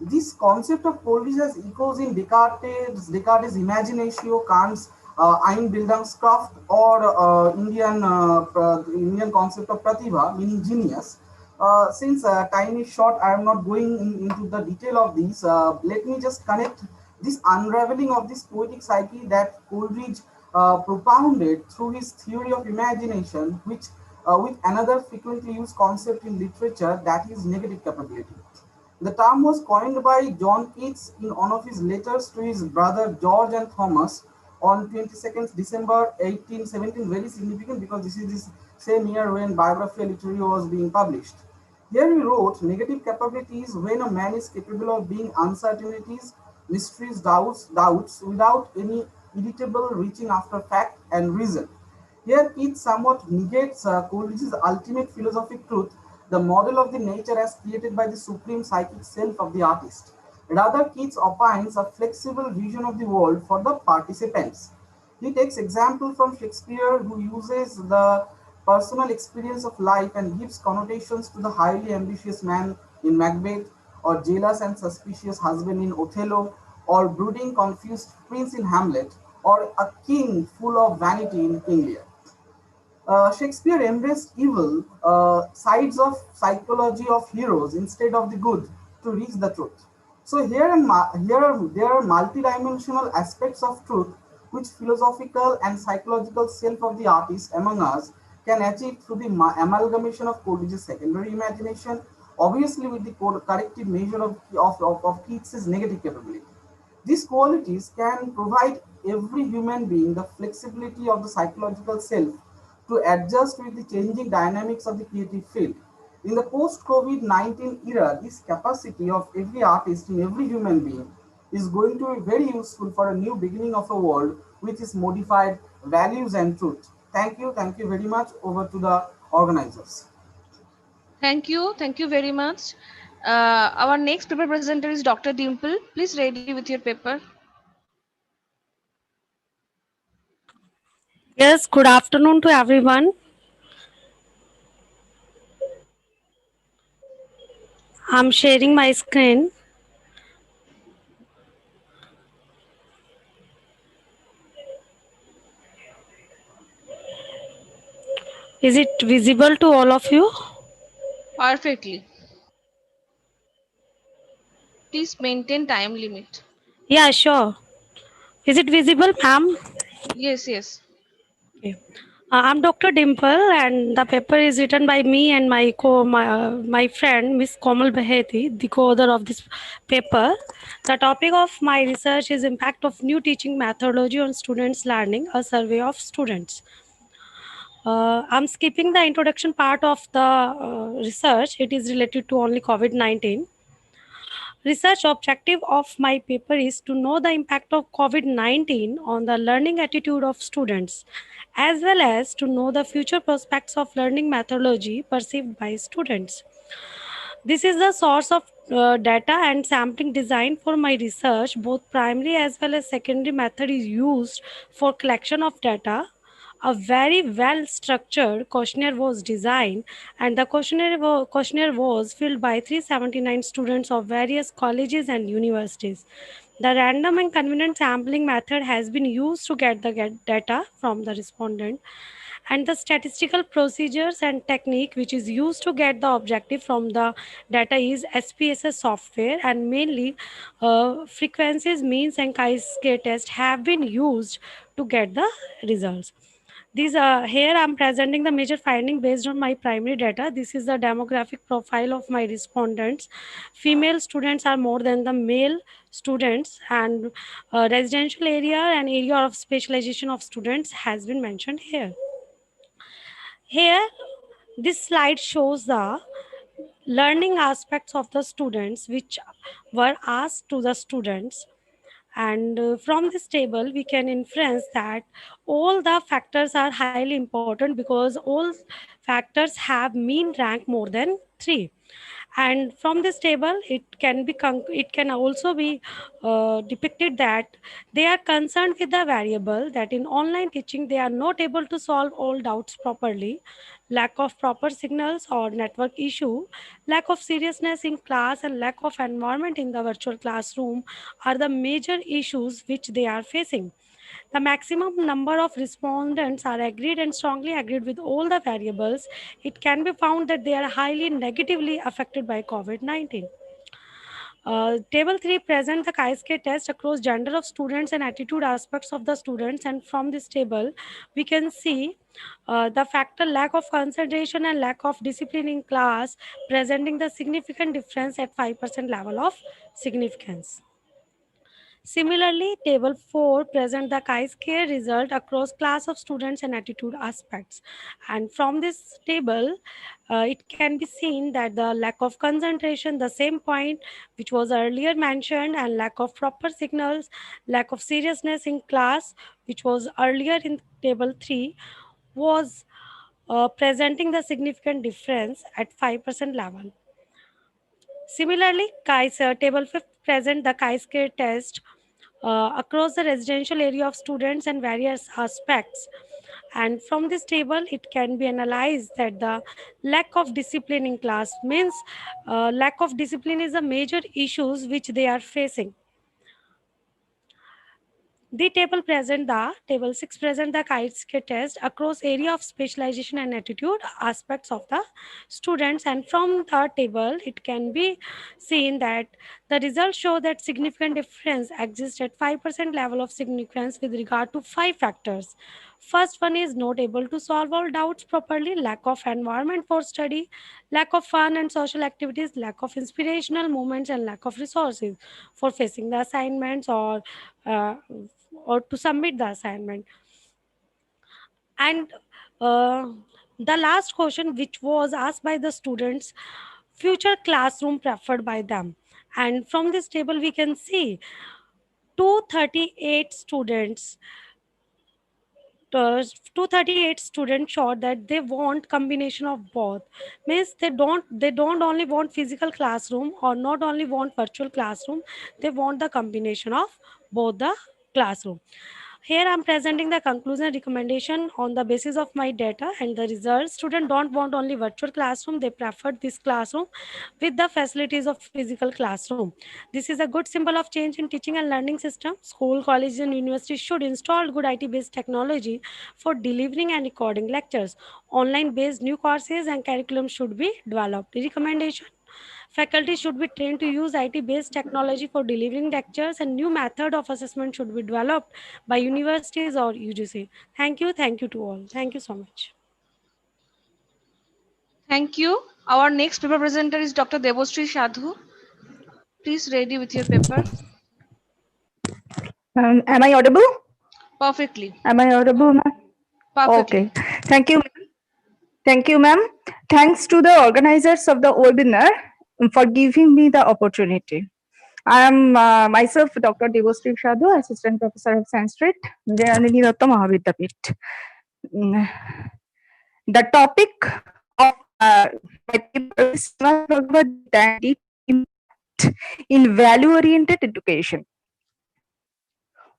This concept of Coleridge has echoes in Descartes' Imaginatio, Kant's Einbildungskraft, or Indian concept of Pratibha, meaning genius. Since time is short, I am not going into the detail of these. Let me just connect this unraveling of this poetic psyche that Coleridge propounded through his theory of imagination, which with another frequently used concept in literature, that is negative capability. The term was coined by John Keats in one of his letters to his brother George and Thomas on 22nd December 1817, very significant because this is the same year when Biographia Literaria was being published. Here he wrote, negative capabilities when a man is capable of being uncertainties, mysteries, doubts without any irritable reaching after fact and reason. Here Keats somewhat negates Coleridge's ultimate philosophic truth, the model of the nature as created by the supreme psychic self of the artist. Rather, Keats opines a flexible vision of the world for the participants. He takes example from Shakespeare, who uses the personal experience of life and gives connotations to the highly ambitious man in Macbeth, or jealous and suspicious husband in Othello, or brooding confused prince in Hamlet, or a king full of vanity in King Lear. Shakespeare embraced evil sides of psychology of heroes instead of the good to reach the truth. So there are multidimensional aspects of truth which philosophical and psychological self of the artist among us can achieve through the amalgamation of Coleridge's secondary imagination, obviously with the corrective measure of Keats's negative capability. These qualities can provide every human being the flexibility of the psychological self to adjust with the changing dynamics of the creative field. In the post-COVID-19 era, this capacity of every artist in every human being is going to be very useful for a new beginning of a world with its modified values and truth. Thank you very much. Over to the organizers. Thank you very much. Our next paper presenter is Dr. Dimple. Please ready with your paper. Yes, good afternoon to everyone. I'm sharing my screen. Is it visible to all of you? Perfectly. Please maintain time limit. Yeah, sure. Is it visible, ma'am? Yes, yes. Okay. I'm Dr. Dimple, and the paper is written by me and my friend Miss Komal Baheti, the co-author of this paper. The topic of my research is impact of new teaching methodology on students' learning, a survey of students. I'm skipping the introduction part of the research. It is related to only COVID-19. Research objective of my paper is to know the impact of COVID-19 on the learning attitude of students, as well as to know the future prospects of learning methodology perceived by students. This is the source of data and sampling design for my research. Both primary as well as secondary method is used for collection of data. A very well structured questionnaire was designed, and the questionnaire was filled by 379 students of various colleges and universities. The random and convenient sampling method has been used to get the data from the respondent, and the statistical procedures and technique which is used to get the objective from the data is SPSS software, and mainly frequencies, means and chi-square test have been used to get the results. These here I'm presenting the major finding based on my primary data. This is the demographic profile of my respondents. Female students are more than the male students, and residential area and area of specialization of students has been mentioned here. Here, this slide shows the learning aspects of the students which were asked to the students, and from this table we can inference that all the factors are highly important because all factors have mean rank more than 3. And from this table it can also be depicted that they are concerned with the variable that in online teaching they are not able to solve all doubts properly, lack of proper signals or network issue, lack of seriousness in class, and lack of environment in the virtual classroom are the major issues which they are facing. The maximum number of respondents are agreed and strongly agreed with all the variables. It can be found that they are highly negatively affected by COVID-19. Table 3 presents the chi-square test across gender of students and attitude aspects of the students, and from this table we can see the factor lack of concentration and lack of discipline in class presenting the significant difference at 5% level of significance. Similarly, table 4 present the chi-square result across class of students and attitude aspects. And from this table, it can be seen that the lack of concentration, the same point which was earlier mentioned, and lack of proper signals, lack of seriousness in class, which was earlier in table 3, was presenting the significant difference at 5% level. Similarly, table 5 present the chi-square test across the residential area of students and various aspects. And from this table, it can be analyzed that the lack of discipline in class means lack of discipline is a major issues which they are facing. The table 6 present the chi test across area of specialization and attitude aspects of the students, and from the table it can be seen that the results show that significant difference exists at 5% level of significance with regard to 5 factors. First one is not able to solve all doubts properly, lack of environment for study, lack of fun and social activities, lack of inspirational moments, and lack of resources for facing the assignments uh, or to submit the assignment. And the last question which was asked by the students, future classroom preferred by them, and from this table we can see 238 students 238 students showed that they want combination of both, means they don't only want physical classroom or not only want virtual classroom, they want the combination of both the classroom. Here I'm presenting the conclusion recommendation on the basis of my data and the results. Students don't want only virtual classroom, they prefer this classroom with the facilities of physical classroom. This is a good symbol of change in teaching and learning system. School, colleges and universities should install good IT-based technology for delivering and recording lectures. Online-based new courses and curriculum should be developed. Recommendation: faculty should be trained to use IT-based technology for delivering lectures, and new method of assessment should be developed by universities or UGC. Thank you. Thank you to all. Thank you so much. Thank you. Our next paper presenter is Dr. Devostri Sadhu. Please ready with your paper. Am I audible? Perfectly. Am I audible, ma'am? Perfectly. Okay. Thank you. Thank you, ma'am. Thanks to the organizers of the webinar for giving me the opportunity. I am myself Dr. Devostri Sadhu, Assistant Professor of Sanskrit, Jayanini Datta Mahavidyapith. The topic of my paper is Bhagavad Gita in value-oriented education.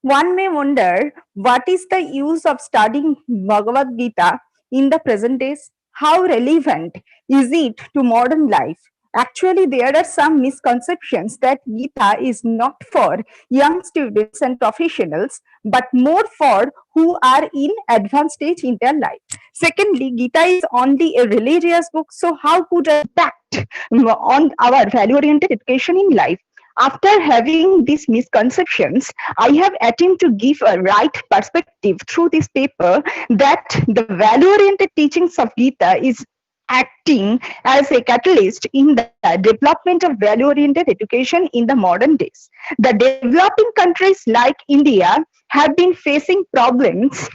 One may wonder what is the use of studying Bhagavad Gita in the present days? How relevant is it to modern life? Actually, there are some misconceptions that Gita is not for young students and professionals, but more for who are in advanced stage in their life. Secondly, Gita is only a religious book, so how could it impact on our value-oriented education in life? After having these misconceptions, I have attempted to give a right perspective through this paper that the value-oriented teachings of Gita is acting as a catalyst in the development of value-oriented education in the modern days. The developing countries like India have been facing problems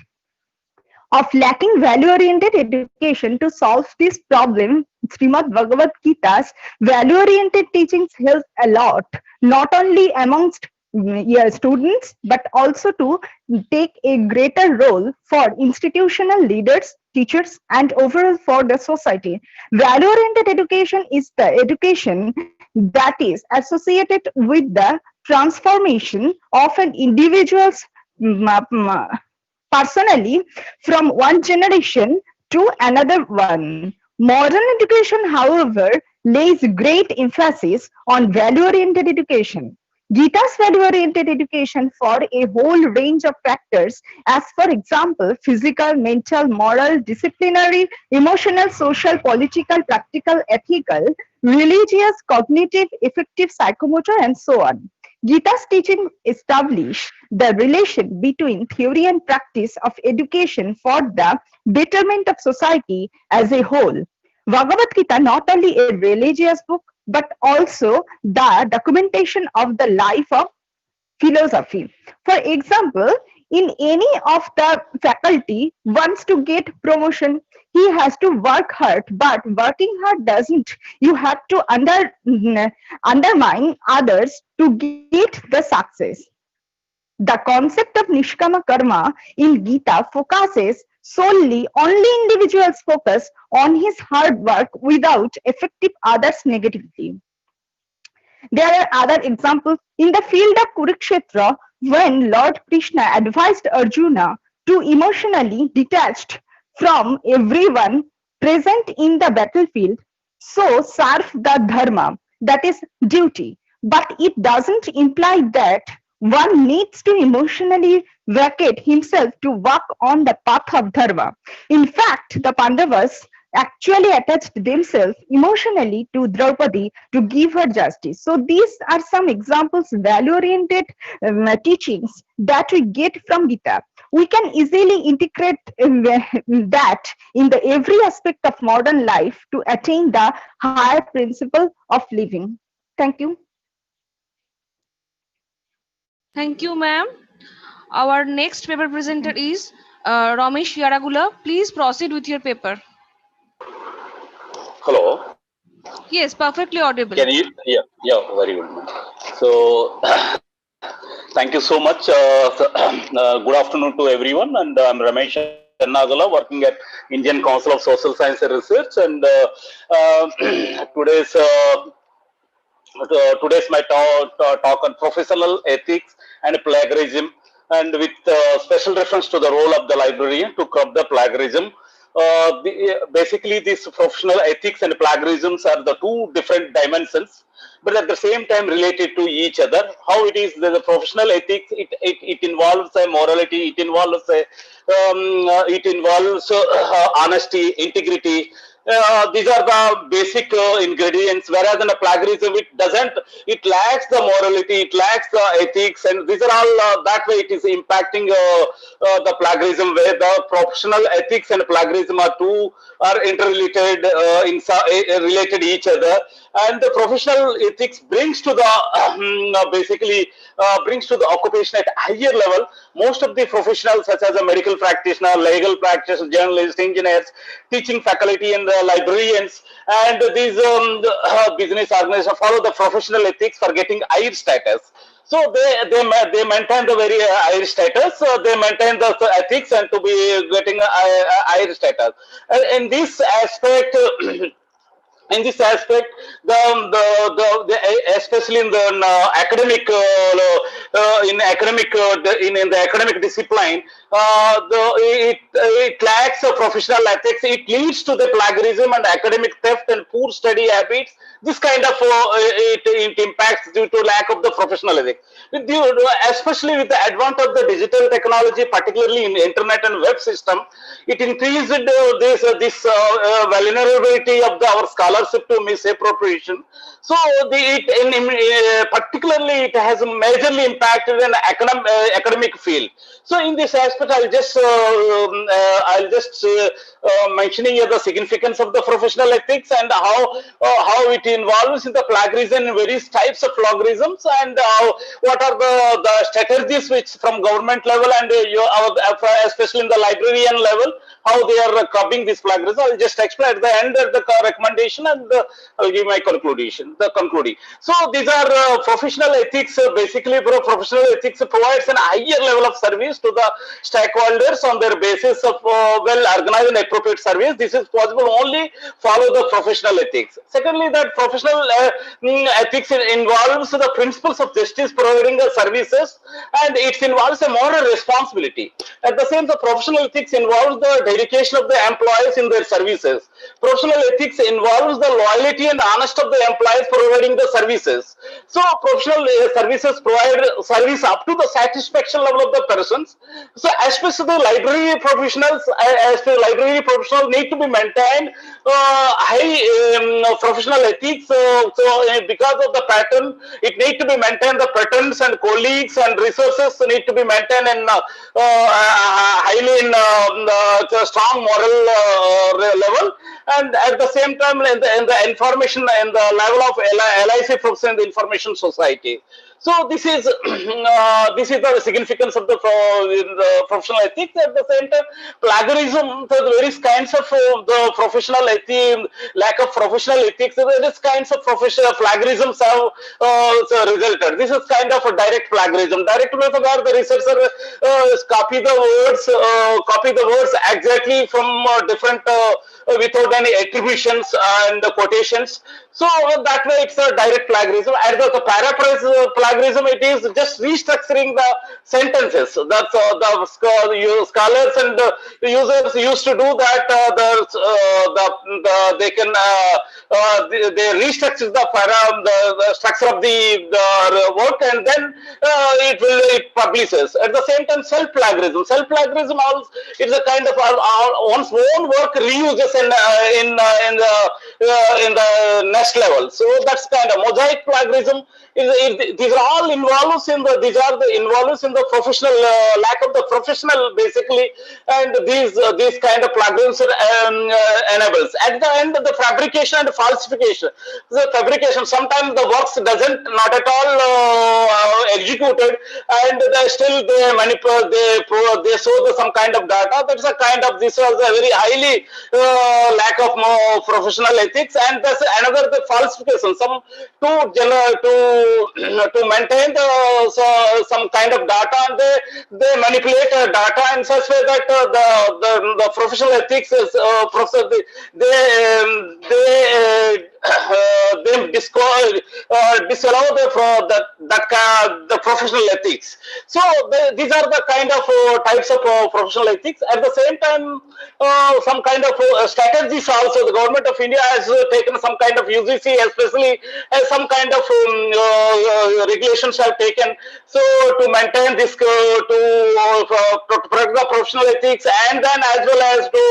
of lacking value-oriented education. To solve this problem, Srimad Bhagavad Gita's value-oriented teachings help a lot, not only amongst students, but also to take a greater role for institutional leaders, teachers, and overall for the society. Value-oriented education is the education that is associated with the transformation of an individual's personally from one generation to another one. Modern education, however, lays great emphasis on value-oriented education. Gita's value-oriented education for a whole range of factors, as for example, physical, mental, moral, disciplinary, emotional, social, political, practical, ethical, religious, cognitive, effective, psychomotor, and so on. Gita's teaching establish the relation between theory and practice of education for the betterment of society as a whole. Bhagavad Gita not only a religious book, but also the documentation of the life of philosophy. For example, in any of the faculty wants to get promotion, he has to work hard, but working hard doesn't. You have to undermine others to get the success. The concept of Nishkama Karma in Gita focuses solely only individuals focus on his hard work without affecting others negatively. There are other examples. In the field of Kurukshetra, when Lord Krishna advised Arjuna to emotionally detached from everyone present in the battlefield, so serve the dharma, that is duty. But it doesn't imply that one needs to emotionally vacate himself to walk on the path of dharma. In fact, the Pandavas actually attached themselves emotionally to Draupadi to give her justice. So these are some examples, value-oriented teachings that we get from Gita. We can easily integrate that in the every aspect of modern life to attain the higher principle of living. Thank you. Thank you, ma'am. Our next paper presenter is Ramesh Yaragula. Please proceed with your paper. Hello. Yes, perfectly audible. Can you? Yeah, very good. So, thank you so much. Good afternoon to everyone. And I'm Ramesh Yaragula, working at Indian Council of Social Science and Research. And today's today's my talk on professional ethics and plagiarism, and with special reference to the role of the librarian to curb the plagiarism. Basically, these professional ethics and plagiarisms are the two different dimensions, but at the same time related to each other. How it is the professional ethics? It involves a morality. It involves honesty, integrity. These are the basic ingredients, whereas in a plagiarism it doesn't, it lacks the morality, it lacks the ethics, and these are all that way it is impacting the plagiarism, where the professional ethics and plagiarism are interrelated, related each other. And the professional ethics brings to the basically brings to the occupation at higher level. Most of the professionals, such as a medical practitioner, legal practitioners, journalists, engineers, teaching faculty, and librarians, and these business organizations follow the professional ethics for getting higher status. So they maintain the very higher status. They maintain the ethics and to be getting a higher status. In this aspect. In this aspect, especially in the academic in the academic discipline, it lacks a professional ethics. It leads to the plagiarism and academic theft and poor study habits. This kind of it impacts due to lack of the professional ethics. Especially with the advent of the digital technology, particularly in internet and web system, it increased this vulnerability of our scholarship to misappropriation. So particularly it has majorly impacted in academic field. So in this aspect, I'll just mentioning here the significance of the professional ethics and how it involves in the plagiarism, various types of plagiarisms, and what are the strategies which from government level and especially in the librarian level, how they are curbing this plagiarism. I'll just explain at the end of the recommendation, and I'll give my conclusion. So these are professional ethics. Basically, professional ethics provides an higher level of service to the stakeholders on their basis of well organized and appropriate service. This is possible only follow the professional ethics. Secondly, that professional ethics involves the principles of justice, providing the services, and it involves a moral responsibility. At the same time, professional ethics involves the dedication of the employees in their services. Professional ethics involves the loyalty and honesty of the employees providing the services. So professional services provide service up to the satisfaction level of the persons. So especially the library professionals, need to be maintained high professional ethics. Because of the pattern, it need to be maintained. The patterns and colleagues and resources need to be maintained in highly in strong moral level, and at the same time in the information and the level of LIC profession in the information society. So this is the significance of the professional ethics. At the same time, plagiarism, the various kinds of the professional ethics, lack of professional ethics, various kinds of professional plagiarisms have resulted. This is kind of a direct plagiarism. Direct method where the researcher copy the words exactly from different without any attributions and quotations. So that way it's a direct plagiarism. And the paraphrase plagiarism, it is just restructuring the sentences. That's scholars and users used to do that. They can they restructure the structure of the work, and then it publishes. At the same time, self plagiarism. Self plagiarism also, it's a kind of one's own work reuses in the next level. So that's kind of mosaic plagiarism. These are all involves in the involves in the professional lack of the professional basically, and these kind of plagiarism enables. At the end, the fabrication and falsification. The fabrication, sometimes the works doesn't not at all executed, and they manipulate, they show some kind of data. That's a kind of, this was a very highly lack of more professional ethics. And there's another, the falsification, some to maintain some kind of data, and they manipulate data in such way that the professional ethics is they disallow the professional ethics. So these are the kind of types of professional ethics. At the same time, some kind of strategies also. The government of India has taken some kind of UGC, especially some kind of regulations have taken. So to maintain this, to protect the professional ethics, and then as well as to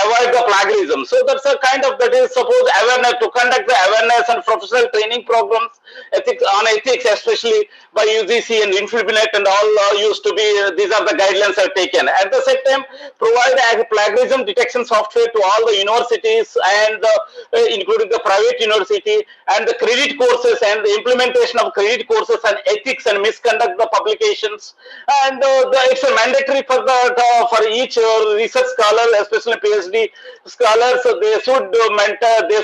avoid the plagiarism. So that's a kind of, that is suppose awareness, to conduct the awareness and professional training programs ethics, especially by UGC and Infobinet and all used to be. These are the guidelines are taken. At the same time, provide a plagiarism detection software to all the universities, and including the private university, and the credit courses and the implementation of credit courses and ethics and misconduct the publications. And it's a mandatory for each research scholar, especially PhD scholars. They should they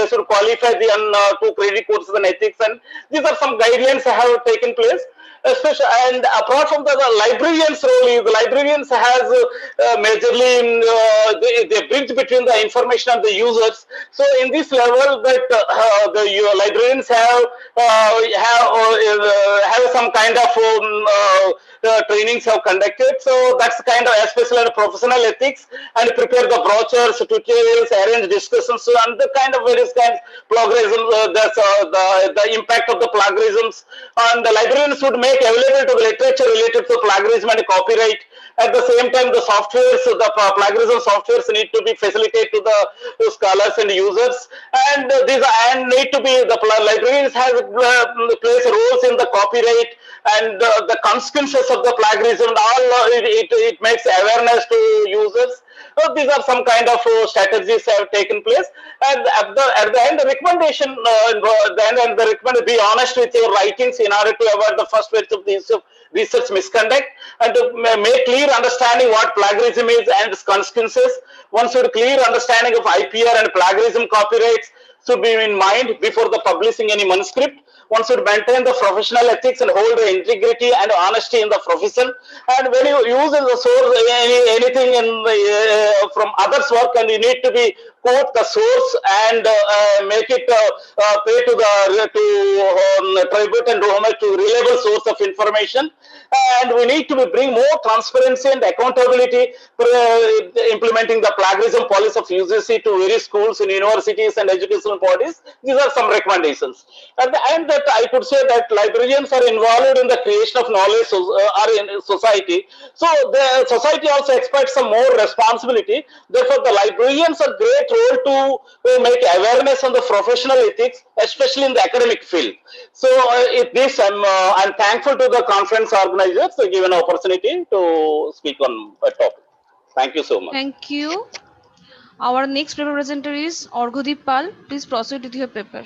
should qualify the two credit courses and ethics, and these are some guidelines have taken place. Especially, and apart from the librarians' role, the librarians has majorly they bridge between the information and the users. So in this level, that the librarians have some kind of trainings have conducted. So that's kind of especially professional ethics, and prepare the brochures, tutorials, arrange discussions, and the kind of various kinds of plagiarism. The impact of the plagiarisms, and the librarians would make available to the literature related to plagiarism and copyright. At the same time, the softwares, the plagiarism softwares need to be facilitated to the scholars and users, and need to be, the librarians have plays roles in the copyright and the consequences of the plagiarism. All it makes awareness to users. These are some kind of strategies have taken place, and at the end, the recommendation, the recommend, be honest with your writings in order to avoid the first phase of these research misconduct, and to make clear understanding what plagiarism is and its consequences. One should clear understanding of IPR and plagiarism copyrights should be in mind before the publishing any manuscript. One should maintain the professional ethics and hold the integrity and honesty in the profession. And when you use the source anything in the, from others' work, and you need to be quote the source and make it pay to the tribute and homage to reliable source of information. And we need to bring more transparency and accountability for implementing the plagiarism policy of UGC to various schools and universities and educational bodies. These are some recommendations. At the end, that I could say that librarians are involved in the creation of knowledge are in society. So the society also expects some more responsibility. Therefore, the librarians are great role to make awareness on the professional ethics, especially in the academic field. So I'm thankful to the conference organizers for giving an opportunity to speak on a topic. Thank you so much. Thank you. Our next paper presenter is Orghodip Pal. Please proceed with your paper.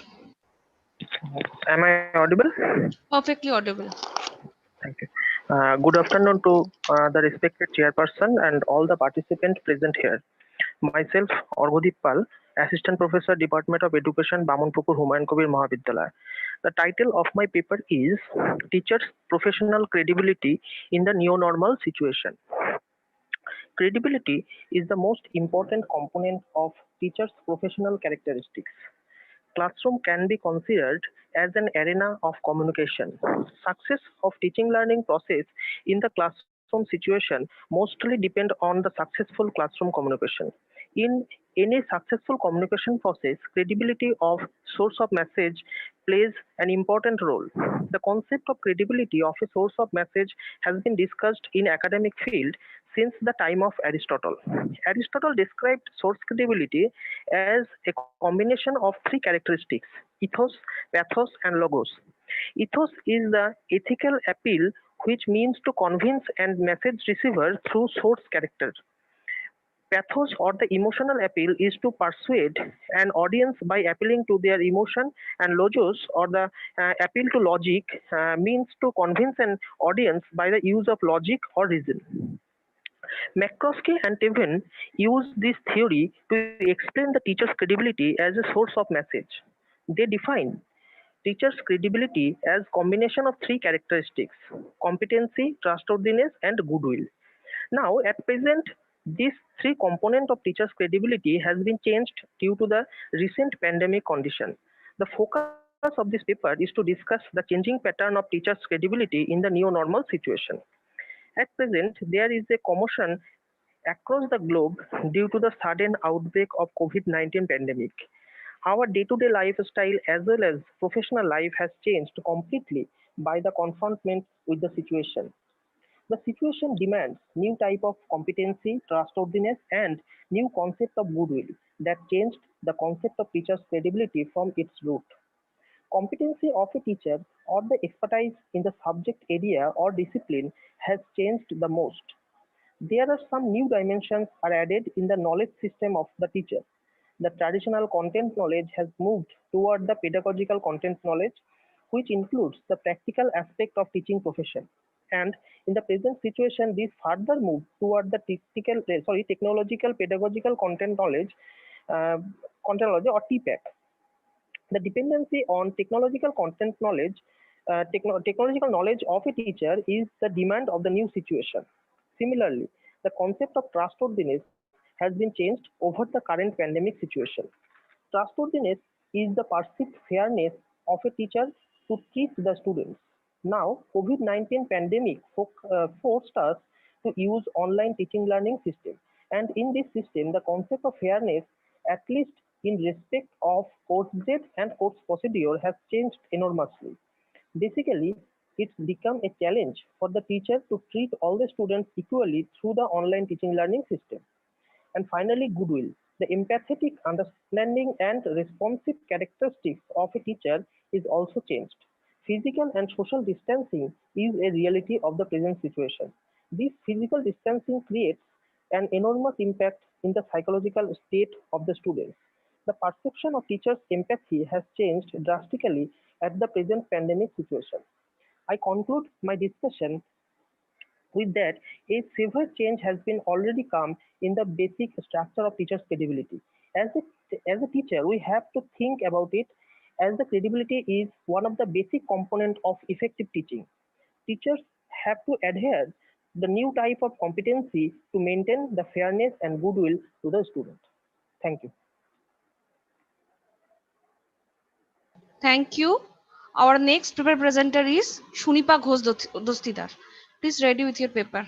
Am I audible? Perfectly audible. Thank you. Good afternoon to the respected chairperson and all the participants present here. Myself, Orghodip Pal, Assistant Professor, Department of Education, Bamunpukur Humayun Kabir Mahavidyalaya. The title of my paper is Teachers' Professional Credibility in the Neo-Normal Situation. Credibility is the most important component of teachers' professional characteristics. Classroom can be considered as an arena of communication. Success of teaching learning process in the classroom situation mostly depend on the successful classroom communication. In any successful communication process, credibility of source of message plays an important role. The concept of credibility of a source of message has been discussed in academic field since the time of Aristotle. Aristotle described source credibility as a combination of three characteristics: ethos, pathos, and logos. Ethos is the ethical appeal, which means to convince and message receiver through source character. Pathos or the emotional appeal is to persuade an audience by appealing to their emotion, and logos or the appeal to logic means to convince an audience by the use of logic or reason. McCloskey and Tevin use this theory to explain the teacher's credibility as a source of message. They define teacher's credibility as combination of three characteristics: competency, trustworthiness, and goodwill. Now, at present, these three components of teacher's credibility has been changed due to the recent pandemic condition. The focus of this paper is to discuss the changing pattern of teacher's credibility in the new normal situation. At present, there is a commotion across the globe due to the sudden outbreak of COVID-19 pandemic. Our day-to-day lifestyle as well as professional life has changed completely by the confrontment with the situation. The situation demands new type of competency, trustworthiness, and new concept of goodwill that changed the concept of teacher's credibility from its root. Competency of a teacher or the expertise in the subject area or discipline has changed the most. There are some new dimensions are added in the knowledge system of the teacher. The traditional content knowledge has moved toward the pedagogical content knowledge, which includes the practical aspect of teaching profession. And in the present situation, this further move toward the technological pedagogical content knowledge, or TPAC. The dependency on technological content knowledge, technological knowledge of a teacher is the demand of the new situation. Similarly, the concept of trustworthiness has been changed over the current pandemic situation. Trustworthiness is the perceived fairness of a teacher to teach the students. Now, COVID-19 pandemic forced us to use online teaching learning system. And in this system, the concept of fairness, at least in respect of course date and course procedure, has changed enormously. Basically, it's become a challenge for the teacher to treat all the students equally through the online teaching learning system. And finally, goodwill. The empathetic understanding and responsive characteristics of a teacher is also changed. Physical and social distancing is a reality of the present situation. This physical distancing creates an enormous impact in the psychological state of the students. The perception of teachers' empathy has changed drastically at the present pandemic situation. I conclude my discussion with that, a severe change has been already come in the basic structure of teachers' credibility. As a teacher, we have to think about it as the credibility is one of the basic components of effective teaching. Teachers have to adhere the new type of competency to maintain the fairness and goodwill to the student. Thank you. Thank you. Our next paper presenter is Shunipa Ghosh Dostidar. Please ready with your paper.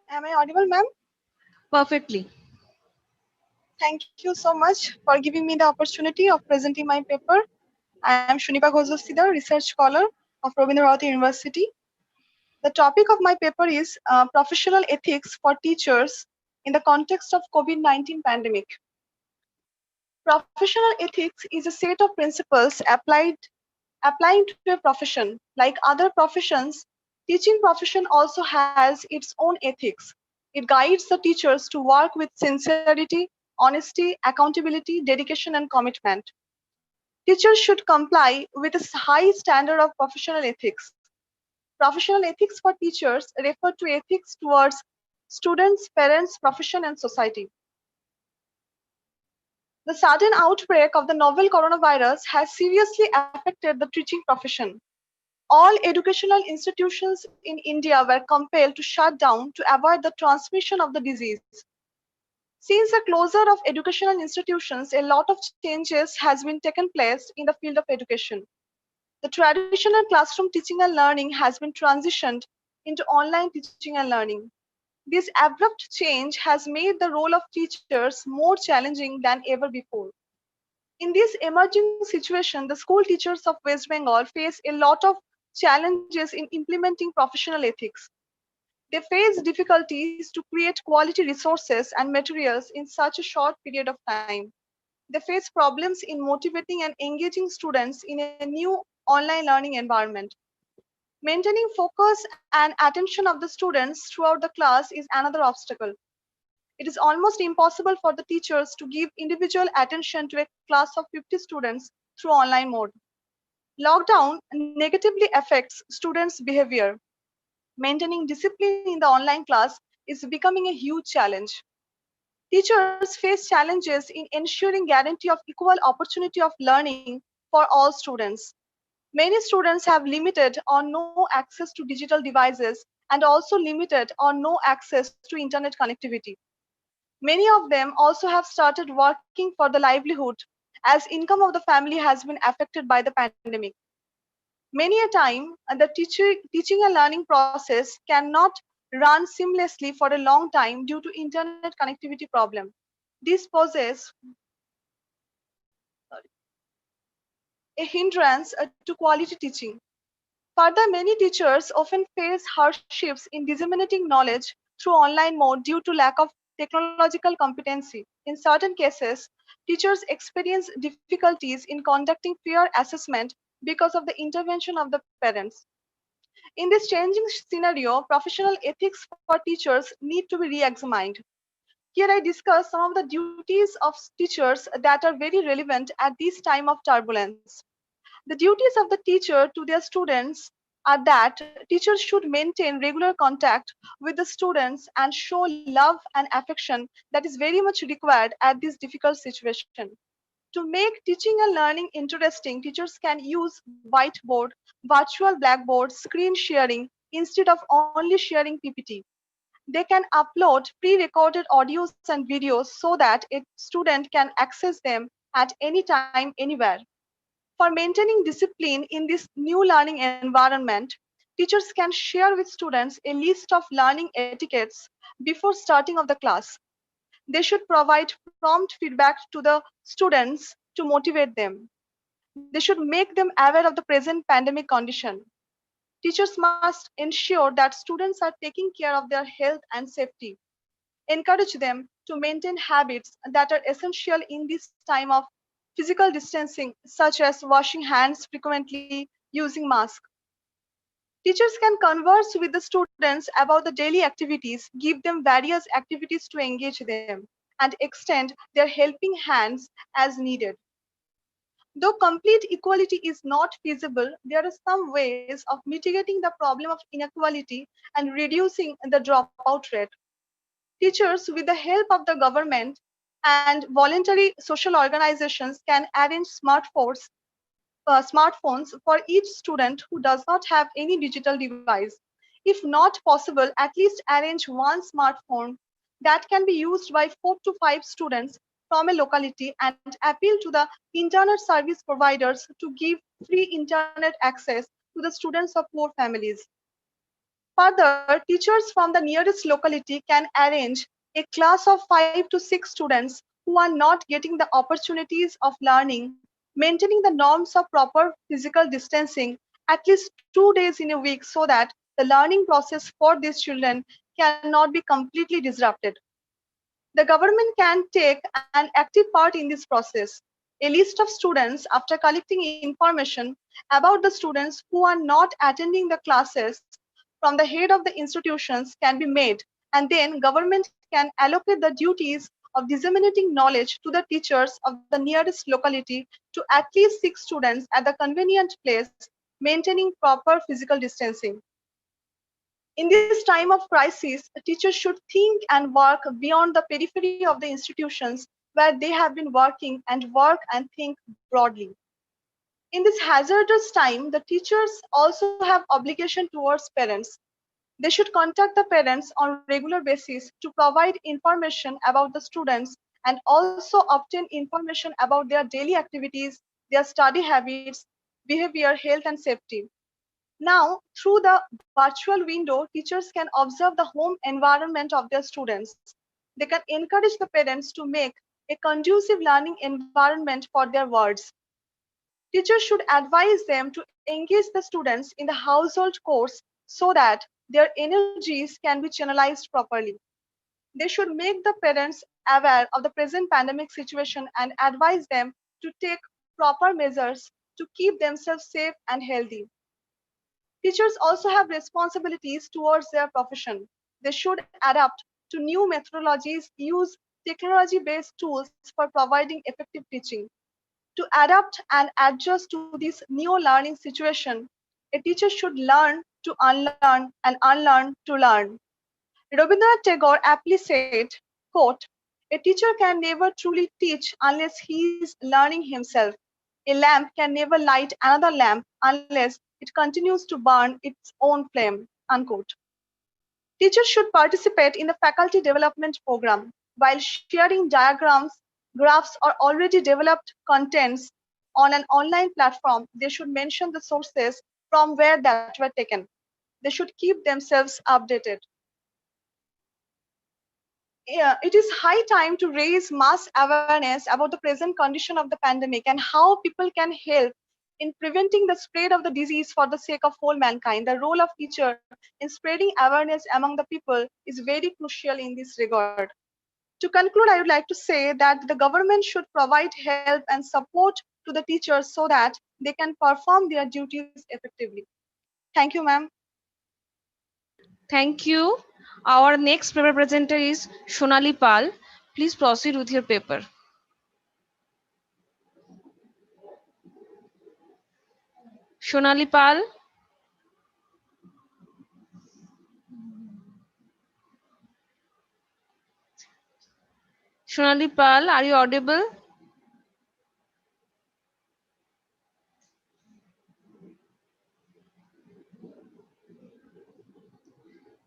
Am I audible, ma'am? Perfectly. Thank you so much for giving me the opportunity of presenting my paper. I am Shunipa Ghosh Dostidar, Research Scholar of Rabindra Bharati University. The topic of my paper is professional ethics for teachers in the context of COVID-19 pandemic. Professional ethics is a set of principles applying to a profession. Like other professions, teaching profession also has its own ethics. It guides the teachers to work with sincerity, honesty, accountability, dedication, and commitment. Teachers should comply with a high standard of professional ethics. Professional ethics for teachers refer to ethics towards students, parents, profession, and society. The sudden outbreak of the novel coronavirus has seriously affected the teaching profession. All educational institutions in India were compelled to shut down to avoid the transmission of the disease. Since the closure of educational institutions, a lot of changes has been taken place in the field of education. The traditional classroom teaching and learning has been transitioned into online teaching and learning. This abrupt change has made the role of teachers more challenging than ever before. In this emerging situation, the school teachers of West Bengal face a lot of challenges in implementing professional ethics. They face difficulties to create quality resources and materials in such a short period of time. They face problems in motivating and engaging students in a new online learning environment. Maintaining focus and attention of the students throughout the class is another obstacle. It is almost impossible for the teachers to give individual attention to a class of 50 students through online mode. Lockdown negatively affects students' behavior. Maintaining discipline in the online class is becoming a huge challenge. Teachers face challenges in ensuring guarantee of equal opportunity of learning for all students. Many students have limited or no access to digital devices and also limited or no access to internet connectivity. Many of them also have started working for the livelihood as income of the family has been affected by the pandemic. Many a time, the teaching and learning process cannot run seamlessly for a long time due to internet connectivity problem. This poses a hindrance to quality teaching. Further, many teachers often face hardships in disseminating knowledge through online mode due to lack of technological competency. In certain cases, teachers experience difficulties in conducting peer assessment because of the intervention of the parents. In this changing scenario, professional ethics for teachers need to be re-examined. Here I discuss some of the duties of teachers that are very relevant at this time of turbulence. The duties of the teacher to their students are that teachers should maintain regular contact with the students and show love and affection that is very much required at this difficult situation. To make teaching and learning interesting, teachers can use whiteboard, virtual blackboard, screen sharing instead of only sharing PPT. They can upload pre-recorded audios and videos so that a student can access them at any time, anywhere. For maintaining discipline in this new learning environment, teachers can share with students a list of learning etiquettes before starting of the class. They should provide prompt feedback to the students to motivate them. They should make them aware of the present pandemic condition. Teachers must ensure that students are taking care of their health and safety. Encourage them to maintain habits that are essential in this time of physical distancing, such as washing hands frequently, using masks. Teachers can converse with the students about the daily activities, give them various activities to engage them, and extend their helping hands as needed. Though complete equality is not feasible, there are some ways of mitigating the problem of inequality and reducing the dropout rate. Teachers, with the help of the government and voluntary social organizations, can arrange smartphones for each student who does not have any digital device. If not possible, at least arrange one smartphone that can be used by 4 to 5 students from a locality and appeal to the internet service providers to give free internet access to the students of poor families. Further, teachers from the nearest locality can arrange a class of 5 to 6 students who are not getting the opportunities of learning, maintaining the norms of proper physical distancing at least 2 days in a week so that the learning process for these children cannot be completely disrupted. The government can take an active part in this process. A list of students, after collecting information about the students who are not attending the classes from the head of the institutions can be made, and then government can allocate the duties of disseminating knowledge to the teachers of the nearest locality to at least 6 students at the convenient place, maintaining proper physical distancing. In this time of crisis, teachers should think and work beyond the periphery of the institutions where they have been working and work and think broadly. In this hazardous time, the teachers also have obligation towards parents. They should contact the parents on regular basis to provide information about the students and also obtain information about their daily activities, their study habits, behavior, health, and safety. Now, through the virtual window, teachers can observe the home environment of their students. They can encourage the parents to make a conducive learning environment for their wards. Teachers should advise them to engage the students in the household course so that their energies can be channelized properly. They should make the parents aware of the present pandemic situation and advise them to take proper measures to keep themselves safe and healthy. Teachers also have responsibilities towards their profession. They should adapt to new methodologies, use technology-based tools for providing effective teaching. To adapt and adjust to this new learning situation, a teacher should learn to unlearn and unlearn to learn. Rabindranath Tagore aptly said, quote, "A teacher can never truly teach unless he is learning himself. A lamp can never light another lamp unless it continues to burn its own flame." Unquote. Teachers should participate in the faculty development program. While sharing diagrams, graphs, or already developed contents on an online platform, they should mention the sources from where that were taken. They should keep themselves updated. Yeah, it is high time to raise mass awareness about the present condition of the pandemic and how people can help in preventing the spread of the disease for the sake of whole mankind. The role of teacher in spreading awareness among the people is very crucial in this regard. To conclude, I would like to say that the government should provide help and support to the teachers so that they can perform their duties effectively. Thank you, ma'am. Thank you. Our next paper presenter is Shonali Pal. Please proceed with your paper. Shonali Pal. Shonali Pal, are you audible?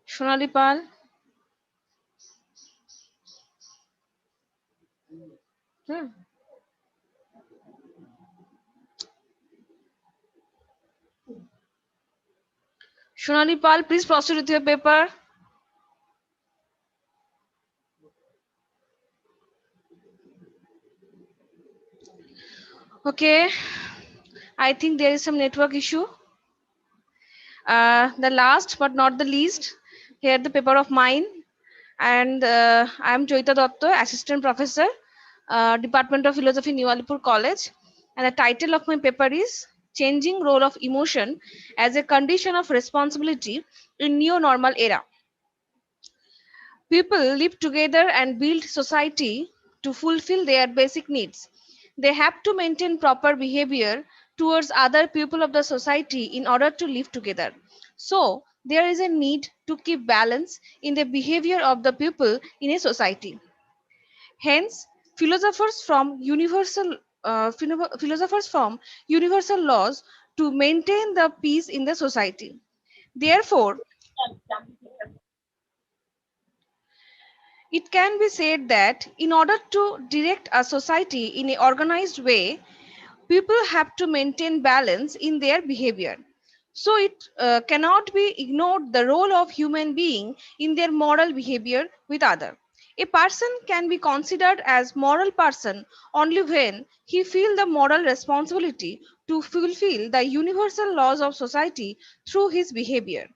Shonali Pal. Hmm. Shonali Pal, please proceed with your paper. Okay, I think there is some network issue. The last but not the least, here the paper of mine, and I am Joita Dotto, Assistant Professor, Department of Philosophy, New Alipore College, and the title of my paper is Changing Role of Emotion as a Condition of Responsibility in New Normal Era. People live together and build society to fulfill their basic needs. They have to maintain proper behavior towards other people of the society in order to live together. So, there is a need to keep balance in the behavior of the people in a society. Hence, philosophers from universal laws to maintain the peace in the society. Therefore, it can be said that in order to direct a society in an organized way, people have to maintain balance in their behavior. So it cannot be ignored the role of human being in their moral behavior with other. A person can be considered as moral person only when he feel the moral responsibility to fulfill the universal laws of society through his behavior.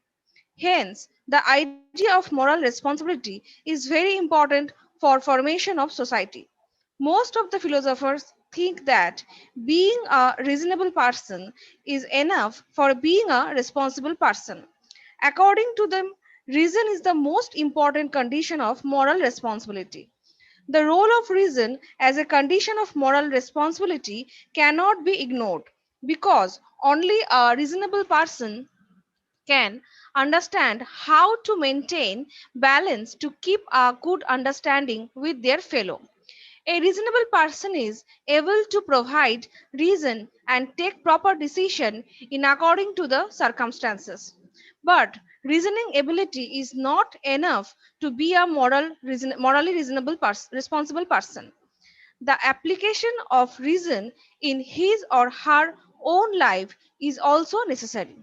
Hence, the idea of moral responsibility is very important for formation of society. Most of the philosophers think that being a reasonable person is enough for being a responsible person. According to them, reason is the most important condition of moral responsibility. The role of reason as a condition of moral responsibility cannot be ignored because only a reasonable person can understand how to maintain balance to keep a good understanding with their fellow. A reasonable person is able to provide reason and take proper decision in according to the circumstances. But reasoning ability is not enough to be a morally reasonable responsible person. The application of reason in his or her own life is also necessary,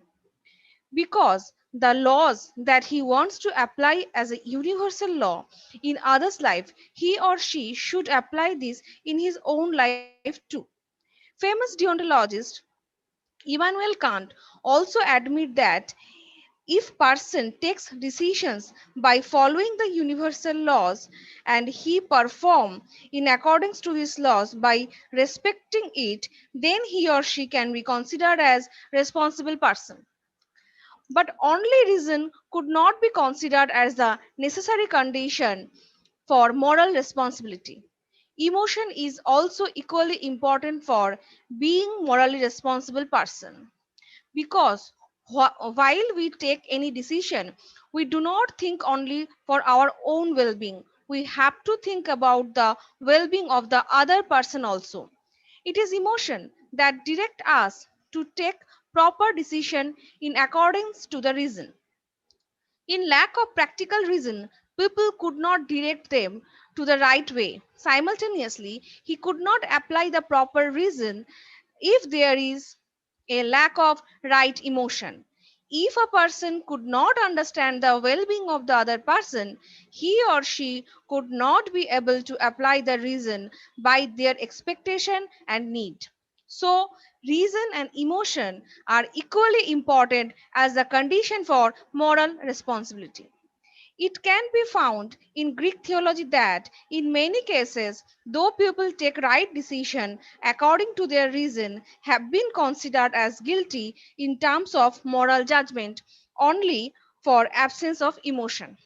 because the laws that he wants to apply as a universal law in others' life, he or she should apply this in his own life too. Famous deontologist Immanuel Kant also admit that if person takes decisions by following the universal laws and he perform in accordance to his laws by respecting it, then he or she can be considered as responsible person. But only reason could not be considered as the necessary condition for moral responsibility. Emotion is also equally important for being morally responsible person, because while we take any decision, we do not think only for our own well-being. We have to think about the well-being of the other person also. It is emotion that direct us to take proper decision in accordance to the reason. In lack of practical reason, people could not direct them to the right way. Simultaneously, he could not apply the proper reason if there is a lack of right emotion. If a person could not understand the well being of the other person, he or she could not be able to apply the reason by their expectation and need. So, reason and emotion are equally important as the condition for moral responsibility. It can be found in Greek theology that in many cases, though people take right decision according to their reason, have been considered as guilty in terms of moral judgment only for absence of emotion.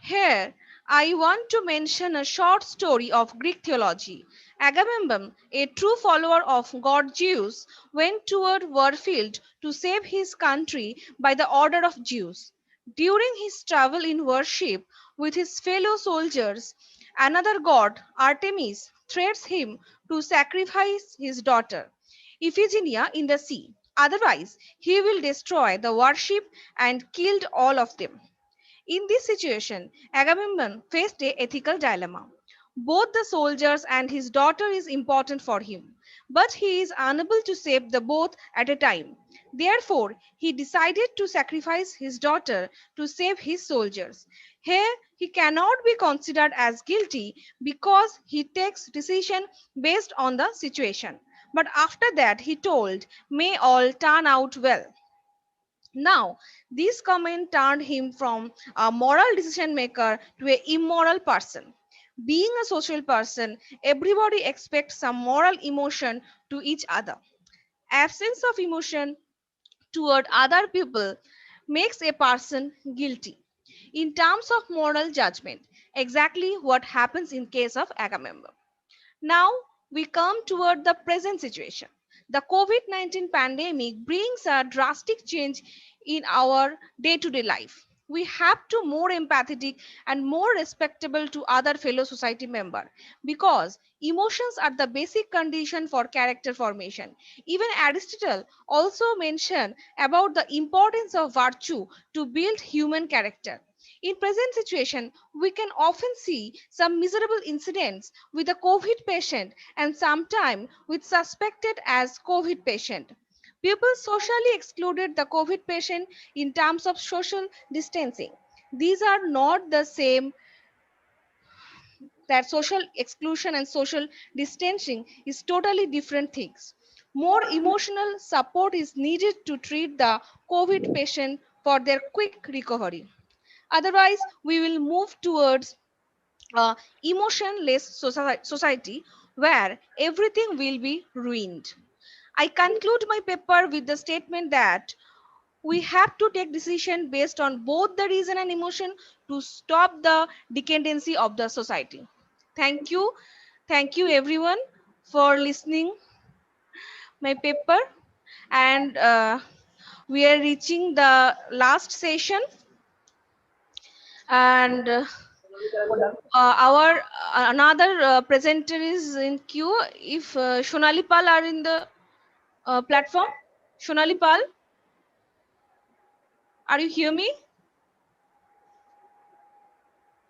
Here, I want to mention a short story of Greek theology. Agamemnon, a true follower of god Zeus, went toward warfield to save his country by the order of Zeus. During his travel in worship with his fellow soldiers, another god, Artemis, threats him to sacrifice his daughter, Iphigenia, in the sea. Otherwise, he will destroy the worship and killed all of them. In this situation, Agamemnon faced a ethical dilemma. Both the soldiers and his daughter is important for him, but he is unable to save the both at a time. Therefore, he decided to sacrifice his daughter to save his soldiers. Here, he cannot be considered as guilty because he takes decision based on the situation. But after that, he told, "May all turn out well." Now, this comment turned him from a moral decision maker to an immoral person. Being a social person, everybody expects some moral emotion to each other. Absence of emotion toward other people makes a person guilty. In terms of moral judgment, exactly what happens in case of Agamemnon. Now we come toward the present situation. The COVID-19 pandemic brings a drastic change in our day-to-day life. We have to more empathetic and more respectable to other fellow society member, because emotions are the basic condition for character formation. Even Aristotle also mentioned about the importance of virtue to build human character. In present situation, we can often see some miserable incidents with a COVID patient and sometimes with suspected as COVID patient. People socially excluded the COVID patient in terms of social distancing. These are not the same. That social exclusion and social distancing is totally different things. More emotional support is needed to treat the COVID patient for their quick recovery. Otherwise, we will move towards a emotionless society where everything will be ruined. I conclude my paper with the statement that we have to take decision based on both the reason and emotion to stop the dependency of the society. Thank you. Thank you everyone for listening my paper, and we are reaching the last session, and Our another presenter is in queue. If Shonali Pal are in the platform, Shonali Pal, are you hear me?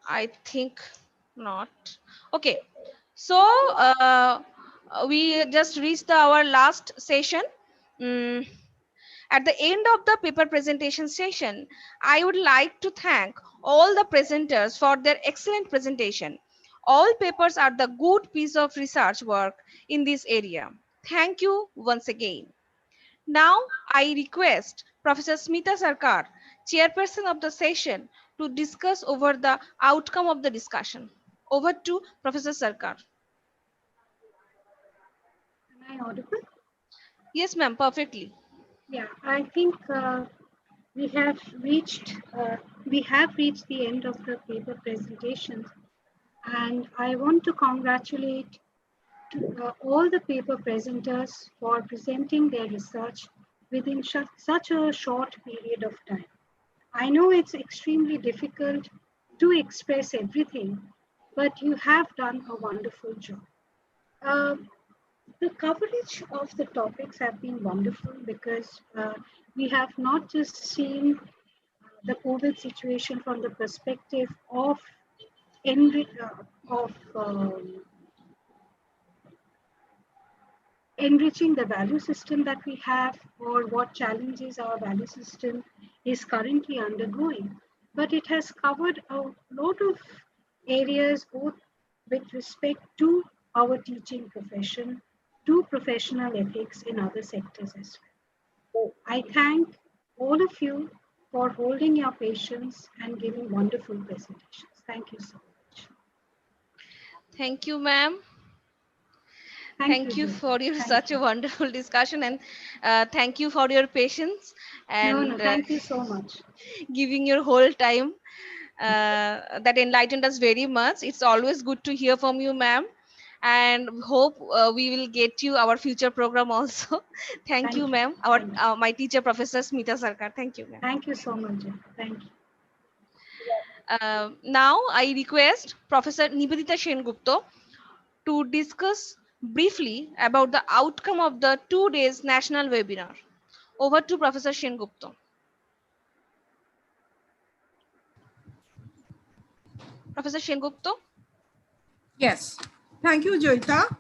I think not. Okay, so we just reached our last session. Mm, At the end of the paper presentation session, I would like to thank all the presenters for their excellent presentation. All papers are the good piece of research work in this area. Thank you once again. Now I request Professor Smita Sarkar, chairperson of the session, to discuss over the outcome of the discussion. Over to Professor Sarkar. Am I audible? Yes, ma'am, perfectly. Yeah, I think we have reached the end of the paper presentations, and I want to congratulate all the paper presenters for presenting their research within such a short period of time. I know it's extremely difficult to express everything, but you have done a wonderful job. The coverage of the topics have been wonderful because we have not just seen the COVID situation from the perspective of of enriching the value system that we have or what challenges our value system is currently undergoing. But it has covered a lot of areas, both with respect to our teaching profession, to professional ethics in other sectors as well. I thank all of you for holding your patience and giving wonderful presentations. Thank you so much. Thank you, ma'am. Thank you, for your thank such a wonderful discussion, and thank you for your patience and thank you so much. giving your whole time. That enlightened us very much. It's always good to hear from you, ma'am, and hope we will get you our future program also. Thank you, ma'am. Our my teacher, Professor Smita Sarkar. Thank you, ma'am. Thank you so much. Thank you. Now I request Professor Nivedita Sengupta to discuss briefly about the outcome of the 2 days national webinar. Over to Professor Sengupta. Professor Sengupta? Yes, thank you, Joyita.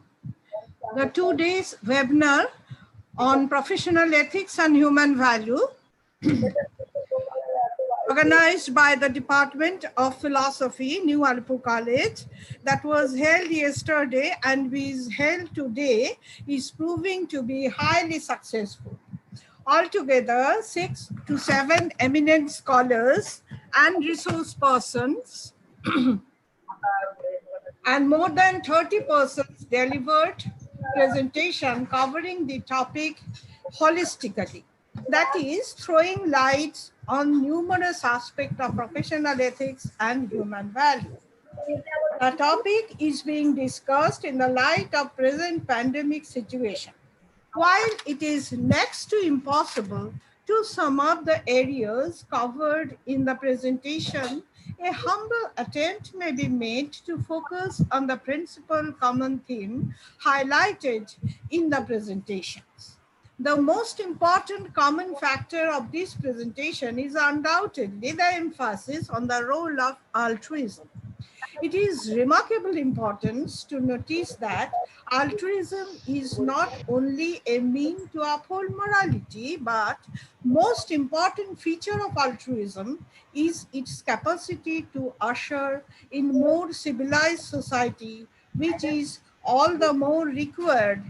The 2 days webinar on professional ethics and human value, organized by the Department of Philosophy, New Alipore College, that was held yesterday and is held today, is proving to be highly successful. Altogether, 6 to 7 eminent scholars and resource persons and more than 30 persons delivered presentation covering the topic holistically. That is, throwing light on numerous aspects of professional ethics and human value. The topic is being discussed in the light of present pandemic situation. While it is next to impossible to sum up the areas covered in the presentation, a humble attempt may be made to focus on the principal common theme highlighted in the presentations. The most important common factor of this presentation is undoubtedly the emphasis on the role of altruism. It is remarkable importance to notice that altruism is not only a mean to uphold morality, but most important feature of altruism is its capacity to usher in more civilized society, which is all the more required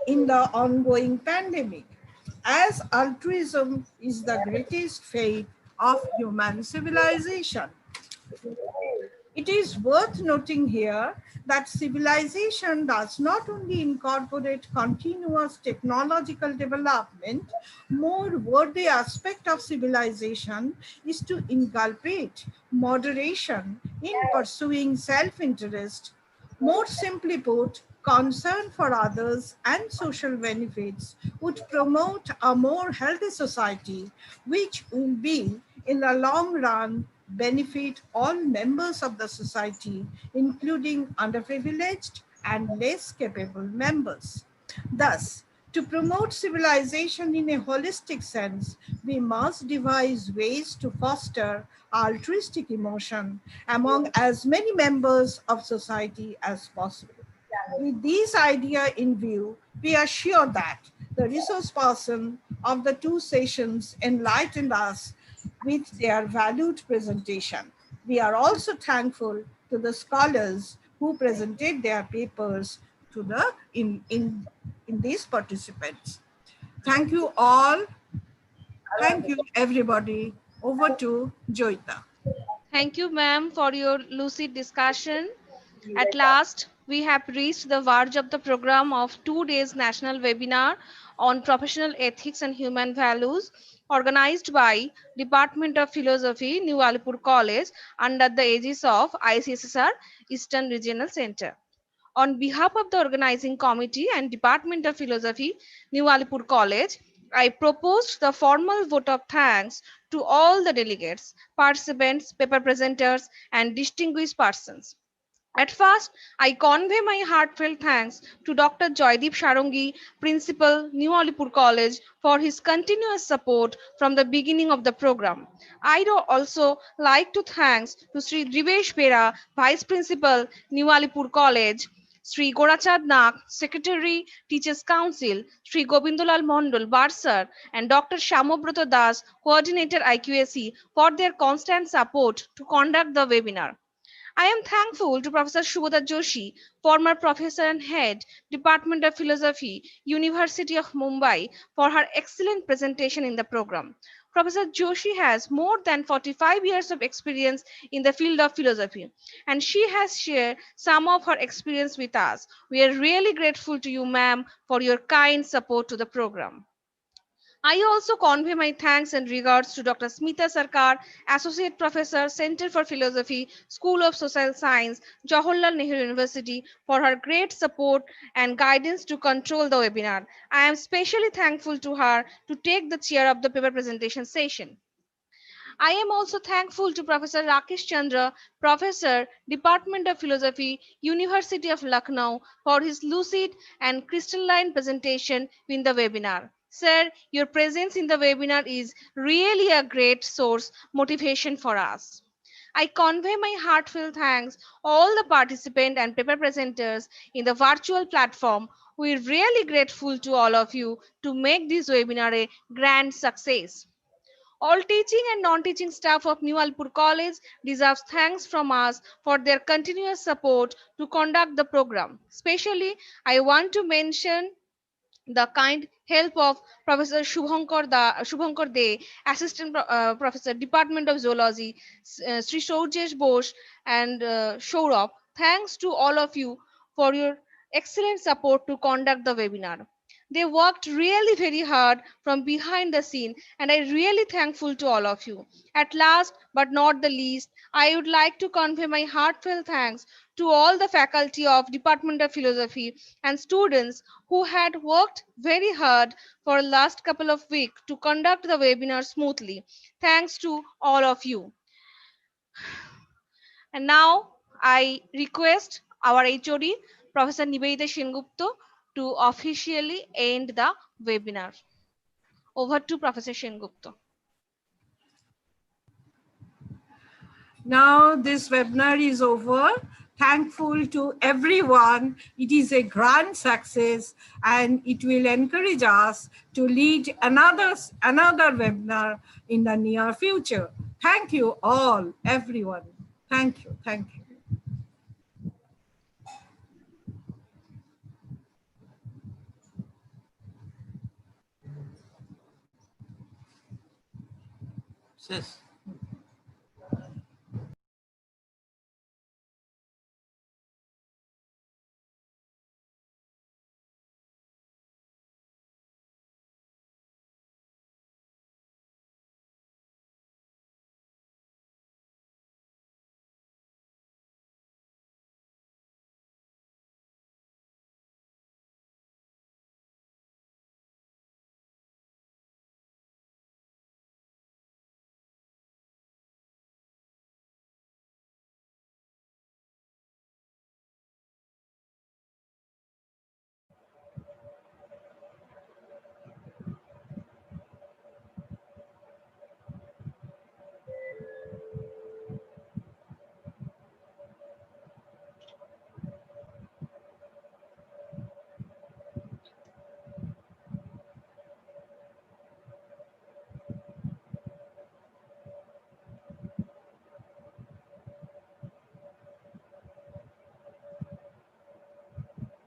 in the ongoing pandemic, as altruism is the greatest fate of human civilization. It is worth noting here that civilization does not only incorporate continuous technological development, more worthy aspect of civilization is to inculcate moderation in pursuing self-interest. More simply put, concern for others and social benefits would promote a more healthy society, which will be, in the long run, benefit all members of the society, including underprivileged and less capable members. Thus, to promote civilization in a holistic sense, we must devise ways to foster altruistic emotion among as many members of society as possible. With these ideas in view, we are sure that the resource person of the two sessions enlightened us with their valued presentation. We are also thankful to the scholars who presented their papers to the in these participants. Thank you all. Thank you, everybody. Over to Joita. Thank you, ma'am, for your lucid discussion. At last, we have reached the verge of the program of 2 days national webinar on professional ethics and human values, organized by Department of Philosophy, New Alipore College, under the aegis of ICSSR Eastern Regional Center. On behalf of the organizing committee and Department of Philosophy, New Alipore College, I proposed the formal vote of thanks to all the delegates, participants, paper presenters, and distinguished persons. At first, I convey my heartfelt thanks to Dr. Joydeep Sharangi, Principal, New Alipore College, for his continuous support from the beginning of the program. I would also like to thanks to Sri Drivesh Bera, Vice Principal, New Alipore College, Sri Gorachad Nak, Secretary, Teachers Council, Sri Gobindulal Mondol, Barsar, and Dr. Shamobroto Das, Coordinator IQAC, for their constant support to conduct the webinar. I am thankful to Professor Shubhada Joshi, former professor and head, Department of Philosophy, University of Mumbai, for her excellent presentation in the program. Professor Joshi has more than 45 years of experience in the field of philosophy, and she has shared some of her experience with us. We are really grateful to you, ma'am, for your kind support to the program. I also convey my thanks and regards to Dr. Smita Sarkar, Associate Professor, Center for Philosophy, School of Social Science, Jawaharlal Nehru University, for her great support and guidance to control the webinar. I am especially thankful to her to take the chair of the paper presentation session. I am also thankful to Professor Rakesh Chandra, Professor, Department of Philosophy, University of Lucknow, for his lucid and crystalline presentation in the webinar. Sir, your presence in the webinar is really a great source motivation for us. I convey my heartfelt thanks all the participants and paper presenters in the virtual platform. We're really grateful to all of you to make this webinar a grand success. All teaching and non-teaching staff of New Alipore College deserves thanks from us for their continuous support to conduct the program. Especially, I want to mention the kind help of Professor Shubhankar De, Assistant Professor, Department of Zoology, Sri Shorjesh Bose, and Shourabh. Thanks to all of you for your excellent support to conduct the webinar. They worked really very hard from behind the scene, and I really thankful to all of you. At last, but not the least, I would like to convey my heartfelt thanks to all the faculty of Department of Philosophy and students who had worked very hard for the last couple of weeks to conduct the webinar smoothly. Thanks to all of you. And now I request our HOD, Professor Nivedita Shengupta, to officially end the webinar. Over to Professor Shengupta. Now this webinar is over. Thankful to everyone. It is a grand success and it will encourage us to lead another webinar in the near future. Thank you all, everyone. Thank you. Thank you. Yes.